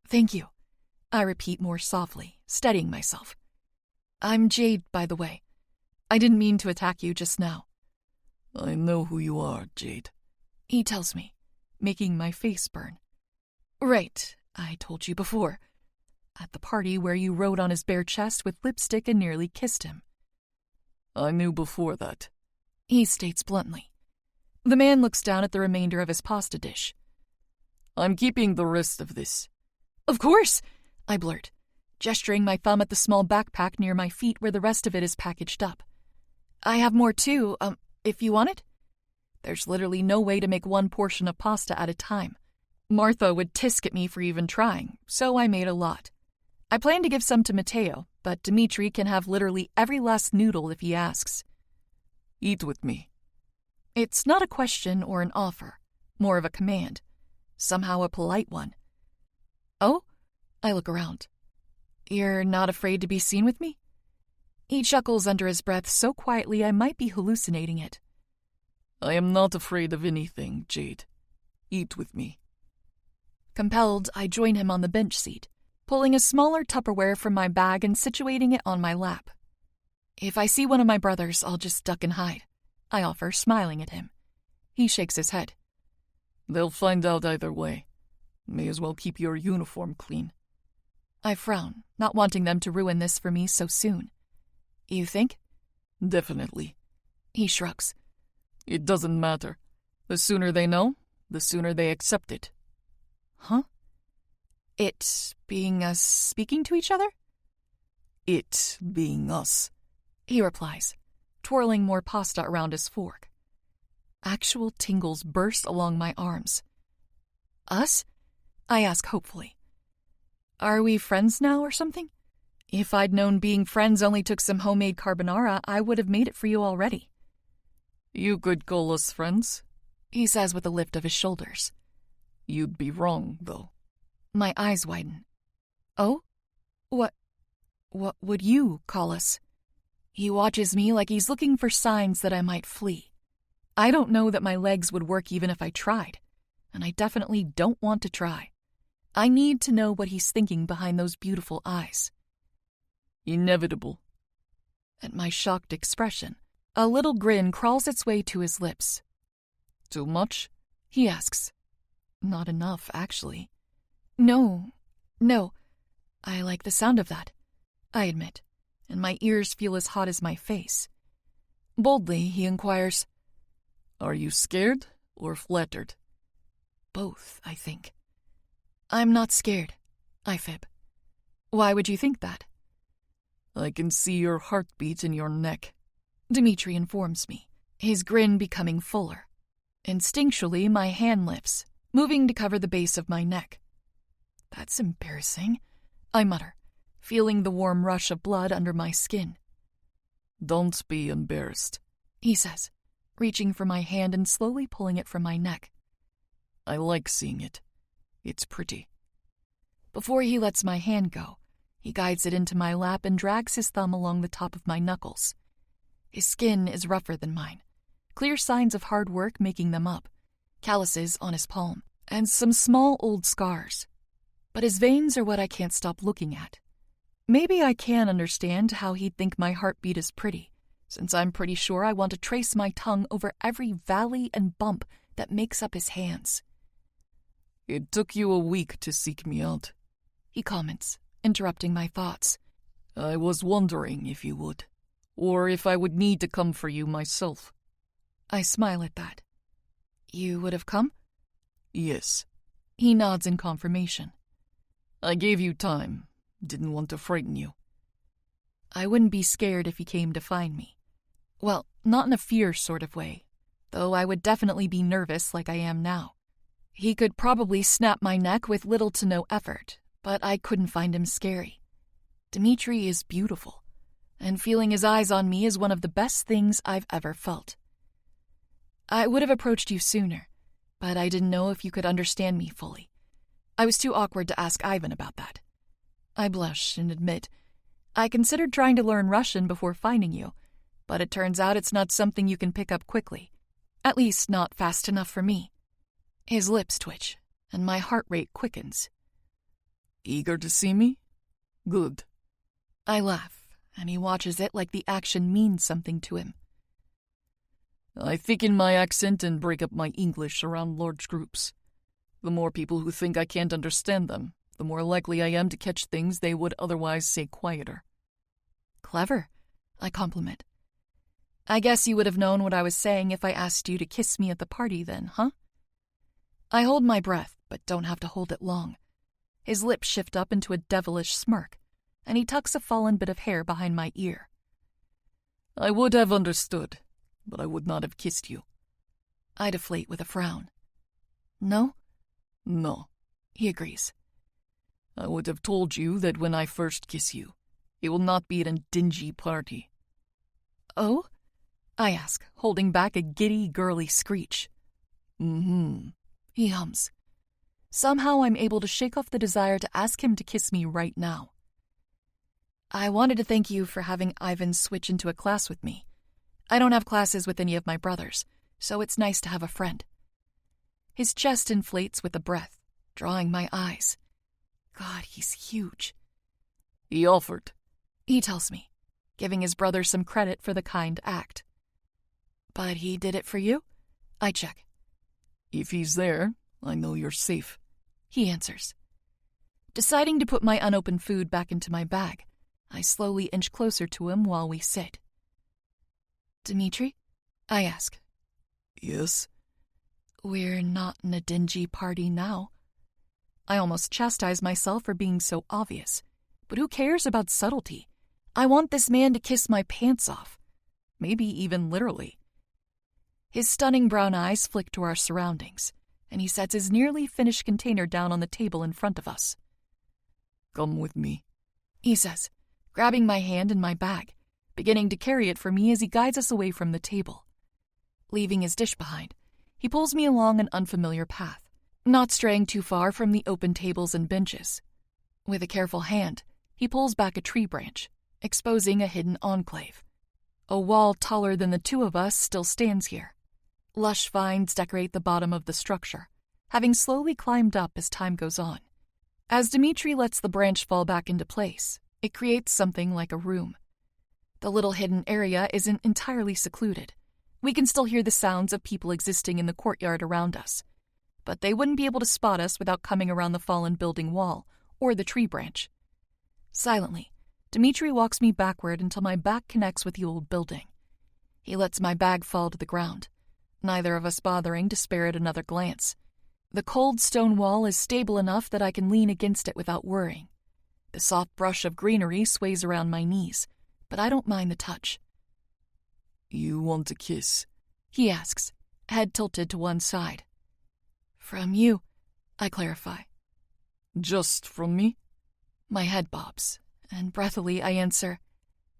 Thank you, I repeat more softly, steadying myself. I'm Jade, by the way. I didn't mean to attack you just now. I know who you are, Jade, he tells me, making my face burn. Right, I told you before. At the party where you rode on his bare chest with lipstick and nearly kissed him. I knew before that, he states bluntly. The man looks down at the remainder of his pasta dish. I'm keeping the rest of this. Of course, I blurt, gesturing my thumb at the small backpack near my feet where the rest of it is packaged up. I have more too, if you want it. There's literally no way to make one portion of pasta at a time. Martha would tisk at me for even trying, so I made a lot. I plan to give some to Matteo, but Dmitri can have literally every last noodle if he asks. Eat with me. It's not a question or an offer, more of a command. Somehow a polite one. Oh? I look around. You're not afraid to be seen with me? He chuckles under his breath so quietly I might be hallucinating it. I am not afraid of anything, Jade. Eat with me. Compelled, I join him on the bench seat, pulling a smaller Tupperware from my bag and situating it on my lap. If I see one of my brothers, I'll just duck and hide, I offer, smiling at him. He shakes his head. They'll find out either way. May as well keep your uniform clean. I frown, not wanting them to ruin this for me so soon. You think? Definitely. He shrugs. It doesn't matter. The sooner they know, the sooner they accept it. Huh? It being us speaking to each other? It being us, he replies, twirling more pasta around his fork. Actual tingles burst along my arms. Us? I ask hopefully. Are we friends now or something? If I'd known being friends only took some homemade carbonara, I would have made it for you already. You could call us friends, he says with a lift of his shoulders. You'd be wrong, though. My eyes widen. Oh? What would you call us? He watches me like he's looking for signs that I might flee. I don't know that my legs would work even if I tried, and I definitely don't want to try. I need to know what he's thinking behind those beautiful eyes. Inevitable. At my shocked expression, a little grin crawls its way to his lips. Too much? He asks. Not enough, actually. No. I like the sound of that, I admit, and my ears feel as hot as my face. Boldly, he inquires, Are you scared or flattered? Both, I think. I'm not scared, I fib. Why would you think that? I can see your heartbeat in your neck, Dimitri informs me, his grin becoming fuller. Instinctually, my hand lifts, moving to cover the base of my neck. That's embarrassing, I mutter, feeling the warm rush of blood under my skin. Don't be embarrassed, he says, reaching for my hand and slowly pulling it from my neck. I like seeing it. It's pretty. Before he lets my hand go, he guides it into my lap and drags his thumb along the top of my knuckles. His skin is rougher than mine, clear signs of hard work making them up, calluses on his palm, and some small old scars. But his veins are what I can't stop looking at. Maybe I can understand how he'd think my heartbeat is pretty, since I'm pretty sure I want to trace my tongue over every valley and bump that makes up his hands. It took you a week to seek me out, he comments, interrupting my thoughts. I was wondering if you would, or if I would need to come for you myself. I smile at that. You would have come? Yes. He nods in confirmation. I gave you time. Didn't want to frighten you. I wouldn't be scared if he came to find me. Well, not in a fear sort of way, though I would definitely be nervous like I am now. He could probably snap my neck with little to no effort, but I couldn't find him scary. Dimitri is beautiful, and feeling his eyes on me is one of the best things I've ever felt. I would have approached you sooner, but I didn't know if you could understand me fully. I was too awkward to ask Ivan about that. I blush and admit, I considered trying to learn Russian before finding you, but it turns out it's not something you can pick up quickly. At least not fast enough for me. His lips twitch, and my heart rate quickens. Eager to see me? Good. I laugh, and he watches it like the action means something to him. I thicken my accent and break up my English around large groups. The more people who think I can't understand them, the more likely I am to catch things they would otherwise say quieter. Clever, I compliment. I guess you would have known what I was saying if I asked you to kiss me at the party then, huh? I hold my breath, but don't have to hold it long. His lips shift up into a devilish smirk, and he tucks a fallen bit of hair behind my ear. I would have understood, but I would not have kissed you. I deflate with a frown. No? No, he agrees. I would have told you that when I first kiss you, it will not be at a dingy party. Oh? I ask, holding back a giddy, girly screech. He hums. Somehow I'm able to shake off the desire to ask him to kiss me right now. I wanted to thank you for having Ivan switch into a class with me. I don't have classes with any of my brothers, so it's nice to have a friend. His chest inflates with a breath, drawing my eyes. God, he's huge. He offered, he tells me, giving his brother some credit for the kind act. But he did it for you? I check. If he's there, I know you're safe, he answers. Deciding to put my unopened food back into my bag, I slowly inch closer to him while we sit. Dimitri? I ask. Yes? We're not in a dingy party now. I almost chastise myself for being so obvious, but who cares about subtlety? I want this man to kiss my pants off. Maybe even literally. His stunning brown eyes flick to our surroundings, and he sets his nearly finished container down on the table in front of us. Come with me, he says, grabbing my hand and my bag, beginning to carry it for me as he guides us away from the table. Leaving his dish behind, he pulls me along an unfamiliar path, not straying too far from the open tables and benches. With a careful hand, he pulls back a tree branch, exposing a hidden enclave. A wall taller than the two of us still stands here. Lush vines decorate the bottom of the structure, having slowly climbed up as time goes on. As Dmitri lets the branch fall back into place, it creates something like a room. The little hidden area isn't entirely secluded. We can still hear the sounds of people existing in the courtyard around us, but they wouldn't be able to spot us without coming around the fallen building wall or the tree branch. Silently, Dmitri walks me backward until my back connects with the old building. He lets my bag fall to the ground, neither of us bothering to spare it another glance. The cold stone wall is stable enough that I can lean against it without worrying. The soft brush of greenery sways around my knees, but I don't mind the touch. You want a kiss? He asks, head tilted to one side. From you, I clarify. Just from me? My head bobs, and breathily I answer,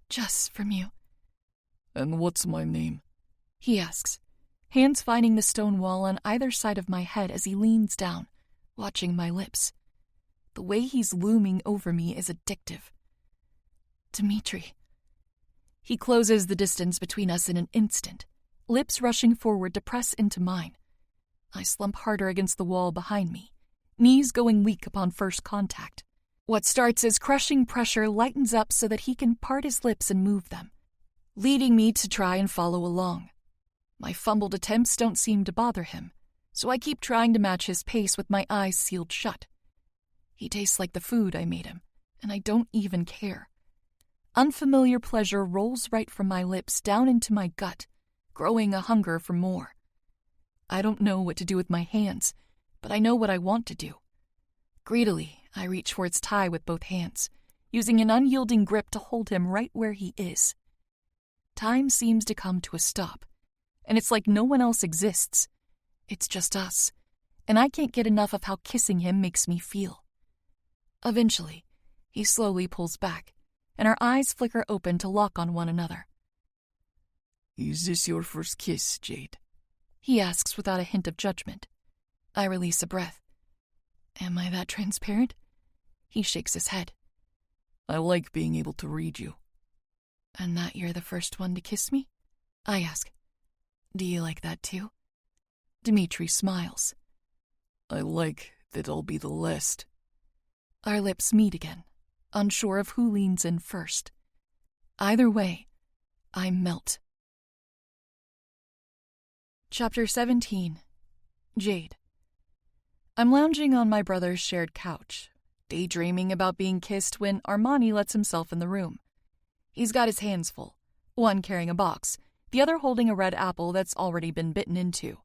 just from you. And what's my name? He asks, hands finding the stone wall on either side of my head as he leans down, watching my lips. The way he's looming over me is addictive. Dmitri. He closes the distance between us in an instant, lips rushing forward to press into mine. I slump harder against the wall behind me, knees going weak upon first contact. What starts as crushing pressure lightens up so that he can part his lips and move them, leading me to try and follow along. My fumbled attempts don't seem to bother him, so I keep trying to match his pace with my eyes sealed shut. He tastes like the food I made him, and I don't even care. Unfamiliar pleasure rolls right from my lips down into my gut, growing a hunger for more. I don't know what to do with my hands, but I know what I want to do. Greedily, I reach for its tie with both hands, using an unyielding grip to hold him right where he is. Time seems to come to a stop, and it's like no one else exists. It's just us, and I can't get enough of how kissing him makes me feel. Eventually, he slowly pulls back, and our eyes flicker open to lock on one another. Is this your first kiss, Jade? He asks without a hint of judgment. I release a breath. Am I that transparent? He shakes his head. I like being able to read you. And that you're the first one to kiss me? I ask. Do you like that too? Dmitri smiles. I like that I'll be the last. Our lips meet again, unsure of who leans in first. Either way, I melt. Chapter 17. Jade. I'm lounging on my brother's shared couch, daydreaming about being kissed when Armani lets himself in the room. He's got his hands full, one carrying a box, the other holding a red apple that's already been bitten into.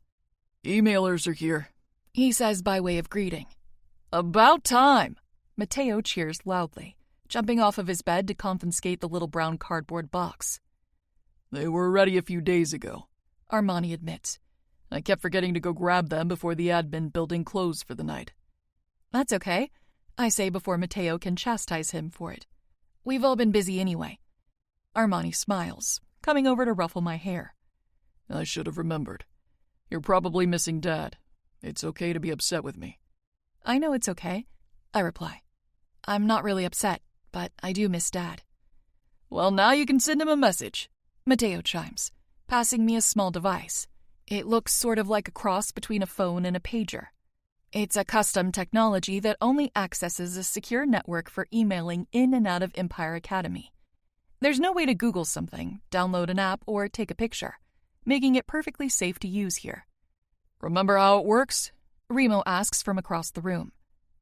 Emailers are here, he says by way of greeting. About time! Matteo cheers loudly, jumping off of his bed to confiscate the little brown cardboard box. They were ready a few days ago, Armani admits. I kept forgetting to go grab them before the admin building closed for the night. That's okay, I say before Matteo can chastise him for it. We've all been busy anyway. Armani smiles, coming over to ruffle my hair. I should have remembered. You're probably missing Dad. It's okay to be upset with me. I know it's okay, I reply. I'm not really upset, but I do miss Dad. Well, now you can send him a message, Matteo chimes, passing me a small device. It looks sort of like a cross between a phone and a pager. It's a custom technology that only accesses a secure network for emailing in and out of Empire Academy. There's no way to Google something, download an app, or take a picture, making it perfectly safe to use here. Remember how it works? Remo asks from across the room.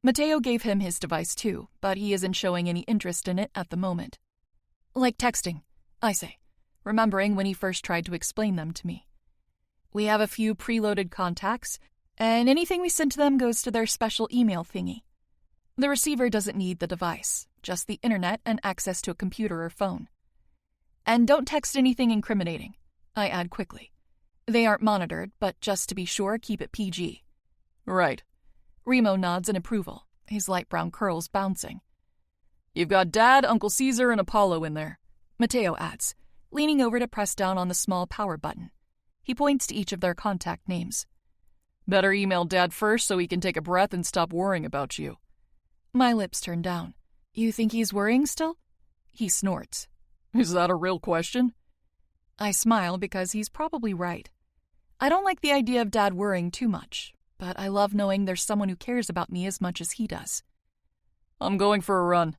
Matteo gave him his device too, but he isn't showing any interest in it at the moment. Like texting, I say, remembering when he first tried to explain them to me. We have a few preloaded contacts, and anything we send to them goes to their special email thingy. The receiver doesn't need the device, just the internet and access to a computer or phone. And don't text anything incriminating, I add quickly. They aren't monitored, but just to be sure, keep it PG. Right. Remo nods in approval, his light brown curls bouncing. You've got Dad, Uncle Caesar, and Apollo in there, Matteo adds, leaning over to press down on the small power button. He points to each of their contact names. Better email Dad first so he can take a breath and stop worrying about you. My lips turn down. You think he's worrying still? He snorts. Is that a real question? I smile because he's probably right. I don't like the idea of Dad worrying too much, but I love knowing there's someone who cares about me as much as he does. I'm going for a run,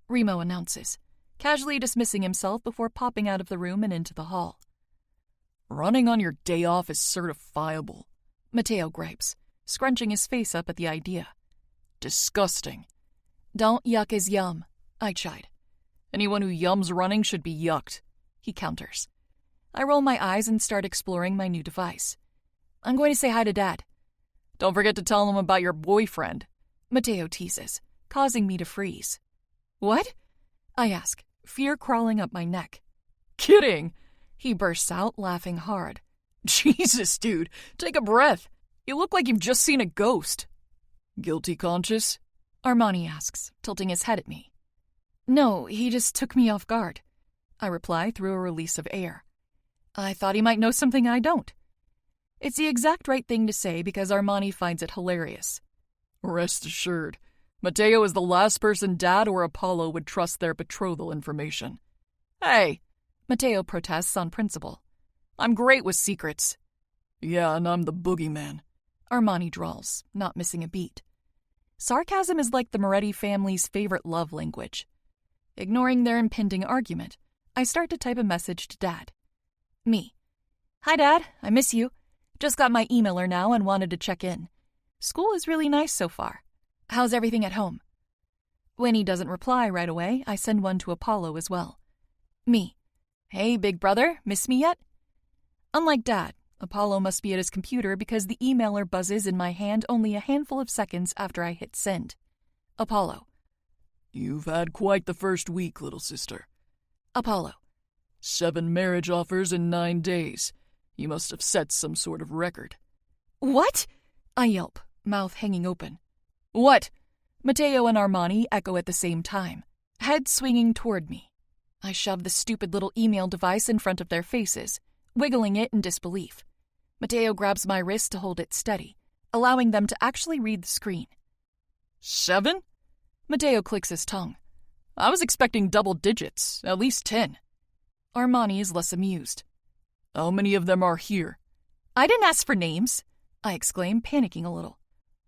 Remo announces, casually dismissing himself before popping out of the room and into the hall. Running on your day off is certifiable, Matteo gripes, scrunching his face up at the idea. Disgusting. Don't yuck his yum, I chide. Anyone who yums running should be yucked, he counters. I roll my eyes and start exploring my new device. I'm going to say hi to Dad. Don't forget to tell him about your boyfriend, Matteo teases, causing me to freeze. What? I ask, fear crawling up my neck. Kidding, he bursts out, laughing hard. Jesus, dude, take a breath. You look like you've just seen a ghost. Guilty conscious? Armani asks, tilting his head at me. No, he just took me off guard, I reply through a release of air. I thought he might know something I don't. It's the exact right thing to say because Armani finds it hilarious. Rest assured, Matteo is the last person Dad or Apollo would trust their betrothal information. Hey, Matteo protests on principle. I'm great with secrets. Yeah, and I'm the boogeyman, Armani drawls, not missing a beat. Sarcasm is like the Moretti family's favorite love language. Ignoring their impending argument, I start to type a message to Dad. Me. Hi, Dad. I miss you. Just got my emailer now and wanted to check in. School is really nice so far. How's everything at home? When he doesn't reply right away, I send one to Apollo as well. Me. Hey, big brother. Miss me yet? Unlike Dad, Apollo must be at his computer because the emailer buzzes in my hand only a handful of seconds after I hit send. Apollo. You've had quite the first week, little sister. Apollo. 7 marriage offers in 9 days. You must have set some sort of record. What? I yelp, mouth hanging open. What? Matteo and Armani echo at the same time, head swinging toward me. I shove the stupid little email device in front of their faces, wiggling it in disbelief. Matteo grabs my wrist to hold it steady, allowing them to actually read the screen. 7? Matteo clicks his tongue. I was expecting double digits, at least 10. Armani is less amused. How many of them are here? I didn't ask for names, I exclaim, panicking a little.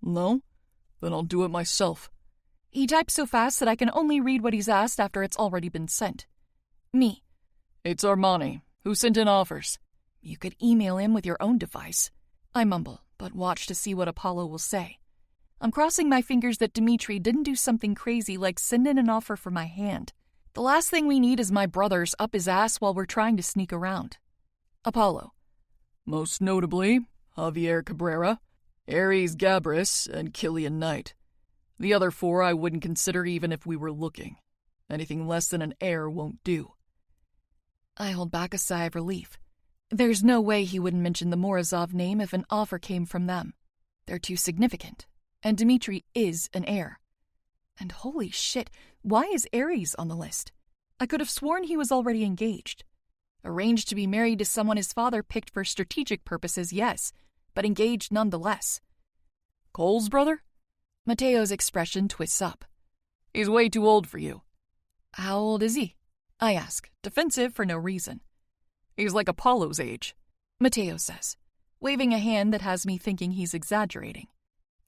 No? Then I'll do it myself. He types so fast that I can only read what he's asked after it's already been sent. Me. It's Armani. Who sent in offers? You could email him with your own device. I mumble, but watch to see what Apollo will say. I'm crossing my fingers that Dimitri didn't do something crazy like send in an offer for my hand. The last thing we need is my brothers up his ass while we're trying to sneak around. Apollo. Most notably, Javier Cabrera, Aries Gabris, and Killian Knight. The other 4 I wouldn't consider even if we were looking. Anything less than an heir won't do. I hold back a sigh of relief. There's no way he wouldn't mention the Morozov name if an offer came from them. They're too significant, and Dimitri is an heir. And holy shit, why is Aries on the list? I could have sworn he was already engaged. Arranged to be married to someone his father picked for strategic purposes, yes, but engaged nonetheless. Cole's brother? Matteo's expression twists up. He's way too old for you. How old is he? I ask, defensive for no reason. He's like Apollo's age, Matteo says, waving a hand that has me thinking he's exaggerating.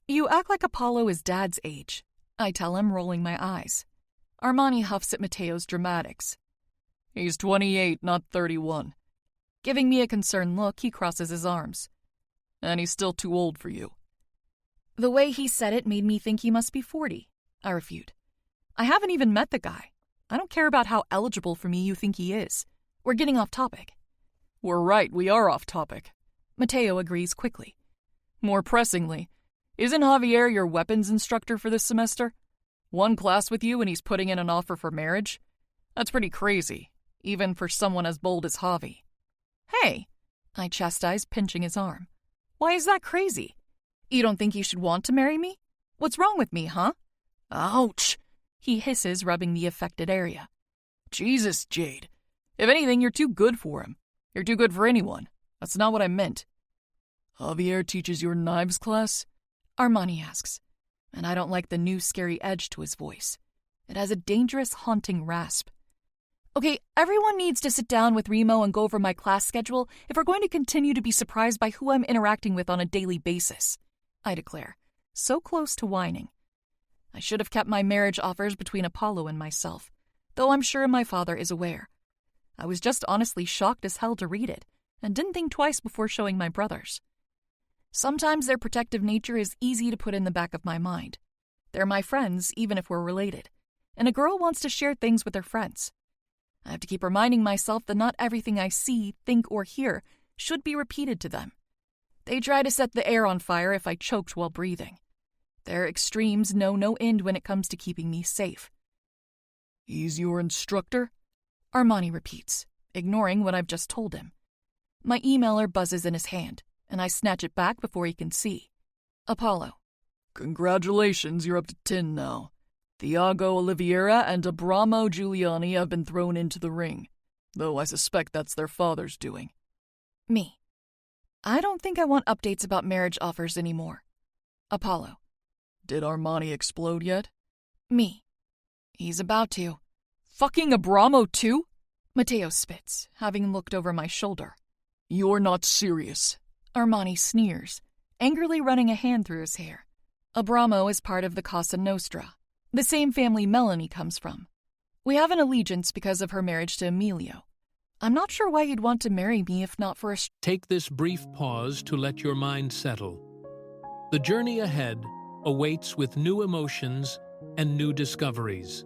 You act like Apollo is Dad's age, I tell him, rolling my eyes. Armani huffs at Matteo's dramatics. He's 28, not 31. Giving me a concerned look, he crosses his arms. And he's still too old for you. The way he said it made me think he must be 40, I refute. I haven't even met the guy. I don't care about how eligible for me you think he is. We're getting off topic. We're right, we are off topic. Matteo agrees quickly. More pressingly, isn't Javier your weapons instructor for this semester? One class with you and he's putting in an offer for marriage? That's pretty crazy, even for someone as bold as Javi. Hey, I chastised, pinching his arm. Why is that crazy? You don't think you should want to marry me? What's wrong with me, huh? Ouch, he hisses, rubbing the affected area. Jesus, Jade. If anything, you're too good for him. You're too good for anyone. That's not what I meant. Javier teaches your knives class? Armani asks, and I don't like the new scary edge to his voice. It has a dangerous, haunting rasp. Okay, everyone needs to sit down with Remo and go over my class schedule if we're going to continue to be surprised by who I'm interacting with on a daily basis, I declare, so close to whining. I should have kept my marriage offers between Apollo and myself, though I'm sure my father is aware. I was just honestly shocked as hell to read it, and didn't think twice before showing my brothers. Sometimes their protective nature is easy to put in the back of my mind. They're my friends, even if we're related, and a girl wants to share things with her friends. I have to keep reminding myself that not everything I see, think, or hear should be repeated to them. They try to set the air on fire if I choked while breathing. Their extremes know no end when it comes to keeping me safe. He's your instructor? Armani repeats, ignoring what I've just told him. My emailer buzzes in his hand, and I snatch it back before he can see. Apollo. Congratulations, you're up to 10 now. Thiago Oliveira and Abramo Giuliani have been thrown into the ring, though I suspect that's their father's doing. Me. I don't think I want updates about marriage offers anymore. Apollo. Did Armani explode yet? Me. He's about to. Fucking Abramo too? Mateo spits, having looked over my shoulder. You're not serious. Armani sneers, angrily running a hand through his hair. Abramo is part of the Casa Nostra, the same family Melanie comes from. We have an allegiance because of her marriage to Emilio. I'm not sure why he'd want to marry me if not for a... Take this brief pause to let your mind settle. The journey ahead awaits with new emotions and new discoveries.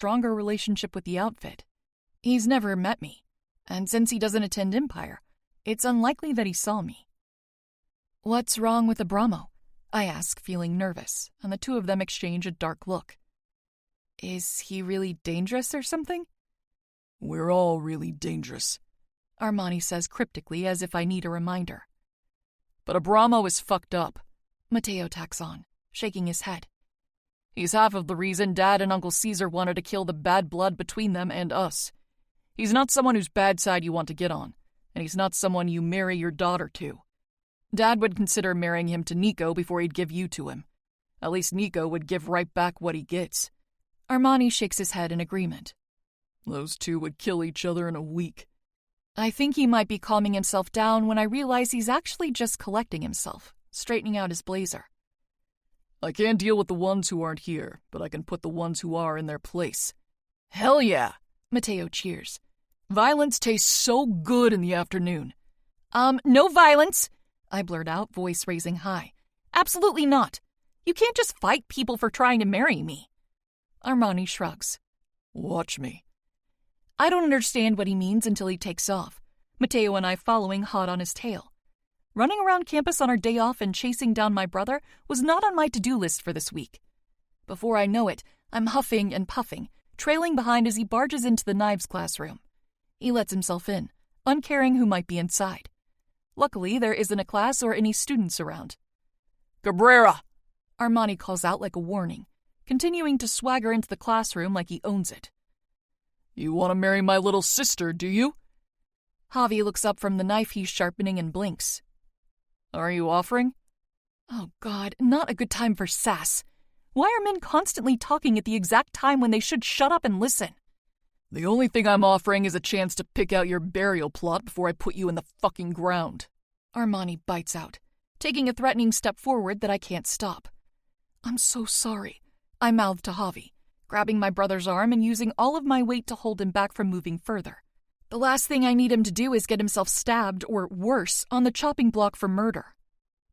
stronger relationship with the outfit. He's never met me, and since he doesn't attend Empire, it's unlikely that he saw me. "What's wrong with Abramo?" I ask, feeling nervous, and the two of them exchange a dark look. "Is he really dangerous or something?" "We're all really dangerous," Armani says cryptically as if I need a reminder. "But Abramo is fucked up," Mateo tacks on, shaking his head. "He's half of the reason Dad and Uncle Caesar wanted to kill the bad blood between them and us. He's not someone whose bad side you want to get on, and he's not someone you marry your daughter to. Dad would consider marrying him to Nico before he'd give you to him. At least Nico would give right back what he gets." Armani shakes his head in agreement. "Those two would kill each other in a week." I think he might be calming himself down when I realize he's actually just collecting himself, straightening out his blazer. "I can't deal with the ones who aren't here, but I can put the ones who are in their place." "Hell yeah!" Mateo cheers. "Violence tastes so good in the afternoon." No violence," I blurt out, voice raising high. "Absolutely not. You can't just fight people for trying to marry me." Armani shrugs. "Watch me." I don't understand what he means until he takes off, Mateo and I following hot on his tail. Running around campus on our day off and chasing down my brother was not on my to-do list for this week. Before I know it, I'm huffing and puffing, trailing behind as he barges into the knives classroom. He lets himself in, uncaring who might be inside. Luckily, there isn't a class or any students around. "Cabrera!" Armani calls out like a warning, continuing to swagger into the classroom like he owns it. "You want to marry my little sister, do you?" Javi looks up from the knife he's sharpening and blinks. "Are you offering?" Oh God, not a good time for sass. Why are men constantly talking at the exact time when they should shut up and listen? "The only thing I'm offering is a chance to pick out your burial plot before I put you in the fucking ground." Armani bites out, taking a threatening step forward that I can't stop. "I'm so sorry," I mouth to Javi, grabbing my brother's arm and using all of my weight to hold him back from moving further. The last thing I need him to do is get himself stabbed, or worse, on the chopping block for murder.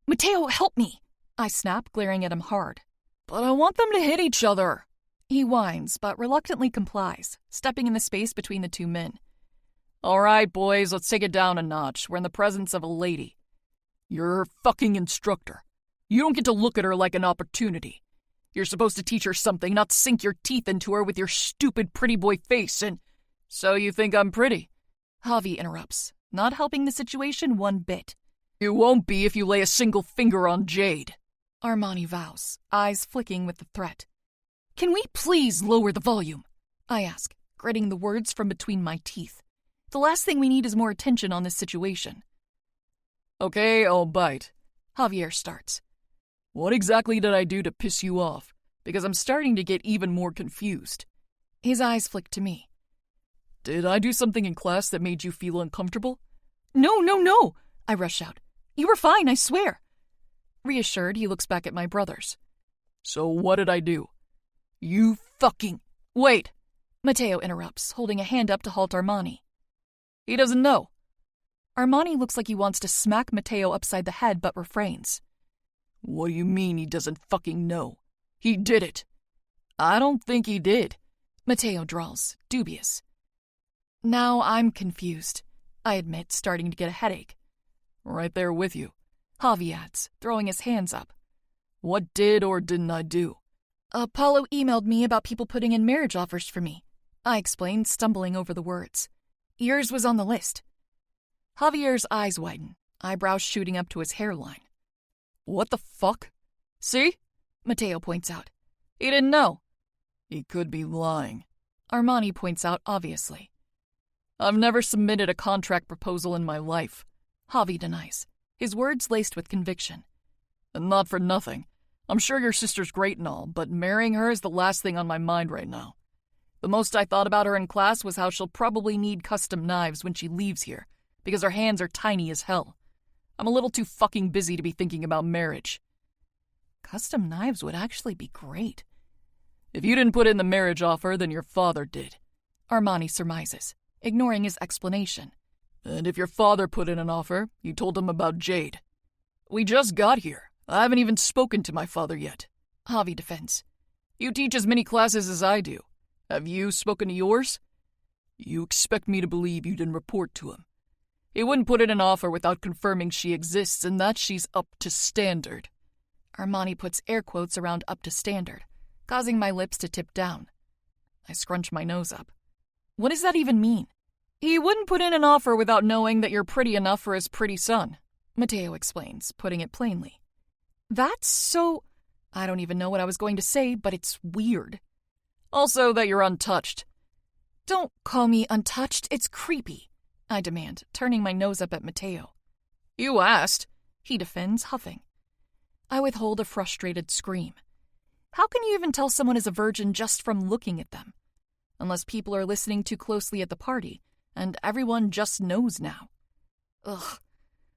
"Mateo, help me!" I snap, glaring at him hard. "But I want them to hit each other." He whines, but reluctantly complies, stepping in the space between the two men. "All right, boys, let's take it down a notch. We're in the presence of a lady. You're her fucking instructor. You don't get to look at her like an opportunity. You're supposed to teach her something, not sink your teeth into her with your stupid pretty boy face and... So you think I'm pretty?" Javi interrupts, not helping the situation one bit. "You won't be if you lay a single finger on Jade." Armani vows, eyes flicking with the threat. "Can we please lower the volume?" I ask, gritting the words from between my teeth. The last thing we need is more attention on this situation. "Okay, I'll bite." Javier starts. "What exactly did I do to piss you off? Because I'm starting to get even more confused." His eyes flick to me. "Did I do something in class that made you feel uncomfortable?" No, I rush out. "You were fine, I swear." Reassured, he looks back at my brothers. "So what did I do?" "You fucking... Wait!" Mateo interrupts, holding a hand up to halt Armani. "He doesn't know." Armani looks like he wants to smack Mateo upside the head, but refrains. "What do you mean he doesn't fucking know? He did it." "I don't think he did," Mateo drawls, dubious. Now I'm confused, I admit, starting to get a headache. "Right there with you," Javi adds, throwing his hands up. "What did or didn't I do?" "Apollo emailed me about people putting in marriage offers for me," I explained, stumbling over the words. "Yours was on the list." Javier's eyes widen, eyebrows shooting up to his hairline. "What the fuck?" "See?" Mateo points out. "He didn't know." "He could be lying," Armani points out obviously. "I've never submitted a contract proposal in my life," Javi denies, his words laced with conviction. "And not for nothing. I'm sure your sister's great and all, but marrying her is the last thing on my mind right now. The most I thought about her in class was how she'll probably need custom knives when she leaves here, because her hands are tiny as hell. I'm a little too fucking busy to be thinking about marriage." Custom knives would actually be great. "If you didn't put in the marriage offer, then your father did," Armani surmises, ignoring his explanation. "And if your father put in an offer, you told him about Jade." "We just got here. I haven't even spoken to my father yet," Javi defends. "You teach as many classes as I do. Have you spoken to yours? You expect me to believe you didn't report to him. He wouldn't put in an offer without confirming she exists and that she's up to standard. Armani puts air quotes around up to standard, causing my lips to tip down. I scrunch my nose up. What does that even mean? He wouldn't put in an offer without knowing that you're pretty enough for his pretty son, Mateo explains, putting it plainly. That's so... I don't even know what I was going to say, but it's weird. Also that you're untouched. Don't call me untouched, it's creepy, I demand, turning my nose up at Mateo. You asked, he defends, huffing. I withhold a frustrated scream. How can you even tell someone is a virgin just from looking at them? Unless people are listening too closely at the party, and everyone just knows now. Ugh.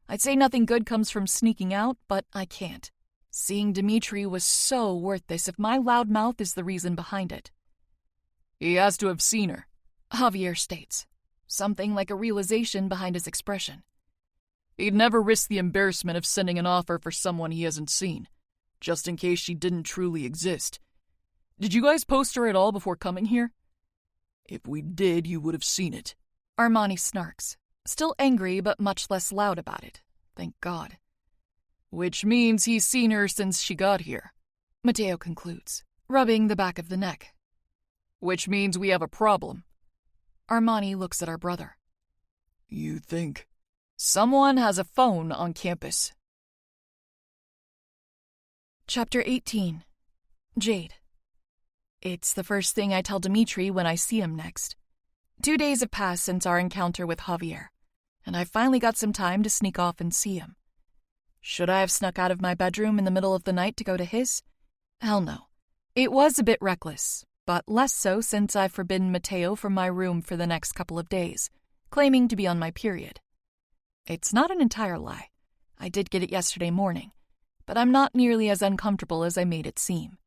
I'd say nothing good comes from sneaking out, but I can't. Seeing Dimitri was so worth this if my loud mouth is the reason behind it. He has to have seen her, Javier states, something like a realization behind his expression. He'd never risk the embarrassment of sending an offer for someone he hasn't seen, just in case she didn't truly exist. Did you guys post her at all before coming here? If we did, you would have seen it. Armani snarks, still angry but much less loud about it. Thank God. Which means he's seen her since she got here, Mateo concludes, rubbing the back of the neck. Which means we have a problem. Armani looks at our brother. You think? Someone has a phone on campus. Chapter 18. Jade. It's the first thing I tell Dimitri when I see him next. 2 days have passed since our encounter with Javier, and I've finally got some time to sneak off and see him. Should I have snuck out of my bedroom in the middle of the night to go to his? Hell no. It was a bit reckless, but less so since I've forbidden Mateo from my room for the next couple of days, claiming to be on my period. It's not an entire lie. I did get it yesterday morning, but I'm not nearly as uncomfortable as I made it seem.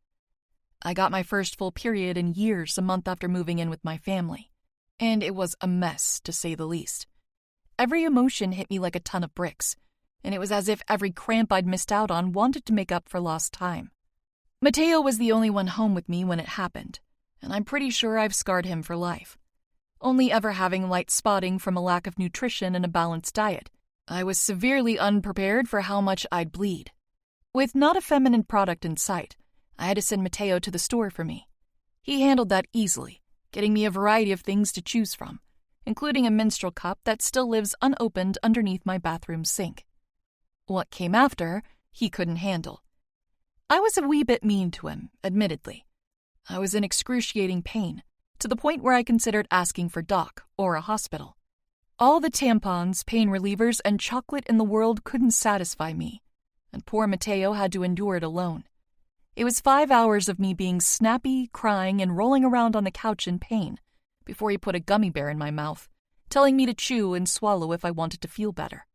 I got my first full period in years a month after moving in with my family, and it was a mess, to say the least. Every emotion hit me like a ton of bricks, and it was as if every cramp I'd missed out on wanted to make up for lost time. Mateo was the only one home with me when it happened, and I'm pretty sure I've scarred him for life. Only ever having light spotting from a lack of nutrition and a balanced diet, I was severely unprepared for how much I'd bleed. With not a feminine product in sight, I had to send Mateo to the store for me. He handled that easily, getting me a variety of things to choose from, including a menstrual cup that still lives unopened underneath my bathroom sink. What came after, he couldn't handle. I was a wee bit mean to him, admittedly. I was in excruciating pain, to the point where I considered asking for doc or a hospital. All the tampons, pain relievers, and chocolate in the world couldn't satisfy me, and poor Mateo had to endure it alone. It was 5 hours of me being snappy, crying, and rolling around on the couch in pain before he put a gummy bear in my mouth, telling me to chew and swallow if I wanted to feel better.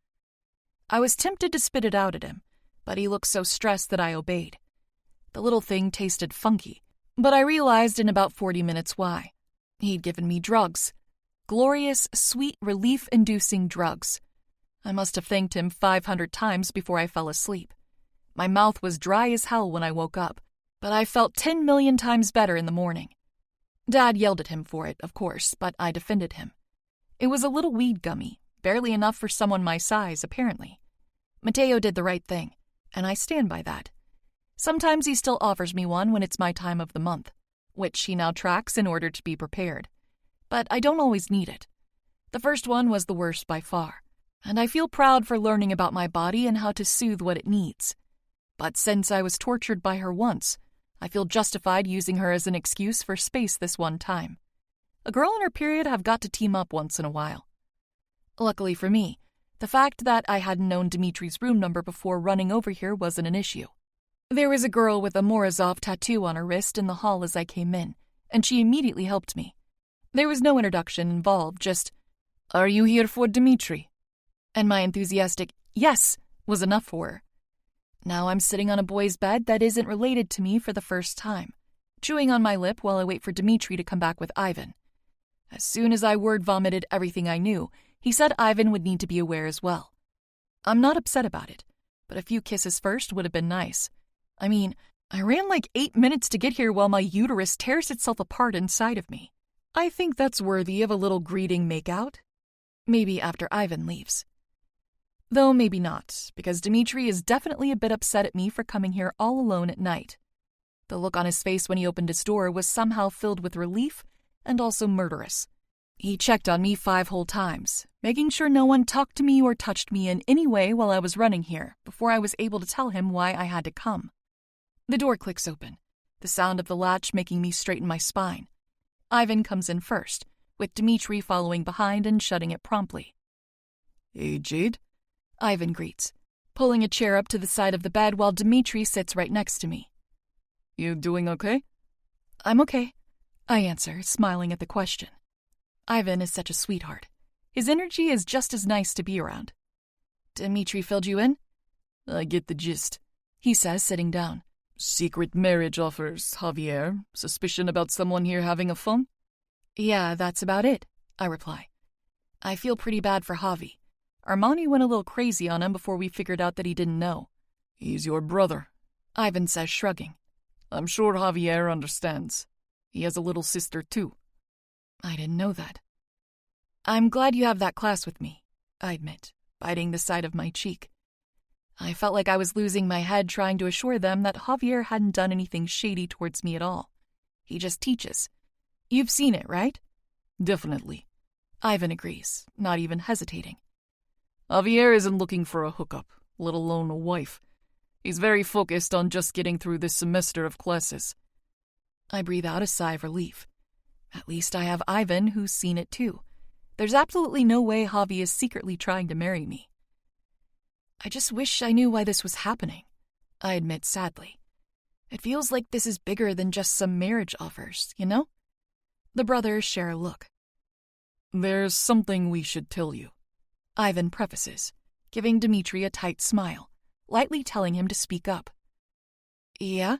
I was tempted to spit it out at him, but he looked so stressed that I obeyed. The little thing tasted funky, but I realized in about 40 minutes why. He'd given me drugs. Glorious, sweet, relief-inducing drugs. I must have thanked him 500 times before I fell asleep. My mouth was dry as hell when I woke up, but I felt 10 million times better in the morning. Dad yelled at him for it, of course, but I defended him. It was a little weed gummy, barely enough for someone my size, apparently. Mateo did the right thing, and I stand by that. Sometimes he still offers me one when it's my time of the month, which he now tracks in order to be prepared. But I don't always need it. The first one was the worst by far, and I feel proud for learning about my body and how to soothe what it needs. But since I was tortured by her once, I feel justified using her as an excuse for space this one time. A girl on her period have got to team up once in a while. Luckily for me, the fact that I hadn't known Dimitri's room number before running over here wasn't an issue. There was a girl with a Morozov tattoo on her wrist in the hall as I came in, and she immediately helped me. There was no introduction involved, just, "Are you here for Dimitri?" And my enthusiastic, "Yes," was enough for her. Now I'm sitting on a boy's bed that isn't related to me for the first time, chewing on my lip while I wait for Dimitri to come back with Ivan. As soon as I word vomited everything I knew, he said Ivan would need to be aware as well. I'm not upset about it, but a few kisses first would have been nice. I mean, I ran like 8 minutes to get here while my uterus tears itself apart inside of me. I think that's worthy of a little greeting makeout. Maybe after Ivan leaves. Though maybe not, because Dmitri is definitely a bit upset at me for coming here all alone at night. The look on his face when he opened his door was somehow filled with relief and also murderous. He checked on me 5 whole times, making sure no one talked to me or touched me in any way while I was running here before I was able to tell him why I had to come. The door clicks open, the sound of the latch making me straighten my spine. Ivan comes in first, with Dmitri following behind and shutting it promptly. Hey, Jade? Ivan greets, pulling a chair up to the side of the bed while Dmitri sits right next to me. You doing okay? I'm okay, I answer, smiling at the question. Ivan is such a sweetheart. His energy is just as nice to be around. Dmitri filled you in? I get the gist, he says, sitting down. Secret marriage offers, Javier. Suspicion about someone here having a phone? Yeah, that's about it, I reply. I feel pretty bad for Javi. Armani went a little crazy on him before we figured out that he didn't know. He's your brother, Ivan says, shrugging. I'm sure Javier understands. He has a little sister, too. I didn't know that. I'm glad you have that class with me, I admit, biting the side of my cheek. I felt like I was losing my head trying to assure them that Javier hadn't done anything shady towards me at all. He just teaches. You've seen it, right? Definitely. Ivan agrees, not even hesitating. Javier isn't looking for a hookup, let alone a wife. He's very focused on just getting through this semester of classes. I breathe out a sigh of relief. At least I have Ivan, who's seen it too. There's absolutely no way Javi is secretly trying to marry me. I just wish I knew why this was happening, I admit sadly. It feels like this is bigger than just some marriage offers, you know? The brothers share a look. There's something we should tell you, Ivan prefaces, giving Dmitri a tight smile, lightly telling him to speak up. Yeah?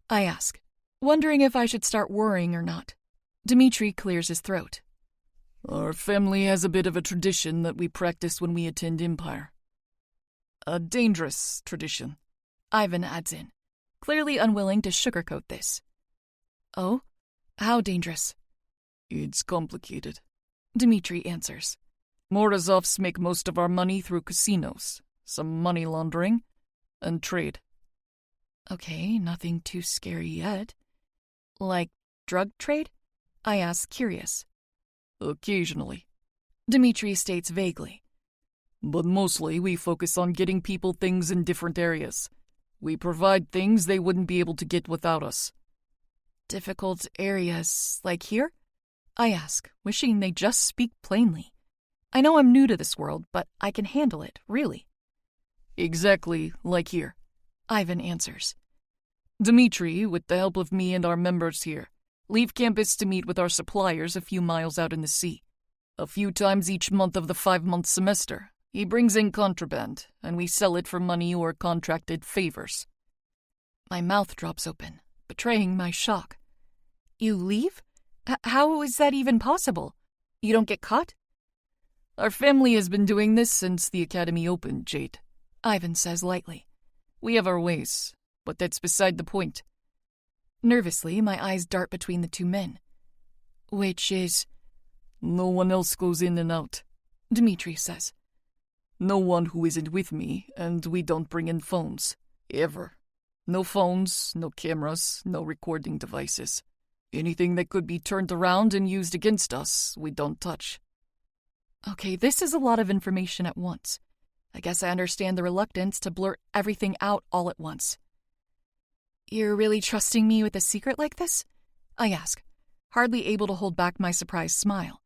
I ask, wondering if I should start worrying or not. Dmitri clears his throat. Our family has a bit of a tradition that we practice when we attend Empire. A dangerous tradition, Ivan adds in, clearly unwilling to sugarcoat this. Oh? How dangerous? It's complicated, Dmitri answers. Morozovs make most of our money through casinos, some money laundering, and trade. Okay, nothing too scary yet. Like drug trade? I ask, curious. Occasionally, Dmitri states vaguely. But mostly we focus on getting people things in different areas. We provide things they wouldn't be able to get without us. Difficult areas, like here? I ask, wishing they just speak plainly. I know I'm new to this world, but I can handle it, really. Exactly like here, Ivan answers. Dmitri, with the help of me and our members here, leave campus to meet with our suppliers a few miles out in the sea. A few times each month of the 5-month semester, he brings in contraband, and we sell it for money or contracted favors. My mouth drops open, betraying my shock. You leave? How is that even possible? You don't get caught? Our family has been doing this since the academy opened, Jade, Ivan says lightly. We have our ways, but that's beside the point. Nervously, my eyes dart between the two men. Which is? No one else goes in and out, Dmitri says. No one who isn't with me, and we don't bring in phones. Ever. No phones, no cameras, no recording devices. Anything that could be turned around and used against us, we don't touch. Okay, this is a lot of information at once. I guess I understand the reluctance to blurt everything out all at once. You're really trusting me with a secret like this? I ask, hardly able to hold back my surprised smile.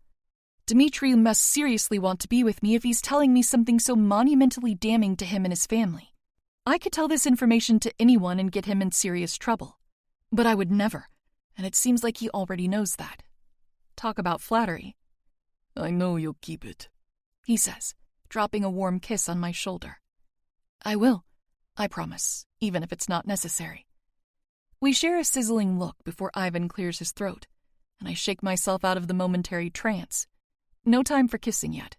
Dmitri must seriously want to be with me if he's telling me something so monumentally damning to him and his family. I could tell this information to anyone and get him in serious trouble. But I would never, and it seems like he already knows that. Talk about flattery. I know you'll keep it, he says, dropping a warm kiss on my shoulder. I will, I promise, even if it's not necessary. We share a sizzling look before Ivan clears his throat, and I shake myself out of the momentary trance. No time for kissing yet.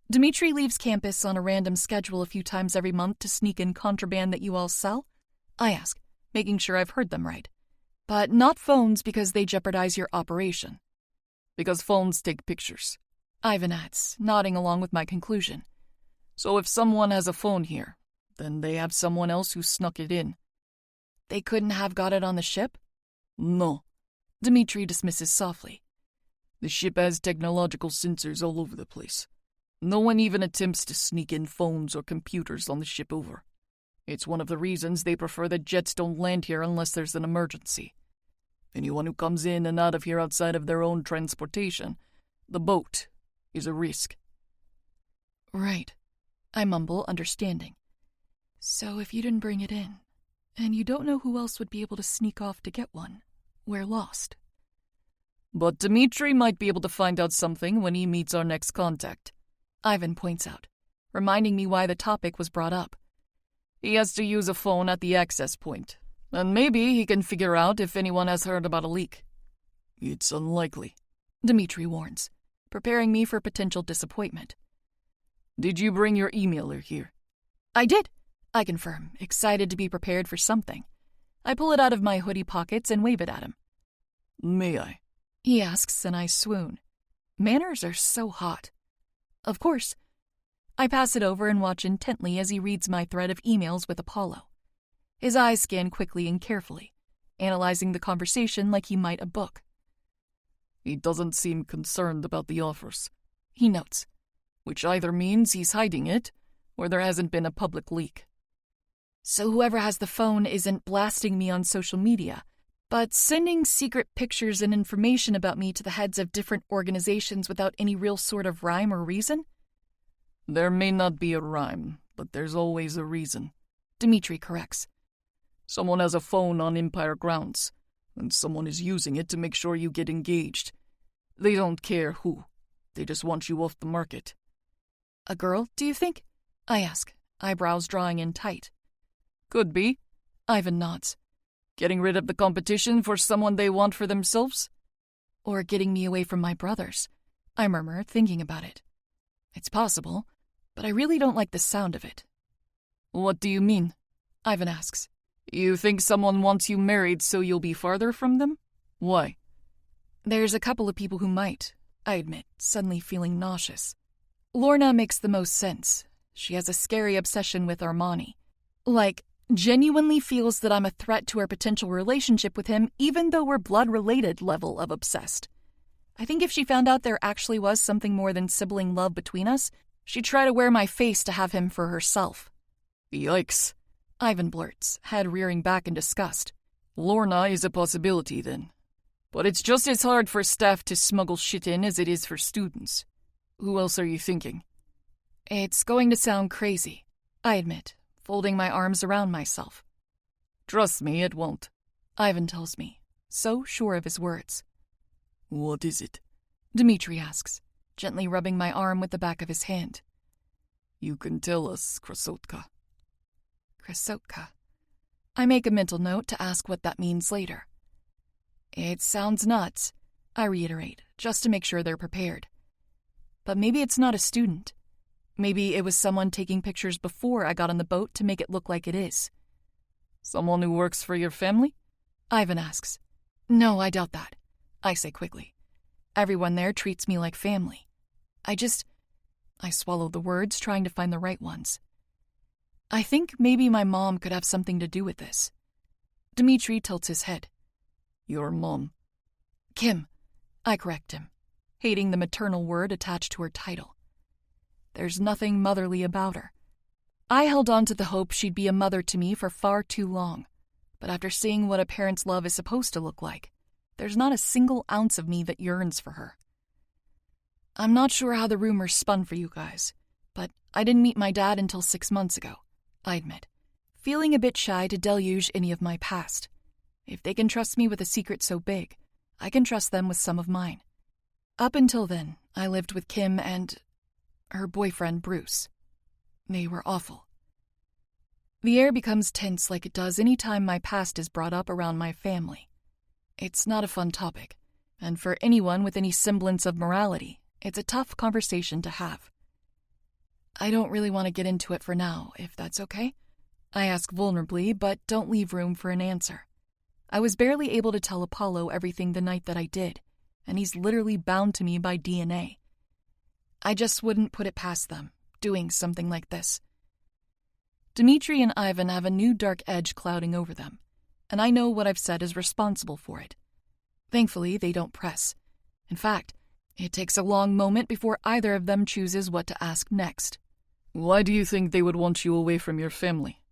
Dmitri leaves campus on a random schedule a few times every month to sneak in contraband that you all sell? I ask, making sure I've heard them right. But not phones because they jeopardize your operation. Because phones take pictures, Ivan adds, nodding along with my conclusion. So if someone has a phone here, then they have someone else who snuck it in. They couldn't have got it on the ship? No. Dmitri dismisses softly. The ship has technological sensors all over the place. No one even attempts to sneak in phones or computers on the ship over. It's one of the reasons they prefer that jets don't land here unless there's an emergency. Anyone who comes in and out of here outside of their own transportation, the boat, is a risk. Right. I mumble, understanding. So if you didn't bring it in, and you don't know who else would be able to sneak off to get one, we're lost. But Dmitri might be able to find out something when he meets our next contact, Ivan points out, reminding me why the topic was brought up. He has to use a phone at the access point, and maybe he can figure out if anyone has heard about a leak. It's unlikely, Dmitri warns, preparing me for potential disappointment. Did you bring your emailer here? I did, I confirm, excited to be prepared for something. I pull it out of my hoodie pockets and wave it at him. May I? He asks, and I swoon. Manners are so hot. Of course. I pass it over and watch intently as he reads my thread of emails with Apollo. His eyes scan quickly and carefully, analyzing the conversation like he might a book. He doesn't seem concerned about the offers, he notes, which either means he's hiding it or there hasn't been a public leak. So whoever has the phone isn't blasting me on social media, but sending secret pictures and information about me to the heads of different organizations without any real sort of rhyme or reason? There may not be a rhyme, but there's always a reason, Dmitri corrects. Someone has a phone on Empire grounds, and someone is using it to make sure you get engaged. They don't care who. They just want you off the market. A girl, do you think? I ask, eyebrows drawing in tight. Could be, Ivan nods. Getting rid of the competition for someone they want for themselves? Or getting me away from my brothers, I murmur, thinking about it. It's possible, but I really don't like the sound of it. What do you mean? Ivan asks. You think someone wants you married so you'll be farther from them? Why? There's a couple of people who might, I admit, suddenly feeling nauseous. Lorna makes the most sense. She has a scary obsession with Armani. Like, genuinely feels that I'm a threat to her potential relationship with him even though we're blood-related level of obsessed. I think if she found out there actually was something more than sibling love between us, she'd try to wear my face to have him for herself. Yikes, Ivan blurts, head rearing back in disgust. Lorna is a possibility then. But it's just as hard for staff to smuggle shit in as it is for students. Who else are you thinking? It's going to sound crazy, I admit, folding my arms around myself. Trust me, it won't, Ivan tells me, so sure of his words. What is it? Dmitri asks, gently rubbing my arm with the back of his hand. You can tell us, Krasotka. Krasotka. I make a mental note to ask what that means later. It sounds nuts, I reiterate, just to make sure they're prepared. But maybe it's not a student. Maybe it was someone taking pictures before I got on the boat to make it look like it is. Someone who works for your family? Ivan asks. No, I doubt that, I say quickly. Everyone there treats me like family. I swallow the words, trying to find the right ones. I think maybe my mom could have something to do with this. Dmitri tilts his head. Your mom? Kim, I correct him, hating the maternal word attached to her title. There's nothing motherly about her. I held on to the hope she'd be a mother to me for far too long, but after seeing what a parent's love is supposed to look like, there's not a single ounce of me that yearns for her. I'm not sure how the rumors spun for you guys, but I didn't meet my dad until 6 months ago, I admit, feeling a bit shy to deluge any of my past. If they can trust me with a secret so big, I can trust them with some of mine. Up until then, I lived with Kim and her boyfriend, Bruce. They were awful. The air becomes tense like it does any time my past is brought up around my family. It's not a fun topic, and for anyone with any semblance of morality, it's a tough conversation to have. I don't really want to get into it for now, if that's okay, I ask vulnerably, but don't leave room for an answer. I was barely able to tell Apollo everything the night that I did, and he's literally bound to me by DNA. I just wouldn't put it past them, doing something like this. Dmitri and Ivan have a new dark edge clouding over them, and I know what I've said is responsible for it. Thankfully, they don't press. In fact, it takes a long moment before either of them chooses what to ask next. Why do you think they would want you away from your family?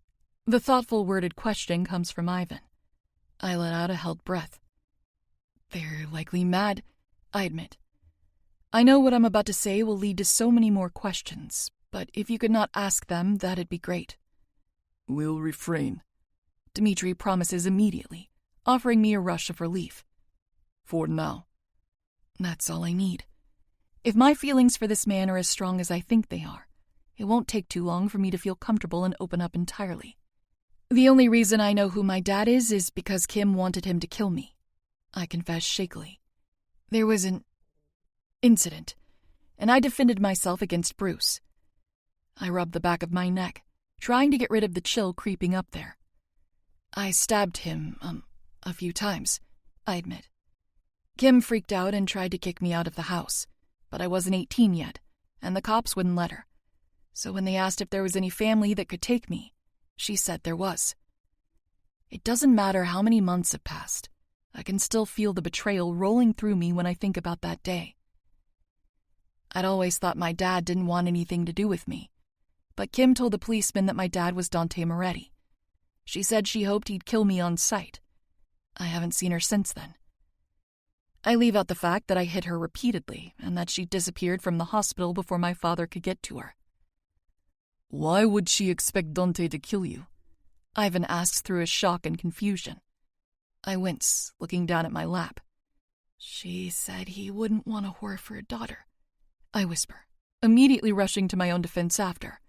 The thoughtful worded question comes from Ivan. I let out a held breath. They're likely mad, I admit. I know what I'm about to say will lead to so many more questions, but if you could not ask them, that'd be great. We'll refrain, Dmitri promises immediately, offering me a rush of relief. For now. That's all I need. If my feelings for this man are as strong as I think they are, it won't take too long for me to feel comfortable and open up entirely. The only reason I know who my dad is because Kim wanted him to kill me, I confess shakily. There was an incident, and I defended myself against Bruce. I rubbed the back of my neck, trying to get rid of the chill creeping up there. I stabbed him, a few times, I admit. Kim freaked out and tried to kick me out of the house, but I wasn't 18 yet, and the cops wouldn't let her. So when they asked if there was any family that could take me, she said there was. It doesn't matter how many months have passed. I can still feel the betrayal rolling through me when I think about that day. I'd always thought my dad didn't want anything to do with me, but Kim told the policeman that my dad was Dante Moretti. She said she hoped he'd kill me on sight. I haven't seen her since then. I leave out the fact that I hit her repeatedly and that she disappeared from the hospital before my father could get to her. Why would she expect Dante to kill you? Ivan asks through his shock and confusion. I wince, looking down at my lap. She said he wouldn't want a whore for a daughter, I whisper, immediately rushing to my own defense after.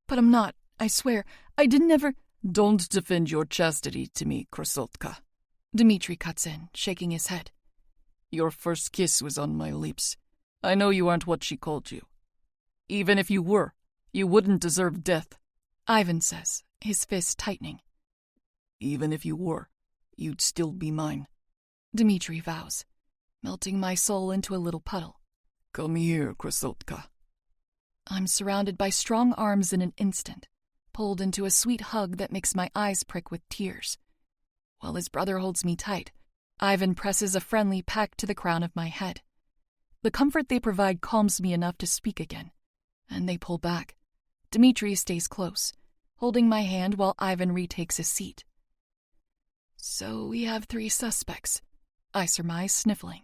But I'm not, I swear, I didn't ever— Don't defend your chastity to me, Krasotka. Dmitri cuts in, shaking his head. Your first kiss was on my lips. I know you aren't what she called you. Even if you were, you wouldn't deserve death, Ivan says, his fist tightening. Even if you were, you'd still be mine, Dmitri vows, melting my soul into a little puddle. Come here, Krasotka. I'm surrounded by strong arms in an instant, pulled into a sweet hug that makes my eyes prick with tears. While his brother holds me tight, Ivan presses a friendly peck to the crown of my head. The comfort they provide calms me enough to speak again, and they pull back. Dmitri stays close, holding my hand while Ivan retakes his seat. So we have 3 suspects, I surmise, sniffling.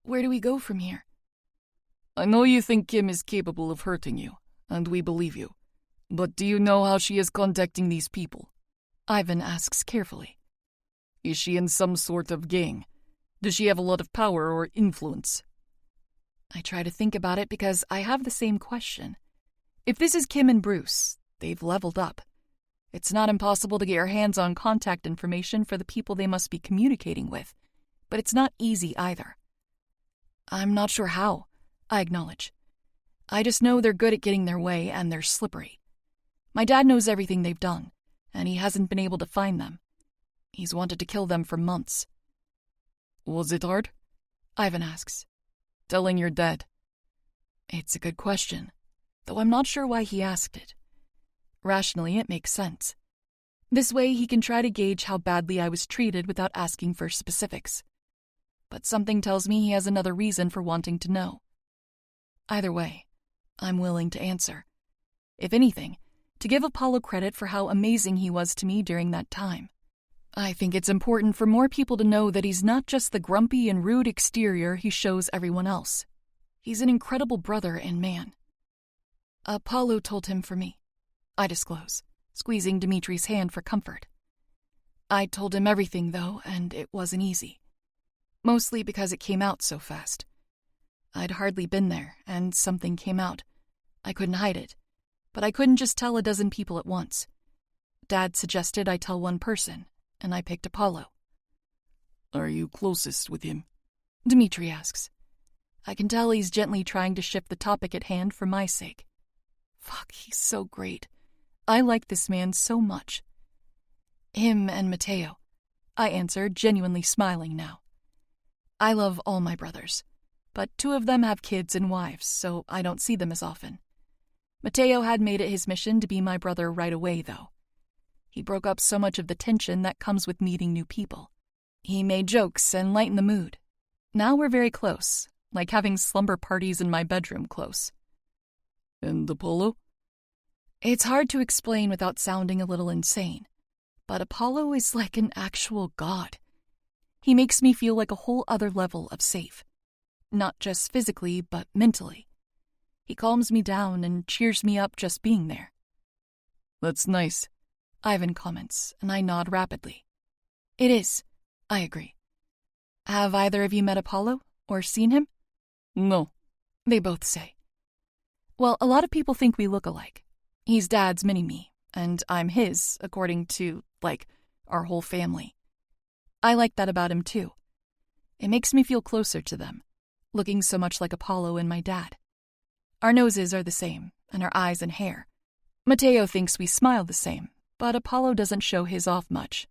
Where do we go from here? I know you think Kim is capable of hurting you, and we believe you. But do you know how she is contacting these people? Ivan asks carefully. Is she in some sort of gang? Does she have a lot of power or influence? I try to think about it because I have the same question. If this is Kim and Bruce, they've leveled up. It's not impossible to get your hands on contact information for the people they must be communicating with, but it's not easy either. I'm not sure how, I acknowledge. I just know they're good at getting their way and they're slippery. My dad knows everything they've done, and he hasn't been able to find them. He's wanted to kill them for months. Was it hard? Ivan asks. Telling your dad. It's a good question, though I'm not sure why he asked it. Rationally, it makes sense. This way, he can try to gauge how badly I was treated without asking for specifics. But something tells me he has another reason for wanting to know. Either way, I'm willing to answer. If anything, to give Apollo credit for how amazing he was to me during that time. I think it's important for more people to know that he's not just the grumpy and rude exterior he shows everyone else. He's an incredible brother and man. Apollo told him for me, I disclose, squeezing Dimitri's hand for comfort. I told him everything, though, and it wasn't easy. Mostly because it came out so fast. I'd hardly been there, and something came out. I couldn't hide it, but I couldn't just tell a dozen people at once. Dad suggested I tell one person, and I picked Apollo. Are you closest with him? Dmitri asks. I can tell he's gently trying to shift the topic at hand for my sake. Fuck, he's so great. I like this man so much. Him and Matteo, I answered, genuinely smiling now. I love all my brothers, but 2 of them have kids and wives, so I don't see them as often. Matteo had made it his mission to be my brother right away, though. He broke up so much of the tension that comes with meeting new people. He made jokes and lightened the mood. Now we're very close, like having slumber parties in my bedroom close. And Apollo? It's hard to explain without sounding a little insane, but Apollo is like an actual god. He makes me feel like a whole other level of safe. Not just physically, but mentally. He calms me down and cheers me up just being there. That's nice, Ivan comments, and I nod rapidly. It is, I agree. Have either of you met Apollo, or seen him? No, they both say. Well, a lot of people think we look alike. He's Dad's mini-me, and I'm his, according to, our whole family. I like that about him, too. It makes me feel closer to them, looking so much like Apollo and my dad. Our noses are the same, and our eyes and hair. Matteo thinks we smile the same, but Apollo doesn't show his off much.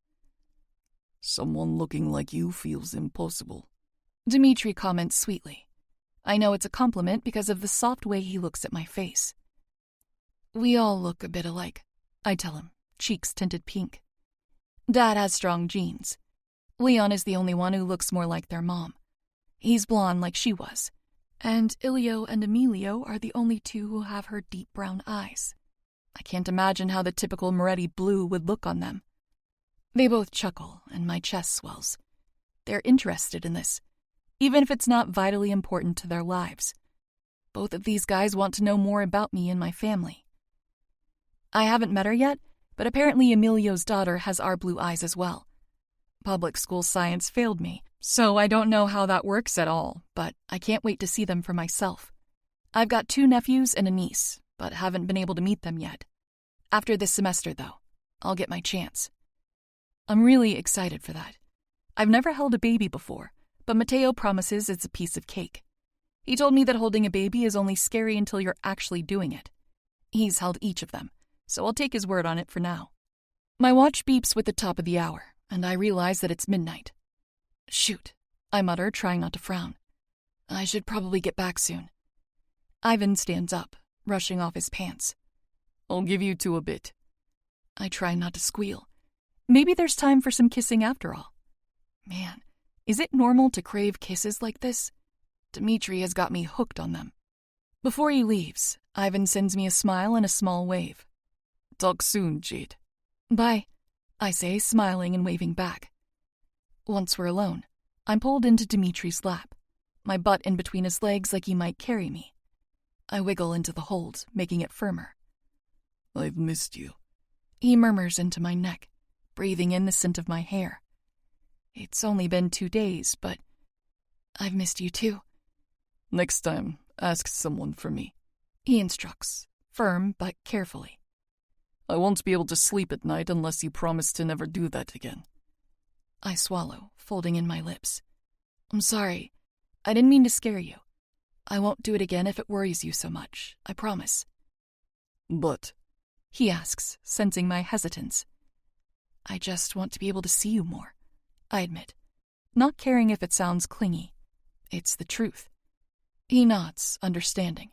Someone looking like you feels impossible, Dmitri comments sweetly. I know it's a compliment because of the soft way he looks at my face. We all look a bit alike, I tell him, cheeks tinted pink. Dad has strong genes. Leon is the only one who looks more like their mom. He's blonde like she was. And Ilio and Emilio are the only 2 who have her deep brown eyes. I can't imagine how the typical Moretti blue would look on them. They both chuckle, and my chest swells. They're interested in this, even if it's not vitally important to their lives. Both of these guys want to know more about me and my family. I haven't met her yet, but apparently Emilio's daughter has our blue eyes as well. Public school science failed me, so I don't know how that works at all, but I can't wait to see them for myself. I've got 2 nephews and a niece, but haven't been able to meet them yet. After this semester, though, I'll get my chance. I'm really excited for that. I've never held a baby before, but Matteo promises it's a piece of cake. He told me that holding a baby is only scary until you're actually doing it. He's held each of them, so I'll take his word on it for now. My watch beeps with the top of the hour, and I realize that it's midnight. Shoot, I mutter, trying not to frown. I should probably get back soon. Ivan stands up, rushing off his pants. I'll give you 2 a bit. I try not to squeal. Maybe there's time for some kissing after all. Man, is it normal to crave kisses like this? Dmitri has got me hooked on them. Before he leaves, Ivan sends me a smile and a small wave. Talk soon, Jade. Bye, I say, smiling and waving back. Once we're alone, I'm pulled into Dimitri's lap, my butt in between his legs like he might carry me. I wiggle into the hold, making it firmer. I've missed you, he murmurs into my neck, breathing in the scent of my hair. It's only been 2 days, but I've missed you too. Next time, ask someone for me, he instructs, firm but carefully. I won't be able to sleep at night unless you promise to never do that again. I swallow, folding in my lips. I'm sorry. I didn't mean to scare you. I won't do it again if it worries you so much, I promise. But, he asks, sensing my hesitance. I just want to be able to see you more, I admit, not caring if it sounds clingy. It's the truth. He nods, understanding.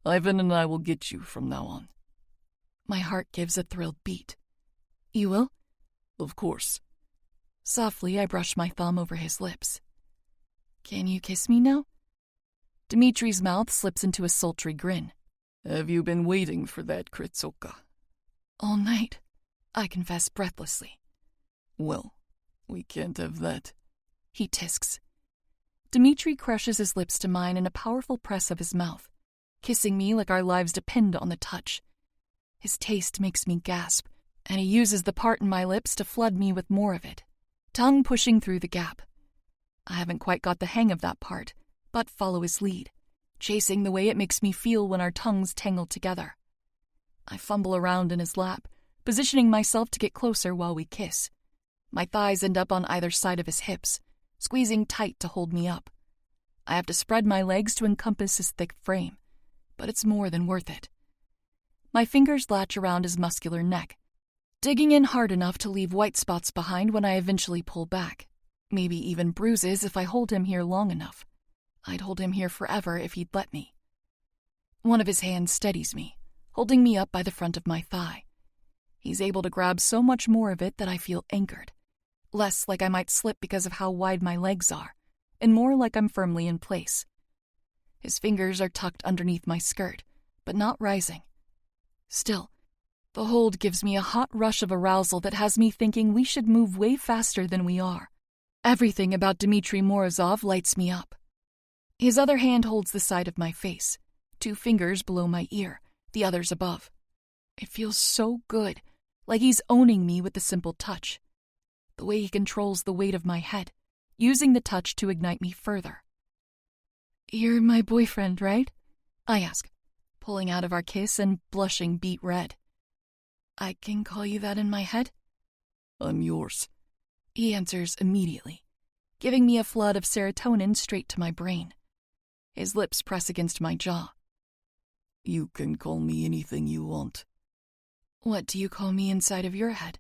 Ivan and I will get you from now on. My heart gives a thrilled beat. You will? Of course. Softly, I brush my thumb over his lips. Can you kiss me now? Dimitri's mouth slips into a sultry grin. Have you been waiting for that, Kritsoka? All night, I confess breathlessly. Well, we can't have that, he tisks. Dmitri crushes his lips to mine in a powerful press of his mouth, kissing me like our lives depend on the touch. His taste makes me gasp, and he uses the part in my lips to flood me with more of it, tongue pushing through the gap. I haven't quite got the hang of that part, but follow his lead, chasing the way it makes me feel when our tongues tangle together. I fumble around in his lap, positioning myself to get closer while we kiss. My thighs end up on either side of his hips, squeezing tight to hold me up. I have to spread my legs to encompass his thick frame, but it's more than worth it. My fingers latch around his muscular neck, digging in hard enough to leave white spots behind when I eventually pull back. Maybe even bruises if I hold him here long enough. I'd hold him here forever if he'd let me. One of his hands steadies me, holding me up by the front of my thigh. He's able to grab so much more of it that I feel anchored, less like I might slip because of how wide my legs are, and more like I'm firmly in place. His fingers are tucked underneath my skirt, but not rising. Still, the hold gives me a hot rush of arousal that has me thinking we should move way faster than we are. Everything about Dmitry Morozov lights me up. His other hand holds the side of my face, 2 fingers below my ear, the others above. It feels so good, like he's owning me with the simple touch. The way he controls the weight of my head, using the touch to ignite me further. "You're my boyfriend, right?" I ask, pulling out of our kiss and blushing beet red. "I can call you that in my head?" "I'm yours," he answers immediately, giving me a flood of serotonin straight to my brain. His lips press against my jaw. "You can call me anything you want." "What do you call me inside of your head?"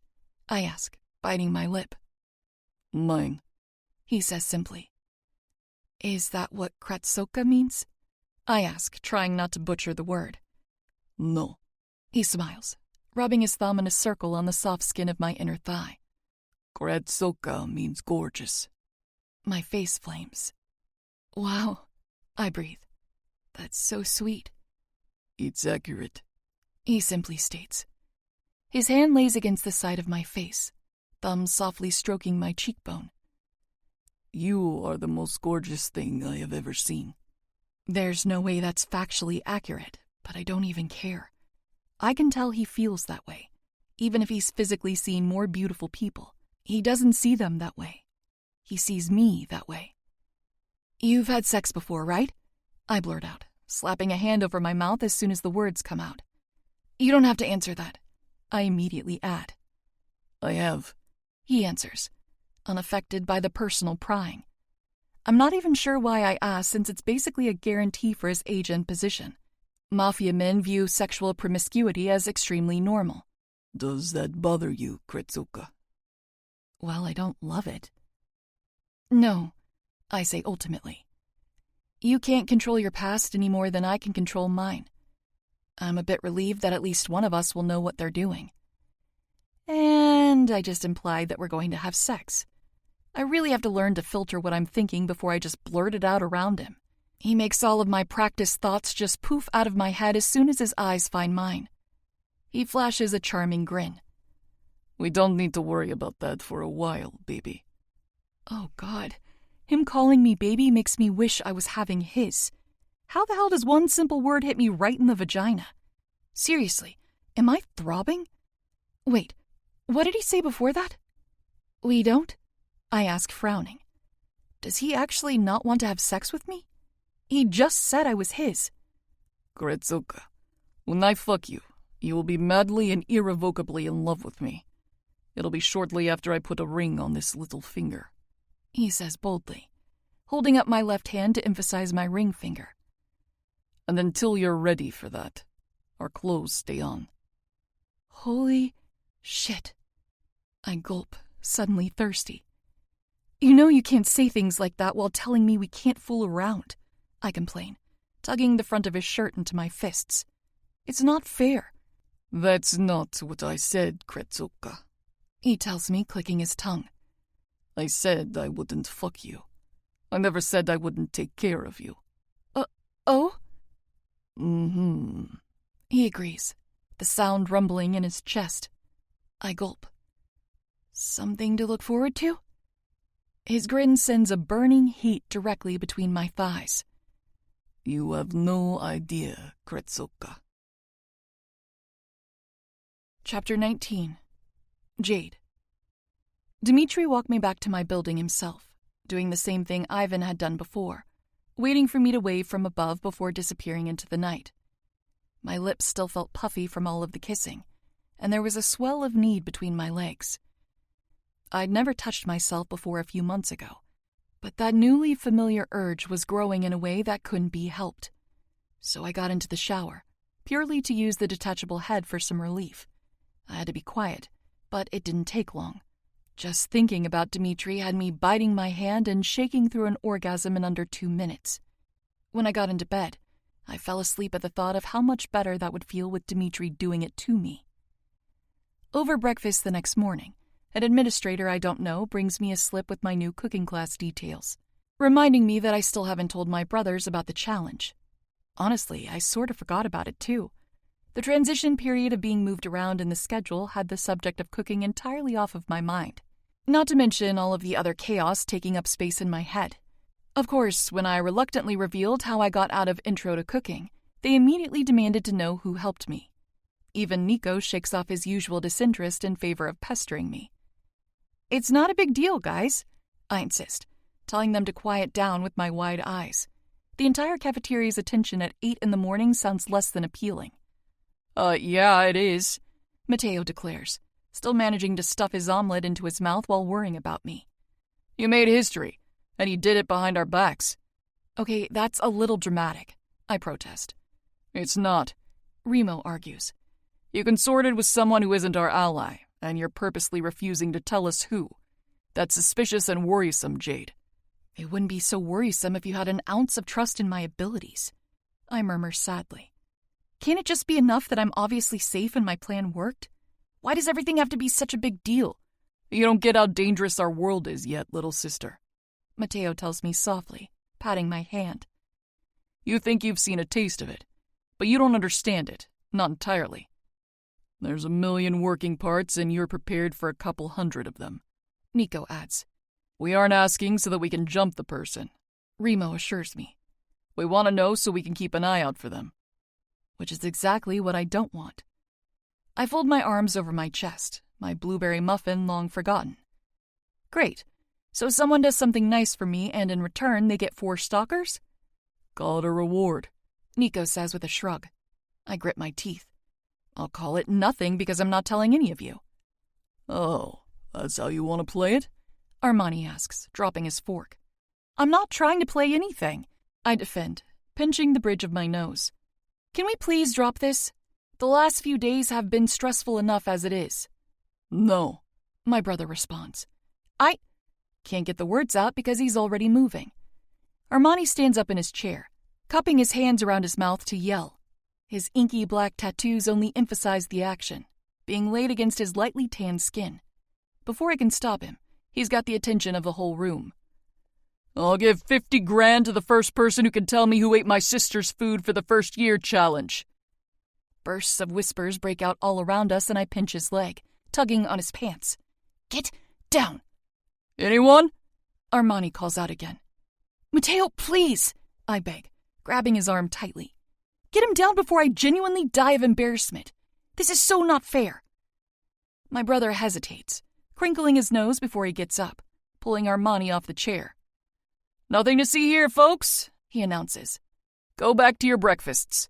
I ask, biting my lip. "Mine," he says simply. "Is that what Kretsoka means?" I ask, trying not to butcher the word. "No." He smiles, rubbing his thumb in a circle on the soft skin of my inner thigh. "Kretsoka means gorgeous." My face flames. "Wow," I breathe. "That's so sweet." "It's accurate," he simply states. His hand lays against the side of my face, thumb softly stroking my cheekbone. "You are the most gorgeous thing I have ever seen." There's no way that's factually accurate, but I don't even care. I can tell he feels that way. Even if he's physically seen more beautiful people, he doesn't see them that way. He sees me that way. "You've had sex before, right?" I blurt out, slapping a hand over my mouth as soon as the words come out. "You don't have to answer that," I immediately add. "I have," he answers, unaffected by the personal prying. I'm not even sure why I ask, since it's basically a guarantee for his age and position. Mafia men view sexual promiscuity as extremely normal. "Does that bother you, Kretsoka?" Well, I don't love it. "No," I say ultimately. "You can't control your past any more than I can control mine. I'm a bit relieved that at least one of us will know what they're doing. And I just implied that we're going to have sex. I really have to learn to filter what I'm thinking before I just blurt it out around him. He makes all of my practiced thoughts just poof out of my head as soon as his eyes find mine. He flashes a charming grin. "We don't need to worry about that for a while, baby." Oh, God. Him calling me baby makes me wish I was having his. How the hell does one simple word hit me right in the vagina? Seriously, am I throbbing? Wait, what did he say before that? "We don't?" I ask, frowning. Does he actually not want to have sex with me? He just said I was his. "Kretsoka, when I fuck you, you will be madly and irrevocably in love with me. It'll be shortly after I put a ring on this little finger," he says boldly, holding up my left hand to emphasize my ring finger. "And until you're ready for that, our clothes stay on." Holy shit. I gulp, suddenly thirsty. "You know you can't say things like that while telling me we can't fool around," I complain, tugging the front of his shirt into my fists. "It's not fair." "That's not what I said, Kretsoka," he tells me, clicking his tongue. "I said I wouldn't fuck you. I never said I wouldn't take care of you." Oh? "Mm-hmm," he agrees, the sound rumbling in his chest. I gulp. Something to look forward to? His grin sends a burning heat directly between my thighs. "You have no idea, Kretsoka." Chapter 19. Jade. Dmitry walked me back to my building himself, doing the same thing Ivan had done before, waiting for me to wave from above before disappearing into the night. My lips still felt puffy from all of the kissing, and there was a swell of need between my legs. I'd never touched myself before a few months ago, but that newly familiar urge was growing in a way that couldn't be helped. So I got into the shower, purely to use the detachable head for some relief. I had to be quiet, but it didn't take long. Just thinking about Dmitri had me biting my hand and shaking through an orgasm in under 2 minutes. When I got into bed, I fell asleep at the thought of how much better that would feel with Dmitri doing it to me. Over breakfast the next morning, an administrator I don't know brings me a slip with my new cooking class details, reminding me that I still haven't told my brothers about the challenge. Honestly, I sort of forgot about it too. The transition period of being moved around in the schedule had the subject of cooking entirely off of my mind, not to mention all of the other chaos taking up space in my head. Of course, when I reluctantly revealed how I got out of Intro to Cooking, they immediately demanded to know who helped me. Even Nico shakes off his usual disinterest in favor of pestering me. "It's not a big deal, guys," I insist, telling them to quiet down with my wide eyes. The entire cafeteria's attention at 8 in the morning sounds less than appealing. Yeah, it is," Matteo declares, still managing to stuff his omelet into his mouth while worrying about me. "You made history, and you did it behind our backs." "Okay, that's a little dramatic," I protest. "It's not," Remo argues. "You consorted with someone who isn't our ally, and you're purposely refusing to tell us who. That's suspicious and worrisome, Jade." "It wouldn't be so worrisome if you had an ounce of trust in my abilities," I murmur sadly. "Can't it just be enough that I'm obviously safe and my plan worked? Why does everything have to be such a big deal?" "You don't get how dangerous our world is yet, little sister," Matteo tells me softly, patting my hand. "You think you've seen a taste of it, but you don't understand it, not entirely. There's a million working parts, and you're prepared for a couple hundred of them," Nico adds. "We aren't asking so that we can jump the person," Remo assures me. "We want to know so we can keep an eye out for them." Which is exactly what I don't want. I fold my arms over my chest, my blueberry muffin long forgotten. Great. So someone does something nice for me, and in return they get 4 stalkers? "Call it a reward," Nico says with a shrug. I grit my teeth. "I'll call it nothing because I'm not telling any of you." "Oh, that's how you want to play it?" Armani asks, dropping his fork. "I'm not trying to play anything," I defend, pinching the bridge of my nose. "Can we please drop this? The last few days have been stressful enough as it is." "No," my brother responds. I can't get the words out because he's already moving. Armani stands up in his chair, cupping his hands around his mouth to yell. His inky black tattoos only emphasize the action, being laid against his lightly tanned skin. Before I can stop him, he's got the attention of the whole room. "I'll give 50 grand to the first person who can tell me who ate my sister's food for the first year challenge." Bursts of whispers break out all around us, and I pinch his leg, tugging on his pants. "Get down!" "Anyone?" Armani calls out again. "Matteo, please!" I beg, grabbing his arm tightly. "Get him down before I genuinely die of embarrassment. This is so not fair." My brother hesitates, crinkling his nose before he gets up, pulling Armani off the chair. "Nothing to see here, folks," he announces. "Go back to your breakfasts."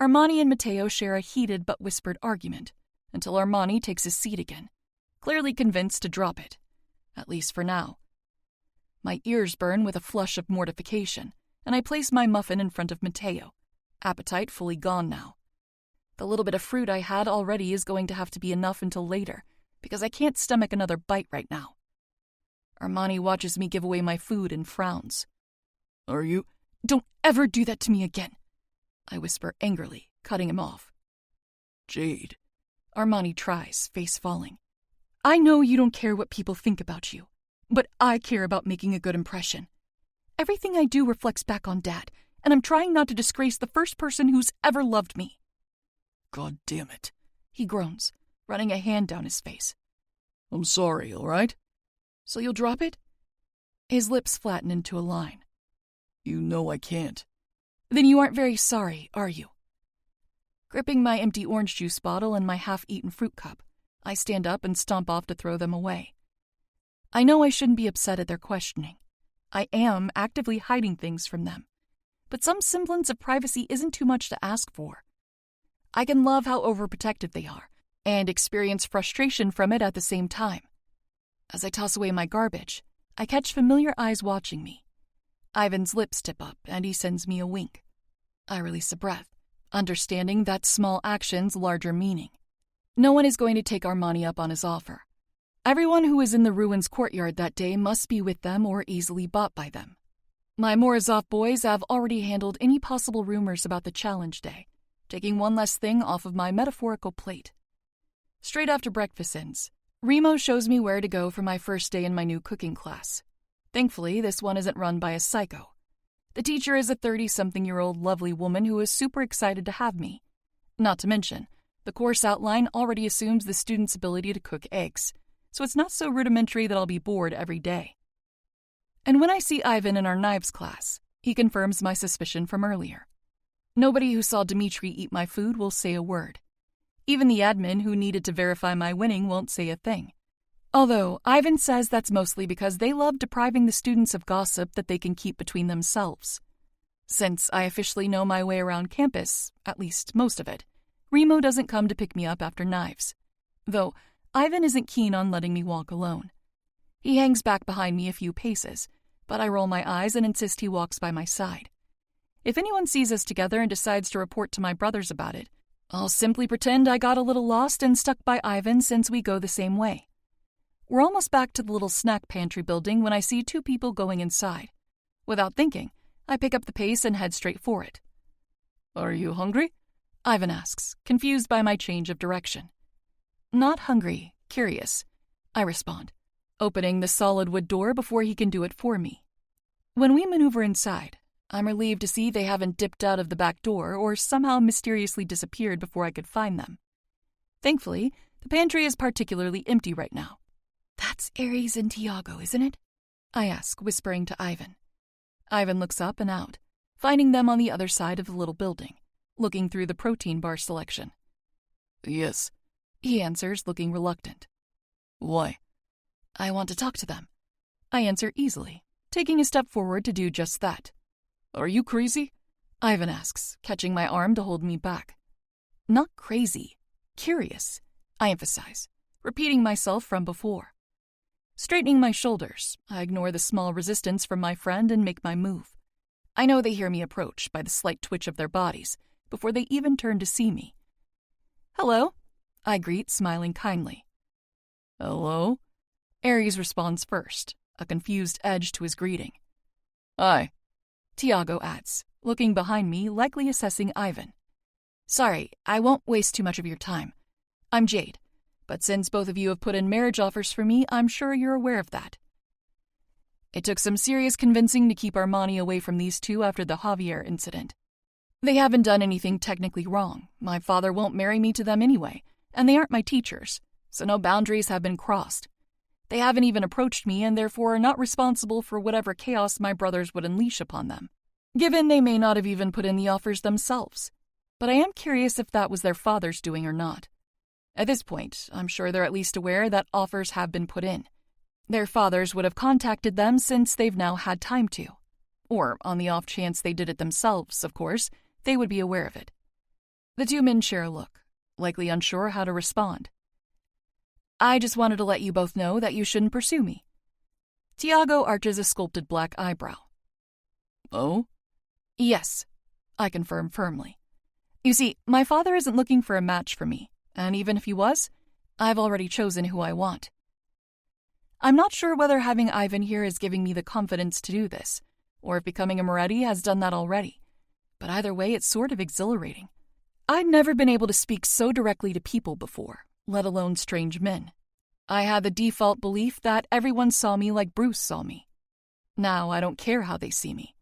Armani and Matteo share a heated but whispered argument, until Armani takes his seat again, clearly convinced to drop it, at least for now. My ears burn with a flush of mortification, and I place my muffin in front of Matteo, appetite fully gone now. The little bit of fruit I had already is going to have to be enough until later, because I can't stomach another bite right now. Armani watches me give away my food and frowns. "Are you—" "Don't ever do that to me again," I whisper angrily, cutting him off. "Jade." Armani tries, face falling. "I know you don't care what people think about you, but I care about making a good impression. Everything I do reflects back on Dad, and I'm trying not to disgrace the first person who's ever loved me." "God damn it," he groans, running a hand down his face. "I'm sorry, all right?" "So you'll drop it?" His lips flatten into a line. "You know I can't." "Then you aren't very sorry, are you?" Gripping my empty orange juice bottle and my half-eaten fruit cup, I stand up and stomp off to throw them away. I know I shouldn't be upset at their questioning. I am actively hiding things from them, but some semblance of privacy isn't too much to ask for. I can love how overprotective they are, and experience frustration from it at the same time. As I toss away my garbage, I catch familiar eyes watching me. Ivan's lips tip up, and he sends me a wink. I release a breath. understanding that small action's larger meaning. No one is going to take Armani up on his offer. Everyone who is in the ruins courtyard that day must be with them or easily bought by them. My Morozov boys have already handled any possible rumors about the challenge day, taking one less thing off of my metaphorical plate. Straight after breakfast ends, Remo shows me where to go for my first day in my new cooking class. Thankfully, this one isn't run by a psycho. The teacher is a 30-something-year-old lovely woman who is super excited to have me. Not to mention, the course outline already assumes the student's ability to cook eggs, so it's not so rudimentary that I'll be bored every day. And when I see Ivan in our knives class, he confirms my suspicion from earlier. Nobody who saw Dmitri eat my food will say a word. Even the admin who needed to verify my winning won't say a thing. Although, Ivan says that's mostly because they love depriving the students of gossip that they can keep between themselves. Since I officially know my way around campus, at least most of it, Remo doesn't come to pick me up after knives. Though, Ivan isn't keen on letting me walk alone. He hangs back behind me a few paces, but I roll my eyes and insist he walks by my side. If anyone sees us together and decides to report to my brothers about it, I'll simply pretend I got a little lost and stuck by Ivan since we go the same way. We're almost back to the little snack pantry building when I see two people going inside. Without thinking, I pick up the pace and head straight for it. "Are you hungry?" Ivan asks, confused by my change of direction. "Not hungry, curious," I respond, opening the solid wood door before he can do it for me. When we maneuver inside, I'm relieved to see they haven't dipped out of the back door or somehow mysteriously disappeared before I could find them. Thankfully, the pantry is particularly empty right now. "That's Aries and Tiago, isn't it?" I ask, whispering to Ivan. Ivan looks up and out, finding them on the other side of the little building, looking through the protein bar selection. "Yes," he answers, looking reluctant. "Why?" "I want to talk to them," I answer easily, taking a step forward to do just that. "Are you crazy?" Ivan asks, catching my arm to hold me back. "Not crazy, curious," I emphasize, repeating myself from before. Straightening my shoulders, I ignore the small resistance from my friend and make my move. I know they hear me approach by the slight twitch of their bodies before they even turn to see me. "Hello," I greet, smiling kindly. "Hello?" Aries responds first, a confused edge to his greeting. "Hi," Tiago adds, looking behind me, likely assessing Ivan. "Sorry, I won't waste too much of your time. I'm Jade, but since both of you have put in marriage offers for me, I'm sure you're aware of that." It took some serious convincing to keep Armani away from these two after the Javier incident. They haven't done anything technically wrong. My father won't marry me to them anyway, and they aren't my teachers, so no boundaries have been crossed. They haven't even approached me and therefore are not responsible for whatever chaos my brothers would unleash upon them, given they may not have even put in the offers themselves. But I am curious if that was their father's doing or not. At this point, I'm sure they're at least aware that offers have been put in. Their fathers would have contacted them since they've now had time to. Or, on the off chance they did it themselves, of course, they would be aware of it. The two men share a look, likely unsure how to respond. "I just wanted to let you both know that you shouldn't pursue me." Tiago arches a sculpted black eyebrow. "Oh?" "Yes," I confirm firmly. "You see, my father isn't looking for a match for me, and even if he was, I've already chosen who I want." I'm not sure whether having Ivan here is giving me the confidence to do this, or if becoming a Moretti has done that already, but either way it's sort of exhilarating. I'd never been able to speak so directly to people before, let alone strange men. I had the default belief that everyone saw me like Bruce saw me. Now I don't care how they see me.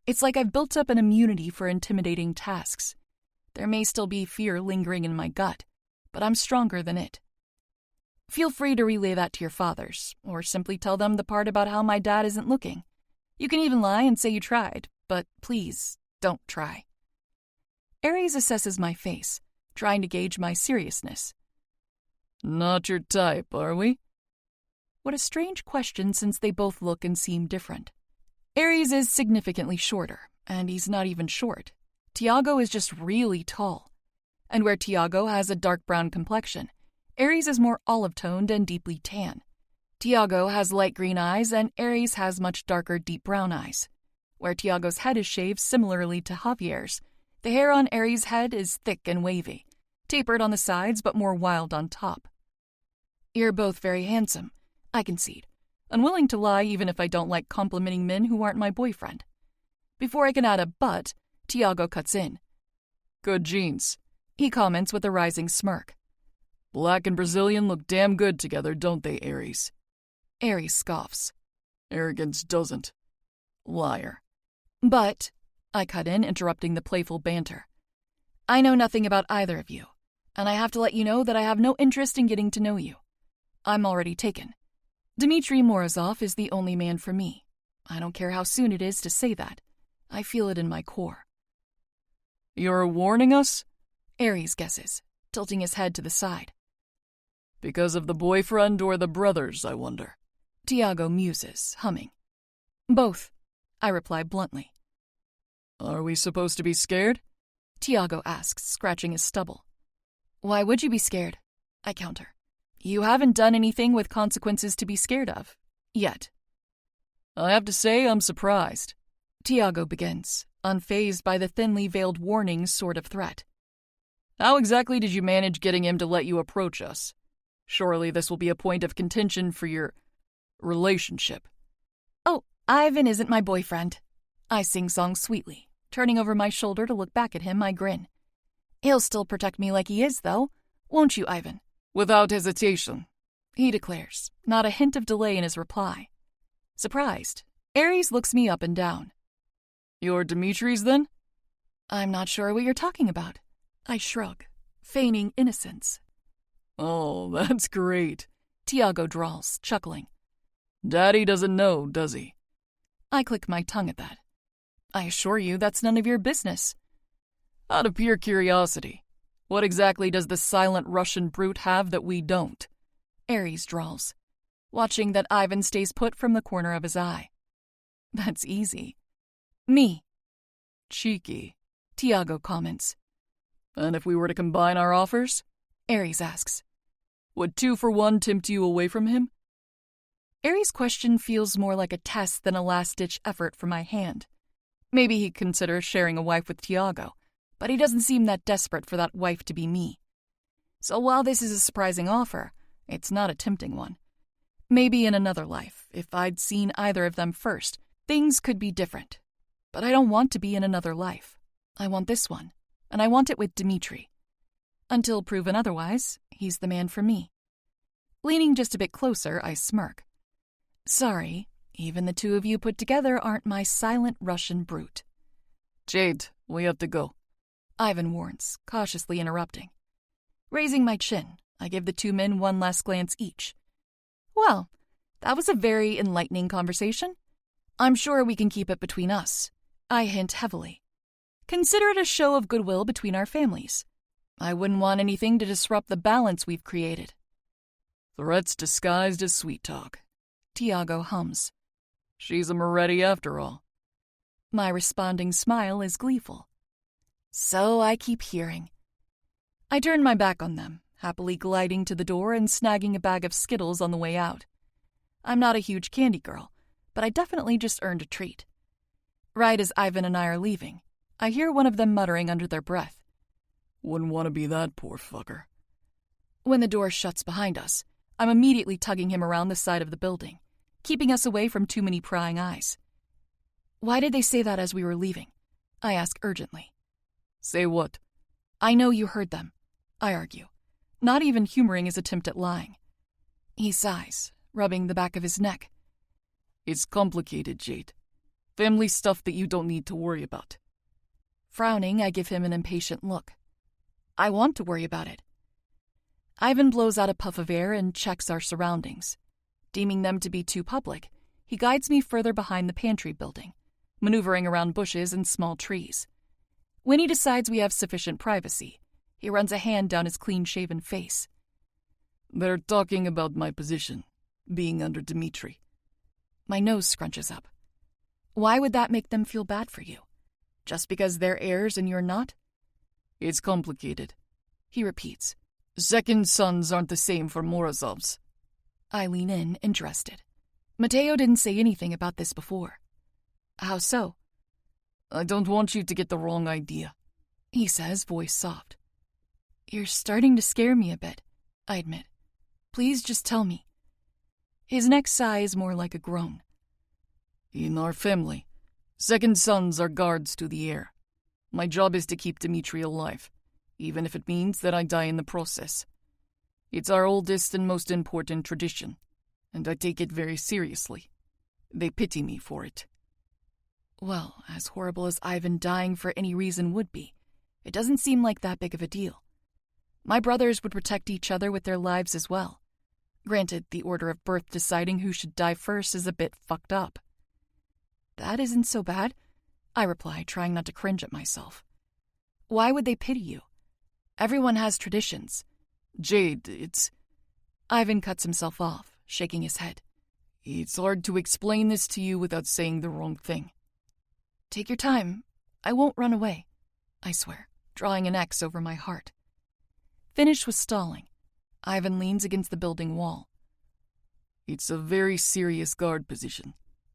It's like I've built up an immunity for intimidating tasks. There may still be fear lingering in my gut, but I'm stronger than it. Feel free to relay that to your fathers, or simply tell them the part about how my dad isn't looking. You can even lie and say you tried, but please, don't try. Aries assesses my face, trying to gauge my seriousness. "Not your type, are we?" What a strange question since they both look and seem different. Aries is significantly shorter, and he's not even short. Tiago is just really tall. And where Tiago has a dark brown complexion, Aries is more olive-toned and deeply tan. Tiago has light green eyes, and Aries has much darker deep brown eyes. Where Tiago's head is shaved similarly to Javier's, The hair on Aries' head is thick and wavy, tapered on the sides but more wild on top. You're both very handsome, I concede, unwilling to lie even if I don't like complimenting men who aren't my boyfriend. Before I can add a but, Tiago cuts in. Good genes, he comments with a rising smirk. Black and Brazilian look damn good together, don't they, Aries? Aries scoffs. Arrogance doesn't. Liar. But, I cut in, interrupting the playful banter, I know nothing about either of you, and I have to let you know that I have no interest in getting to know you. I'm already taken. Dmitry Morozov is the only man for me. I don't care how soon it is to say that. I feel it in my core. You're warning us? Aries guesses, tilting his head to the side. Because of the boyfriend or the brothers, I wonder? Tiago muses, humming. Both, I reply bluntly. Are we supposed to be scared? Tiago asks, scratching his stubble. Why would you be scared? I counter. You haven't done anything with consequences to be scared of. Yet. I have to say I'm surprised. Tiago begins, unfazed by the thinly veiled warning sort of threat. How exactly did you manage getting him to let you approach us? Surely this will be a point of contention for your relationship. Oh, Ivan isn't my boyfriend. I sing-song sweetly. Turning over my shoulder to look back at him, I grin. He'll still protect me like he is, though. Won't you, Ivan? Without hesitation, he declares, not a hint of delay in his reply. Surprised, Aries looks me up and down. You're Dimitri's, then? I'm not sure what you're talking about. I shrug, feigning innocence. Oh, that's great, Tiago drawls, chuckling. Daddy doesn't know, does he? I click my tongue at that. I assure you that's none of your business. Out of pure curiosity, what exactly does the silent Russian brute have that we don't? Aries drawls, watching that Ivan stays put from the corner of his eye. That's easy. Me. Cheeky, Tiago comments. And if we were to combine our offers? Aries asks. Would 2 for 1 tempt you away from him? Aries' question feels more like a test than a last-ditch effort from my hand. Maybe he'd consider sharing a wife with Tiago, but he doesn't seem that desperate for that wife to be me. So while this is a surprising offer, it's not a tempting one. Maybe in another life, if I'd seen either of them first, things could be different. But I don't want to be in another life. I want this one, and I want it with Dmitry. Until proven otherwise, he's the man for me. Leaning just a bit closer, I smirk. Sorry, even the two of you put together aren't my silent Russian brute. Jade, we have to go, Ivan warns, cautiously interrupting. Raising my chin, I give the two men one last glance each. Well, that was a very enlightening conversation. I'm sure we can keep it between us. I hint heavily. Consider it a show of goodwill between our families. I wouldn't want anything to disrupt the balance we've created. Threats disguised as sweet talk, Tiago hums. She's a Moretti after all. My responding smile is gleeful. So I keep hearing. I turn my back on them, happily gliding to the door and snagging a bag of Skittles on the way out. I'm not a huge candy girl, but I definitely just earned a treat. Right as Ivan and I are leaving, I hear one of them muttering under their breath. Wouldn't want to be that poor fucker. When the door shuts behind us, I'm immediately tugging him around the side of the building, keeping us away from too many prying eyes. Why did they say that as we were leaving? I ask urgently. Say what? I know you heard them, I argue, not even humoring his attempt at lying. He sighs, rubbing the back of his neck. It's complicated, Jade. Family stuff that you don't need to worry about. Frowning, I give him an impatient look. I want to worry about it. Ivan blows out a puff of air and checks our surroundings. Deeming them to be too public, he guides me further behind the pantry building, maneuvering around bushes and small trees. When he decides we have sufficient privacy, he runs a hand down his clean-shaven face. They're talking about my position, being under Dmitry. My nose scrunches up. Why would that make them feel bad for you? Just because they're heirs and you're not? It's complicated, he repeats. Second sons aren't the same for Morozovs. I lean in, interested. Mateo didn't say anything about this before. How so? I don't want you to get the wrong idea. he says, voice soft. You're starting to scare me a bit, I admit. Please just tell me. His next sigh is more like a groan. In our family, second sons are guards to the heir. My job is to keep Dmitri alive, even if it means that I die in the process. It's our oldest and most important tradition, and I take it very seriously. They pity me for it. Well, as horrible as Ivan dying for any reason would be, it doesn't seem like that big of a deal. My brothers would protect each other with their lives as well. Granted, the order of birth deciding who should die first is a bit fucked up. That isn't so bad, I reply, trying not to cringe at myself. Why would they pity you? Everyone has traditions. Jade, it's... Ivan cuts himself off, shaking his head. It's hard to explain this to you without saying the wrong thing. Take your time. I won't run away, I swear, drawing an X over my heart. Finished with stalling, Ivan leans against the building wall. It's a very serious guard position.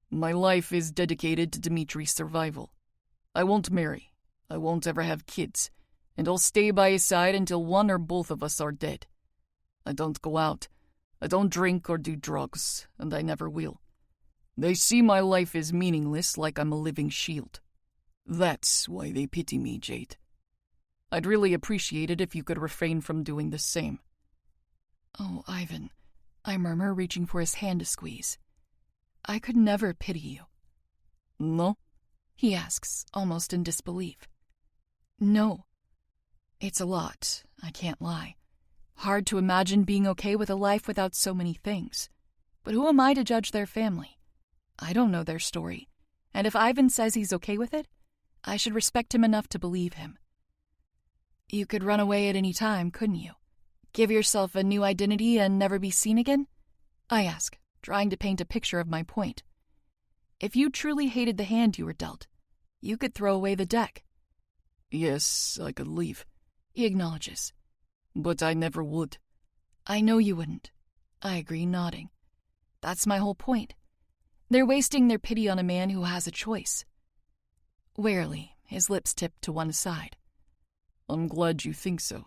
My life is dedicated to Dmitri's survival. I won't marry. I won't ever have kids. And I'll stay by his side until one or both of us are dead. I don't go out. I don't drink or do drugs, and I never will. They see my life as meaningless, like I'm a living shield. That's why they pity me, Jade. I'd really appreciate it if you could refrain from doing the same. Oh, Ivan, I murmur, reaching for his hand to squeeze. I could never pity you. No? He asks, almost in disbelief. No. It's a lot, I can't lie. Hard to imagine being okay with a life without so many things. But who am I to judge their family? I don't know their story, and if Ivan says he's okay with it, I should respect him enough to believe him. You could run away at any time, couldn't you? Give yourself a new identity and never be seen again? I ask, trying to paint a picture of my point. If you truly hated the hand you were dealt, you could throw away the deck. Yes, I could leave, he acknowledges. But I never would. I know you wouldn't, I agree, nodding. That's my whole point. They're wasting their pity on a man who has a choice. Warily, his lips tipped to one side. I'm glad you think so.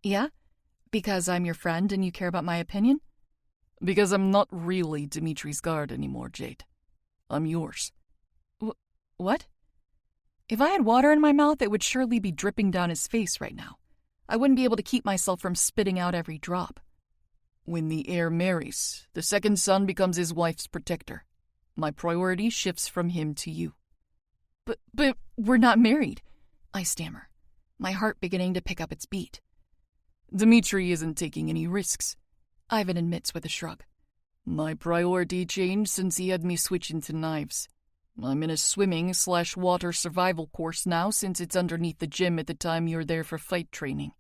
Yeah? Because I'm your friend and you care about my opinion? Because I'm not really Dmitri's guard anymore, Jade. I'm yours. What? If I had water in my mouth, it would surely be dripping down his face right now. I wouldn't be able to keep myself from spitting out every drop. When the heir marries, the second son becomes his wife's protector. My priority shifts from him to you. But we're not married, I stammer, my heart beginning to pick up its beat. Dmitri isn't taking any risks, Ivan admits with a shrug. My priority changed since he had me switch into knives. I'm in a swimming/water survival course now since it's underneath the gym at the time you're there for fight training.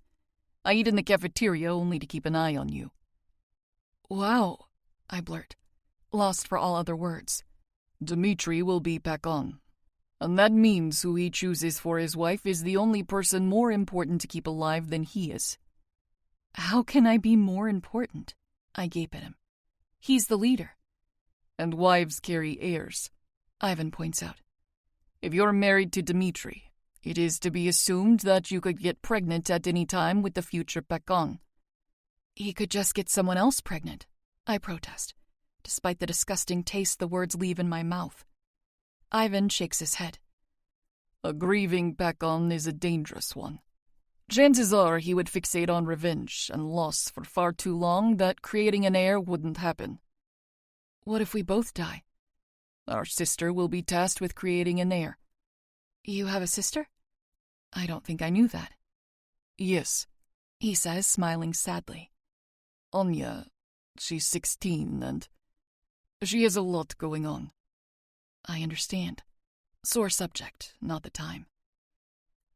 I eat in the cafeteria only to keep an eye on you. Wow, I blurt, lost for all other words. Dmitri will be back on. And that means who he chooses for his wife is the only person more important to keep alive than he is. How can I be more important? I gape at him. He's the leader. And wives carry heirs, Ivan points out. If you're married to Dmitri, it is to be assumed that you could get pregnant at any time with the future Pakon. He could just get someone else pregnant, I protest, despite the disgusting taste the words leave in my mouth. Ivan shakes his head. A grieving Pakon is a dangerous one. Chances are he would fixate on revenge and loss for far too long that creating an heir wouldn't happen. What if we both die? Our sister will be tasked with creating an heir. You have a sister? I don't think I knew that. Yes, he says, smiling sadly. Anya, she's 16 and she has a lot going on. I understand. Sore subject, not the time.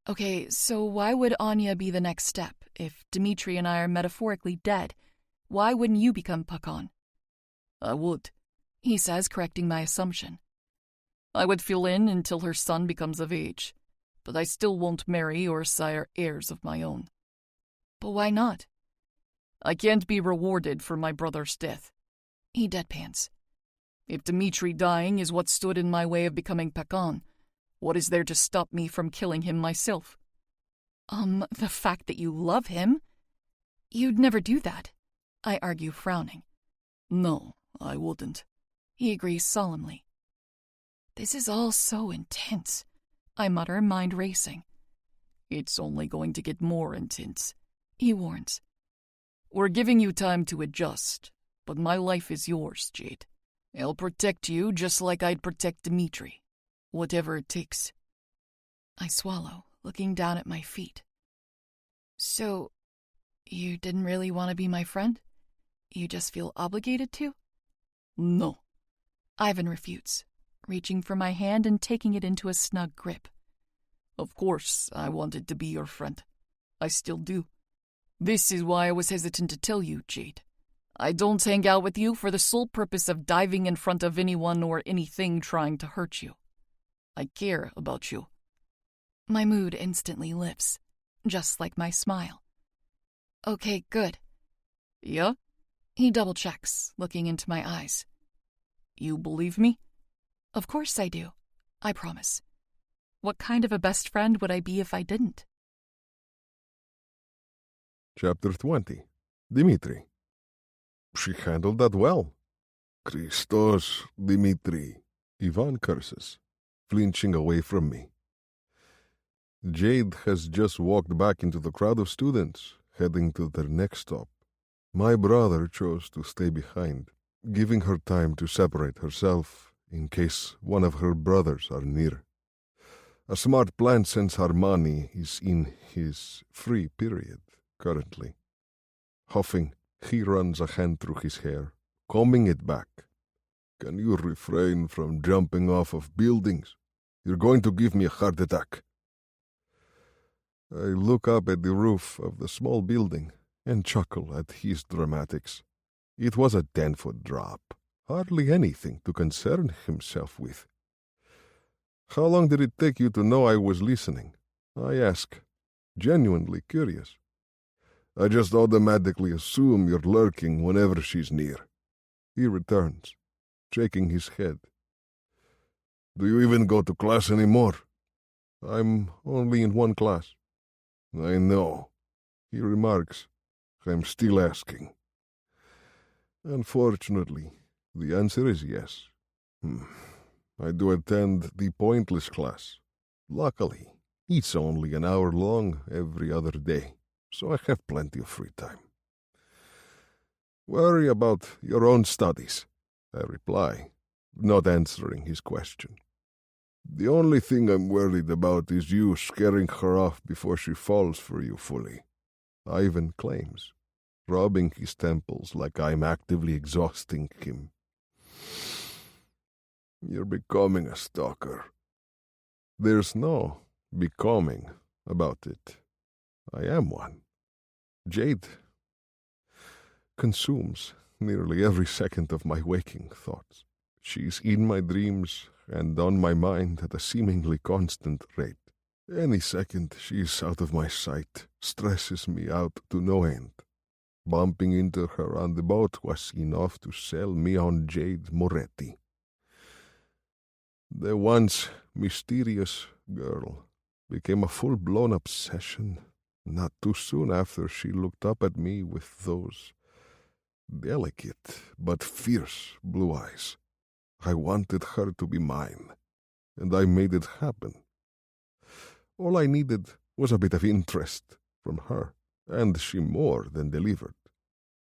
Okay, so why would Anya be the next step? If Dmitri and I are metaphorically dead, why wouldn't you become Pakon? I would, he says, correcting my assumption. I would fill in until her son becomes of age, but I still won't marry or sire heirs of my own. But why not? I can't be rewarded for my brother's death. He deadpans. If Dmitri dying is what stood in my way of becoming Pakon, what is there to stop me from killing him myself? The fact that you love him? You'd never do that, I argue, frowning. No, I wouldn't. He agrees solemnly. This is all so intense, I mutter, mind racing. It's only going to get more intense, he warns. We're giving you time to adjust, but my life is yours, Jade. I'll protect you just like I'd protect Dimitri. Whatever it takes. I swallow, looking down at my feet. So, you didn't really want to be my friend? You just feel obligated to? No. Ivan refutes, reaching for my hand and taking it into a snug grip. Of course, I wanted to be your friend. I still do. This is why I was hesitant to tell you, Jade. I don't hang out with you for the sole purpose of diving in front of anyone or anything trying to hurt you. I care about you. My mood instantly lifts, just like my smile. Okay, good. Yeah? He double-checks, looking into my eyes. You believe me? Of course I do. I promise. What kind of a best friend would I be if I didn't? Chapter 20. Dimitri. She handled that well. Christos, Dimitri. Ivan curses, flinching away from me. Jade has just walked back into the crowd of students, heading to their next stop. My brother chose to stay behind, giving her time to separate herself in case one of her brothers are near. A smart plan since Armani is in his free period currently. Huffing, he runs a hand through his hair, combing it back. Can you refrain from jumping off of buildings? You're going to give me a heart attack. I look up at the roof of the small building and chuckle at his dramatics. It was a 10-foot drop, hardly anything to concern himself with. How long did it take you to know I was listening? I ask, genuinely curious. I just automatically assume you're lurking whenever she's near. He returns, shaking his head. Do you even go to class anymore? I'm only in one class. I know, he remarks. I'm still asking. Unfortunately, the answer is yes. I do attend the pointless class. Luckily, it's only an hour long every other day, so I have plenty of free time. Worry about your own studies, I reply, not answering his question. The only thing I'm worried about is you scaring her off before she falls for you fully, Ivan claims, rubbing his temples like I'm actively exhausting him. You're becoming a stalker. There's no becoming about it. I am one. Jade consumes nearly every second of my waking thoughts. She's in my dreams and on my mind at a seemingly constant rate. Any second she's out of my sight stresses me out to no end. Bumping into her on the boat was enough to sell me on Jade Moretti. The once mysterious girl became a full-blown obsession not too soon after she looked up at me with those delicate but fierce blue eyes. I wanted her to be mine, and I made it happen. All I needed was a bit of interest from her, and she more than delivered.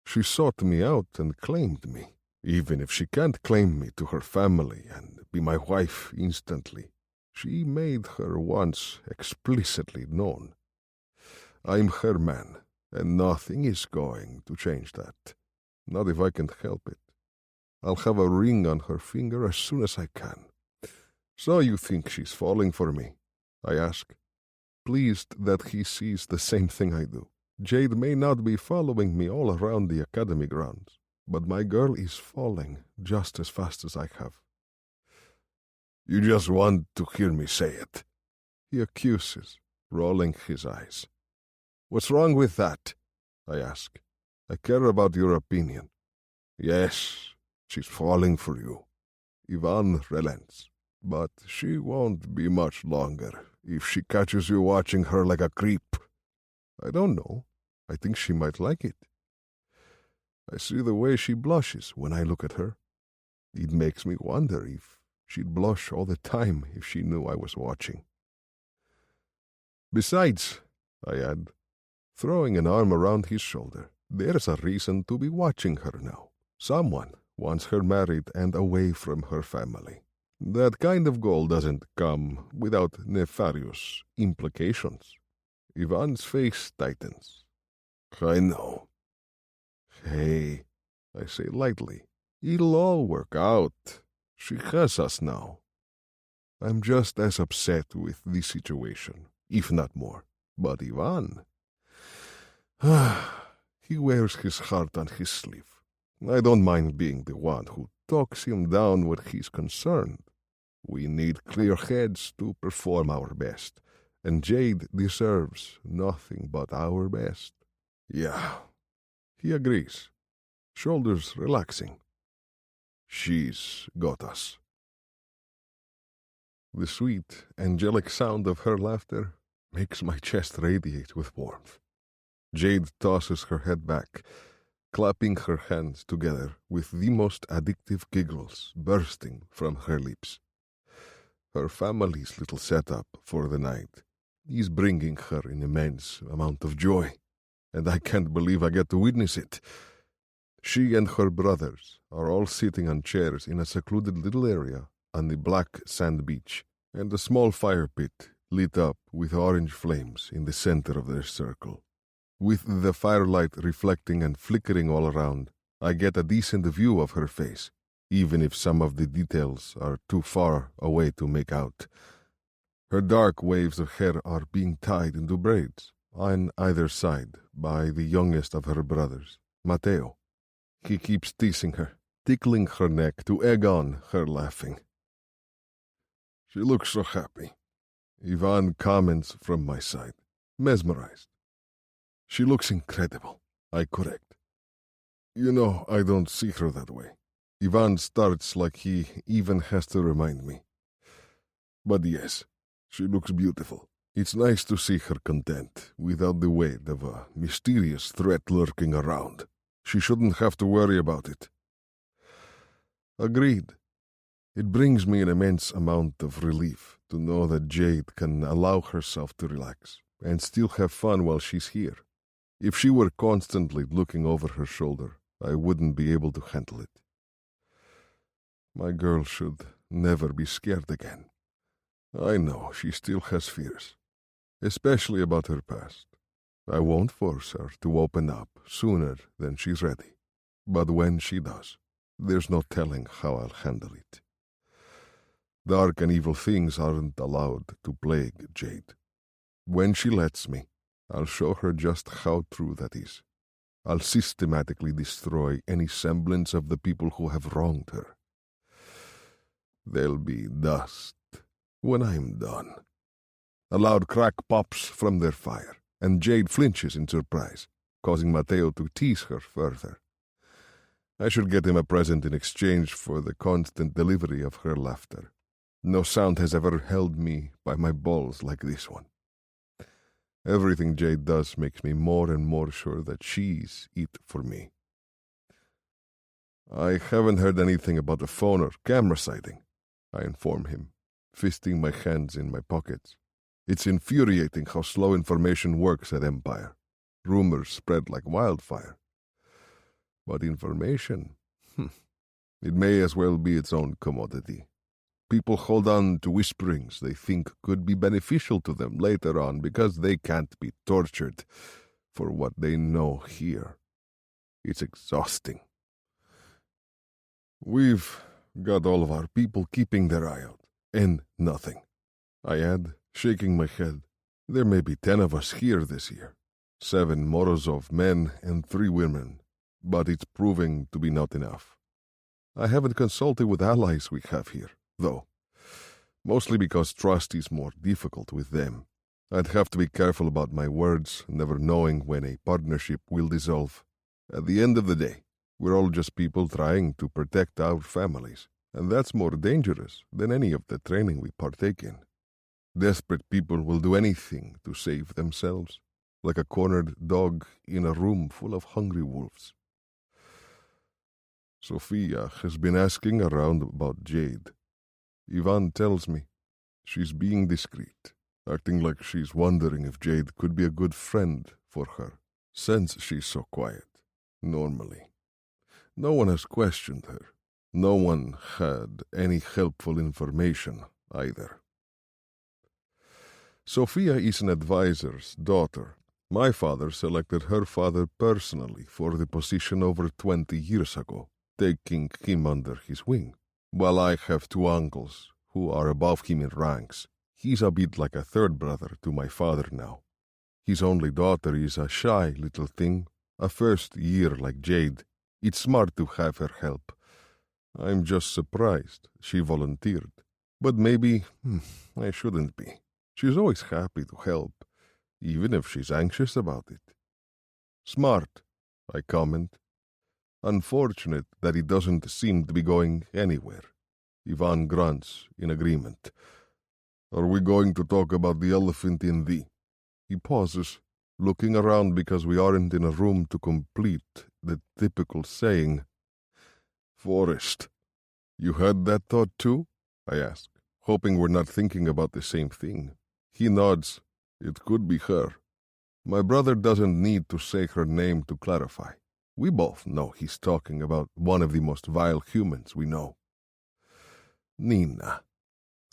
She sought me out and claimed me, even if she can't claim me to her family and be my wife instantly. She made her once explicitly known. I'm her man, and nothing is going to change that. Not if I can help it. I'll have a ring on her finger as soon as I can. So you think she's falling for me? I ask, pleased that he sees the same thing I do. Jade may not be following me all around the academy grounds, but my girl is falling just as fast as I have. You just want to hear me say it, he accuses, rolling his eyes. What's wrong with that? I ask. I care about your opinion. Yes, she's falling for you. Ivan relents, but she won't be much longer if she catches you watching her like a creep I don't know. I think she might like it. I see the way she blushes when I look at her. It makes me wonder if she'd blush all the time if she knew I was watching. Besides, I add, throwing an arm around his shoulder, there's a reason to be watching her now. Someone wants her married and away from her family. That kind of goal doesn't come without nefarious implications. Ivan's face tightens. I know. Hey, I say lightly, it'll all work out. She has us now. I'm just as upset with this situation, if not more. But Ivan, he wears his heart on his sleeve. I don't mind being the one who talks him down where he's concerned. We need clear heads to perform our best, and Jade deserves nothing but our best. Yeah, he agrees, shoulders relaxing. She's got us. The sweet, angelic sound of her laughter makes my chest radiate with warmth. Jade tosses her head back, clapping her hands together with the most addictive giggles bursting from her lips. Her family's little setup for the night is bringing her an immense amount of joy, and I can't believe I get to witness it. She and her brothers are all sitting on chairs in a secluded little area on the black sand beach, and a small fire pit lit up with orange flames in the center of their circle. With the firelight reflecting and flickering all around, I get a decent view of her face, even if some of the details are too far away to make out. Her dark waves of hair are being tied into braids on either side by the youngest of her brothers, Matteo. He keeps teasing her, tickling her neck to egg on her laughing. She looks so happy. Ivan comments from my side, mesmerized. She looks incredible, I correct. You know, I don't see her that way. Ivan starts like he even has to remind me. But yes, she looks beautiful. It's nice to see her content, without the weight of a mysterious threat lurking around. She shouldn't have to worry about it. Agreed. It brings me an immense amount of relief to know that Jade can allow herself to relax and still have fun while she's here. If she were constantly looking over her shoulder, I wouldn't be able to handle it. My girl should never be scared again. I know she still has fears, especially about her past. I won't force her to open up sooner than she's ready. But when she does, there's no telling how I'll handle it. Dark and evil things aren't allowed to plague Jade. When she lets me, I'll show her just how true that is. I'll systematically destroy any semblance of the people who have wronged her. They'll be dust when I'm done. A loud crack pops from their fire, and Jade flinches in surprise, causing Matteo to tease her further. I should get him a present in exchange for the constant delivery of her laughter. No sound has ever held me by my balls like this one. Everything Jade does makes me more and more sure that she's it for me. I haven't heard anything about a phone or camera sighting, I inform him, fisting my hands in my pockets. It's infuriating how slow information works at Empire. Rumors spread like wildfire. But information, it may as well be its own commodity. People hold on to whisperings they think could be beneficial to them later on because they can't be tortured for what they know here. It's exhausting. We've got all of our people keeping their eye out, and nothing. I add, shaking my head. There may be 10 of us here this year. 7 Morozov men and 3 women, but it's proving to be not enough. I haven't consulted with allies we have here, though, mostly because trust is more difficult with them. I'd have to be careful about my words, never knowing when a partnership will dissolve. At the end of the day, we're all just people trying to protect our families, and that's more dangerous than any of the training we partake in. Desperate people will do anything to save themselves, like a cornered dog in a room full of hungry wolves. Sophia has been asking around about Jade. Ivan tells me she's being discreet, acting like she's wondering if Jade could be a good friend for her, since she's so quiet, normally. No one has questioned her. No one had any helpful information either. Sophia is an advisor's daughter. My father selected her father personally for the position over 20 years ago, taking him under his wing. While I have two uncles who are above him in ranks, he's a bit like a third brother to my father now. His only daughter is a shy little thing, a first year like Jade. It's smart to have her help. I'm just surprised she volunteered. But maybe I shouldn't be. She's always happy to help, even if she's anxious about it. Smart, I comment. Unfortunate that it doesn't seem to be going anywhere. Ivan grunts in agreement. Are we going to talk about the elephant in the... He pauses, looking around because we aren't in a room to complete the typical saying. Forrest, you had that thought too? I ask, hoping we're not thinking about the same thing. He nods. It could be her. My brother doesn't need to say her name to clarify. We both know he's talking about one of the most vile humans we know. Nina,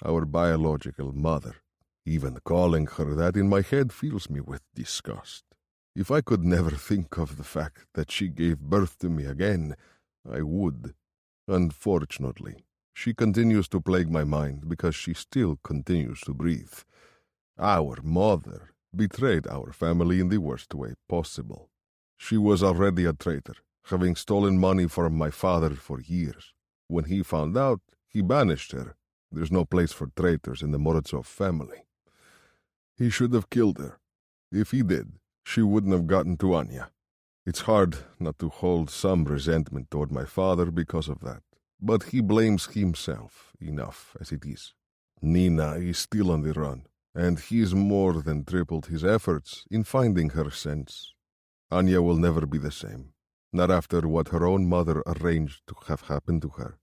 our biological mother. Even calling her that in my head fills me with disgust. If I could never think of the fact that she gave birth to me again, I would. Unfortunately, she continues to plague my mind because she still continues to breathe. Our mother betrayed our family in the worst way possible. She was already a traitor, having stolen money from my father for years. When he found out, he banished her. There's no place for traitors in the Morozov family. He should have killed her. If he did, she wouldn't have gotten to Anya. It's hard not to hold some resentment toward my father because of that, but he blames himself enough as it is. Nina is still on the run, and he's more than tripled his efforts in finding her since. Anya will never be the same, not after what her own mother arranged to have happened to her.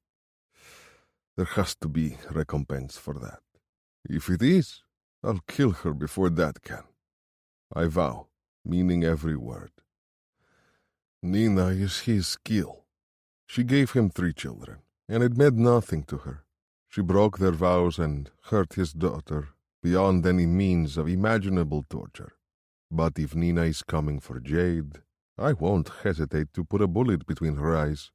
There has to be recompense for that. If it is, I'll kill her before that can. I vow, meaning every word. Nina is his skill. She gave him 3 children, and it meant nothing to her. She broke their vows and hurt his daughter beyond any means of imaginable torture. But if Nina is coming for Jade, I won't hesitate to put a bullet between her eyes.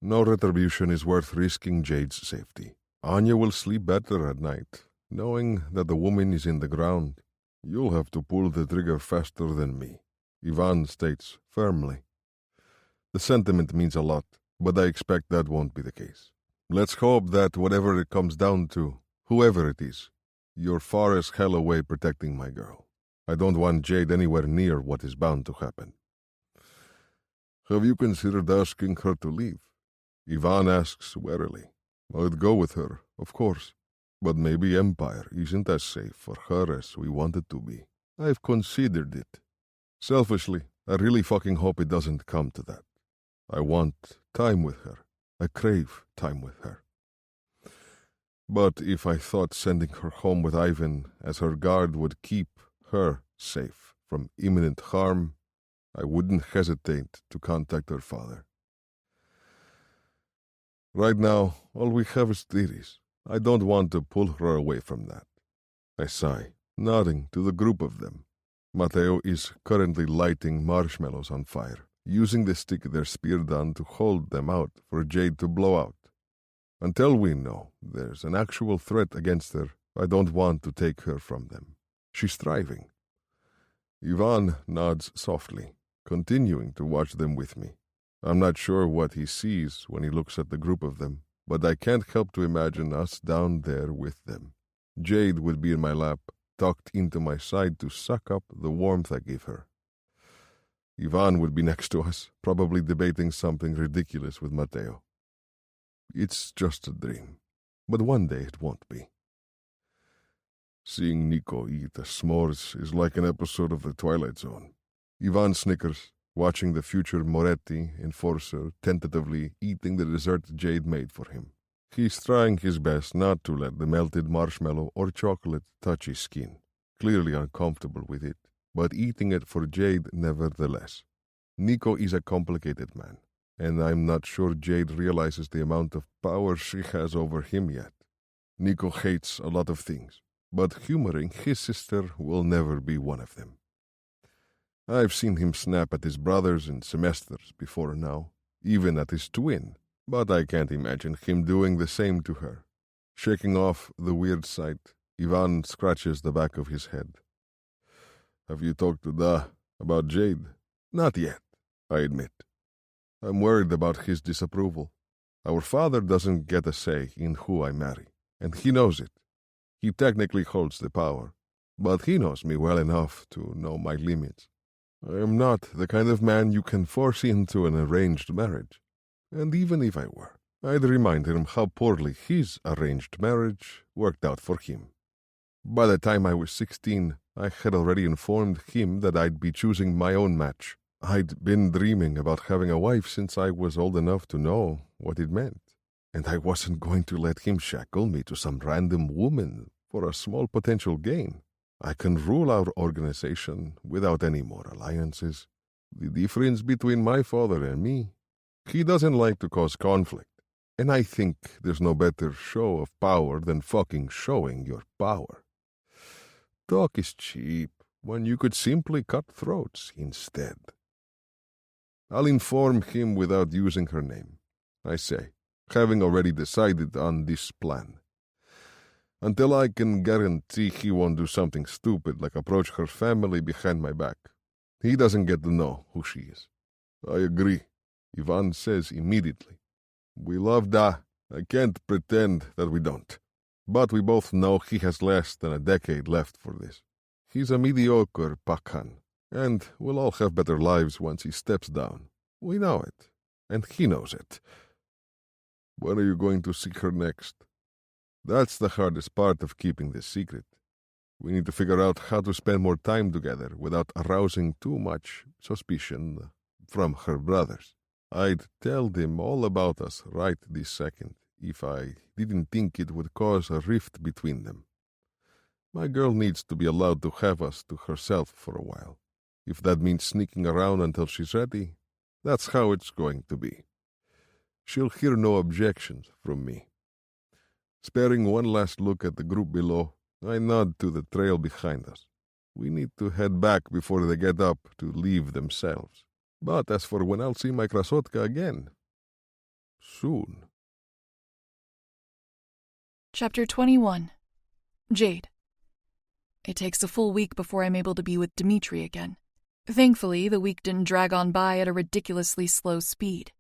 No retribution is worth risking Jade's safety. Anya will sleep better at night, knowing that the woman is in the ground. You'll have to pull the trigger faster than me, Ivan states firmly. The sentiment means a lot, but I expect that won't be the case. Let's hope that whatever it comes down to, whoever it is, you're far as hell away protecting my girl. I don't want Jade anywhere near what is bound to happen. Have you considered asking her to leave? Ivan asks warily. I'd go with her, of course, but maybe Empire isn't as safe for her as we want it to be. I've considered it. Selfishly, I really fucking hope it doesn't come to that. I want time with her. I crave time with her. But if I thought sending her home with Ivan as her guard would keep her safe from imminent harm, I wouldn't hesitate to contact her father. Right now, all we have is theories. I don't want to pull her away from that. I sigh, nodding to the group of them. Mateo is currently lighting marshmallows on fire, using the stick they're speared on to hold them out for Jade to blow out. Until we know there's an actual threat against her, I don't want to take her from them. She's thriving. Ivan nods softly, continuing to watch them with me. I'm not sure what he sees when he looks at the group of them, but I can't help to imagine us down there with them. Jade would be in my lap, tucked into my side to suck up the warmth I give her. Ivan would be next to us, probably debating something ridiculous with Mateo. It's just a dream, but one day it won't be. Seeing Nico eat the s'mores is like an episode of The Twilight Zone. Ivan snickers, watching the future Moretti enforcer tentatively eating the dessert Jade made for him. He's trying his best not to let the melted marshmallow or chocolate touch his skin, clearly uncomfortable with it, but eating it for Jade nevertheless. Nico is a complicated man, and I'm not sure Jade realizes the amount of power she has over him yet. Nico hates a lot of things, but humoring his sister will never be one of them. I've seen him snap at his brothers in semesters before now, even at his twin, but I can't imagine him doing the same to her. Shaking off the weird sight, Ivan scratches the back of his head. Have you talked to Da about Jade? Not yet, I admit. I'm worried about his disapproval. Our father doesn't get a say in who I marry, and he knows it. He technically holds the power, but he knows me well enough to know my limits. I am not the kind of man you can force into an arranged marriage. And even if I were, I'd remind him how poorly his arranged marriage worked out for him. By the time I was 16, I had already informed him that I'd be choosing my own match. I'd been dreaming about having a wife since I was old enough to know what it meant, and I wasn't going to let him shackle me to some random woman for a small potential gain. I can rule our organization without any more alliances. The difference between my father and me, he doesn't like to cause conflict, and I think there's no better show of power than fucking showing your power. Talk is cheap when you could simply cut throats instead. I'll inform him without using her name, I say, having already decided on this plan. Until I can guarantee he won't do something stupid like approach her family behind my back. He doesn't get to know who she is. I agree, Ivan says immediately. We love Da. I can't pretend that we don't. But we both know he has less than a decade left for this. He's a mediocre Pakhan, and we'll all have better lives once he steps down. We know it, and he knows it. When are you going to see her next? That's the hardest part of keeping this secret. We need to figure out how to spend more time together without arousing too much suspicion from her brothers. I'd tell them all about us right this second if I didn't think it would cause a rift between them. My girl needs to be allowed to have us to herself for a while. If that means sneaking around until she's ready, that's how it's going to be. She'll hear no objections from me. Sparing one last look at the group below, I nod to the trail behind us. We need to head back before they get up to leave themselves. But as for when I'll see my krasotka again, soon. Chapter 21. Jade. It takes a full week before I'm able to be with Dimitri again. Thankfully, the week didn't drag on by at a ridiculously slow speed.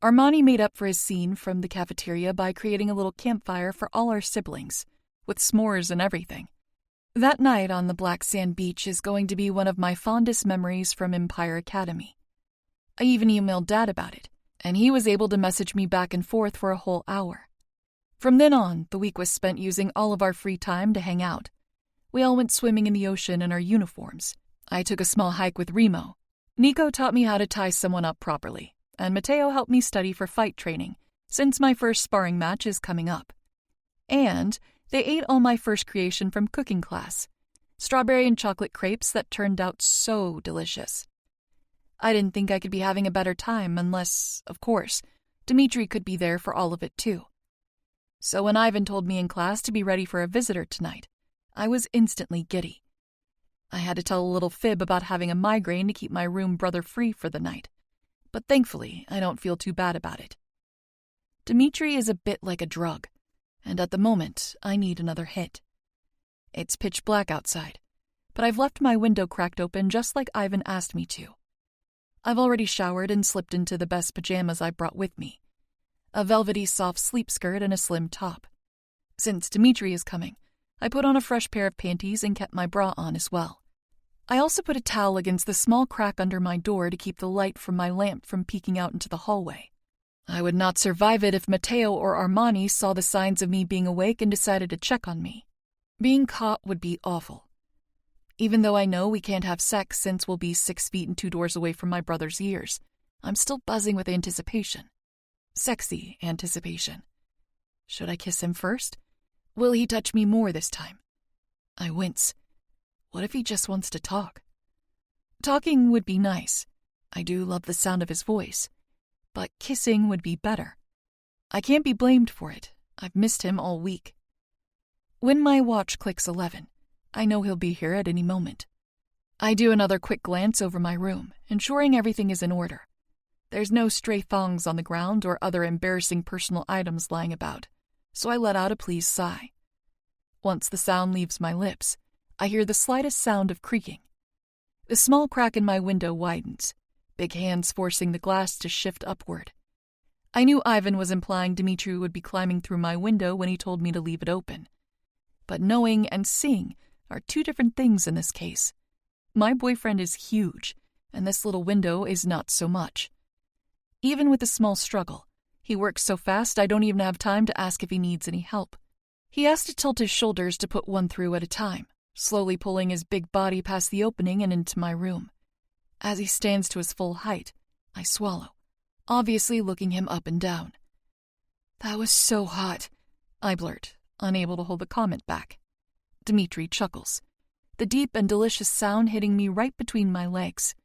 Armani made up for his scene from the cafeteria by creating a little campfire for all our siblings, with s'mores and everything. That night on the black sand beach is going to be one of my fondest memories from Empire Academy. I even emailed Dad about it, and he was able to message me back and forth for a whole hour. From then on, the week was spent using all of our free time to hang out. We all went swimming in the ocean in our uniforms. I took a small hike with Remo. Nico taught me how to tie someone up properly, and Matteo helped me study for fight training, since my first sparring match is coming up. And they ate all my first creation from cooking class, strawberry and chocolate crepes that turned out so delicious. I didn't think I could be having a better time unless, of course, Dimitri could be there for all of it too. So when Ivan told me in class to be ready for a visitor tonight, I was instantly giddy. I had to tell a little fib about having a migraine to keep my room brother-free for the night, but thankfully I don't feel too bad about it. Dimitri is a bit like a drug, and at the moment I need another hit. It's pitch black outside, but I've left my window cracked open just like Ivan asked me to. I've already showered and slipped into the best pajamas I brought with me, a velvety soft sleep skirt and a slim top. Since Dimitri is coming, I put on a fresh pair of panties and kept my bra on as well. I also put a towel against the small crack under my door to keep the light from my lamp from peeking out into the hallway. I would not survive it if Matteo or Armani saw the signs of me being awake and decided to check on me. Being caught would be awful. Even though I know we can't have sex since we'll be 6 feet and 2 doors away from my brother's ears, I'm still buzzing with anticipation. Sexy anticipation. Should I kiss him first? Will he touch me more this time? I wince. What if he just wants to talk? Talking would be nice. I do love the sound of his voice. But kissing would be better. I can't be blamed for it. I've missed him all week. When my watch clicks 11, I know he'll be here at any moment. I do another quick glance over my room, ensuring everything is in order. There's no stray thongs on the ground or other embarrassing personal items lying about, so I let out a pleased sigh. Once the sound leaves my lips, I hear the slightest sound of creaking. The small crack in my window widens, big hands forcing the glass to shift upward. I knew Ivan was implying Dmitri would be climbing through my window when he told me to leave it open. But knowing and seeing are two different things in this case. My boyfriend is huge, and this little window is not so much. Even with a small struggle, he works so fast I don't even have time to ask if he needs any help. He has to tilt his shoulders to put one through at a time, slowly pulling his big body past the opening and into my room. As he stands to his full height, I swallow, obviously looking him up and down. "That was so hot," I blurt, unable to hold the comment back. Dmitri chuckles, the deep and delicious sound hitting me right between my legs.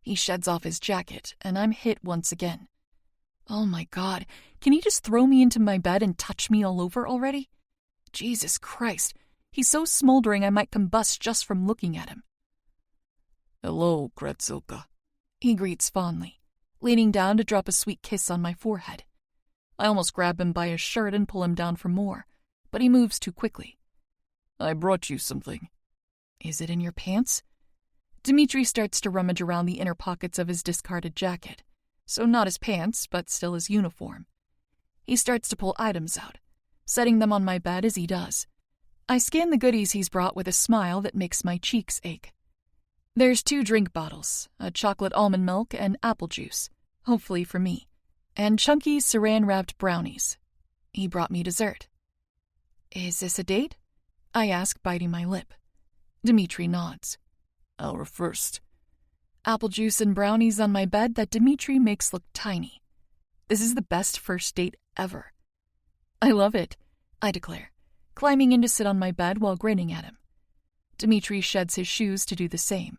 He sheds off his jacket, and I'm hit once again. Oh my God, can he just throw me into my bed and touch me all over already? Jesus Christ, he's so smoldering I might combust just from looking at him. "Hello, Kretsilka," he greets fondly, leaning down to drop a sweet kiss on my forehead. I almost grab him by his shirt and pull him down for more, but he moves too quickly. "I brought you something." "Is it in your pants?" Dmitri starts to rummage around the inner pockets of his discarded jacket, so not his pants, but still his uniform. He starts to pull items out, setting them on my bed as he does. I scan the goodies he's brought with a smile that makes my cheeks ache. There's 2 drink bottles, a chocolate almond milk and apple juice, hopefully for me, and chunky saran-wrapped brownies. He brought me dessert. "Is this a date?" I ask, biting my lip. Dmitri nods. "Our first." Apple juice and brownies on my bed that Dmitri makes look tiny. This is the best first date ever. "I love it," I declare, climbing in to sit on my bed while grinning at him. Dmitri sheds his shoes to do the same.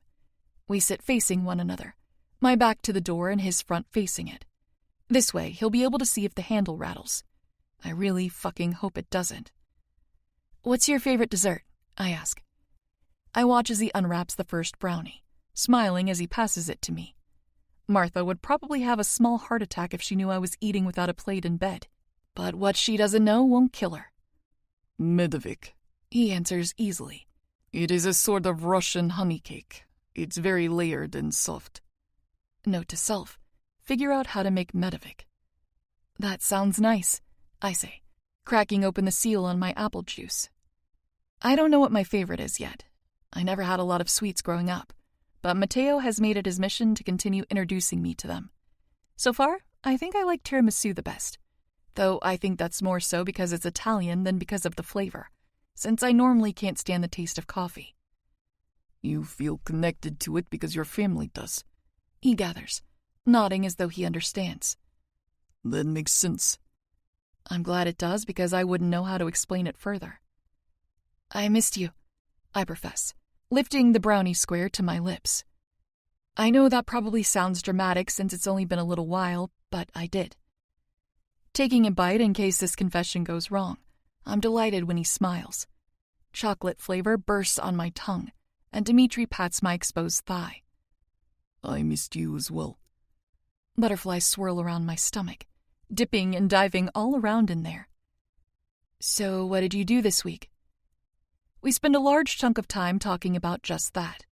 We sit facing one another, my back to the door and his front facing it. This way, he'll be able to see if the handle rattles. I really fucking hope it doesn't. "What's your favorite dessert?" I ask. I watch as he unwraps the first brownie, smiling as he passes it to me. Martha would probably have a small heart attack if she knew I was eating without a plate in bed, but what she doesn't know won't kill her. "Medovik," he answers easily. "It is a sort of Russian honey cake. It's very layered and soft." Note to self, figure out how to make Medovik. "That sounds nice," I say, cracking open the seal on my apple juice. I don't know what my favorite is yet. I never had a lot of sweets growing up, but Matteo has made it his mission to continue introducing me to them. So far, I think I like tiramisu the best, though I think that's more so because it's Italian than because of the flavor, since I normally can't stand the taste of coffee. "You feel connected to it because your family does," he gathers, nodding as though he understands. "That makes sense." I'm glad it does because I wouldn't know how to explain it further. "I missed you," I profess, lifting the brownie square to my lips. I know that probably sounds dramatic since it's only been a little while, but I did. Taking a bite in case this confession goes wrong, I'm delighted when he smiles. Chocolate flavor bursts on my tongue, and Dmitri pats my exposed thigh. "I missed you as well." Butterflies swirl around my stomach, dipping and diving all around in there. "So what did you do this week?" We spend a large chunk of time talking about just that.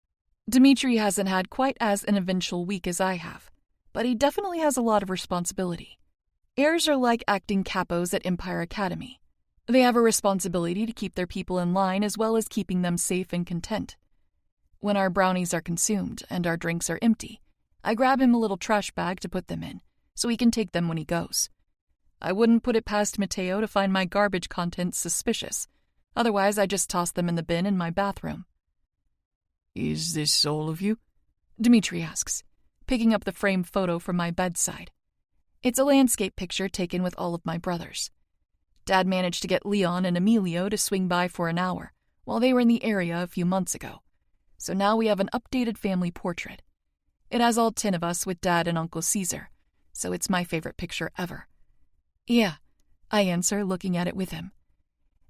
Dmitri hasn't had quite as an eventful week as I have, but he definitely has a lot of responsibility. Heirs are like acting capos at Empire Academy. They have a responsibility to keep their people in line as well as keeping them safe and content. When our brownies are consumed and our drinks are empty, I grab him a little trash bag to put them in, so he can take them when he goes. I wouldn't put it past Matteo to find my garbage contents suspicious, Otherwise, I just toss them in the bin in my bathroom. Is this all of you? Dmitri asks, picking up the framed photo from my bedside. It's a landscape picture taken with all of my brothers. Dad managed to get Leon and Emilio to swing by for an hour while they were in the area a few months ago. So now we have an updated family portrait. It has all 10 of us with Dad and Uncle Caesar, so it's my favorite picture ever. Yeah, I answer, looking at it with him.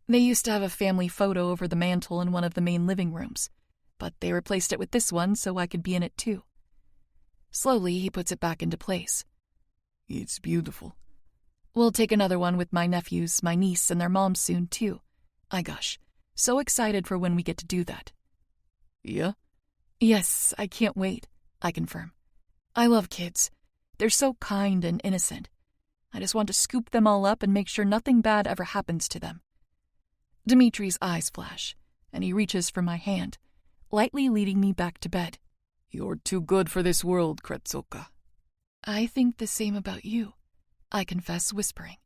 They used to have a family photo over the mantel in one of the main living rooms, but they replaced it with this one so I could be in it too. Slowly, he puts it back into place. It's beautiful. We'll take another one with my nephews, my niece, and their mom soon too. I gush. So excited for when we get to do that. Yeah? Yes, I can't wait, I confirm. I love kids. They're so kind and innocent. I just want to scoop them all up and make sure nothing bad ever happens to them. Dimitri's eyes flash, and he reaches for my hand, lightly leading me back to bed. You're too good for this world, Kretzoka. I think the same about you, I confess, whispering.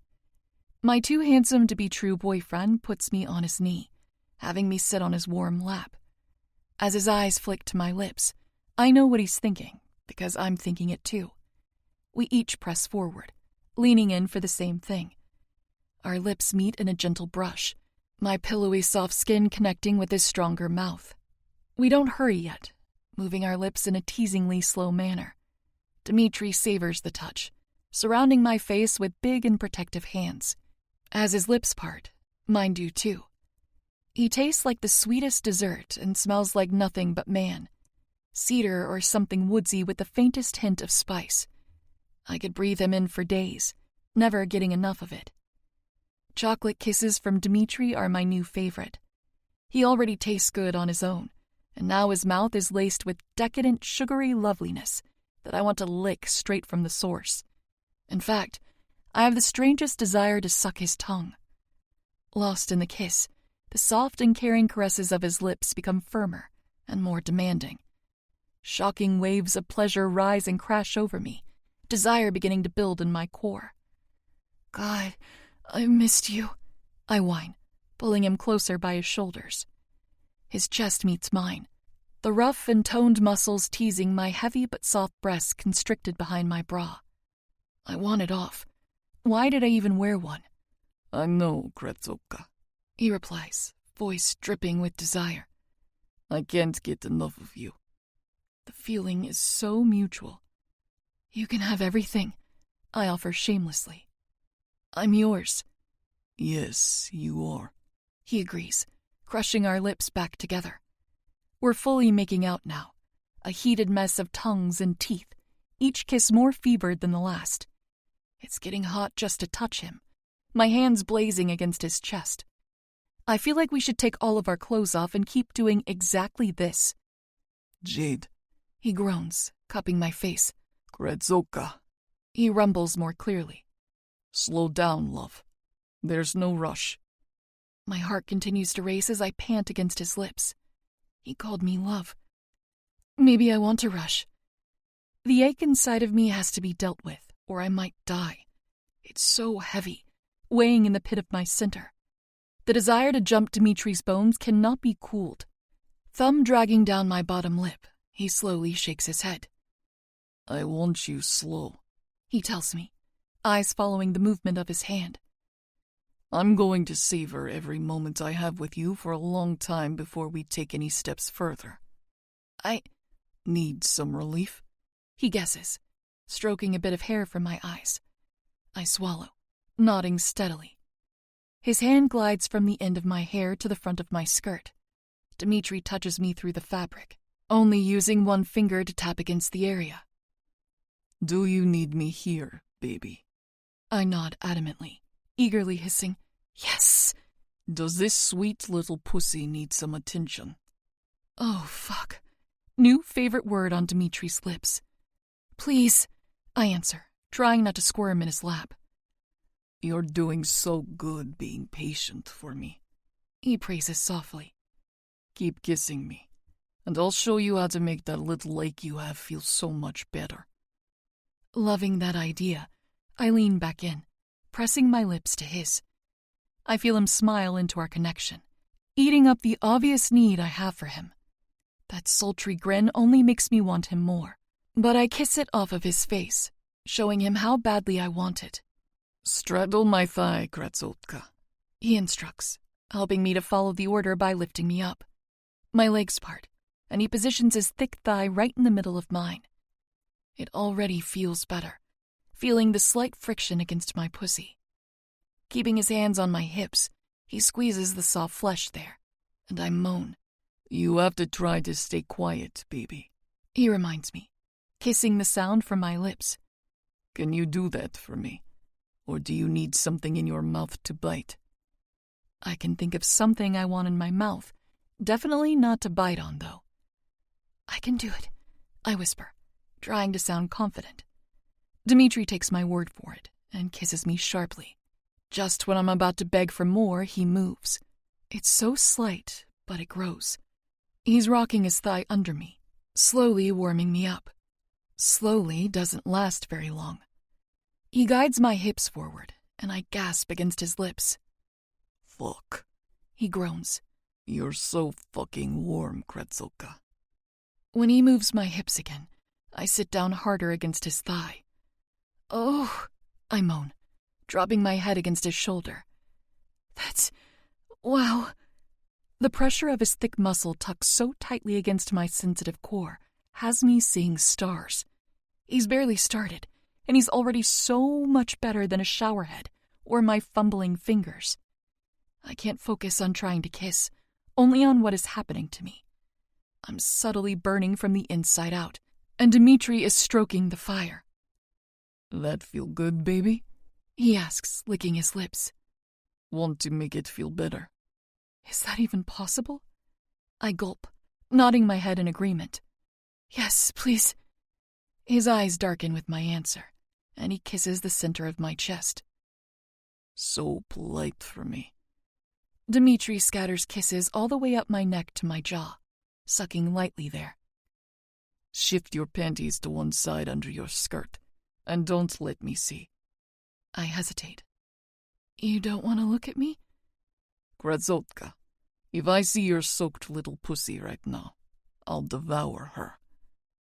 My too handsome to be true boyfriend puts me on his knee, having me sit on his warm lap. As his eyes flick to my lips, I know what he's thinking, because I'm thinking it too. We each press forward, leaning in for the same thing. Our lips meet in a gentle brush, my pillowy soft skin connecting with his stronger mouth. We don't hurry yet, moving our lips in a teasingly slow manner. Dmitri savors the touch, surrounding my face with big and protective hands. As his lips part, mine do too. He tastes like the sweetest dessert and smells like nothing but man. Cedar or something woodsy with the faintest hint of spice. I could breathe him in for days, never getting enough of it. Chocolate kisses from Dmitri are my new favorite. He already tastes good on his own, and now his mouth is laced with decadent, sugary loveliness that I want to lick straight from the source. In fact, I have the strangest desire to suck his tongue. Lost in the kiss, the soft and caring caresses of his lips become firmer and more demanding. Shocking waves of pleasure rise and crash over me, desire beginning to build in my core. God, I missed you, I whine, pulling him closer by his shoulders. His chest meets mine, the rough and toned muscles teasing my heavy but soft breasts constricted behind my bra. I want it off. Why did I even wear one? I know, Kretzoka, he replies, voice dripping with desire. I can't get enough of you. The feeling is so mutual. You can have everything, I offer shamelessly. I'm yours. Yes, you are, he agrees, crushing our lips back together. We're fully making out now, a heated mess of tongues and teeth, each kiss more fevered than the last. It's getting hot just to touch him, my hands blazing against his chest. I feel like we should take all of our clothes off and keep doing exactly this. Jade, he groans, cupping my face. Kretzoka, he rumbles more clearly. Slow down, love. There's no rush. My heart continues to race as I pant against his lips. He called me love. Maybe I want to rush. The ache inside of me has to be dealt with, or I might die. It's so heavy, weighing in the pit of my center. The desire to jump Dimitri's bones cannot be cooled. Thumb dragging down my bottom lip, he slowly shakes his head. I want you slow, he tells me, eyes following the movement of his hand. I'm going to savor every moment I have with you for a long time before we take any steps further. I need some relief, he guesses, stroking a bit of hair from my eyes. I swallow, nodding steadily. His hand glides from the end of my hair to the front of my skirt. Dmitri touches me through the fabric, only using one finger to tap against the area. Do you need me here, baby? I nod adamantly, eagerly hissing, yes! Does this sweet little pussy need some attention? Oh, fuck. New favorite word on Dimitri's lips. Please, I answer, trying not to squirm in his lap. You're doing so good being patient for me, he praises softly. Keep kissing me, and I'll show you how to make that little ache you have feel so much better. Loving that idea, I lean back in, pressing my lips to his. I feel him smile into our connection, eating up the obvious need I have for him. That sultry grin only makes me want him more, but I kiss it off of his face, showing him how badly I want it. Straddle my thigh, Kratzotka, he instructs, helping me to follow the order by lifting me up. My legs part, and he positions his thick thigh right in the middle of mine. It already feels better, feeling the slight friction against my pussy. Keeping his hands on my hips, he squeezes the soft flesh there, and I moan. You have to try to stay quiet, baby, he reminds me, kissing the sound from my lips. Can you do that for me? Or do you need something in your mouth to bite? I can think of something I want in my mouth, definitely not to bite on, though. I can do it, I whisper, trying to sound confident. Dmitri takes my word for it and kisses me sharply. Just when I'm about to beg for more, he moves. It's so slight, but it grows. He's rocking his thigh under me, slowly warming me up. Slowly doesn't last very long. He guides my hips forward, and I gasp against his lips. Fuck, he groans. You're so fucking warm, Kratzoka. When he moves my hips again, I sit down harder against his thigh. Oh, I moan, dropping my head against his shoulder. Wow. The pressure of his thick muscle tucked so tightly against my sensitive core has me seeing stars. He's barely started, and he's already so much better than a showerhead or my fumbling fingers. I can't focus on trying to kiss, only on what is happening to me. I'm subtly burning from the inside out, and Dmitri is stroking the fire. That feel good, baby? He asks, licking his lips. Want to make it feel better? Is that even possible? I gulp, nodding my head in agreement. Yes, please. His eyes darken with my answer, and he kisses the center of my chest. So polite for me. Dmitri scatters kisses all the way up my neck to my jaw, sucking lightly there. Shift your panties to one side under your skirt, and don't let me see. I hesitate. You don't want to look at me? Kratzotka, if I see your soaked little pussy right now, I'll devour her.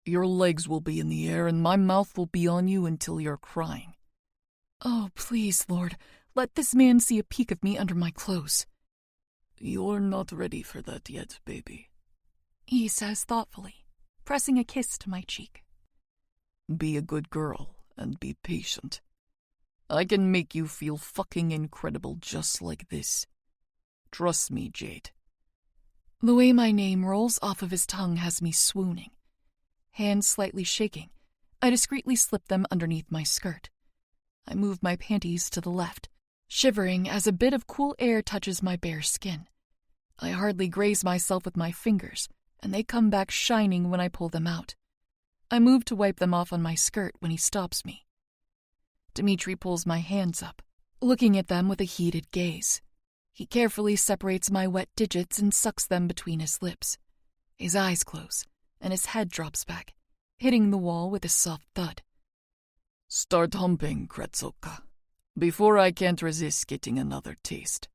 Your legs will be in the air and my mouth will be on you until you're crying. Oh, please, Lord, let this man see a peek of me under my clothes. You're not ready for that yet, baby, he says thoughtfully, pressing a kiss to my cheek. Be a good girl and be patient. I can make you feel fucking incredible just like this. Trust me, Jade. The way my name rolls off of his tongue has me swooning. Hands slightly shaking, I discreetly slip them underneath my skirt. I move my panties to the left, shivering as a bit of cool air touches my bare skin. I hardly graze myself with my fingers, and they come back shining when I pull them out. I move to wipe them off on my skirt when he stops me. Dmitri pulls my hands up, looking at them with a heated gaze. He carefully separates my wet digits and sucks them between his lips. His eyes close, and his head drops back, hitting the wall with a soft thud. Start humping, Kratzoka, before I can't resist getting another taste.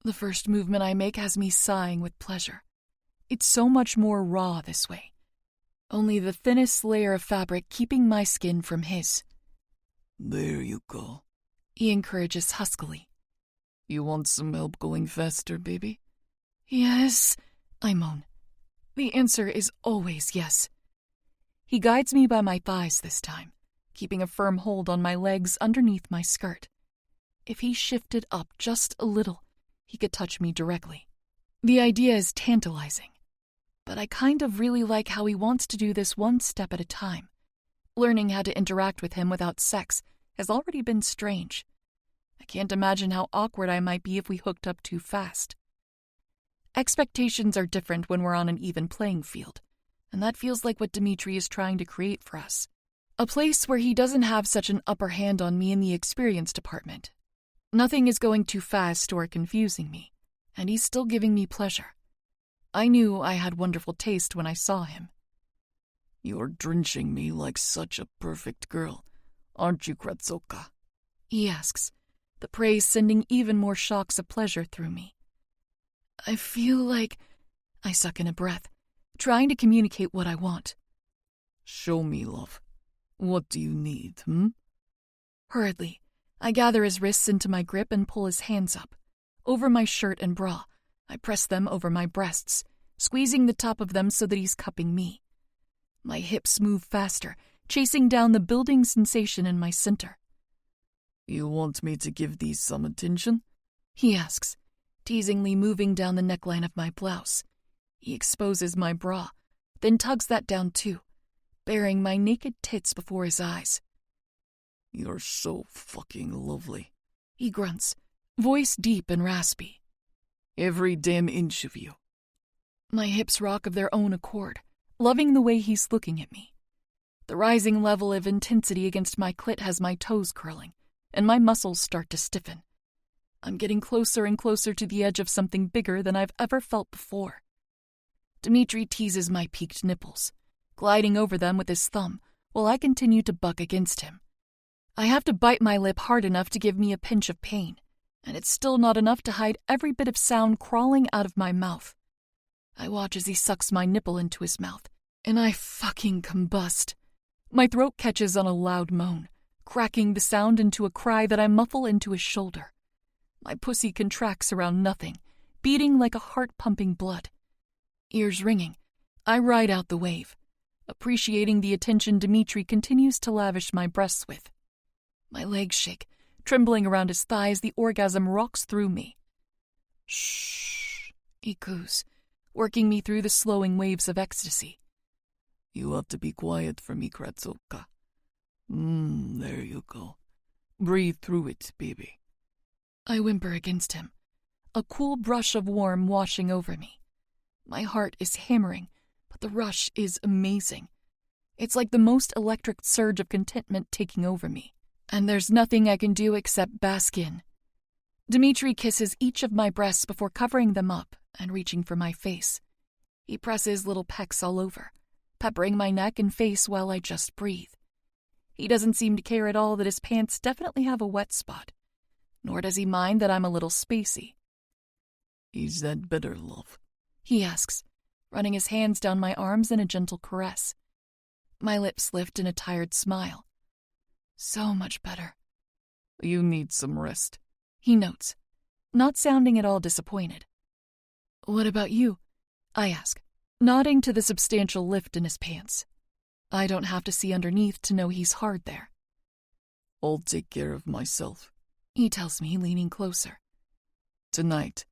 The first movement I make has me sighing with pleasure. It's so much more raw this way. Only the thinnest layer of fabric keeping my skin from his. There you go, he encourages huskily. You want some help going faster, baby? Yes, I moan. The answer is always yes. He guides me by my thighs this time, keeping a firm hold on my legs underneath my skirt. If he shifted up just a little, he could touch me directly. The idea is tantalizing, but I kind of really like how he wants to do this one step at a time. Learning how to interact with him without sex has already been strange. I can't imagine how awkward I might be if we hooked up too fast. Expectations are different when we're on an even playing field, and that feels like what Dmitri is trying to create for us. A place where he doesn't have such an upper hand on me in the experience department. Nothing is going too fast or confusing me, and he's still giving me pleasure. I knew I had wonderful taste when I saw him. You're drenching me like such a perfect girl, aren't you, Kratzoka? He asks, the praise sending even more shocks of pleasure through me. I feel like... I suck in a breath, trying to communicate what I want. Show me, love. What do you need, Hurriedly, I gather his wrists into my grip and pull his hands up. Over my shirt and bra, I press them over my breasts, squeezing the top of them so that he's cupping me. My hips move faster, chasing down the building sensation in my center. You want me to give these some attention? He asks, teasingly moving down the neckline of my blouse. He exposes my bra, then tugs that down too, baring my naked tits before his eyes. You're so fucking lovely, he grunts, voice deep and raspy. Every damn inch of you. My hips rock of their own accord, loving the way he's looking at me. The rising level of intensity against my clit has my toes curling, and my muscles start to stiffen. I'm getting closer and closer to the edge of something bigger than I've ever felt before. Dimitri teases my peaked nipples, gliding over them with his thumb, while I continue to buck against him. I have to bite my lip hard enough to give me a pinch of pain, and it's still not enough to hide every bit of sound crawling out of my mouth. I watch as he sucks my nipple into his mouth, and I fucking combust. My throat catches on a loud moan, cracking the sound into a cry that I muffle into his shoulder. My pussy contracts around nothing, beating like a heart pumping blood. Ears ringing, I ride out the wave, appreciating the attention Dimitri continues to lavish my breasts with. My legs shake, trembling around his thigh as the orgasm rocks through me. Shh, he coos, working me through the slowing waves of ecstasy. You have to be quiet for me, Kratzoka. There you go. Breathe through it, baby. I whimper against him, a cool brush of warm washing over me. My heart is hammering, but the rush is amazing. It's like the most electric surge of contentment taking over me, and there's nothing I can do except bask in. Dimitri kisses each of my breasts before covering them up and reaching for my face. He presses little pecks all over, peppering my neck and face while I just breathe. He doesn't seem to care at all that his pants definitely have a wet spot, nor does he mind that I'm a little spacey. Is that better, love? He asks, running his hands down my arms in a gentle caress. My lips lift in a tired smile. So much better. You need some rest, he notes, not sounding at all disappointed. What about you? I ask, nodding to the substantial lift in his pants. I don't have to see underneath to know he's hard there. I'll take care of myself, he tells me, leaning closer. Tonight,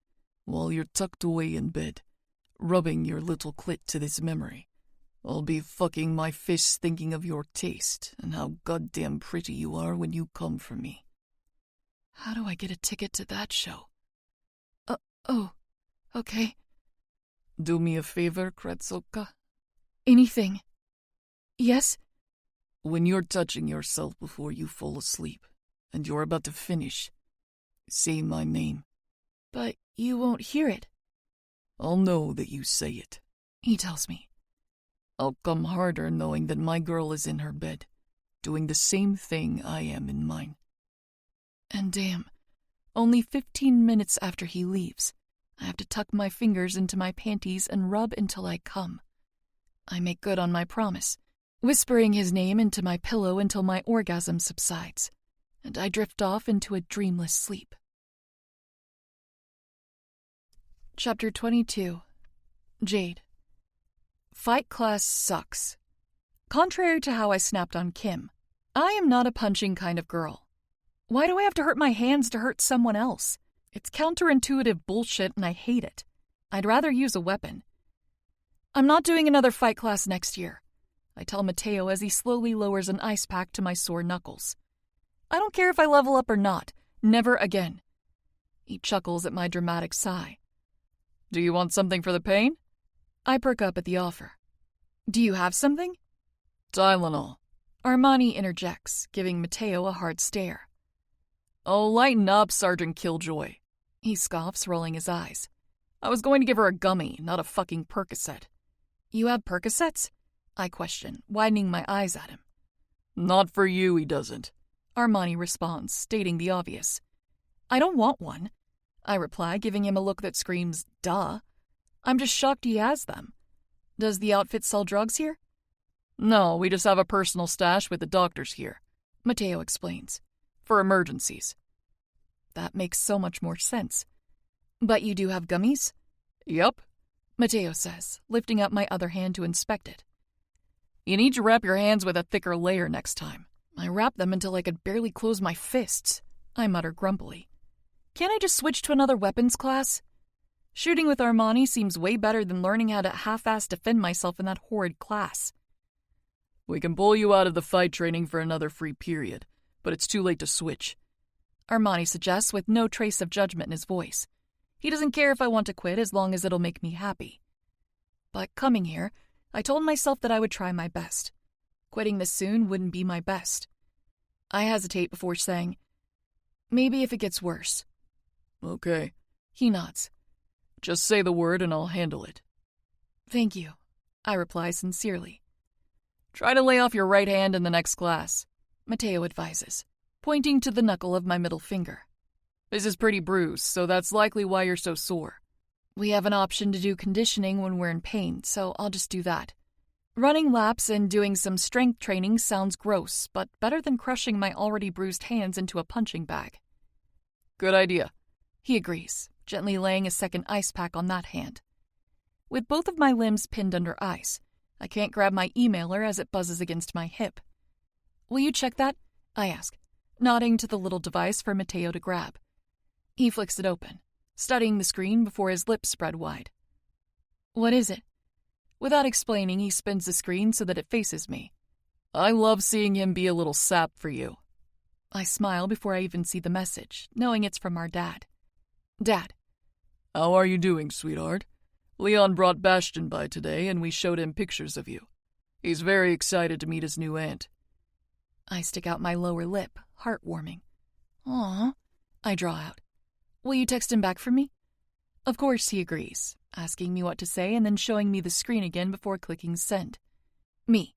while you're tucked away in bed, rubbing your little clit to this memory, I'll be fucking my fists thinking of your taste and how goddamn pretty you are when you come for me. How do I get a ticket to that show? Oh, okay. Do me a favor, Kratzoka. Anything. Yes? When you're touching yourself before you fall asleep, and you're about to finish, say my name. But you won't hear it. I'll know that you say it, he tells me. I'll come harder knowing that my girl is in her bed, doing the same thing I am in mine. And damn, only 15 minutes after he leaves, I have to tuck my fingers into my panties and rub until I come. I make good on my promise, whispering his name into my pillow until my orgasm subsides, and I drift off into a dreamless sleep. Chapter 22. Jade. Fight class sucks. Contrary to how I snapped on Kim, I am not a punching kind of girl. Why do I have to hurt my hands to hurt someone else? It's counterintuitive bullshit and I hate it. I'd rather use a weapon. I'm not doing another fight class next year, I tell Mateo as he slowly lowers an ice pack to my sore knuckles. I don't care if I level up or not. Never again. He chuckles at my dramatic sigh. Do you want something for the pain? I perk up at the offer. Do you have something? Tylenol. Armani interjects, giving Mateo a hard stare. Oh, lighten up, Sergeant Killjoy. He scoffs, rolling his eyes. I was going to give her a gummy, not a fucking Percocet. You have Percocets? I question, widening my eyes at him. Not for you, he doesn't. Armani responds, stating the obvious. I don't want one. I reply, giving him a look that screams, duh. I'm just shocked he has them. Does the outfit sell drugs here? No, we just have a personal stash with the doctors here, Mateo explains. for emergencies. That makes so much more sense. But you do have gummies? Yep, Mateo says, lifting up my other hand to inspect it. you need to wrap your hands with a thicker layer next time. I wrapped them until I could barely close my fists, I mutter grumpily. Can't I just switch to another weapons class? Shooting with Armani seems way better than learning how to half-ass defend myself in that horrid class. We can pull you out of the fight training for another free period, but it's too late to switch, Armani suggests with no trace of judgment in his voice. He doesn't care if I want to quit as long as it'll make me happy. But coming here, I told myself that I would try my best. Quitting this soon wouldn't be my best. I hesitate before saying, maybe if it gets worse. Okay. He nods. Just say the word and I'll handle it. Thank you, I reply sincerely. Try to lay off your right hand in the next class, Mateo advises, pointing to the knuckle of my middle finger. This is pretty bruised, so that's likely why you're so sore. We have an option to do conditioning when we're in pain, so I'll just do that. Running laps and doing some strength training sounds gross, but better than crushing my already bruised hands into a punching bag. Good idea, he agrees, gently laying a second ice pack on that hand. With both of my limbs pinned under ice, I can't grab my emailer as it buzzes against my hip. Will you check that? I ask, nodding to the little device for Mateo to grab. He flicks it open, studying the screen before his lips spread wide. What is it? Without explaining, he spins the screen so that it faces me. I love seeing him be a little sap for you. I smile before I even see the message, knowing it's from our dad. Dad. How are you doing, sweetheart? Leon brought Bastion by today and we showed him pictures of you. He's very excited to meet his new aunt. I stick out my lower lip, heartwarming. Aw, I draw out. Will you text him back for me? Of course he agrees, asking me what to say and then showing me the screen again before clicking send. Me.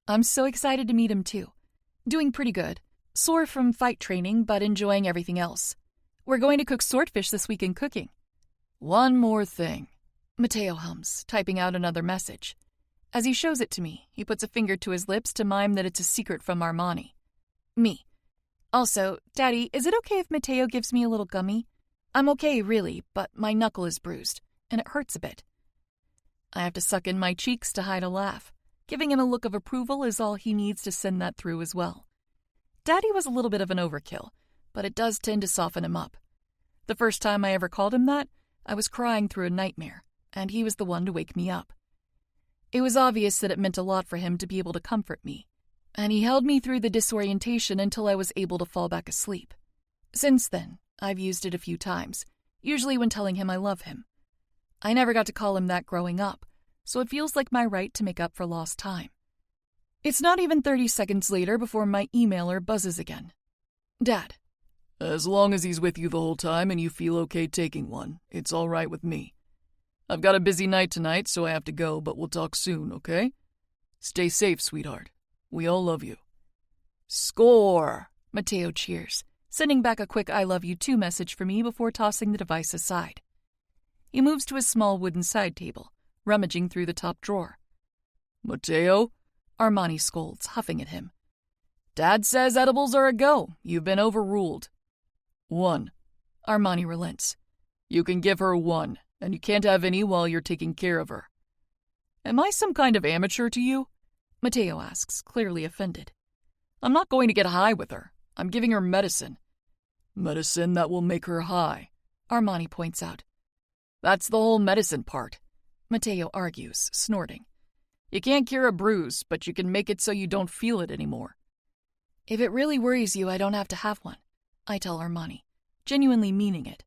I'm so excited to meet him too. Doing pretty good. Sore from fight training, but enjoying everything else. We're going to cook swordfish this week in cooking. One more thing, Mateo hums, typing out another message. As he shows it to me, he puts a finger to his lips to mime that it's a secret from Armani. Me. Also, Daddy, is it okay if Mateo gives me a little gummy? I'm okay, really, but my knuckle is bruised, and it hurts a bit. I have to suck in my cheeks to hide a laugh. Giving him a look of approval is all he needs to send that through as well. Daddy was a little bit of an overkill, but it does tend to soften him up. The first time I ever called him that, I was crying through a nightmare, and he was the one to wake me up. It was obvious that it meant a lot for him to be able to comfort me, and he held me through the disorientation until I was able to fall back asleep. Since then, I've used it a few times, usually when telling him I love him. I never got to call him that growing up, so it feels like my right to make up for lost time. It's not even 30 seconds later before my emailer buzzes again. Dad. As long as he's with you the whole time and you feel okay taking one, it's all right with me. I've got a busy night tonight, so I have to go, but we'll talk soon, okay? Stay safe, sweetheart. We all love you. Score! Mateo cheers, sending back a quick I love you too message for me before tossing the device aside. He moves to his small wooden side table, rummaging through the top drawer. Mateo? Armani scolds, huffing at him. Dad says edibles are a go. You've been overruled. 1. Armani relents. You can give her 1, and you can't have any while you're taking care of her. Am I some kind of amateur to you? Mateo asks, clearly offended. I'm not going to get high with her. I'm giving her medicine. Medicine that will make her high, Armani points out. That's the whole medicine part, Mateo argues, snorting. You can't cure a bruise, but you can make it so you don't feel it anymore. If it really worries you, I don't have to have one, I tell Armani, genuinely meaning it.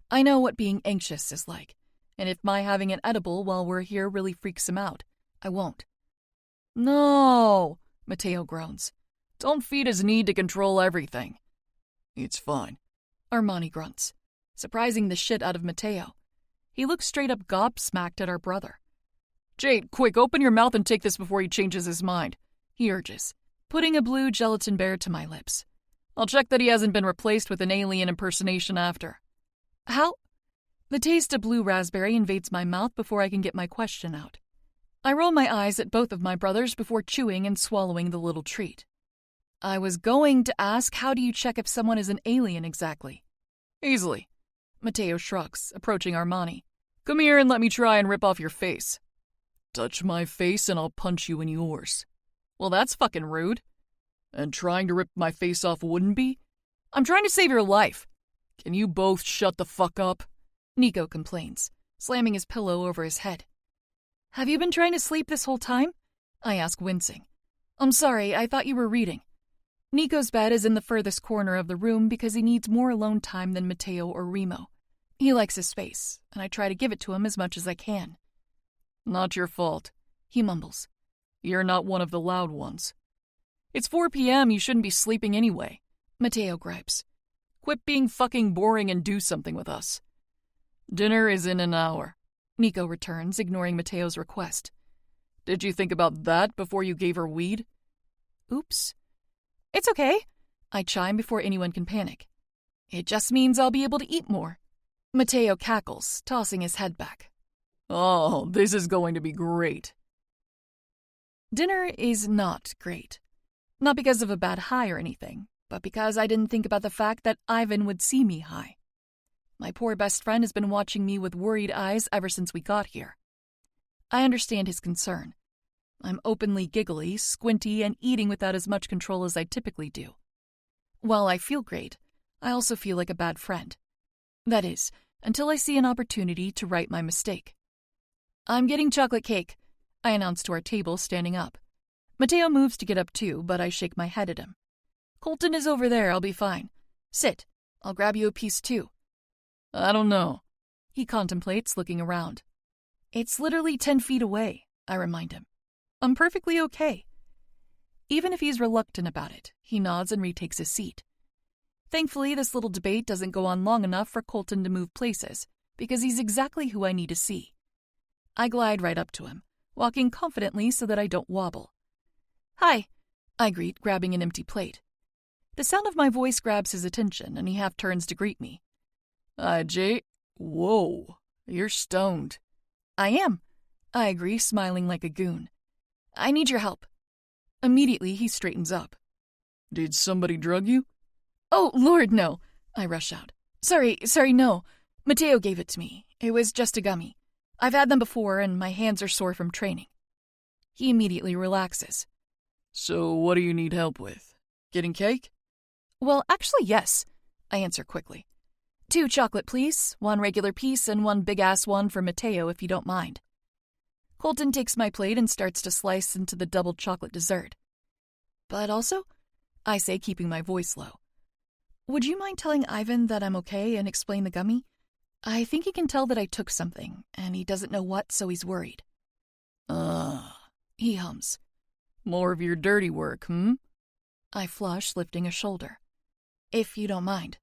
I know what being anxious is like, and if my having an edible while we're here really freaks him out, I won't. No, Mateo groans. Don't feed his need to control everything. It's fine, Armani grunts, surprising the shit out of Mateo. He looks straight up gobsmacked at our brother. Jade, quick, open your mouth and take this before he changes his mind, he urges, putting a blue gelatin bear to my lips. I'll check that he hasn't been replaced with an alien impersonation after. How? The taste of blue raspberry invades my mouth before I can get my question out. I roll my eyes at both of my brothers before chewing and swallowing the little treat. I was going to ask, how do you check if someone is an alien exactly? Easily. Matteo shrugs, approaching Armani. Come here and let me try and rip off your face. Touch my face and I'll punch you in yours. Well, that's fucking rude. And trying to rip my face off wouldn't be? I'm trying to save your life. Can you both shut the fuck up? Nico complains, slamming his pillow over his head. Have you been trying to sleep this whole time? I ask, wincing. I'm sorry, I thought you were reading. Nico's bed is in the furthest corner of the room because he needs more alone time than Matteo or Remo. He likes his space, and I try to give it to him as much as I can. Not your fault, he mumbles. You're not one of the loud ones. It's 4 p.m., you shouldn't be sleeping anyway. Matteo gripes. Quit being fucking boring and do something with us. Dinner is in an hour. Nico returns, ignoring Matteo's request. Did you think about that before you gave her weed? Oops. It's okay, I chime before anyone can panic. It just means I'll be able to eat more. Matteo cackles, tossing his head back. Oh, this is going to be great. Dinner is not great. Not because of a bad high or anything, but because I didn't think about the fact that Ivan would see me high. My poor best friend has been watching me with worried eyes ever since we got here. I understand his concern. I'm openly giggly, squinty, and eating without as much control as I typically do. While I feel great, I also feel like a bad friend. That is, until I see an opportunity to right my mistake. I'm getting chocolate cake, I announce to our table, standing up. Matteo moves to get up too, but I shake my head at him. Colton is over there, I'll be fine. Sit, I'll grab you a piece too. I don't know. He contemplates, looking around. It's literally 10 feet away, I remind him. I'm perfectly okay. Even if he's reluctant about it, he nods and retakes his seat. Thankfully, this little debate doesn't go on long enough for Colton to move places, because he's exactly who I need to see. I glide right up to him, walking confidently so that I don't wobble. Hi, I greet, grabbing an empty plate. The sound of my voice grabs his attention, and he half turns to greet me. Hi, Jay. Whoa, you're stoned. I am, I agree, smiling like a goon. I need your help. Immediately, he straightens up. Did somebody drug you? Oh, Lord, no, I rush out. Sorry, no. Matteo gave it to me. It was just a gummy. I've had them before, and my hands are sore from training. He immediately relaxes. So what do you need help with? Getting cake? Well, actually, yes, I answer quickly. 2 chocolate, please, 1 regular piece, and 1 big-ass one for Matteo, if you don't mind. Colton takes my plate and starts to slice into the double chocolate dessert. But also, I say, keeping my voice low, would you mind telling Ivan that I'm okay and explain the gummy? I think he can tell that I took something, and he doesn't know what, so he's worried. He hums. More of your dirty work, I flush, lifting a shoulder. If you don't mind.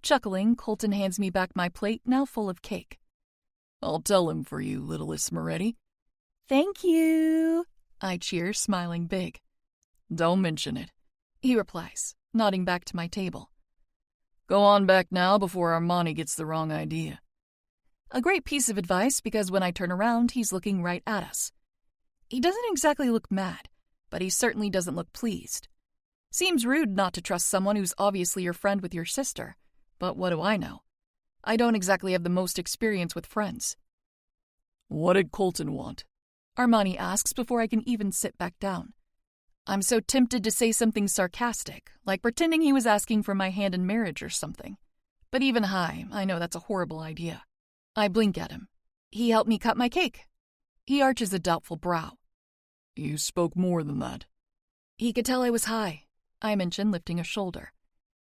Chuckling, Colton hands me back my plate, now full of cake. I'll tell him for you, littlest Moretti. Thank you, I cheer, smiling big. Don't mention it, he replies, nodding back to my table. Go on back now before Armani gets the wrong idea. A great piece of advice, because when I turn around, he's looking right at us. He doesn't exactly look mad, but he certainly doesn't look pleased. Seems rude not to trust someone who's obviously your friend with your sister, but what do I know? I don't exactly have the most experience with friends. What did Colton want? Armani asks before I can even sit back down. I'm so tempted to say something sarcastic, like pretending he was asking for my hand in marriage or something. But even high, I know that's a horrible idea. I blink at him. He helped me cut my cake. He arches a doubtful brow. You spoke more than that. He could tell I was high, I mentioned, lifting a shoulder.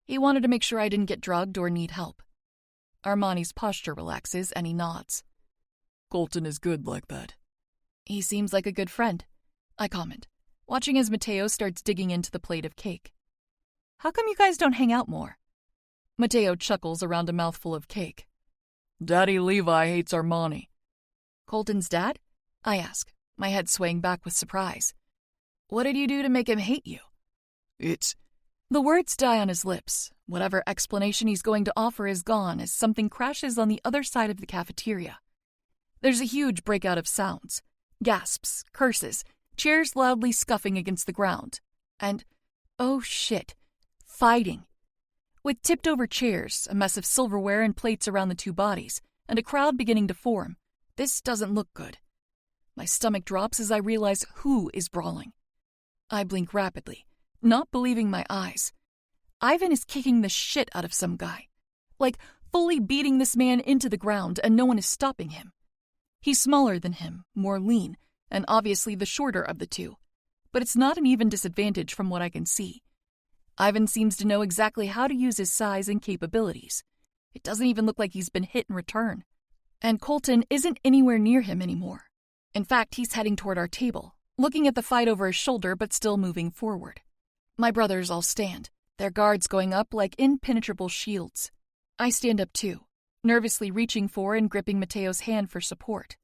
He wanted to make sure I didn't get drugged or need help. Armani's posture relaxes and he nods. Colton is good like that. He seems like a good friend, I comment, watching as Matteo starts digging into the plate of cake. How come you guys don't hang out more? Matteo chuckles around a mouthful of cake. Daddy Levi hates Armani. Colton's dad? I ask, my head swaying back with surprise. What did you do to make him hate you? It's... The words die on his lips, Whatever explanation he's going to offer is gone as something crashes on the other side of the cafeteria. There's a huge breakout of sounds, gasps, curses, chairs loudly scuffing against the ground, and, oh shit, fighting. With tipped-over chairs, a mess of silverware and plates around the two bodies, and a crowd beginning to form, this doesn't look good. My stomach drops as I realize who is brawling. I blink rapidly, not believing my eyes. Ivan is kicking the shit out of some guy, like fully beating this man into the ground, and no one is stopping him. He's smaller than him, more lean, and obviously the shorter of the two, but it's not an even disadvantage from what I can see. Ivan seems to know exactly how to use his size and capabilities. It doesn't even look like he's been hit in return. And Colton isn't anywhere near him anymore. In fact, he's heading toward our table, looking at the fight over his shoulder but still moving forward. My brothers all stand, their guards going up like impenetrable shields. I stand up too, nervously reaching for and gripping Mateo's hand for support.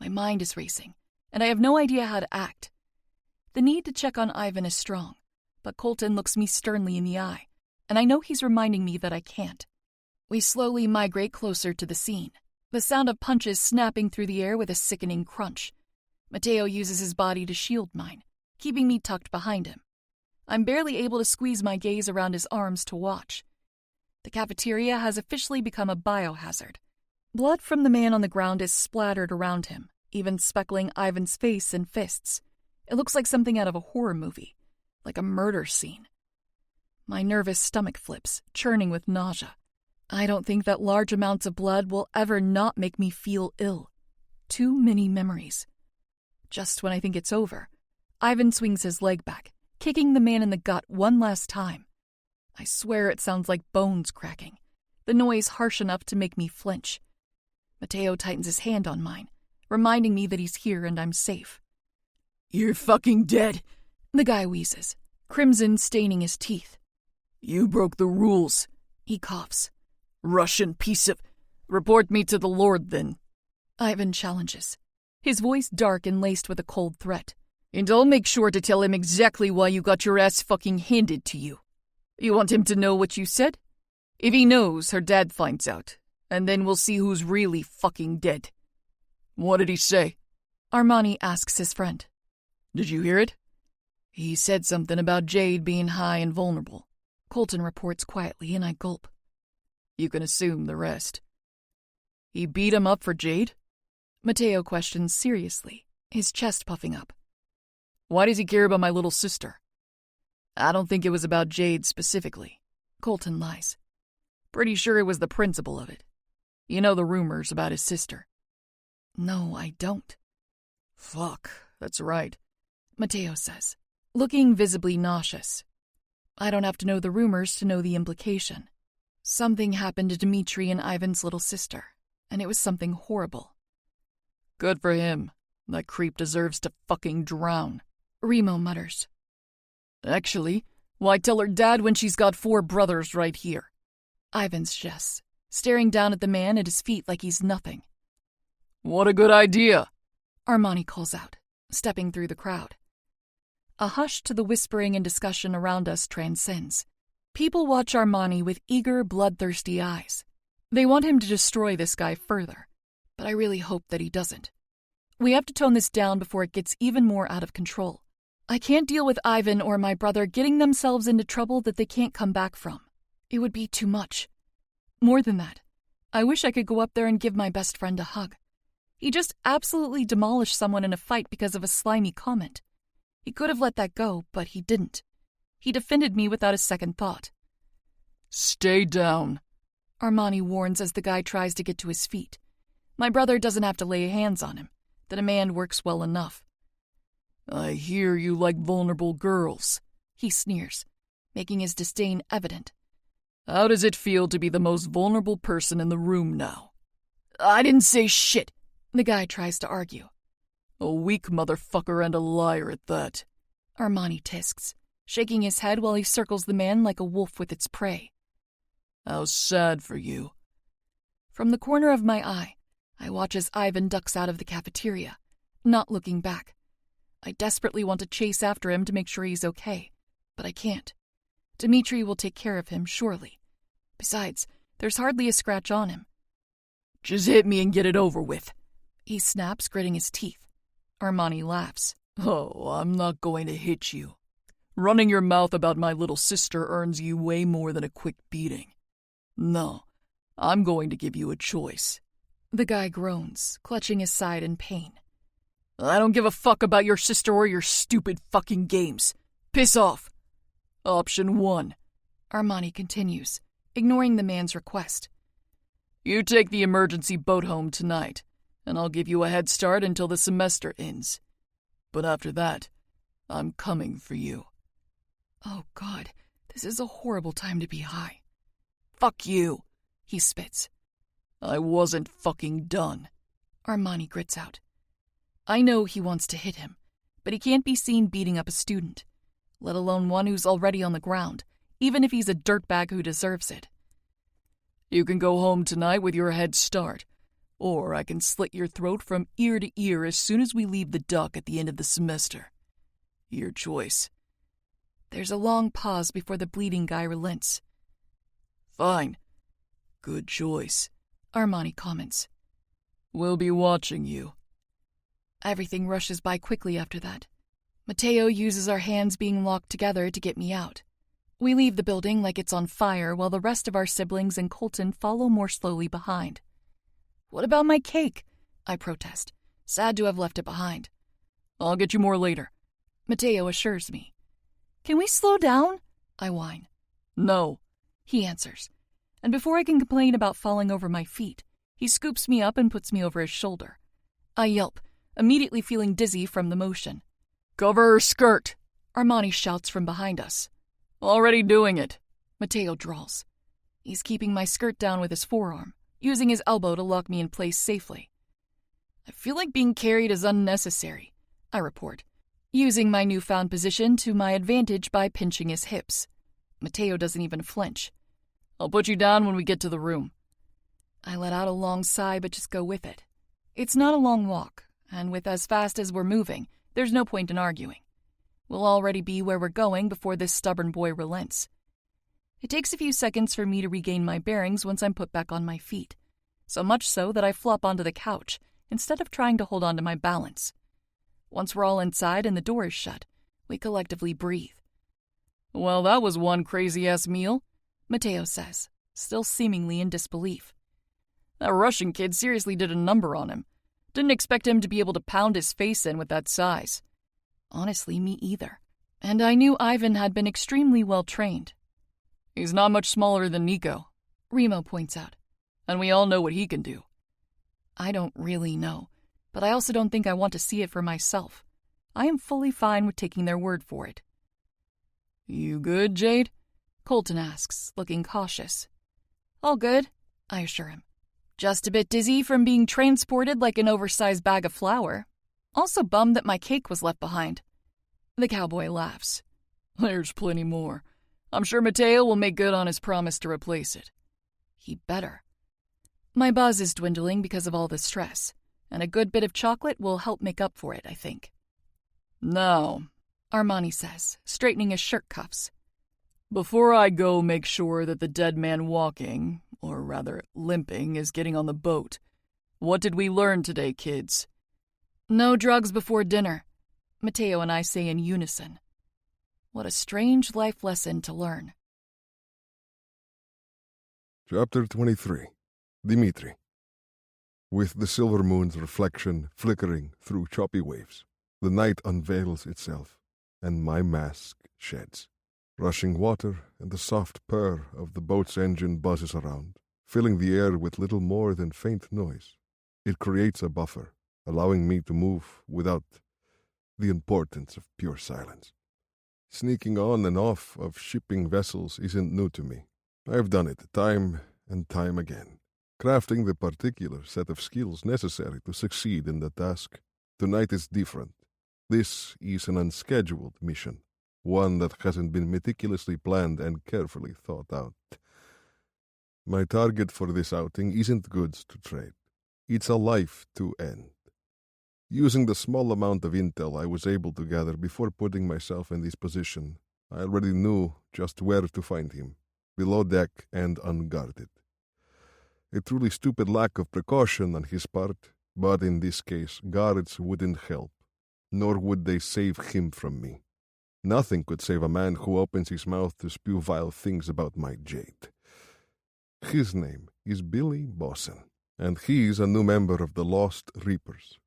My mind is racing, and I have no idea how to act. The need to check on Ivan is strong, but Colton looks me sternly in the eye, and I know he's reminding me that I can't. We slowly migrate closer to the scene, the sound of punches snapping through the air with a sickening crunch. Mateo uses his body to shield mine, keeping me tucked behind him. I'm barely able to squeeze my gaze around his arms to watch. The cafeteria has officially become a biohazard. Blood from the man on the ground is splattered around him, even speckling Ivan's face and fists. It looks like something out of a horror movie, like a murder scene. My nervous stomach flips, churning with nausea. I don't think that large amounts of blood will ever not make me feel ill. Too many memories. Just when I think it's over, Ivan swings his leg back, kicking the man in the gut one last time. I swear it sounds like bones cracking, the noise harsh enough to make me flinch. Mateo tightens his hand on mine, reminding me that he's here and I'm safe. "You're fucking dead," the guy wheezes, crimson staining his teeth. "You broke the rules," he coughs. "Russian piece of... Report me to the Lord, then," Ivan challenges, his voice dark and laced with a cold threat. "And I'll make sure to tell him exactly why you got your ass fucking handed to you. You want him to know what you said? If he knows, her dad finds out, and then we'll see who's really fucking dead." "What did he say?" Armani asks his friend. "Did you hear it?" "He said something about Jade being high and vulnerable," Colton reports quietly, and I gulp. "You can assume the rest." "He beat him up for Jade?" Mateo questions seriously, his chest puffing up. "Why does he care about my little sister?" "I don't think it was about Jade specifically," Colton lies. "Pretty sure it was the principle of it. You know the rumors about his sister." "No, I don't." "Fuck, that's right," Mateo says, looking visibly nauseous. I don't have to know the rumors to know the implication. Something happened to Dmitri and Ivan's little sister, and it was something horrible. "Good for him. That creep deserves to fucking drown," Remo mutters. "Actually, why tell her dad when she's got 4 brothers right here?" Ivan suggests, staring down at the man at his feet like he's nothing. "What a good idea," Armani calls out, stepping through the crowd. A hush to the whispering and discussion around us transcends. People watch Armani with eager, bloodthirsty eyes. They want him to destroy this guy further, but I really hope that he doesn't. We have to tone this down before it gets even more out of control. I can't deal with Ivan or my brother getting themselves into trouble that they can't come back from. It would be too much. More than that, I wish I could go up there and give my best friend a hug. He just absolutely demolished someone in a fight because of a slimy comment. He could have let that go, but he didn't. He defended me without a second thought. "Stay down," Armani warns as the guy tries to get to his feet. My brother doesn't have to lay hands on him. The demand works well enough. "I hear you like vulnerable girls," he sneers, making his disdain evident. "How does it feel to be the most vulnerable person in the room now?" "I didn't say shit," the guy tries to argue. "A weak motherfucker and a liar at that," Armani tisks, shaking his head while he circles the man like a wolf with its prey. "How sad for you." From the corner of my eye, I watch as Ivan ducks out of the cafeteria, not looking back. I desperately want to chase after him to make sure he's okay, but I can't. Dmitri will take care of him, surely. Besides, there's hardly a scratch on him. Just hit me and get it over with, he snaps, gritting his teeth. Armani laughs. Oh, I'm not going to hit you. Running your mouth about my little sister earns you way more than a quick beating. No, I'm going to give you a choice. The guy groans, clutching his side in pain. I don't give a fuck about your sister or your stupid fucking games. Piss off. Option 1. Armani continues, ignoring the man's request. You take the emergency boat home tonight, and I'll give you a head start until the semester ends. But after that, I'm coming for you. Oh God, this is a horrible time to be high. Fuck you, he spits. I wasn't fucking done, Armani grits out. I know he wants to hit him, but he can't be seen beating up a student, let alone one who's already on the ground, even if he's a dirtbag who deserves it. You can go home tonight with your head start, or I can slit your throat from ear to ear as soon as we leave the dock at the end of the semester. Your choice. There's a long pause before the bleeding guy relents. Fine. Good choice, Armani comments. We'll be watching you. Everything rushes by quickly after that. Mateo uses our hands being locked together to get me out. We leave the building like it's on fire while the rest of our siblings and Colton follow more slowly behind. What about my cake? I protest, sad to have left it behind. I'll get you more later, Mateo assures me. Can we slow down? I whine. No, he answers. And before I can complain about falling over my feet, he scoops me up and puts me over his shoulder. I yelp, immediately feeling dizzy from the motion. Cover her skirt, Armani shouts from behind us. Already doing it, Mateo drawls. He's keeping my skirt down with his forearm, using his elbow to lock me in place safely. I feel like being carried is unnecessary, I report, using my newfound position to my advantage by pinching his hips. Mateo doesn't even flinch. I'll put you down when we get to the room. I let out a long sigh but just go with it. It's not a long walk, and with as fast as we're moving, there's no point in arguing. We'll already be where we're going before this stubborn boy relents. It takes a few seconds for me to regain my bearings once I'm put back on my feet, so much so that I flop onto the couch instead of trying to hold on to my balance. Once we're all inside and the door is shut, we collectively breathe. Well, that was one crazy-ass meal, Mateo says, still seemingly in disbelief. That Russian kid seriously did a number on him. Didn't expect him to be able to pound his face in with that size. Honestly, me either. And I knew Ivan had been extremely well trained. He's not much smaller than Nico, Remo points out. And we all know what he can do. I don't really know, but I also don't think I want to see it for myself. I am fully fine with taking their word for it. You good, Jade? Colton asks, looking cautious. All good, I assure him. Just a bit dizzy from being transported like an oversized bag of flour. Also bummed that my cake was left behind. The cowboy laughs. There's plenty more. I'm sure Mateo will make good on his promise to replace it. He better. My buzz is dwindling because of all the stress, and a good bit of chocolate will help make up for it, I think. Now, Armani says, straightening his shirt cuffs. Before I go make sure that the dead man walking, or rather limping, is getting on the boat. What did we learn today, kids? No drugs before dinner, Mateo and I say in unison. What a strange life lesson to learn. Chapter 23. Dmitri. With the silver moon's reflection flickering through choppy waves, the night unveils itself, and my mask sheds. Rushing water and the soft purr of the boat's engine buzzes around, filling the air with little more than faint noise. It creates a buffer, allowing me to move without the importance of pure silence. Sneaking on and off of shipping vessels isn't new to me. I've done it time and time again, crafting the particular set of skills necessary to succeed in the task. Tonight is different. This is an unscheduled mission, one that hasn't been meticulously planned and carefully thought out. My target for this outing isn't goods to trade. It's a life to end. Using the small amount of intel I was able to gather before putting myself in this position, I already knew just where to find him, below deck and unguarded. A truly stupid lack of precaution on his part, but in this case, guards wouldn't help, nor would they save him from me. Nothing could save a man who opens his mouth to spew vile things about my Jade. His name is Billy Bossen, and he is a new member of the Lost Reapers.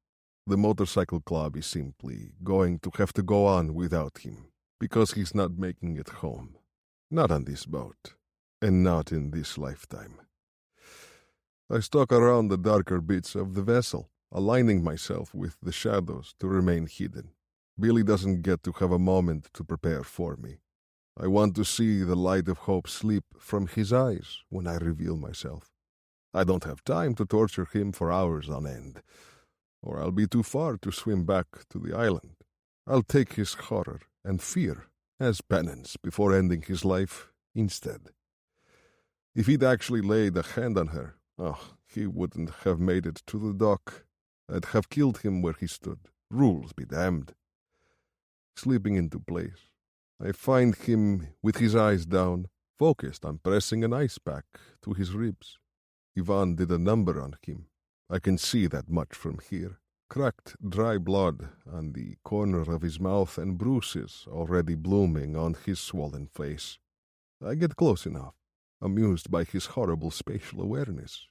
The motorcycle club is simply going to have to go on without him, because he's not making it home. Not on this boat, and not in this lifetime. I stalk around the darker bits of the vessel, aligning myself with the shadows to remain hidden. Billy doesn't get to have a moment to prepare for me. I want to see the light of hope slip from his eyes when I reveal myself. I don't have time to torture him for hours on end, or I'll be too far to swim back to the island. I'll take his horror and fear as penance before ending his life instead. If he'd actually laid a hand on her, he wouldn't have made it to the dock. I'd have killed him where he stood. Rules be damned. Slipping into place, I find him with his eyes down, focused on pressing an ice pack to his ribs. Ivan did a number on him. I can see that much from here. Cracked dry blood on the corner of his mouth and bruises already blooming on his swollen face. I get close enough, amused by his horrible spatial awareness.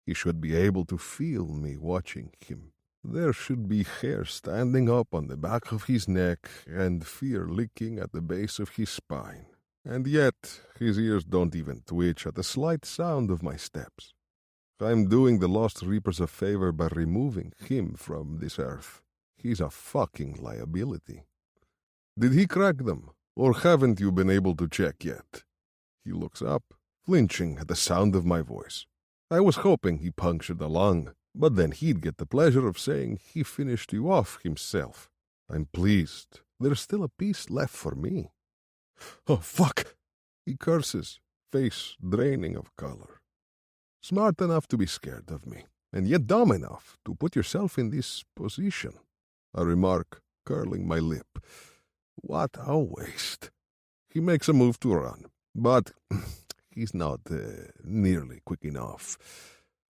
He should be able to feel me watching him. There should be hair standing up on the back of his neck and fear licking at the base of his spine. And yet his ears don't even twitch at the slight sound of my steps. I'm doing the Lost Reapers a favor by removing him from this earth. He's a fucking liability. Did he crack them, or haven't you been able to check yet? He looks up, flinching at the sound of my voice. I was hoping he punctured a lung, but then he'd get the pleasure of saying he finished you off himself. I'm pleased. There's still a piece left for me. Oh, fuck! He curses, face draining of color. Smart enough to be scared of me, and yet dumb enough to put yourself in this position. I remark, curling my lip. What a waste. He makes a move to run, but he's not nearly quick enough.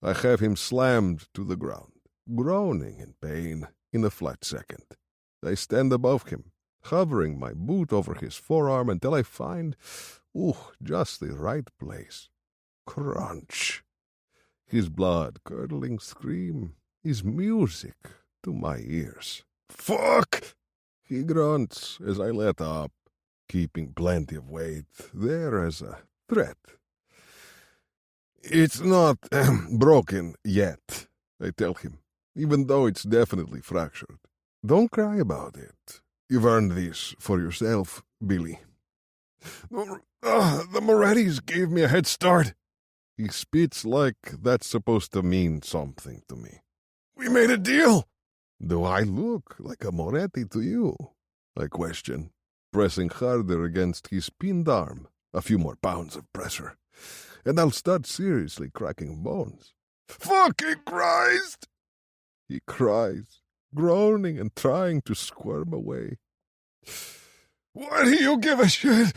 I have him slammed to the ground, groaning in pain in a flat second. I stand above him, hovering my boot over his forearm until I find, just the right place. Crunch. His blood-curdling scream is music to my ears. Fuck! He grunts as I let up, keeping plenty of weight there as a threat. It's not broken yet, I tell him, even though it's definitely fractured. Don't cry about it. You've earned this for yourself, Billy. The Morettis gave me a head start. He spits like that's supposed to mean something to me. We made a deal. Do I look like a Moretti to you? I question, pressing harder against his pinned arm. A few more pounds of pressure, and I'll start seriously cracking bones. Fucking Christ! He cries, groaning and trying to squirm away. Why do you give a shit?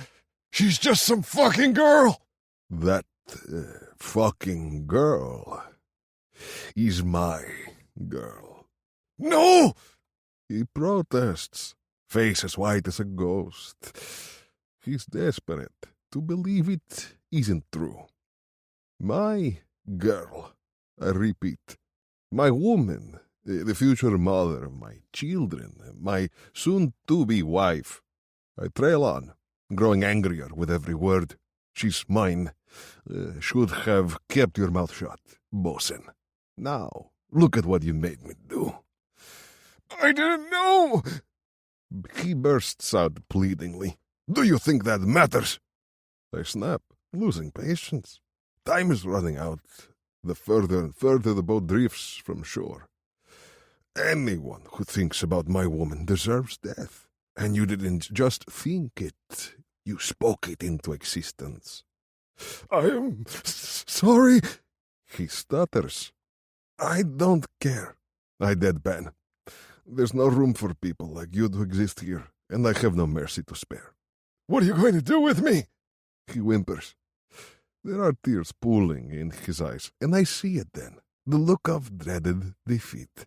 She's just some fucking girl. That fucking girl is my girl. No! He protests, face as white as a ghost. He's desperate to believe it isn't true. My girl, I repeat, my woman, the future mother of my children, my soon-to-be wife. I trail on, growing angrier with every word. She's mine. Should have kept your mouth shut, Bossen. Now, look at what you made me do. I didn't know! He bursts out pleadingly. Do you think that matters? I snap, losing patience. Time is running out. The further and further the boat drifts from shore. Anyone who thinks about my woman deserves death. And you didn't just think it. You spoke it into existence. I am sorry. He stutters. I don't care. I deadpan. There's no room for people like you to exist here, and I have no mercy to spare. What are you going to do with me? He whimpers. There are tears pooling in his eyes, and I see it then, the look of dreaded defeat.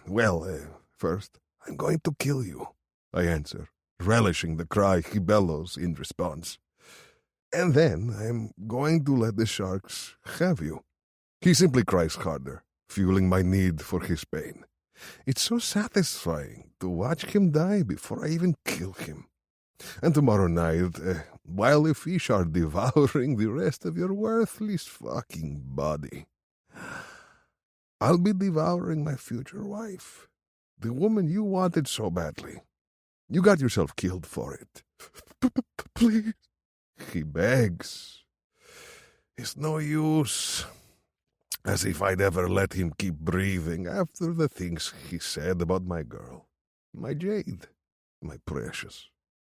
Well, first, I'm going to kill you, I answer, relishing the cry he bellows in response. And then I'm going to let the sharks have you. He simply cries harder, fueling my need for his pain. It's so satisfying to watch him die before I even kill him. And tomorrow night, while the fish are devouring the rest of your worthless fucking body, I'll be devouring my future wife, the woman you wanted so badly. You got yourself killed for it. Please, he begs. It's no use. As if I'd ever let him keep breathing after the things he said about my girl. My Jade, my precious.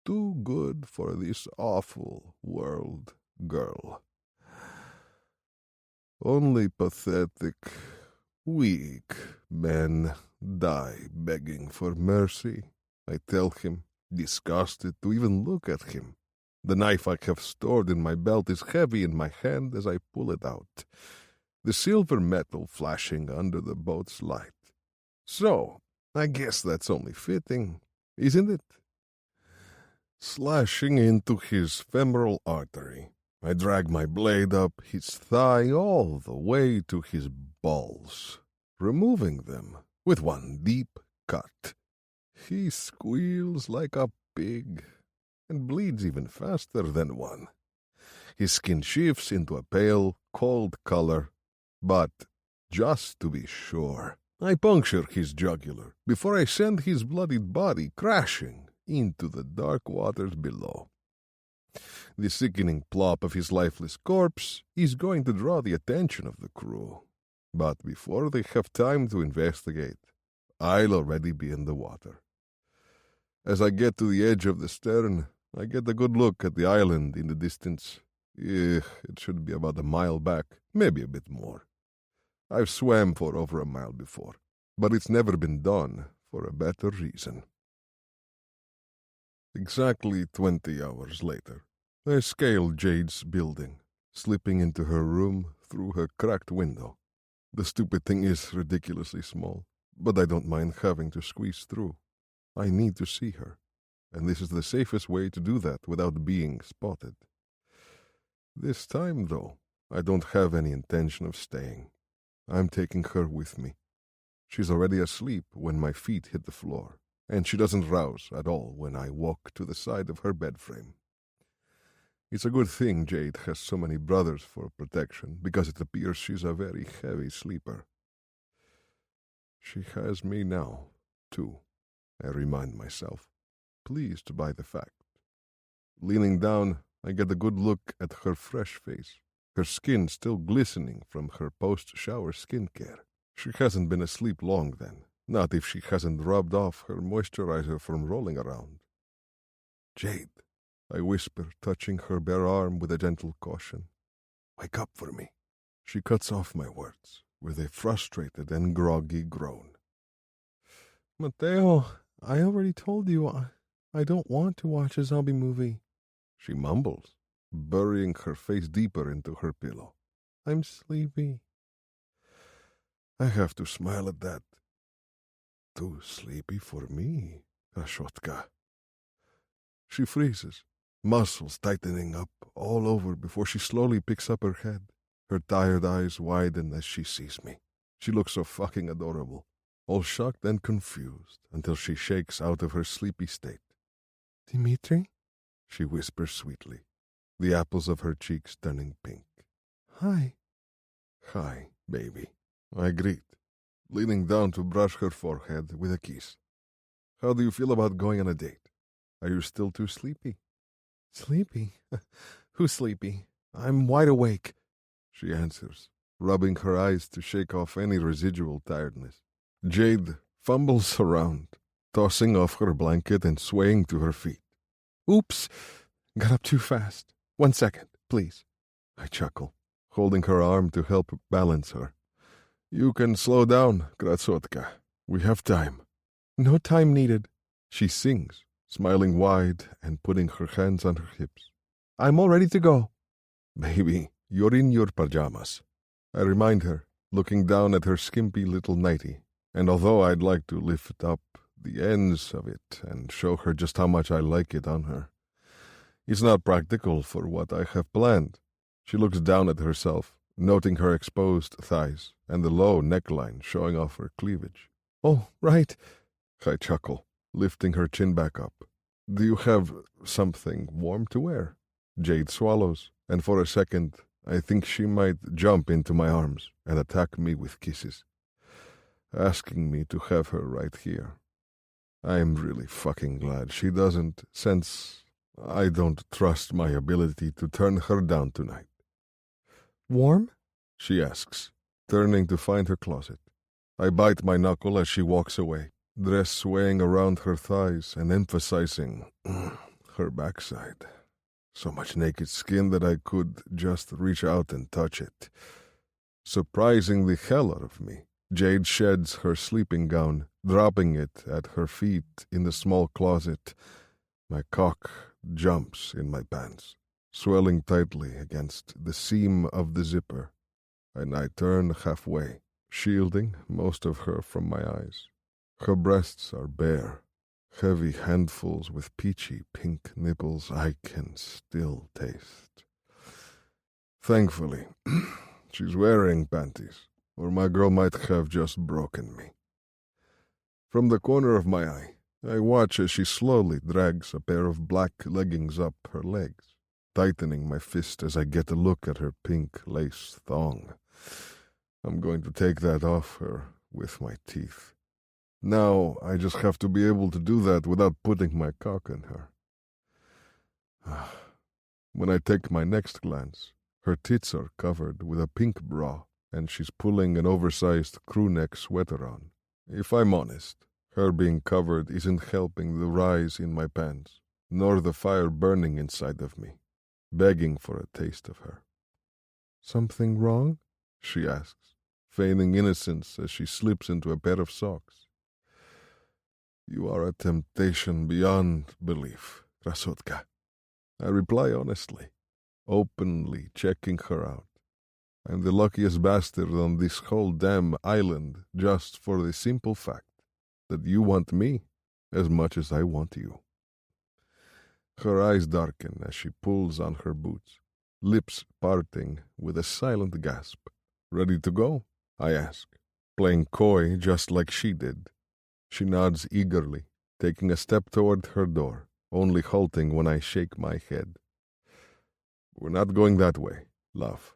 Too good for this awful world, girl. Only pathetic, weak men die begging for mercy, I tell him, disgusted to even look at him. The knife I have stored in my belt is heavy in my hand as I pull it out, the silver metal flashing under the boat's light. So, I guess that's only fitting, isn't it? Slashing into his femoral artery, I drag my blade up his thigh all the way to his balls, removing them with one deep cut. He squeals like a pig and bleeds even faster than one. His skin shifts into a pale, cold color, but just to be sure, I puncture his jugular before I send his bloodied body crashing into the dark waters below. The sickening plop of his lifeless corpse is going to draw the attention of the crew, but before they have time to investigate, I'll already be in the water. As I get to the edge of the stern, I get a good look at the island in the distance. It should be about a mile back, maybe a bit more. I've swam for over a mile before, but it's never been done for a better reason. Exactly 20 hours later, I scale Jade's building, slipping into her room through her cracked window. The stupid thing is ridiculously small, but I don't mind having to squeeze through. I need to see her, and this is the safest way to do that without being spotted. This time, though, I don't have any intention of staying. I'm taking her with me. She's already asleep when my feet hit the floor, and she doesn't rouse at all when I walk to the side of her bed frame. It's a good thing Jade has so many brothers for protection, because it appears she's a very heavy sleeper. She has me now, too, I remind myself, pleased by the fact. Leaning down, I get a good look at her fresh face, her skin still glistening from her post-shower skincare. She hasn't been asleep long then, not if she hasn't rubbed off her moisturizer from rolling around. Jade, I whisper, touching her bare arm with a gentle caution. Wake up for me. She cuts off my words with a frustrated and groggy groan. Mateo, I already told you I don't want to watch a zombie movie. She mumbles, burying her face deeper into her pillow. I'm sleepy. I have to smile at that. Too sleepy for me, Ashotka. She freezes, muscles tightening up all over before she slowly picks up her head. Her tired eyes widen as she sees me. She looks so fucking adorable, all shocked and confused until she shakes out of her sleepy state. Dimitri? She whispers sweetly, the apples of her cheeks turning pink. Hi. Hi, baby. I greet, leaning down to brush her forehead with a kiss. How do you feel about going on a date? Are you still too sleepy? Sleepy? Who's sleepy? I'm wide awake, she answers, rubbing her eyes to shake off any residual tiredness. Jade fumbles around, tossing off her blanket and swaying to her feet. Oops, got up too fast. 1 second, please. I chuckle, holding her arm to help balance her. You can slow down, Krasotka. We have time. No time needed, she sings, smiling wide and putting her hands on her hips. I'm all ready to go. Baby, you're in your pajamas. I remind her, looking down at her skimpy little nightie, and although I'd like to lift up the ends of it and show her just how much I like it on her, it's not practical for what I have planned. She looks down at herself, noting her exposed thighs and the low neckline showing off her cleavage. Oh, right. I chuckle, lifting her chin back up. Do you have something warm to wear? Jade swallows, and for a second I think she might jump into my arms and attack me with kisses, asking me to have her right here. I'm really fucking glad she doesn't, since I don't trust my ability to turn her down tonight. Warm? She asks, turning to find her closet. I bite my knuckle as she walks away, dress swaying around her thighs and emphasizing her backside. So much naked skin that I could just reach out and touch it. Surprising the hell out of me, Jade sheds her sleeping gown, dropping it at her feet in the small closet. My cock jumps in my pants, swelling tightly against the seam of the zipper, and I turn halfway, shielding most of her from my eyes. Her breasts are bare, heavy handfuls with peachy pink nipples I can still taste. Thankfully, she's wearing panties, or my girl might have just broken me. From the corner of my eye, I watch as she slowly drags a pair of black leggings up her legs, tightening my fist as I get a look at her pink lace thong. I'm going to take that off her with my teeth. Now I just have to be able to do that without putting my cock in her. When I take my next glance, her tits are covered with a pink bra, and she's pulling an oversized crewneck sweater on. If I'm honest, her being covered isn't helping the rise in my pants, nor the fire burning inside of me, begging for a taste of her. Something wrong? She asks, feigning innocence as she slips into a pair of socks. You are a temptation beyond belief, Krasotka. I reply honestly, openly checking her out. I'm the luckiest bastard on this whole damn island just for the simple fact that you want me as much as I want you. Her eyes darken as she pulls on her boots, lips parting with a silent gasp. Ready to go? I ask, playing coy just like she did. She nods eagerly, taking a step toward her door, only halting when I shake my head. We're not going that way, love.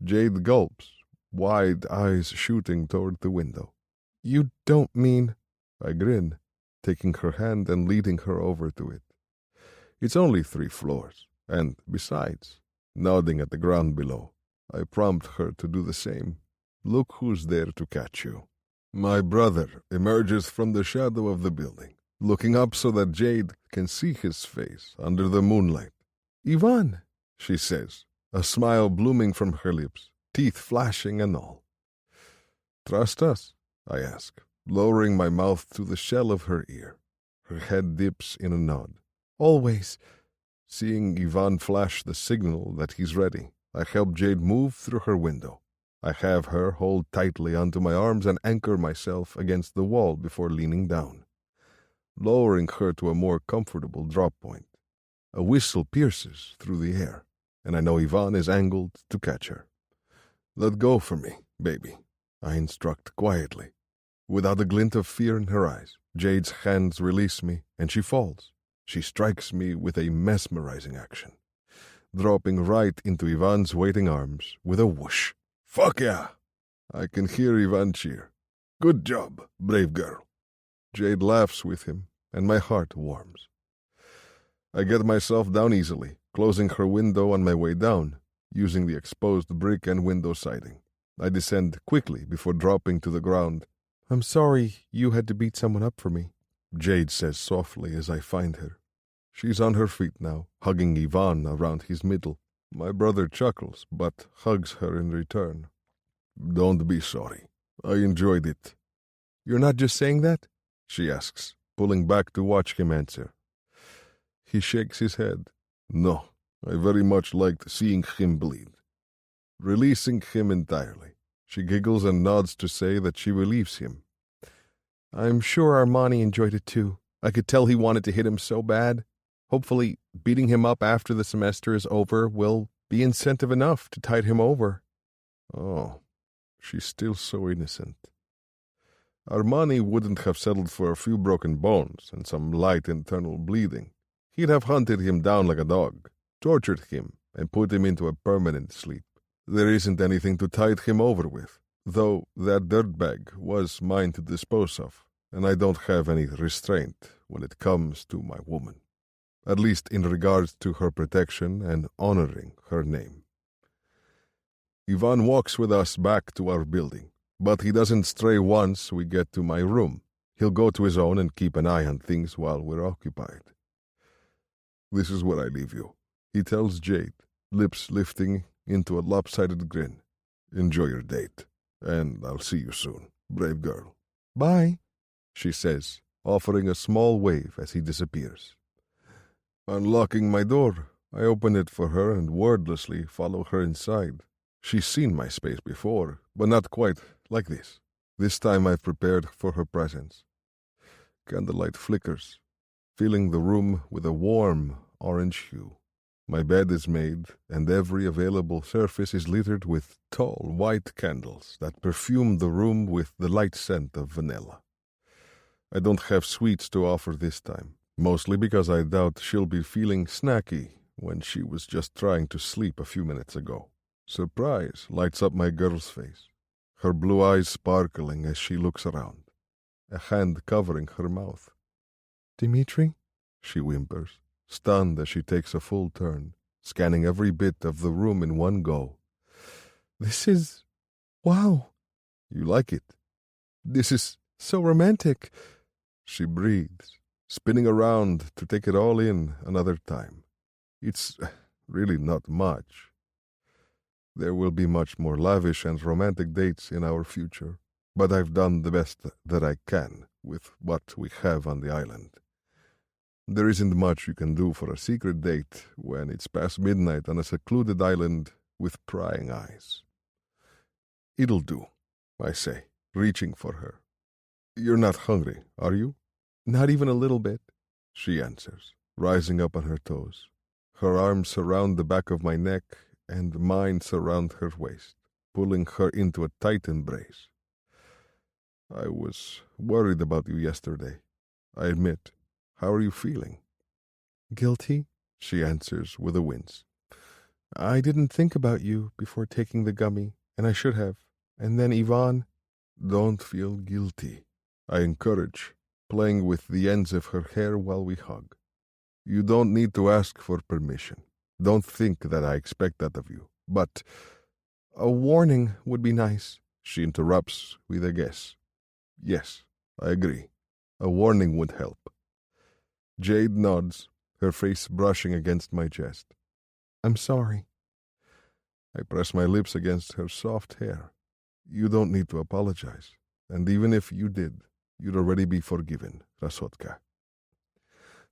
Jade gulps, wide eyes shooting toward the window. You don't mean... I grin, taking her hand and leading her over to it. It's only 3 floors, and besides, nodding at the ground below, I prompt her to do the same. Look who's there to catch you. My brother emerges from the shadow of the building, looking up so that Jade can see his face under the moonlight. Ivan, she says, a smile blooming from her lips, teeth flashing and all. Trust us? I ask, lowering my mouth to the shell of her ear. Her head dips in a nod. Always. Seeing Ivan flash the signal that he's ready, I help Jade move through her window. I have her hold tightly onto my arms and anchor myself against the wall before leaning down, lowering her to a more comfortable drop point. A whistle pierces through the air, and I know Ivan is angled to catch her. Let go for me, baby, I instruct quietly. Without a glint of fear in her eyes, Jade's hands release me, and she falls. She strikes me with a mesmerizing action, dropping right into Ivan's waiting arms with a whoosh. Fuck yeah! I can hear Ivan cheer. Good job, brave girl. Jade laughs with him, and my heart warms. I get myself down easily, closing her window on my way down, using the exposed brick and window siding. I descend quickly before dropping to the ground. I'm sorry you had to beat someone up for me, Jade says softly as I find her. She's on her feet now, hugging Ivan around his middle. My brother chuckles, but hugs her in return. Don't be sorry. I enjoyed it. You're not just saying that? She asks, pulling back to watch him answer. He shakes his head. No, I very much liked seeing him bleed. Releasing him entirely. She giggles and nods to say that she relieves him. I'm sure Armani enjoyed it too. I could tell he wanted to hit him so bad. Hopefully, beating him up after the semester is over will be incentive enough to tide him over. Oh, she's still so innocent. Armani wouldn't have settled for a few broken bones and some light internal bleeding. He'd have hunted him down like a dog, tortured him, and put him into a permanent sleep. There isn't anything to tide him over with, though that dirtbag was mine to dispose of, and I don't have any restraint when it comes to my woman, at least in regards to her protection and honoring her name. Ivan walks with us back to our building, but he doesn't stray once we get to my room. He'll go to his own and keep an eye on things while we're occupied. This is where I leave you, he tells Jade, lips lifting into a lopsided grin. Enjoy your date, and I'll see you soon, brave girl. Bye, she says, offering a small wave as he disappears. Unlocking my door, I open it for her and wordlessly follow her inside. She's seen my space before, but not quite like this. This time I've prepared for her presence. Candlelight flickers, filling the room with a warm orange hue. My bed is made, and every available surface is littered with tall white candles that perfume the room with the light scent of vanilla. I don't have sweets to offer this time, mostly because I doubt she'll be feeling snacky when she was just trying to sleep a few minutes ago. Surprise lights up my girl's face, her blue eyes sparkling as she looks around, a hand covering her mouth. Dimitri? She whimpers, stunned as she takes a full turn, scanning every bit of the room in one go. This is... wow. You like it? This is so romantic. She breathes, spinning around to take it all in another time. It's really not much. There will be much more lavish and romantic dates in our future, but I've done the best that I can with what we have on the island. There isn't much you can do for a secret date when it's past midnight on a secluded island with prying eyes. It'll do, I say, reaching for her. You're not hungry, are you? Not even a little bit, she answers, rising up on her toes. Her arms surround the back of my neck and mine surround her waist, pulling her into a tight embrace. I was worried about you yesterday, I admit. How are you feeling? Guilty, she answers with a wince. I didn't think about you before taking the gummy, and I should have. And then Ivan... Don't feel guilty, I encourage, playing with the ends of her hair while we hug. You don't need to ask for permission. Don't think that I expect that of you. But a warning would be nice, she interrupts with a guess. Yes, I agree. A warning would help. Jade nods, her face brushing against my chest. I'm sorry. I press my lips against her soft hair. You don't need to apologize. And even if you did, you'd already be forgiven, Rasotka.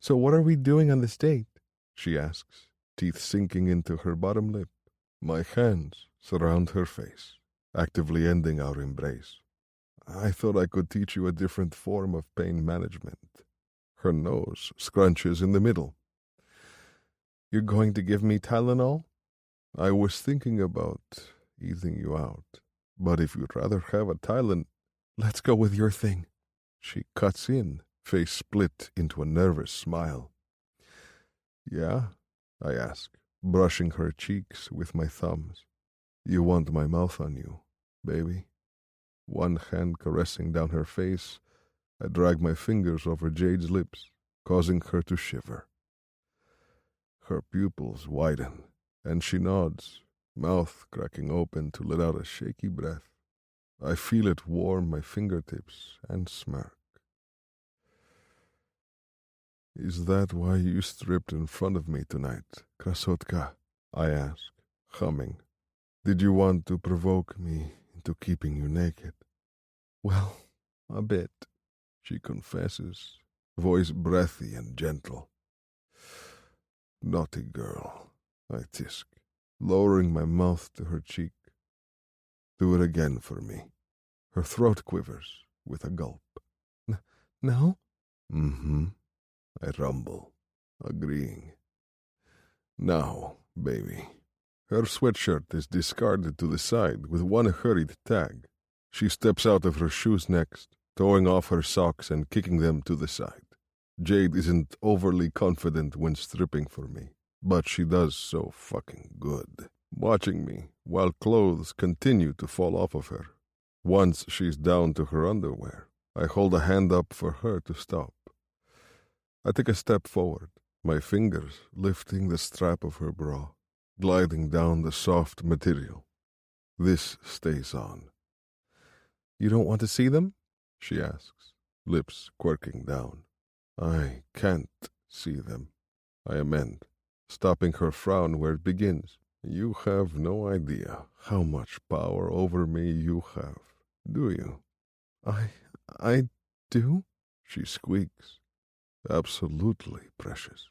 So what are we doing on this date? She asks, teeth sinking into her bottom lip. My hands surround her face, actively ending our embrace. I thought I could teach you a different form of pain management. Her nose scrunches in the middle. You're going to give me Tylenol? I was thinking about easing you out, but if you'd rather have a Tylenol, let's go with your thing. She cuts in, face split into a nervous smile. Yeah? I ask, brushing her cheeks with my thumbs. You want my mouth on you, baby? One hand caressing down her face, I drag my fingers over Jade's lips, causing her to shiver. Her pupils widen, and she nods, mouth cracking open to let out a shaky breath. I feel it warm my fingertips and smirk. Is that why you stripped in front of me tonight, Krasotka? I ask, humming. Did you want to provoke me into keeping you naked? Well, a bit, she confesses, voice breathy and gentle. Naughty girl, I tisk, lowering my mouth to her cheek. Do it again for me. Her throat quivers with a gulp. No? Mm-hmm. I rumble, agreeing. Now, baby. Her sweatshirt is discarded to the side with one hurried tag. She steps out of her shoes next, throwing off her socks and kicking them to the side. Jade isn't overly confident when stripping for me, but she does so fucking good, watching me while clothes continue to fall off of her. Once she's down to her underwear, I hold a hand up for her to stop. I take a step forward, my fingers lifting the strap of her bra, gliding down the soft material. This stays on. You don't want to see them? She asks, lips quirking down. I can't see them, I amend, stopping her frown where it begins. You have no idea how much power over me you have, do you? I do? She squeaks. Absolutely, precious.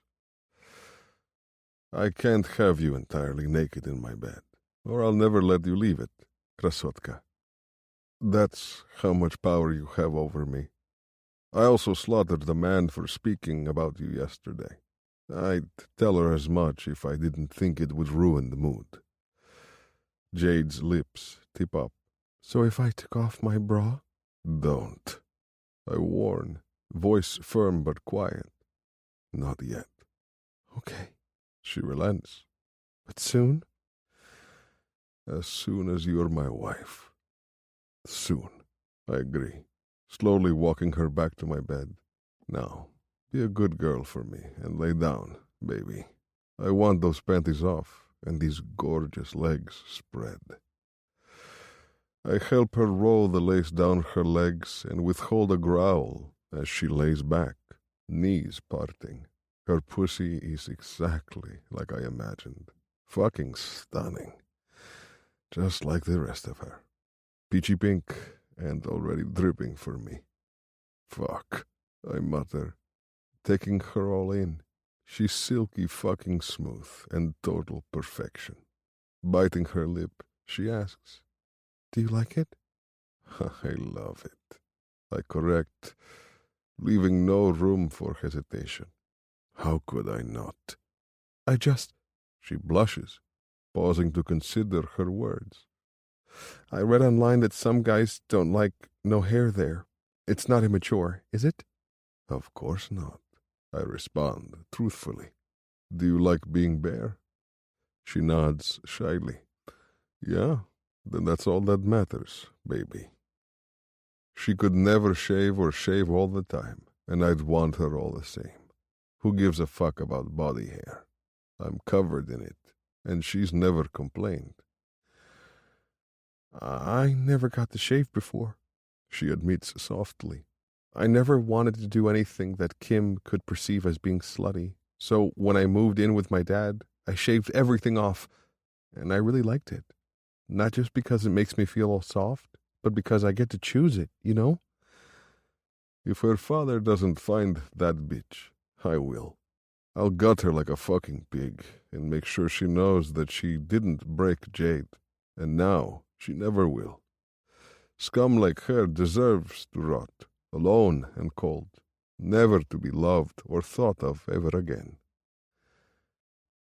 I can't have you entirely naked in my bed, or I'll never let you leave it, Krasotka. That's how much power you have over me. I also slaughtered the man for speaking about you yesterday. I'd tell her as much if I didn't think it would ruin the mood. Jade's lips tip up. So if I took off my bra? Don't. I warn, voice firm but quiet. Not yet. Okay. She relents. But soon? As soon as you're my wife. Soon, I agree, slowly walking her back to my bed. Now, be a good girl for me and lay down, baby. I want those panties off and these gorgeous legs spread. I help her roll the lace down her legs and withhold a growl as she lays back, knees parting. Her pussy is exactly like I imagined. Fucking stunning. Just like the rest of her. Peachy pink and already dripping for me. Fuck, I mutter, taking her all in. She's silky fucking smooth and total perfection. Biting her lip, she asks, Do you like it? I love it. I correct, leaving no room for hesitation. How could I not? She blushes, pausing to consider her words. I read online that some guys don't like no hair there. It's not immature, is it? Of course not, I respond truthfully. Do you like being bare? She nods shyly. Yeah, then that's all that matters, baby. She could never shave or shave all the time, and I'd want her all the same. Who gives a fuck about body hair? I'm covered in it, and she's never complained. I never got to shave before, she admits softly. I never wanted to do anything that Kim could perceive as being slutty. So when I moved in with my dad, I shaved everything off, and I really liked it. Not just because it makes me feel all soft, but because I get to choose it, you know? If her father doesn't find that bitch, I will. I'll gut her like a fucking pig and make sure she knows that she didn't break Jade, and now she never will. Scum like her deserves to rot, alone and cold, never to be loved or thought of ever again.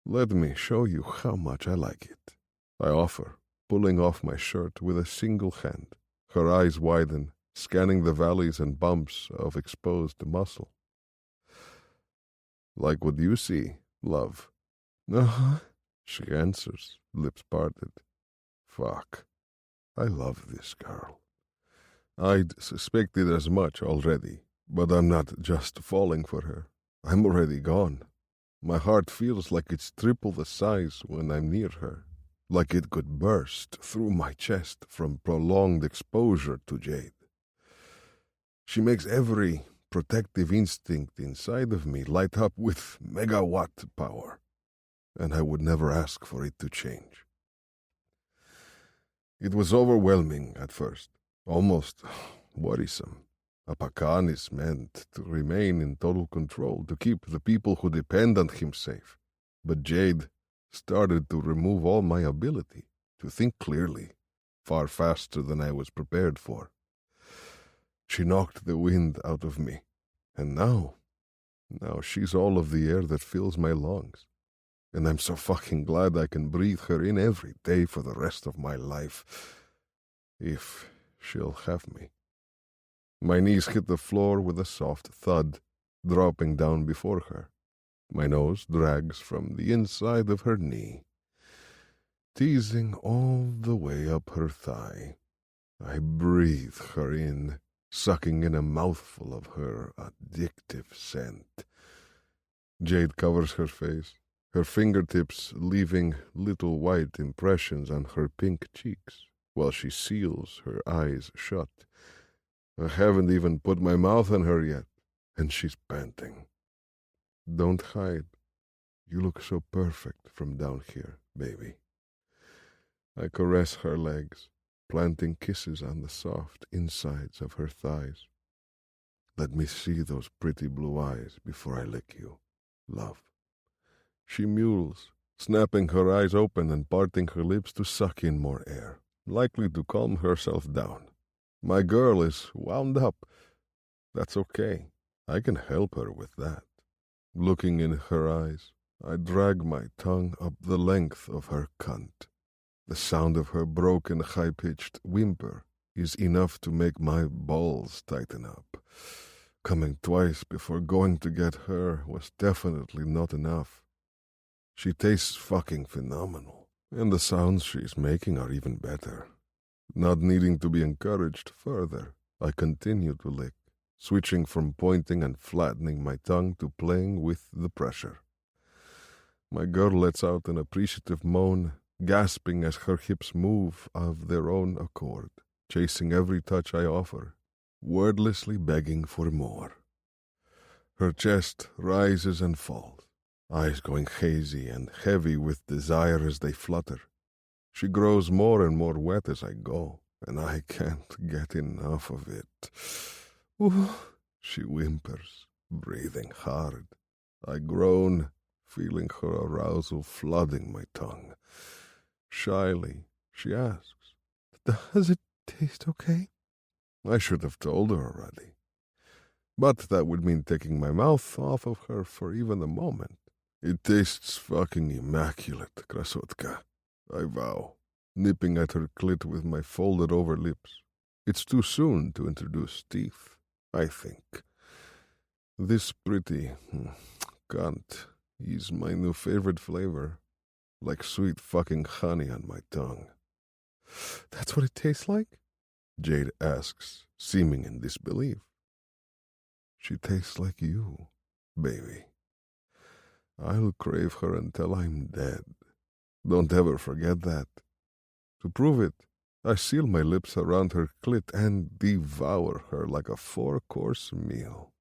Let me show you how much I like it, I offer, pulling off my shirt with a single hand. Her eyes widen, scanning the valleys and bumps of exposed muscle. Like what you see, love. Uh-huh, she answers, lips parted. Fuck. I love this girl. I'd suspected as much already, but I'm not just falling for her. I'm already gone. My heart feels like it's triple the size when I'm near her, like it could burst through my chest from prolonged exposure to Jade. She makes every protective instinct inside of me light up with megawatt power, and I would never ask for it to change. It was overwhelming at first, almost worrisome. A Pakan is meant to remain in total control, to keep the people who depend on him safe. But Jade started to remove all my ability to think clearly, far faster than I was prepared for. She knocked the wind out of me, and now she's all of the air that fills my lungs. And I'm so fucking glad I can breathe her in every day for the rest of my life, if she'll have me. My knees hit the floor with a soft thud, dropping down before her. My nose drags from the inside of her knee, teasing all the way up her thigh. I breathe her in, sucking in a mouthful of her addictive scent. Jade covers her face, her fingertips leaving little white impressions on her pink cheeks, while she seals her eyes shut. I haven't even put my mouth on her yet, and she's panting. Don't hide. You look so perfect from down here, baby. I caress her legs, planting kisses on the soft insides of her thighs. Let me see those pretty blue eyes before I lick you, love. She mewls, snapping her eyes open and parting her lips to suck in more air, likely to calm herself down. My girl is wound up. That's okay. I can help her with that. Looking in her eyes, I drag my tongue up the length of her cunt. The sound of her broken, high-pitched whimper is enough to make my balls tighten up. Coming twice before going to get her was definitely not enough. She tastes fucking phenomenal, and the sounds she's making are even better. Not needing to be encouraged further, I continue to lick, switching from pointing and flattening my tongue to playing with the pressure. My girl lets out an appreciative moan, gasping as her hips move of their own accord, chasing every touch I offer, wordlessly begging for more. Her chest rises and falls, eyes going hazy and heavy with desire as they flutter. She grows more and more wet as I go, and I can't get enough of it. Ooh, she whimpers, breathing hard. I groan, feeling her arousal flooding my tongue. Shyly, she asks, "Does it taste okay?" I should have told her already. But that would mean taking my mouth off of her for even a moment. It tastes fucking immaculate, Krasotka, I vow, nipping at her clit with my folded-over lips. It's too soon to introduce teeth, I think. This pretty cunt is my new favorite flavor, like sweet fucking honey on my tongue. "That's what it tastes like?" Jade asks, seeming in disbelief. She tastes like you, baby. I'll crave her until I'm dead. Don't ever forget that. To prove it, I seal my lips around her clit and devour her like a 4-course meal.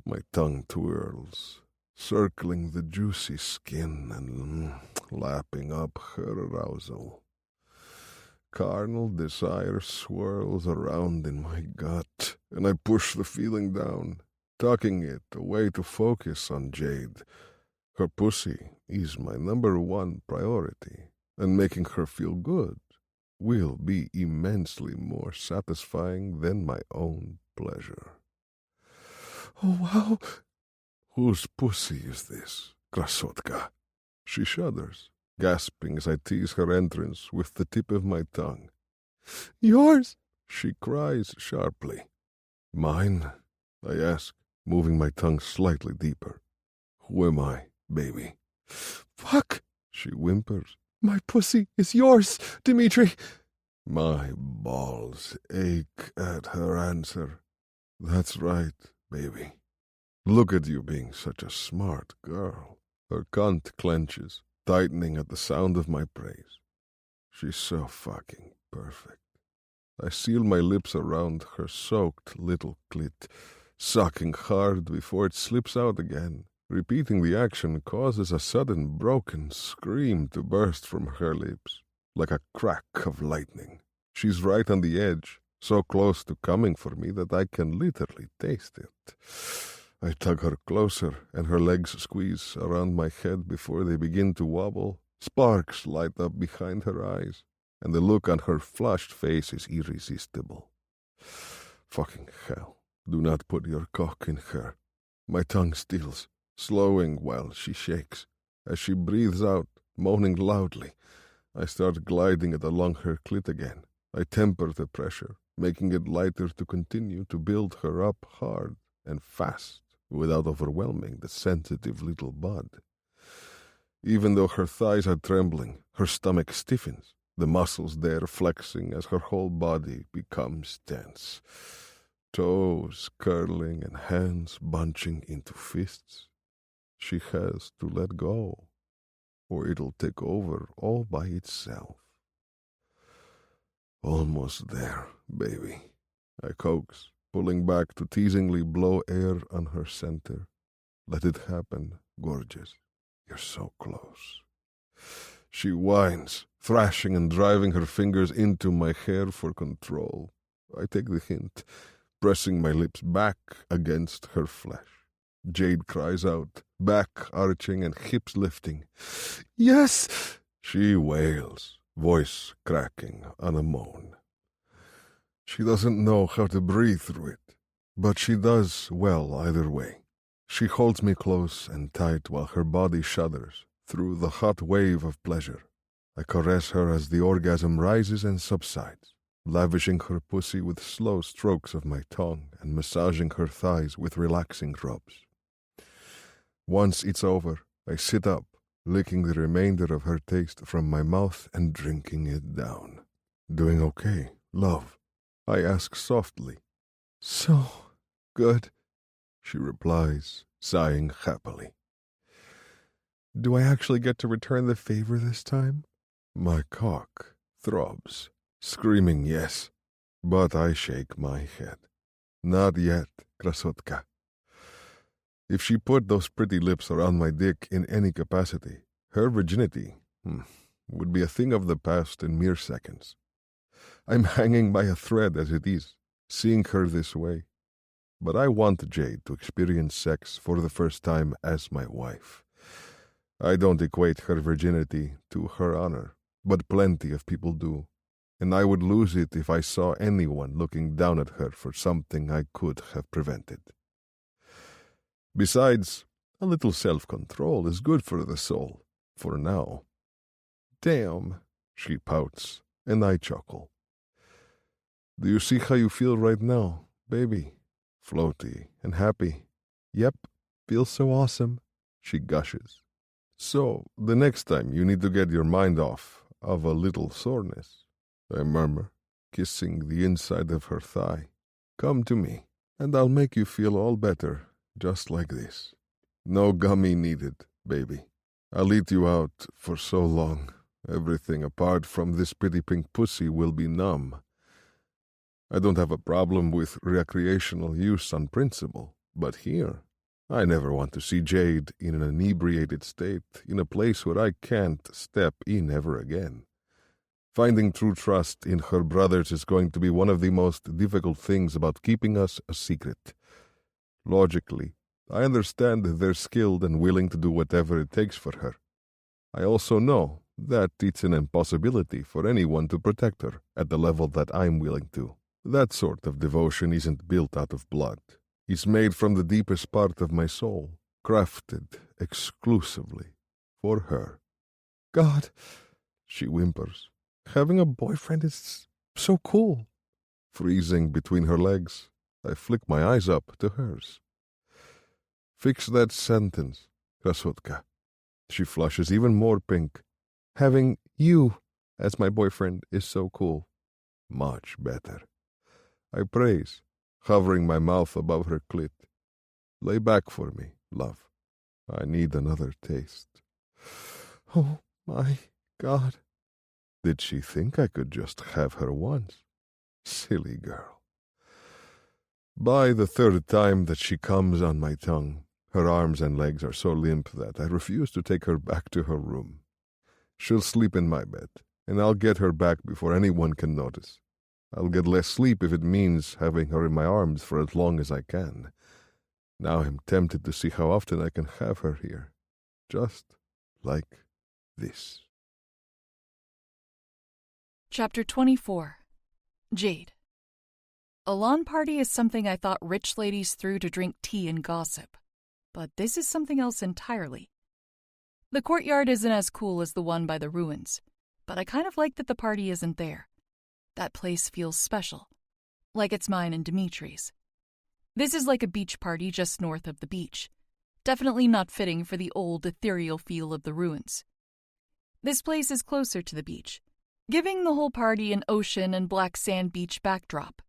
My tongue twirls, circling the juicy skin and lapping up her arousal. Carnal desire swirls around in my gut, and I push the feeling down, tucking it away to focus on Jade. Her pussy is my #1 priority, and making her feel good will be immensely more satisfying than my own pleasure. "Oh, wow!" "Whose pussy is this, Krasotka?" She shudders, gasping as I tease her entrance with the tip of my tongue. "Yours!" she cries sharply. "Mine?" I ask, moving my tongue slightly deeper. "Who am I, baby?" "Fuck!" she whimpers. "My pussy is yours, Dimitri!" My balls ache at her answer. "That's right, baby. Look at you being such a smart girl." Her cunt clenches, tightening at the sound of my praise. She's so fucking perfect. I seal my lips around her soaked little clit, sucking hard before it slips out again. Repeating the action causes a sudden broken scream to burst from her lips, like a crack of lightning. She's right on the edge, so close to coming for me that I can literally taste it. I tug her closer, and her legs squeeze around my head before they begin to wobble. Sparks light up behind her eyes, and the look on her flushed face is irresistible. Fucking hell. Do not put your cock in her. My tongue stills, slowing while she shakes. As she breathes out, moaning loudly, I start gliding it along her clit again. I temper the pressure, making it lighter to continue to build her up hard and fast without overwhelming the sensitive little bud. Even though her thighs are trembling, her stomach stiffens, the muscles there flexing as her whole body becomes tense. Toes curling and hands bunching into fists. She has to let go, or it'll take over all by itself. Almost there, baby, I coax, pulling back to teasingly blow air on her center. Let it happen, gorgeous. You're so close. She whines, thrashing and driving her fingers into my hair for control. I take the hint, pressing my lips back against her flesh. Jade cries out, back arching and hips lifting. Yes! She wails, voice cracking on a moan. She doesn't know how to breathe through it, but she does well either way. She holds me close and tight while her body shudders through the hot wave of pleasure. I caress her as the orgasm rises and subsides, lavishing her pussy with slow strokes of my tongue and massaging her thighs with relaxing rubs. Once it's over, I sit up, licking the remainder of her taste from my mouth and drinking it down. Doing okay, love? I ask softly. So good, she replies, sighing happily. Do I actually get to return the favor this time? My cock throbs, screaming yes, but I shake my head. Not yet, krasotka. If she put those pretty lips around my dick in any capacity, her virginity would be a thing of the past in mere seconds. I'm hanging by a thread as it is, seeing her this way. But I want Jade to experience sex for the first time as my wife. I don't equate her virginity to her honor, but plenty of people do, and I would lose it if I saw anyone looking down at her for something I could have prevented. Besides, a little self-control is good for the soul, for now. Damn, she pouts, and I chuckle. Do you see how you feel right now, baby? Floaty and happy. Yep, feels so awesome, she gushes. So, the next time you need to get your mind off of a little soreness, I murmur, kissing the inside of her thigh. Come to me, and I'll make you feel all better, just like this. No gummy needed, baby. I'll eat you out for so long. Everything apart from this pretty pink pussy will be numb. I don't have a problem with recreational use on principle, but here, I never want to see Jade in an inebriated state in a place where I can't step in ever again. Finding true trust in her brothers is going to be one of the most difficult things about keeping us a secret. Logically, I understand they're skilled and willing to do whatever it takes for her. I also know that it's an impossibility for anyone to protect her at the level that I'm willing to. That sort of devotion isn't built out of blood. It's made from the deepest part of my soul, crafted exclusively for her. God, she whimpers, having a boyfriend is so cool. Freezing between her legs, I flick my eyes up to hers. Fix that sentence, krasotka. She flushes even more pink. Having you as my boyfriend is so cool. Much better. I praise, hovering my mouth above her clit. Lay back for me, love. I need another taste. Oh, my God. Did she think I could just have her once? Silly girl. By the third time that she comes on my tongue, her arms and legs are so limp that I refuse to take her back to her room. She'll sleep in my bed, and I'll get her back before anyone can notice. I'll get less sleep if it means having her in my arms for as long as I can. Now I'm tempted to see how often I can have her here. Just like this. Chapter 24. Jade. A lawn party is something I thought rich ladies threw to drink tea and gossip. But this is something else entirely. The courtyard isn't as cool as the one by the ruins, but I kind of like that the party isn't there. That place feels special, like it's mine and Dimitri's. This is like a beach party just north of the beach. Definitely not fitting for the old, ethereal feel of the ruins. This place is closer to the beach, giving the whole party an ocean and black sand beach backdrop.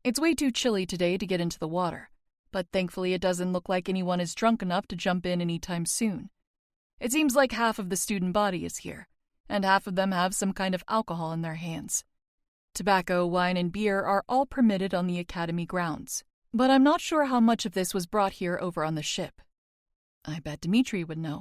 It's way too chilly today to get into the water, but thankfully it doesn't look like anyone is drunk enough to jump in anytime soon. It seems like half of the student body is here, and half of them have some kind of alcohol in their hands. Tobacco, wine, and beer are all permitted on the academy grounds, but I'm not sure how much of this was brought here over on the ship. I bet Dimitri would know.